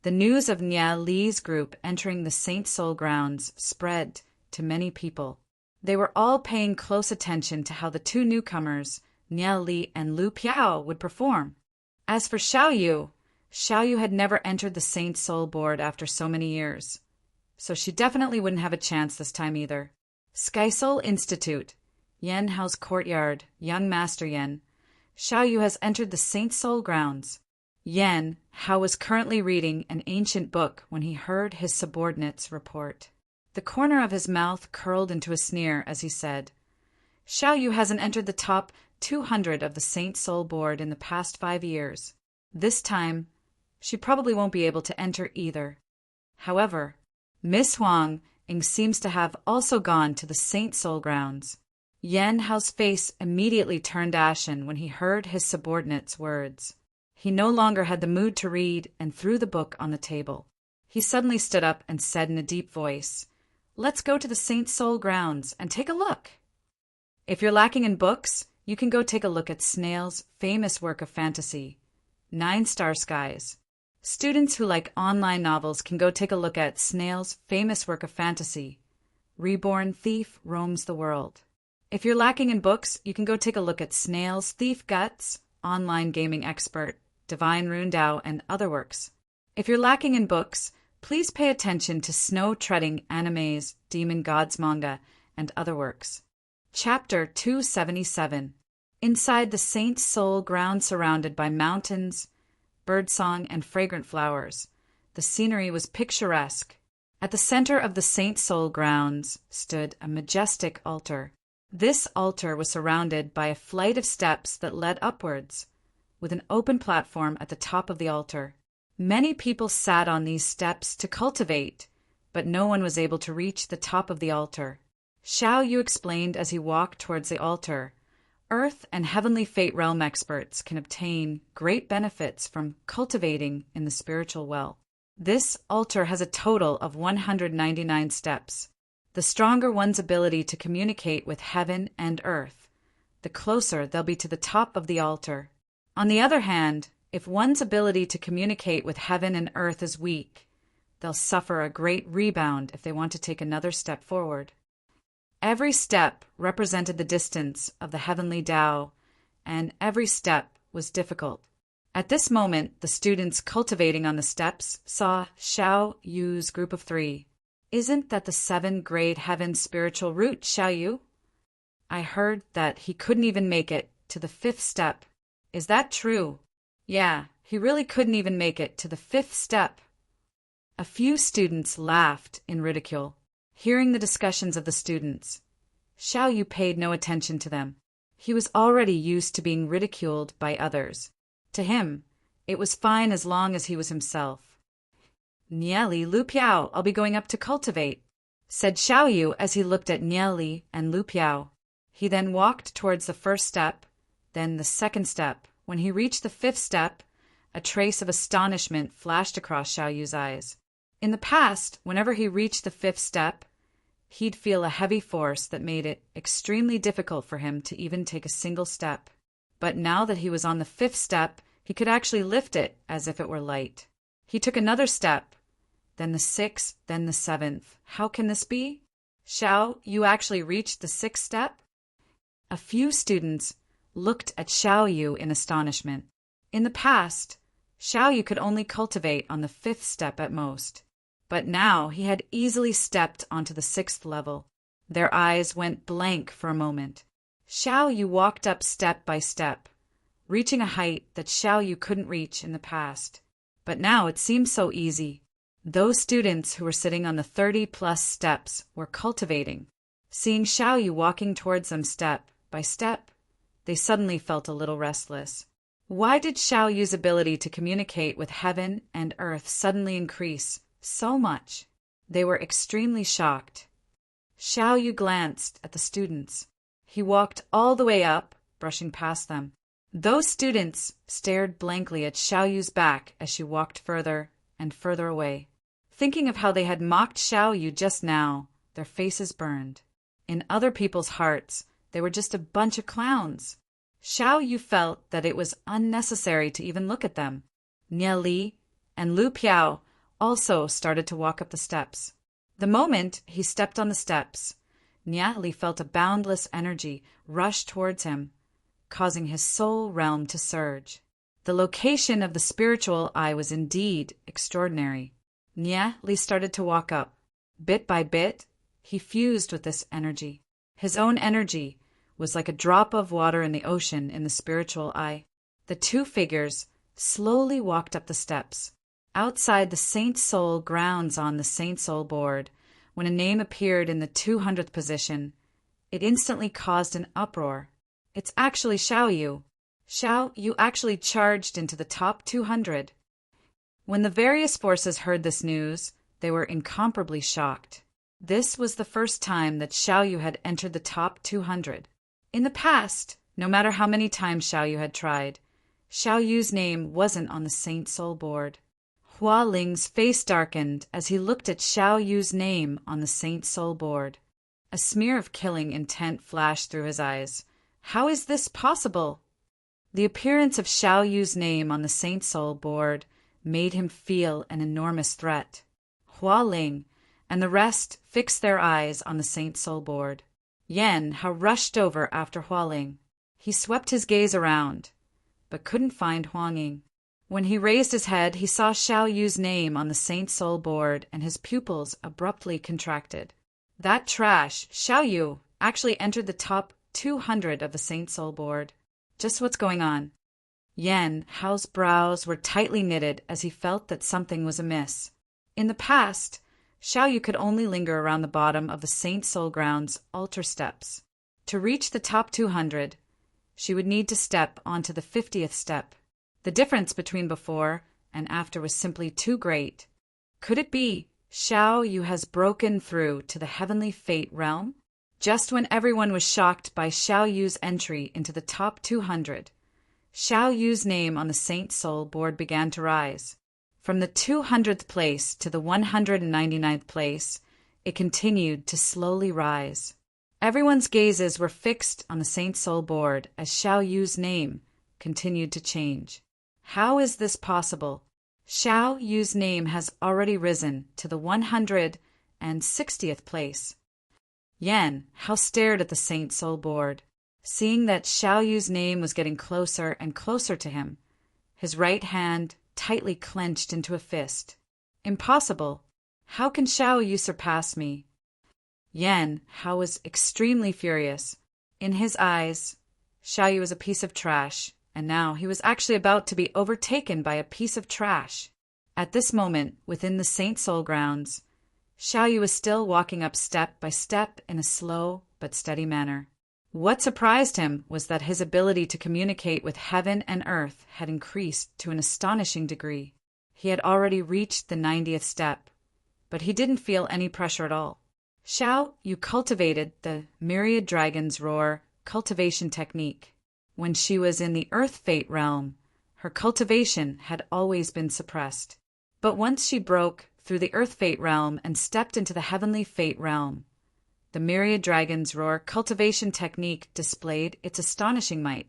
the news of Nye Li's group entering the Saint Soul grounds spread to many people. They were all paying close attention to how the 2 newcomers, Nye Li and Lu Piao, would perform. As for Xiaoyu, Xiaoyu had never entered the Saint Soul board after so many years, so she definitely wouldn't have a chance this time either. Sky Soul Institute, Yen Hao's courtyard, young Master Yen. Xiaoyu has entered the Saint Soul grounds. Yen Hao was currently reading an ancient book when he heard his subordinates report. The corner of his mouth curled into a sneer as he said, Xiaoyu hasn't entered the top 200 of the Saint Soul board in the past 5 years. This time, she probably won't be able to enter either. However, Miss Huang Ying seems to have also gone to the Saint Soul grounds. Yen Hao's face immediately turned ashen when he heard his subordinate's words. He no longer had the mood to read and threw the book on the table. He suddenly stood up and said in a deep voice, Let's go to the Saint Soul grounds and take a look. If you're lacking in books, you can go take a look at Snail's famous work of fantasy, 9 Star Skies. Students who like online novels can go take a look at Snail's famous work of fantasy, Reborn Thief Roams the World. If you're lacking in books, you can go take a look at Snail's Thief Guts, Online Gaming Expert, Divine Rune Dao, and other works. If you're lacking in books, please pay attention to Snow Treading Anime's DemonGods manga and other works. Chapter 277. Inside the Saint Soul ground surrounded by mountains, birdsong, and fragrant flowers, the scenery was picturesque. At the center of the Saint Soul grounds stood a majestic altar. This altar was surrounded by a flight of steps that led upwards, with an open platform at the top of the altar. Many people sat on these steps to cultivate, but no one was able to reach the top of the altar. Xiaoyu explained as he walked towards the altar, Earth and Heavenly Fate Realm experts can obtain great benefits from cultivating in the spiritual well. This altar has a total of 199 steps. The stronger one's ability to communicate with heaven and earth, the closer they'll be to the top of the altar. On the other hand, if one's ability to communicate with heaven and earth is weak, they'll suffer a great rebound if they want to take another step forward. Every step represented the distance of the heavenly Tao, and every step was difficult. At this moment, the students cultivating on the steps saw Xiao Yu's group of 3. Isn't that the 7th-grade heaven spiritual root, Xiao Yu? I heard that he couldn't even make it to the 5th step. Is that true? Yeah, he really couldn't even make it to the 5th step. A few students laughed in ridicule. Hearing the discussions of the students, Xiao Yu paid no attention to them. He was already used to being ridiculed by others. To him, it was fine as long as he was himself. Nye Li, Lu Piao, I'll be going up to cultivate, said Xiao Yu as he looked at Nye Li and Lu Piao. He then walked towards the 1st step, then the 2nd step. When he reached the 5th step, a trace of astonishment flashed across Xiao Yu's eyes. In the past, whenever he reached the 5th step, he'd feel a heavy force that made it extremely difficult for him to even take a single step. But now that he was on the 5th step, he could actually lift it as if it were light. He took another step, then the 6th, then the 7th. How can this be? Xiao, you actually reached the 6th step? A few students looked at Xiao Yu in astonishment. In the past, Xiao Yu could only cultivate on the 5th step at most. But now he had easily stepped onto the 6th level. Their eyes went blank for a moment. Xiao Yu walked up step by step, reaching a height that Xiao Yu couldn't reach in the past. But now it seemed so easy. Those students who were sitting on the 30-plus steps were cultivating. Seeing Xiao Yu walking towards them step by step, they suddenly felt a little restless. Why did Xiao Yu's ability to communicate with heaven and earth suddenly increase so much? They were extremely shocked. Xiao Yu glanced at the students. He walked all the way up, brushing past them. Those students stared blankly at Xiao Yu's back as she walked further and further away. Thinking of how they had mocked Xiao Yu just now, their faces burned. In other people's hearts, they were just a bunch of clowns. Xiao Yu felt that it was unnecessary to even look at them. Nia Li and Lu Piao also started to walk up the steps. The moment he stepped on the steps, Nia Li felt a boundless energy rush towards him, causing his soul realm to surge. The location of the spiritual eye was indeed extraordinary. Nia Li started to walk up. Bit by bit, he fused with this energy. His own energy was like a drop of water in the ocean in the spiritual eye. The two figures slowly walked up the steps. Outside the Saint Soul grounds on the Saint Soul board, when a name appeared in the 200th position, it instantly caused an uproar. It's actually Xiao Yu. Xiao Yu actually charged into the top 200. When the various forces heard this news, they were incomparably shocked. This was the first time that Xiao Yu had entered the top 200. In the past, no matter how many times Xiao Yu had tried, Xiao Yu's name wasn't on the Saint Soul board. Hua Ling's face darkened as he looked at Xiao Yu's name on the Saint Soul board. A smear of killing intent flashed through his eyes. How is this possible? The appearance of Xiao Yu's name on the Saint Soul board made him feel an enormous threat. Hua Ling and the rest fixed their eyes on the Saint Soul board. Yan Hao rushed over after Hua Ling. He swept his gaze around, but couldn't find Huang Ying. When he raised his head, he saw Xiao Yu's name on the Saint Soul board, and his pupils abruptly contracted. That trash, Xiao Yu, actually entered the top 200 of the Saint Soul board. Just what's going on? Yan Hao's brows were tightly knitted as he felt that something was amiss. In the past, Xiao Yu could only linger around the bottom of the Saint Soul Grounds altar steps. To reach the top 200, she would need to step onto the 50th step. The difference between before and after was simply too great. Could it be Xiao Yu has broken through to the heavenly fate realm? Just when everyone was shocked by Xiao Yu's entry into the top 200, Xiao Yu's name on the Saint Soul board began to rise. From the 200th place to the 199th place, it continued to slowly rise. Everyone's gazes were fixed on the Saint Soul board as Xiao Yu's name continued to change. How is this possible? Xiao Yu's name has already risen to the 160th place. Yan Hao stared at the Saint Soul board. Seeing that Xiao Yu's name was getting closer and closer to him, his right hand tightly clenched into a fist. Impossible! How can Xiao Yu surpass me? Yan Hao was extremely furious. In his eyes, Xiao Yu was a piece of trash, and now he was actually about to be overtaken by a piece of trash. At this moment, within the Saint Soul grounds, Xiao Yu was still walking up step by step in a slow but steady manner. What surprised him was that his ability to communicate with heaven and earth had increased to an astonishing degree. He had already reached the 90th step, but he didn't feel any pressure at all. Xiao Yu cultivated the Myriad Dragon's Roar cultivation technique. When she was in the Earth Fate realm, her cultivation had always been suppressed. But once she broke through the Earth Fate realm and stepped into the Heavenly Fate realm, The myriad dragon's roar cultivation technique displayed its astonishing might,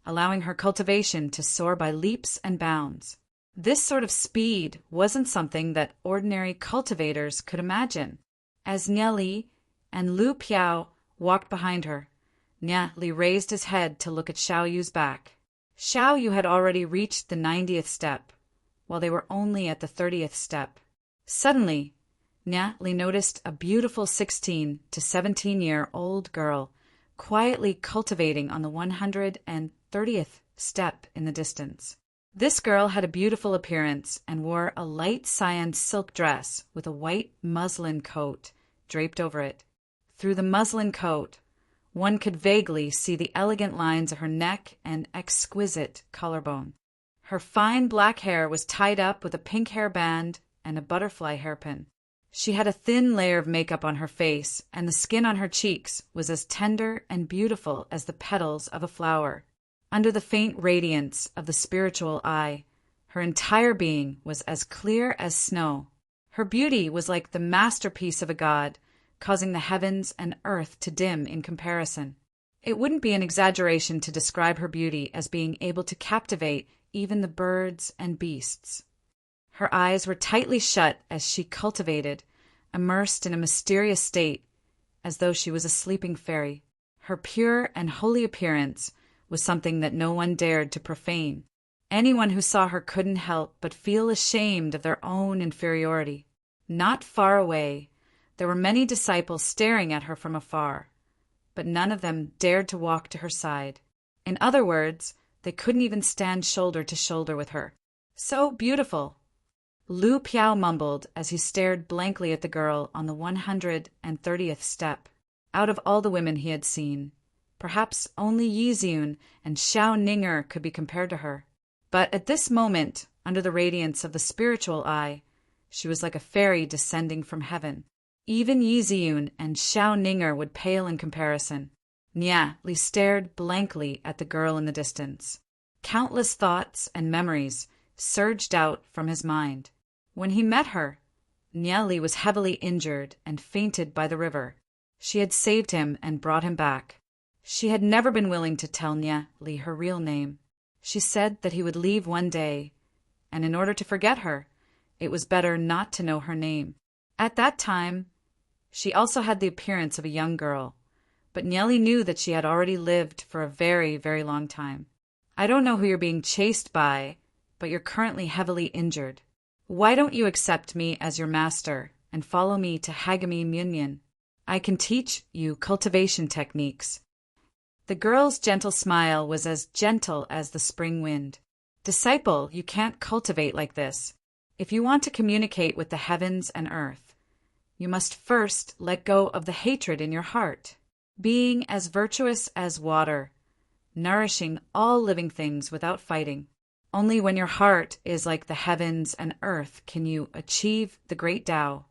allowing her cultivation to soar by leaps and bounds. This sort of speed wasn't something that ordinary cultivators could imagine. As Nia Li and Lu Piao walked behind her, Nia Li raised his head to look at Xiao Yu's back. Xiao Yu had already reached the 90th step, while they were only at the 30th step. Suddenly, Nia Li noticed a beautiful 16 to 17-year-old girl quietly cultivating on the 130th step in the distance. This girl had a beautiful appearance and wore a light cyan silk dress with a white muslin coat draped over it. Through the muslin coat, one could vaguely see the elegant lines of her neck and exquisite collarbone. Her fine black hair was tied up with a pink hairband and a butterfly hairpin. She had a thin layer of makeup on her face, and the skin on her cheeks was as tender and beautiful as the petals of a flower. Under the faint radiance of the spiritual eye, her entire being was as clear as snow. Her beauty was like the masterpiece of a god, causing the heavens and earth to dim in comparison. It wouldn't be an exaggeration to describe her beauty as being able to captivate even the birds and beasts. Her eyes were tightly shut as she cultivated, immersed in a mysterious state, as though she was a sleeping fairy. Her pure and holy appearance was something that no one dared to profane. Anyone who saw her couldn't help but feel ashamed of their own inferiority. Not far away, there were many disciples staring at her from afar, but none of them dared to walk to her side. In other words, they couldn't even stand shoulder to shoulder with her. So beautiful! Lu Piao mumbled as he stared blankly at the girl on the 130th step. Out of all the women he had seen, perhaps only Yi Ziyun and Xiao Ninger could be compared to her. But at this moment, under the radiance of the spiritual eye, she was like a fairy descending from heaven. Even Yi Ziyun and Xiao Ninger would pale in comparison. Nia Li stared blankly at the girl in the distance. Countless thoughts and memories surged out from his mind. When he met her, Nia Li was heavily injured and fainted by the river. She had saved him and brought him back. She had never been willing to tell Nia Li her real name. She said that he would leave one day, and in order to forget her, it was better not to know her name. At that time, she also had the appearance of a young girl, but Nia Li knew that she had already lived for a very, very long time. I don't know who you're being chased by, but you're currently heavily injured. Why don't you accept me as your master and follow me to Hagami Munyan? I can teach you cultivation techniques. The girl's gentle smile was as gentle as the spring wind. Disciple, you can't cultivate like this. If you want to communicate with the heavens and earth, you must first let go of the hatred in your heart. Being as virtuous as water, nourishing all living things without fighting. Only when your heart is like the heavens and earth can you achieve the great Tao.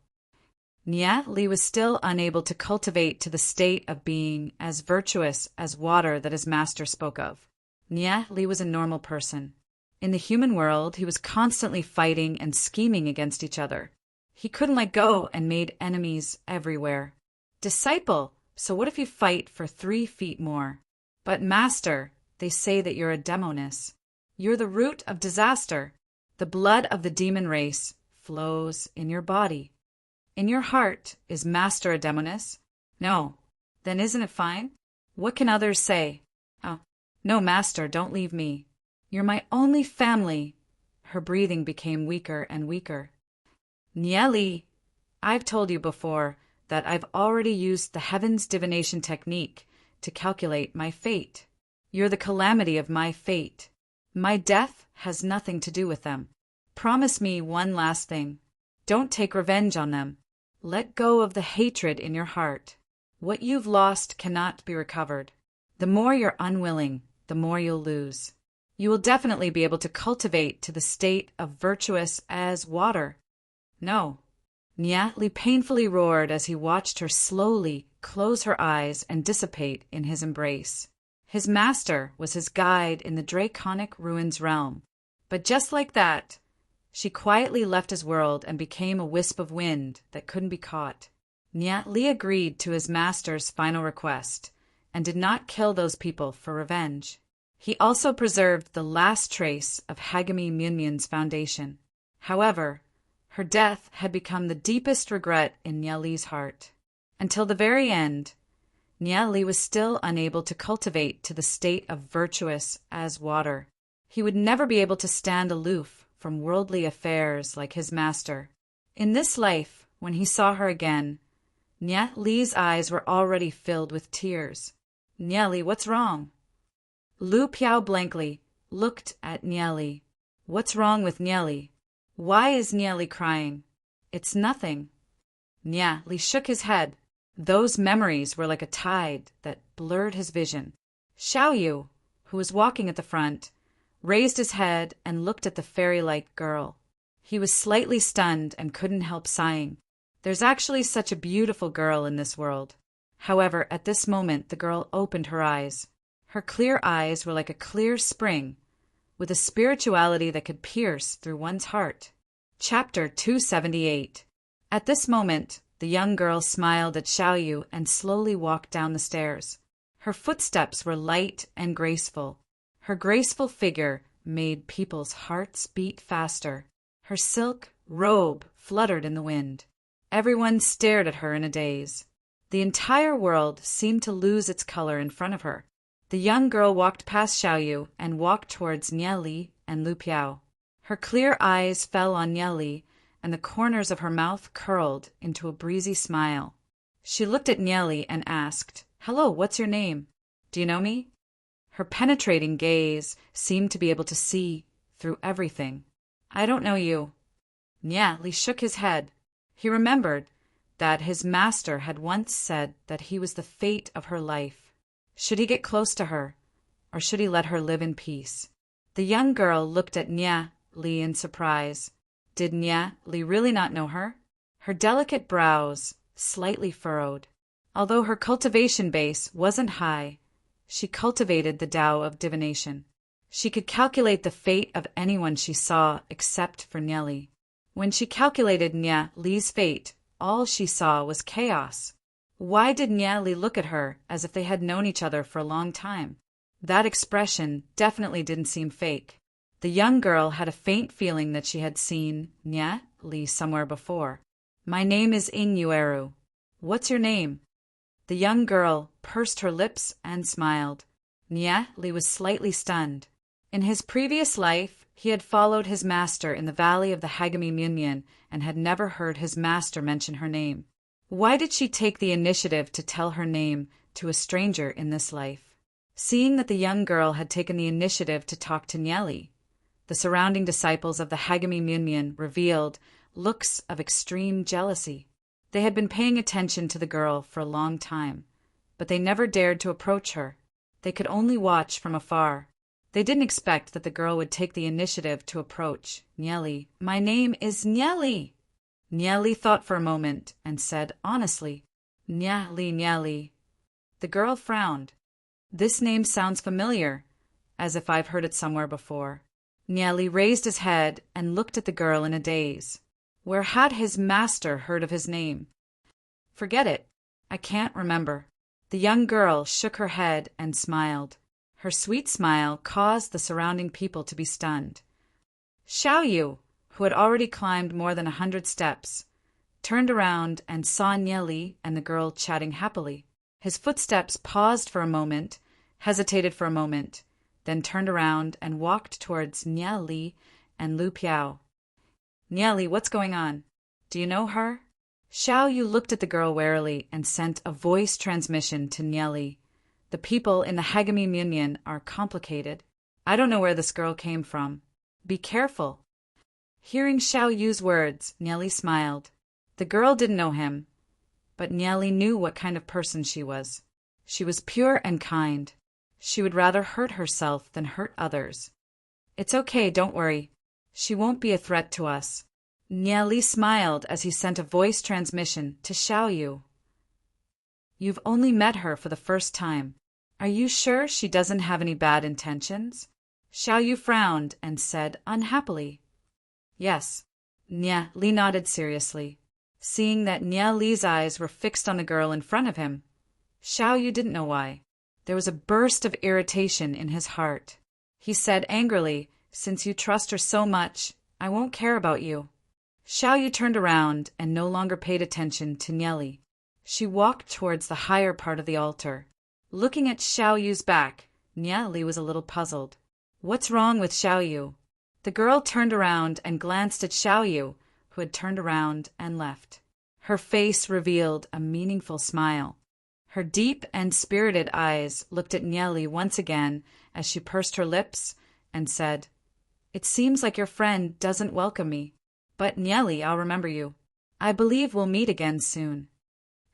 Nia Li was still unable to cultivate to the state of being as virtuous as water that his master spoke of. Nia Li was a normal person. In the human world, he was constantly fighting and scheming against each other. He couldn't let go and made enemies everywhere. Disciple, so what if you fight for 3 feet more? But master, they say that you're a demoness. You're the root of disaster. The blood of the demon race flows in your body. In your heart, is master a demoness? No. Then isn't it fine? What can others say? Oh, no, master, don't leave me. You're my only family. Her breathing became weaker and weaker. Nia Li, I've told you before that I've already used the heavens divination technique to calculate my fate. You're the calamity of my fate. My death has nothing to do with them. Promise me one last thing. Don't take revenge on them. Let go of the hatred in your heart. What you've lost cannot be recovered. The more you're unwilling, the more you'll lose. You will definitely be able to cultivate to the state of virtuous as water. No. Nia Li painfully roared as he watched her slowly close her eyes and dissipate in his embrace. His master was his guide in the draconic ruins realm. But just like that, she quietly left his world and became a wisp of wind that couldn't be caught. Nia Li agreed to his master's final request and did not kill those people for revenge. He also preserved the last trace of Hagami Myunmyun's foundation. However, her death had become the deepest regret in Nia Li's heart. Until the very end, Nia Li was still unable to cultivate to the state of virtuous as water. He would never be able to stand aloof from worldly affairs like his master. In this life, when he saw her again, Nia Li's eyes were already filled with tears. "Nia Li, what's wrong?" Lu Piao blankly looked at Nia Li. "What's wrong with Nia Li? Why is Nia Li crying?" "It's nothing." Nia Li shook his head. Those memories were like a tide that blurred his vision. Xiaoyu, who was walking at the front, raised his head and looked at the fairy-like girl. He was slightly stunned and couldn't help sighing. There's actually such a beautiful girl in this world. However, at this moment the girl opened her eyes. Her clear eyes were like a clear spring, with a spirituality that could pierce through one's heart. Chapter 278. At this moment, the young girl smiled at Xiaoyu and slowly walked down the stairs. Her footsteps were light and graceful. Her graceful figure made people's hearts beat faster. Her silk robe fluttered in the wind. Everyone stared at her in a daze. The entire world seemed to lose its color in front of her. The young girl walked past Xiaoyu and walked towards Nia Li and Lu Piao. Her clear eyes fell on Nia Li, and the corners of her mouth curled into a breezy smile. She looked at Nia Li and asked, "Hello, what's your name? Do you know me?" Her penetrating gaze seemed to be able to see through everything. "I don't know you." Nia Li shook his head. He remembered that his master had once said that he was the fate of her life. Should he get close to her, or should he let her live in peace? The young girl looked at Nia Li in surprise. Did Nia Li really not know her? Her delicate brows slightly furrowed. Although her cultivation base wasn't high, she cultivated the Tao of divination. She could calculate the fate of anyone she saw except for Nia Li. When she calculated Nia Li's fate, all she saw was chaos. Why did Nia Li look at her as if they had known each other for a long time? That expression definitely didn't seem fake. The young girl had a faint feeling that she had seen Nia Li somewhere before. "My name is Inueru. What's your name?" The young girl pursed her lips and smiled. Nia Li was slightly stunned. In his previous life, he had followed his master in the valley of the Hagami Myunmyun and had never heard his master mention her name. Why did she take the initiative to tell her name to a stranger in this life? Seeing that the young girl had taken the initiative to talk to Nia Li, the surrounding disciples of the Hagami Myunmyun revealed looks of extreme jealousy. They had been paying attention to the girl for a long time, but they never dared to approach her. They could only watch from afar. They didn't expect that the girl would take the initiative to approach Nia Li. "My name is Nia Li." Nia Li thought for a moment and said honestly, "Nia Li, Nia Li." The girl frowned. "This name sounds familiar, as if I've heard it somewhere before." Nia Li raised his head and looked at the girl in a daze. Where had his master heard of his name? "Forget it. I can't remember." The young girl shook her head and smiled. Her sweet smile caused the surrounding people to be stunned. Xiaoyu, who had already climbed more than 100 steps, turned around and saw Nia Li and the girl chatting happily. His footsteps paused for a moment, hesitated for a moment, then turned around and walked towards Nia Li and Lu Piao. "Nia Li, what's going on? Do you know her?" Xiaoyu looked at the girl warily and sent a voice transmission to Nia Li. "The people in the Hagami Myunmyun are complicated. I don't know where this girl came from. Be careful." Hearing Xiaoyu's words, Nia Li smiled. The girl didn't know him, but Nia Li knew what kind of person she was. She was pure and kind. She would rather hurt herself than hurt others. "It's okay, don't worry. She won't be a threat to us." Nia Li smiled as he sent a voice transmission to Xiaoyu. "You've only met her for the first time. Are you sure she doesn't have any bad intentions?" Xiaoyu frowned and said unhappily, "Yes." Nia Li nodded seriously. seeing that Nia Li's eyes were fixed on the girl in front of him. Xiao Yu didn't know why. There was a burst of irritation in his heart. He said angrily, "Since you trust her so much, I won't care about you." Xiao Yu turned around and no longer paid attention to Nia Li. She walked towards the higher part of the altar. Looking at Xiao Yu's back, Nia Li was a little puzzled. "What's wrong with Xiao Yu?" The girl turned around and glanced at Xiao Yu, who had turned around and left. Her face revealed a meaningful smile. Her deep and spirited eyes looked at Nia Li once again as she pursed her lips and said, "It seems like your friend doesn't welcome me. But Nia Li, I'll remember you. I believe we'll meet again soon."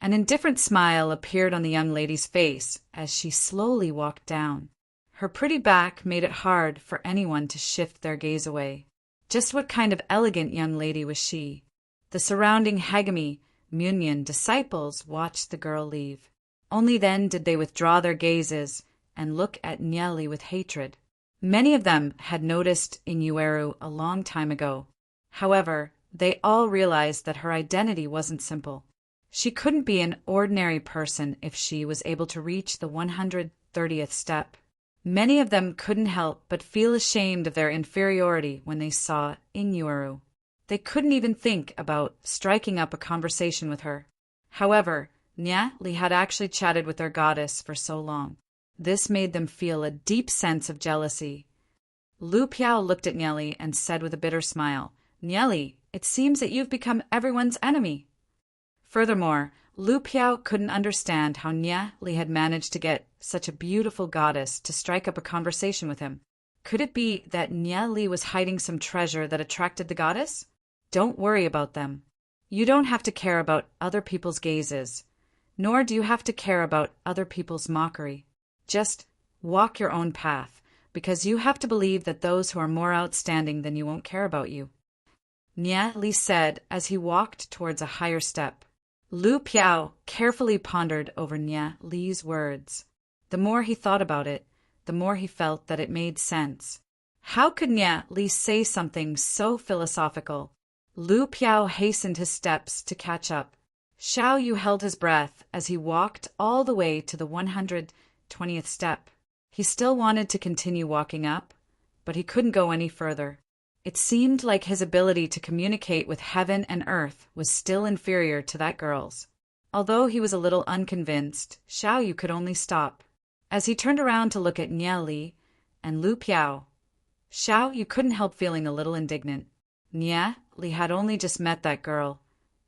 An indifferent smile appeared on the young lady's face as she slowly walked down. Her pretty back made it hard for anyone to shift their gaze away. Just what kind of elegant young lady was she? The surrounding Hagami Munyan disciples watched the girl leave. Only then did they withdraw their gazes and look at Nia Li with hatred. Many of them had noticed Inueru a long time ago. However, they all realized that her identity wasn't simple. She couldn't be an ordinary person if she was able to reach the 130th step. Many of them couldn't help but feel ashamed of their inferiority when they saw Inueru. They couldn't even think about striking up a conversation with her. However, Nia Li had actually chatted with their goddess for so long. This made them feel a deep sense of jealousy. Lu Piao looked at Nia Li and said with a bitter smile, "Nia Li, it seems that you've become everyone's enemy." Furthermore, Lu Piao couldn't understand how Nia Li had managed to get such a beautiful goddess to strike up a conversation with him. Could it be that Nia Li was hiding some treasure that attracted the goddess? Don't worry about them. You don't have to care about other people's gazes, nor do you have to care about other people's mockery. Just walk your own path, because you have to believe that those who are more outstanding than you won't care about you," Nia Li said as he walked towards a higher step. Lu Piao carefully pondered over Nia Li's words. The more he thought about it, the more he felt that it made sense. How could Nia Li say something so philosophical? Lu Piao hastened his steps to catch up. Xiao Yu held his breath as he walked all the way to the 120th step. He still wanted to continue walking up, but he couldn't go any further. It seemed like his ability to communicate with heaven and earth was still inferior to that girl's. Although he was a little unconvinced, Xiao Yu could only stop. As he turned around to look at Nia Li and Lu Piao, Xiao Yu couldn't help feeling a little indignant. Nia Li had only just met that girl,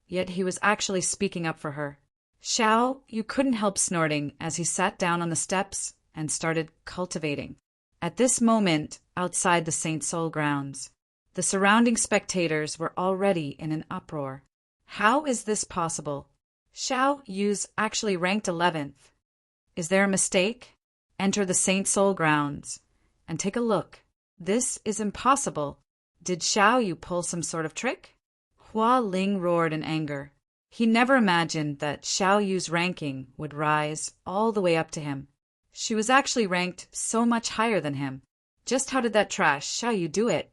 yet he was actually speaking up for her. Xiao Yu couldn't help snorting as he sat down on the steps and started cultivating. At this moment, outside the Saint Soul grounds, the surrounding spectators were already in an uproar. How is this possible? Xiao Yu's actually ranked 11th. Is there a mistake? Enter the Saint Soul grounds and take a look. This is impossible. Did Xiao Yu pull some sort of trick? Hua Ling roared in anger. He never imagined that Xiao Yu's ranking would rise all the way up to him. She was actually ranked so much higher than him. Just how did that trash Xiao Yu do it?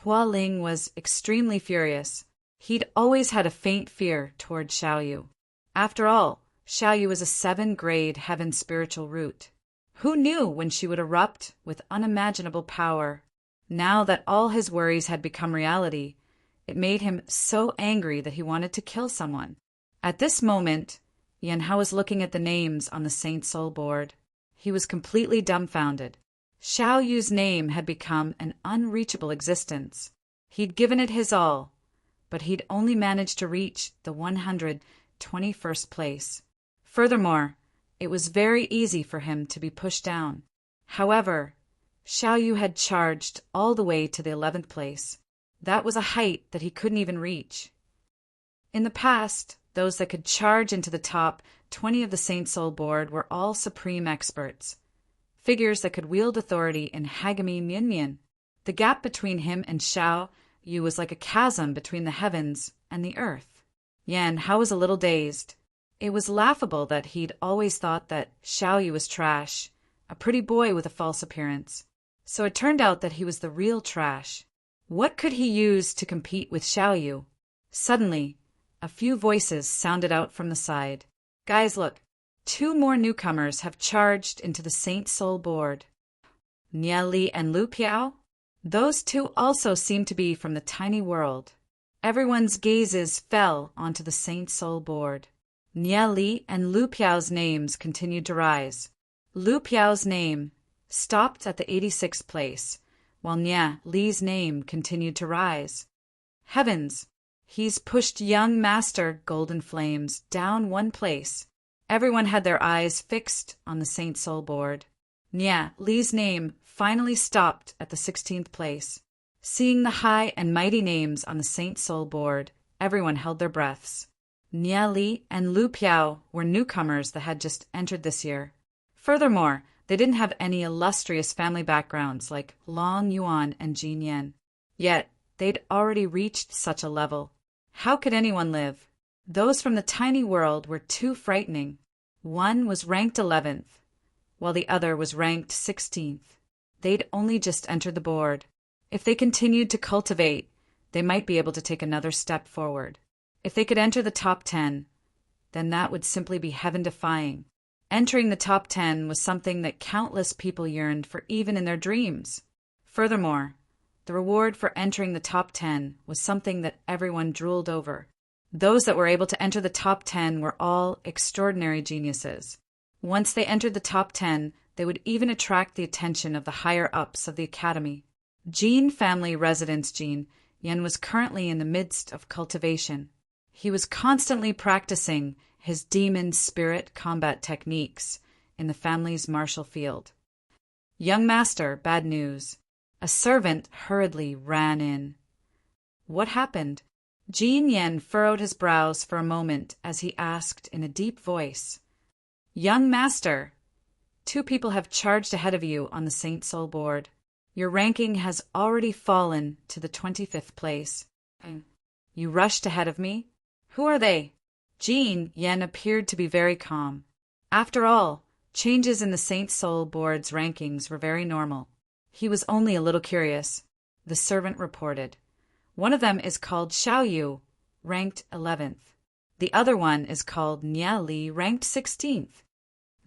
Hua Ling was extremely furious. He'd always had a faint fear toward Xiao Yu. After all, Xiao Yu was a 7th-grade heaven spiritual root. Who knew when she would erupt with unimaginable power? Now that all his worries had become reality, it made him so angry that he wanted to kill someone. At this moment, Yan Hao was looking at the names on the Saint Soul board. He was completely dumbfounded. Xiao Yu's name had become an unreachable existence. He'd given it his all, but he'd only managed to reach the 121st place. Furthermore, it was very easy for him to be pushed down. However, Xiao Yu had charged all the way to the 11th place. That was a height that he couldn't even reach. In the past, those that could charge into the top 20 of the Saint Soul board were all supreme experts, figures that could wield authority in Hagami Mianmian. The gap between him and Xiao Yu was like a chasm between the heavens and the earth. Yan Hao was a little dazed. It was laughable that he'd always thought that Xiao Yu was trash, a pretty boy with a false appearance. So it turned out that he was the real trash. What could he use to compete with Xiao Yu? Suddenly, a few voices sounded out from the side. Guys, look. 2 more newcomers have charged into the Saint Soul board. Nia Li and Lu Piao? Those 2 also seem to be from the tiny world. Everyone's gazes fell onto the Saint Soul board. Nia Li and Lu Piao's names continued to rise. Lu Piao's name stopped at the 86th place, while Nia Li's name continued to rise. Heavens! He's pushed young Master Golden Flames down 1 place. Everyone had their eyes fixed on the Saint Soul board. Nia Li's name finally stopped at the 16th place. Seeing the high and mighty names on the Saint Soul board, everyone held their breaths. Nia Li and Lu Piao were newcomers that had just entered this year. Furthermore, they didn't have any illustrious family backgrounds like Long Yuan and Jin Yan. Yet, they'd already reached such a level. How could anyone live? Those from the tiny world were too frightening. One was ranked 11th, while the other was ranked 16th. They'd only just entered the board. If they continued to cultivate, they might be able to take another step forward. If they could enter the top 10, then that would simply be heaven-defying. Entering the top 10 was something that countless people yearned for even in their dreams. Furthermore, the reward for entering the top 10 was something that everyone drooled over. Those that were able to enter the top 10 were all extraordinary geniuses. Once they entered the top 10, they would even attract the attention of the higher-ups of the academy. Jin family residence Jin Yan was currently in the midst of cultivation. He was constantly practicing his demon spirit combat techniques in the family's martial field. Young master, bad news. A servant hurriedly ran in. What happened? Jin Yan furrowed his brows for a moment as he asked in a deep voice. Young master, 2 people have charged ahead of you on the Saint Soul board. Your ranking has already fallen to the 25th place. You rushed ahead of me? Who are they? Jin Yan appeared to be very calm. After all, changes in the Saint Soul board's rankings were very normal. He was only a little curious. The servant reported. One of them is called Xiao Yu, ranked 11th. The other one is called Nia Li, ranked 16th.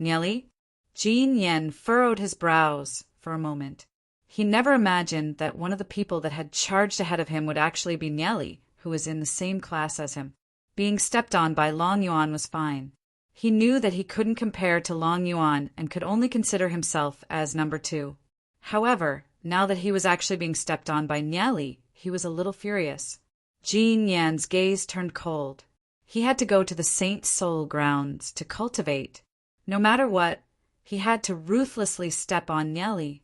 Nia Li? Jin Yan furrowed his brows for a moment. He never imagined that one of the people that had charged ahead of him would actually be Nia Li, who was in the same class as him. Being stepped on by Long Yuan was fine. He knew that he couldn't compare to Long Yuan and could only consider himself as number 2. However, now that he was actually being stepped on by Nia Li, he was a little furious. Jin Yan's gaze turned cold. He had to go to the Saint Soul grounds to cultivate. No matter what, he had to ruthlessly step on Nia Li.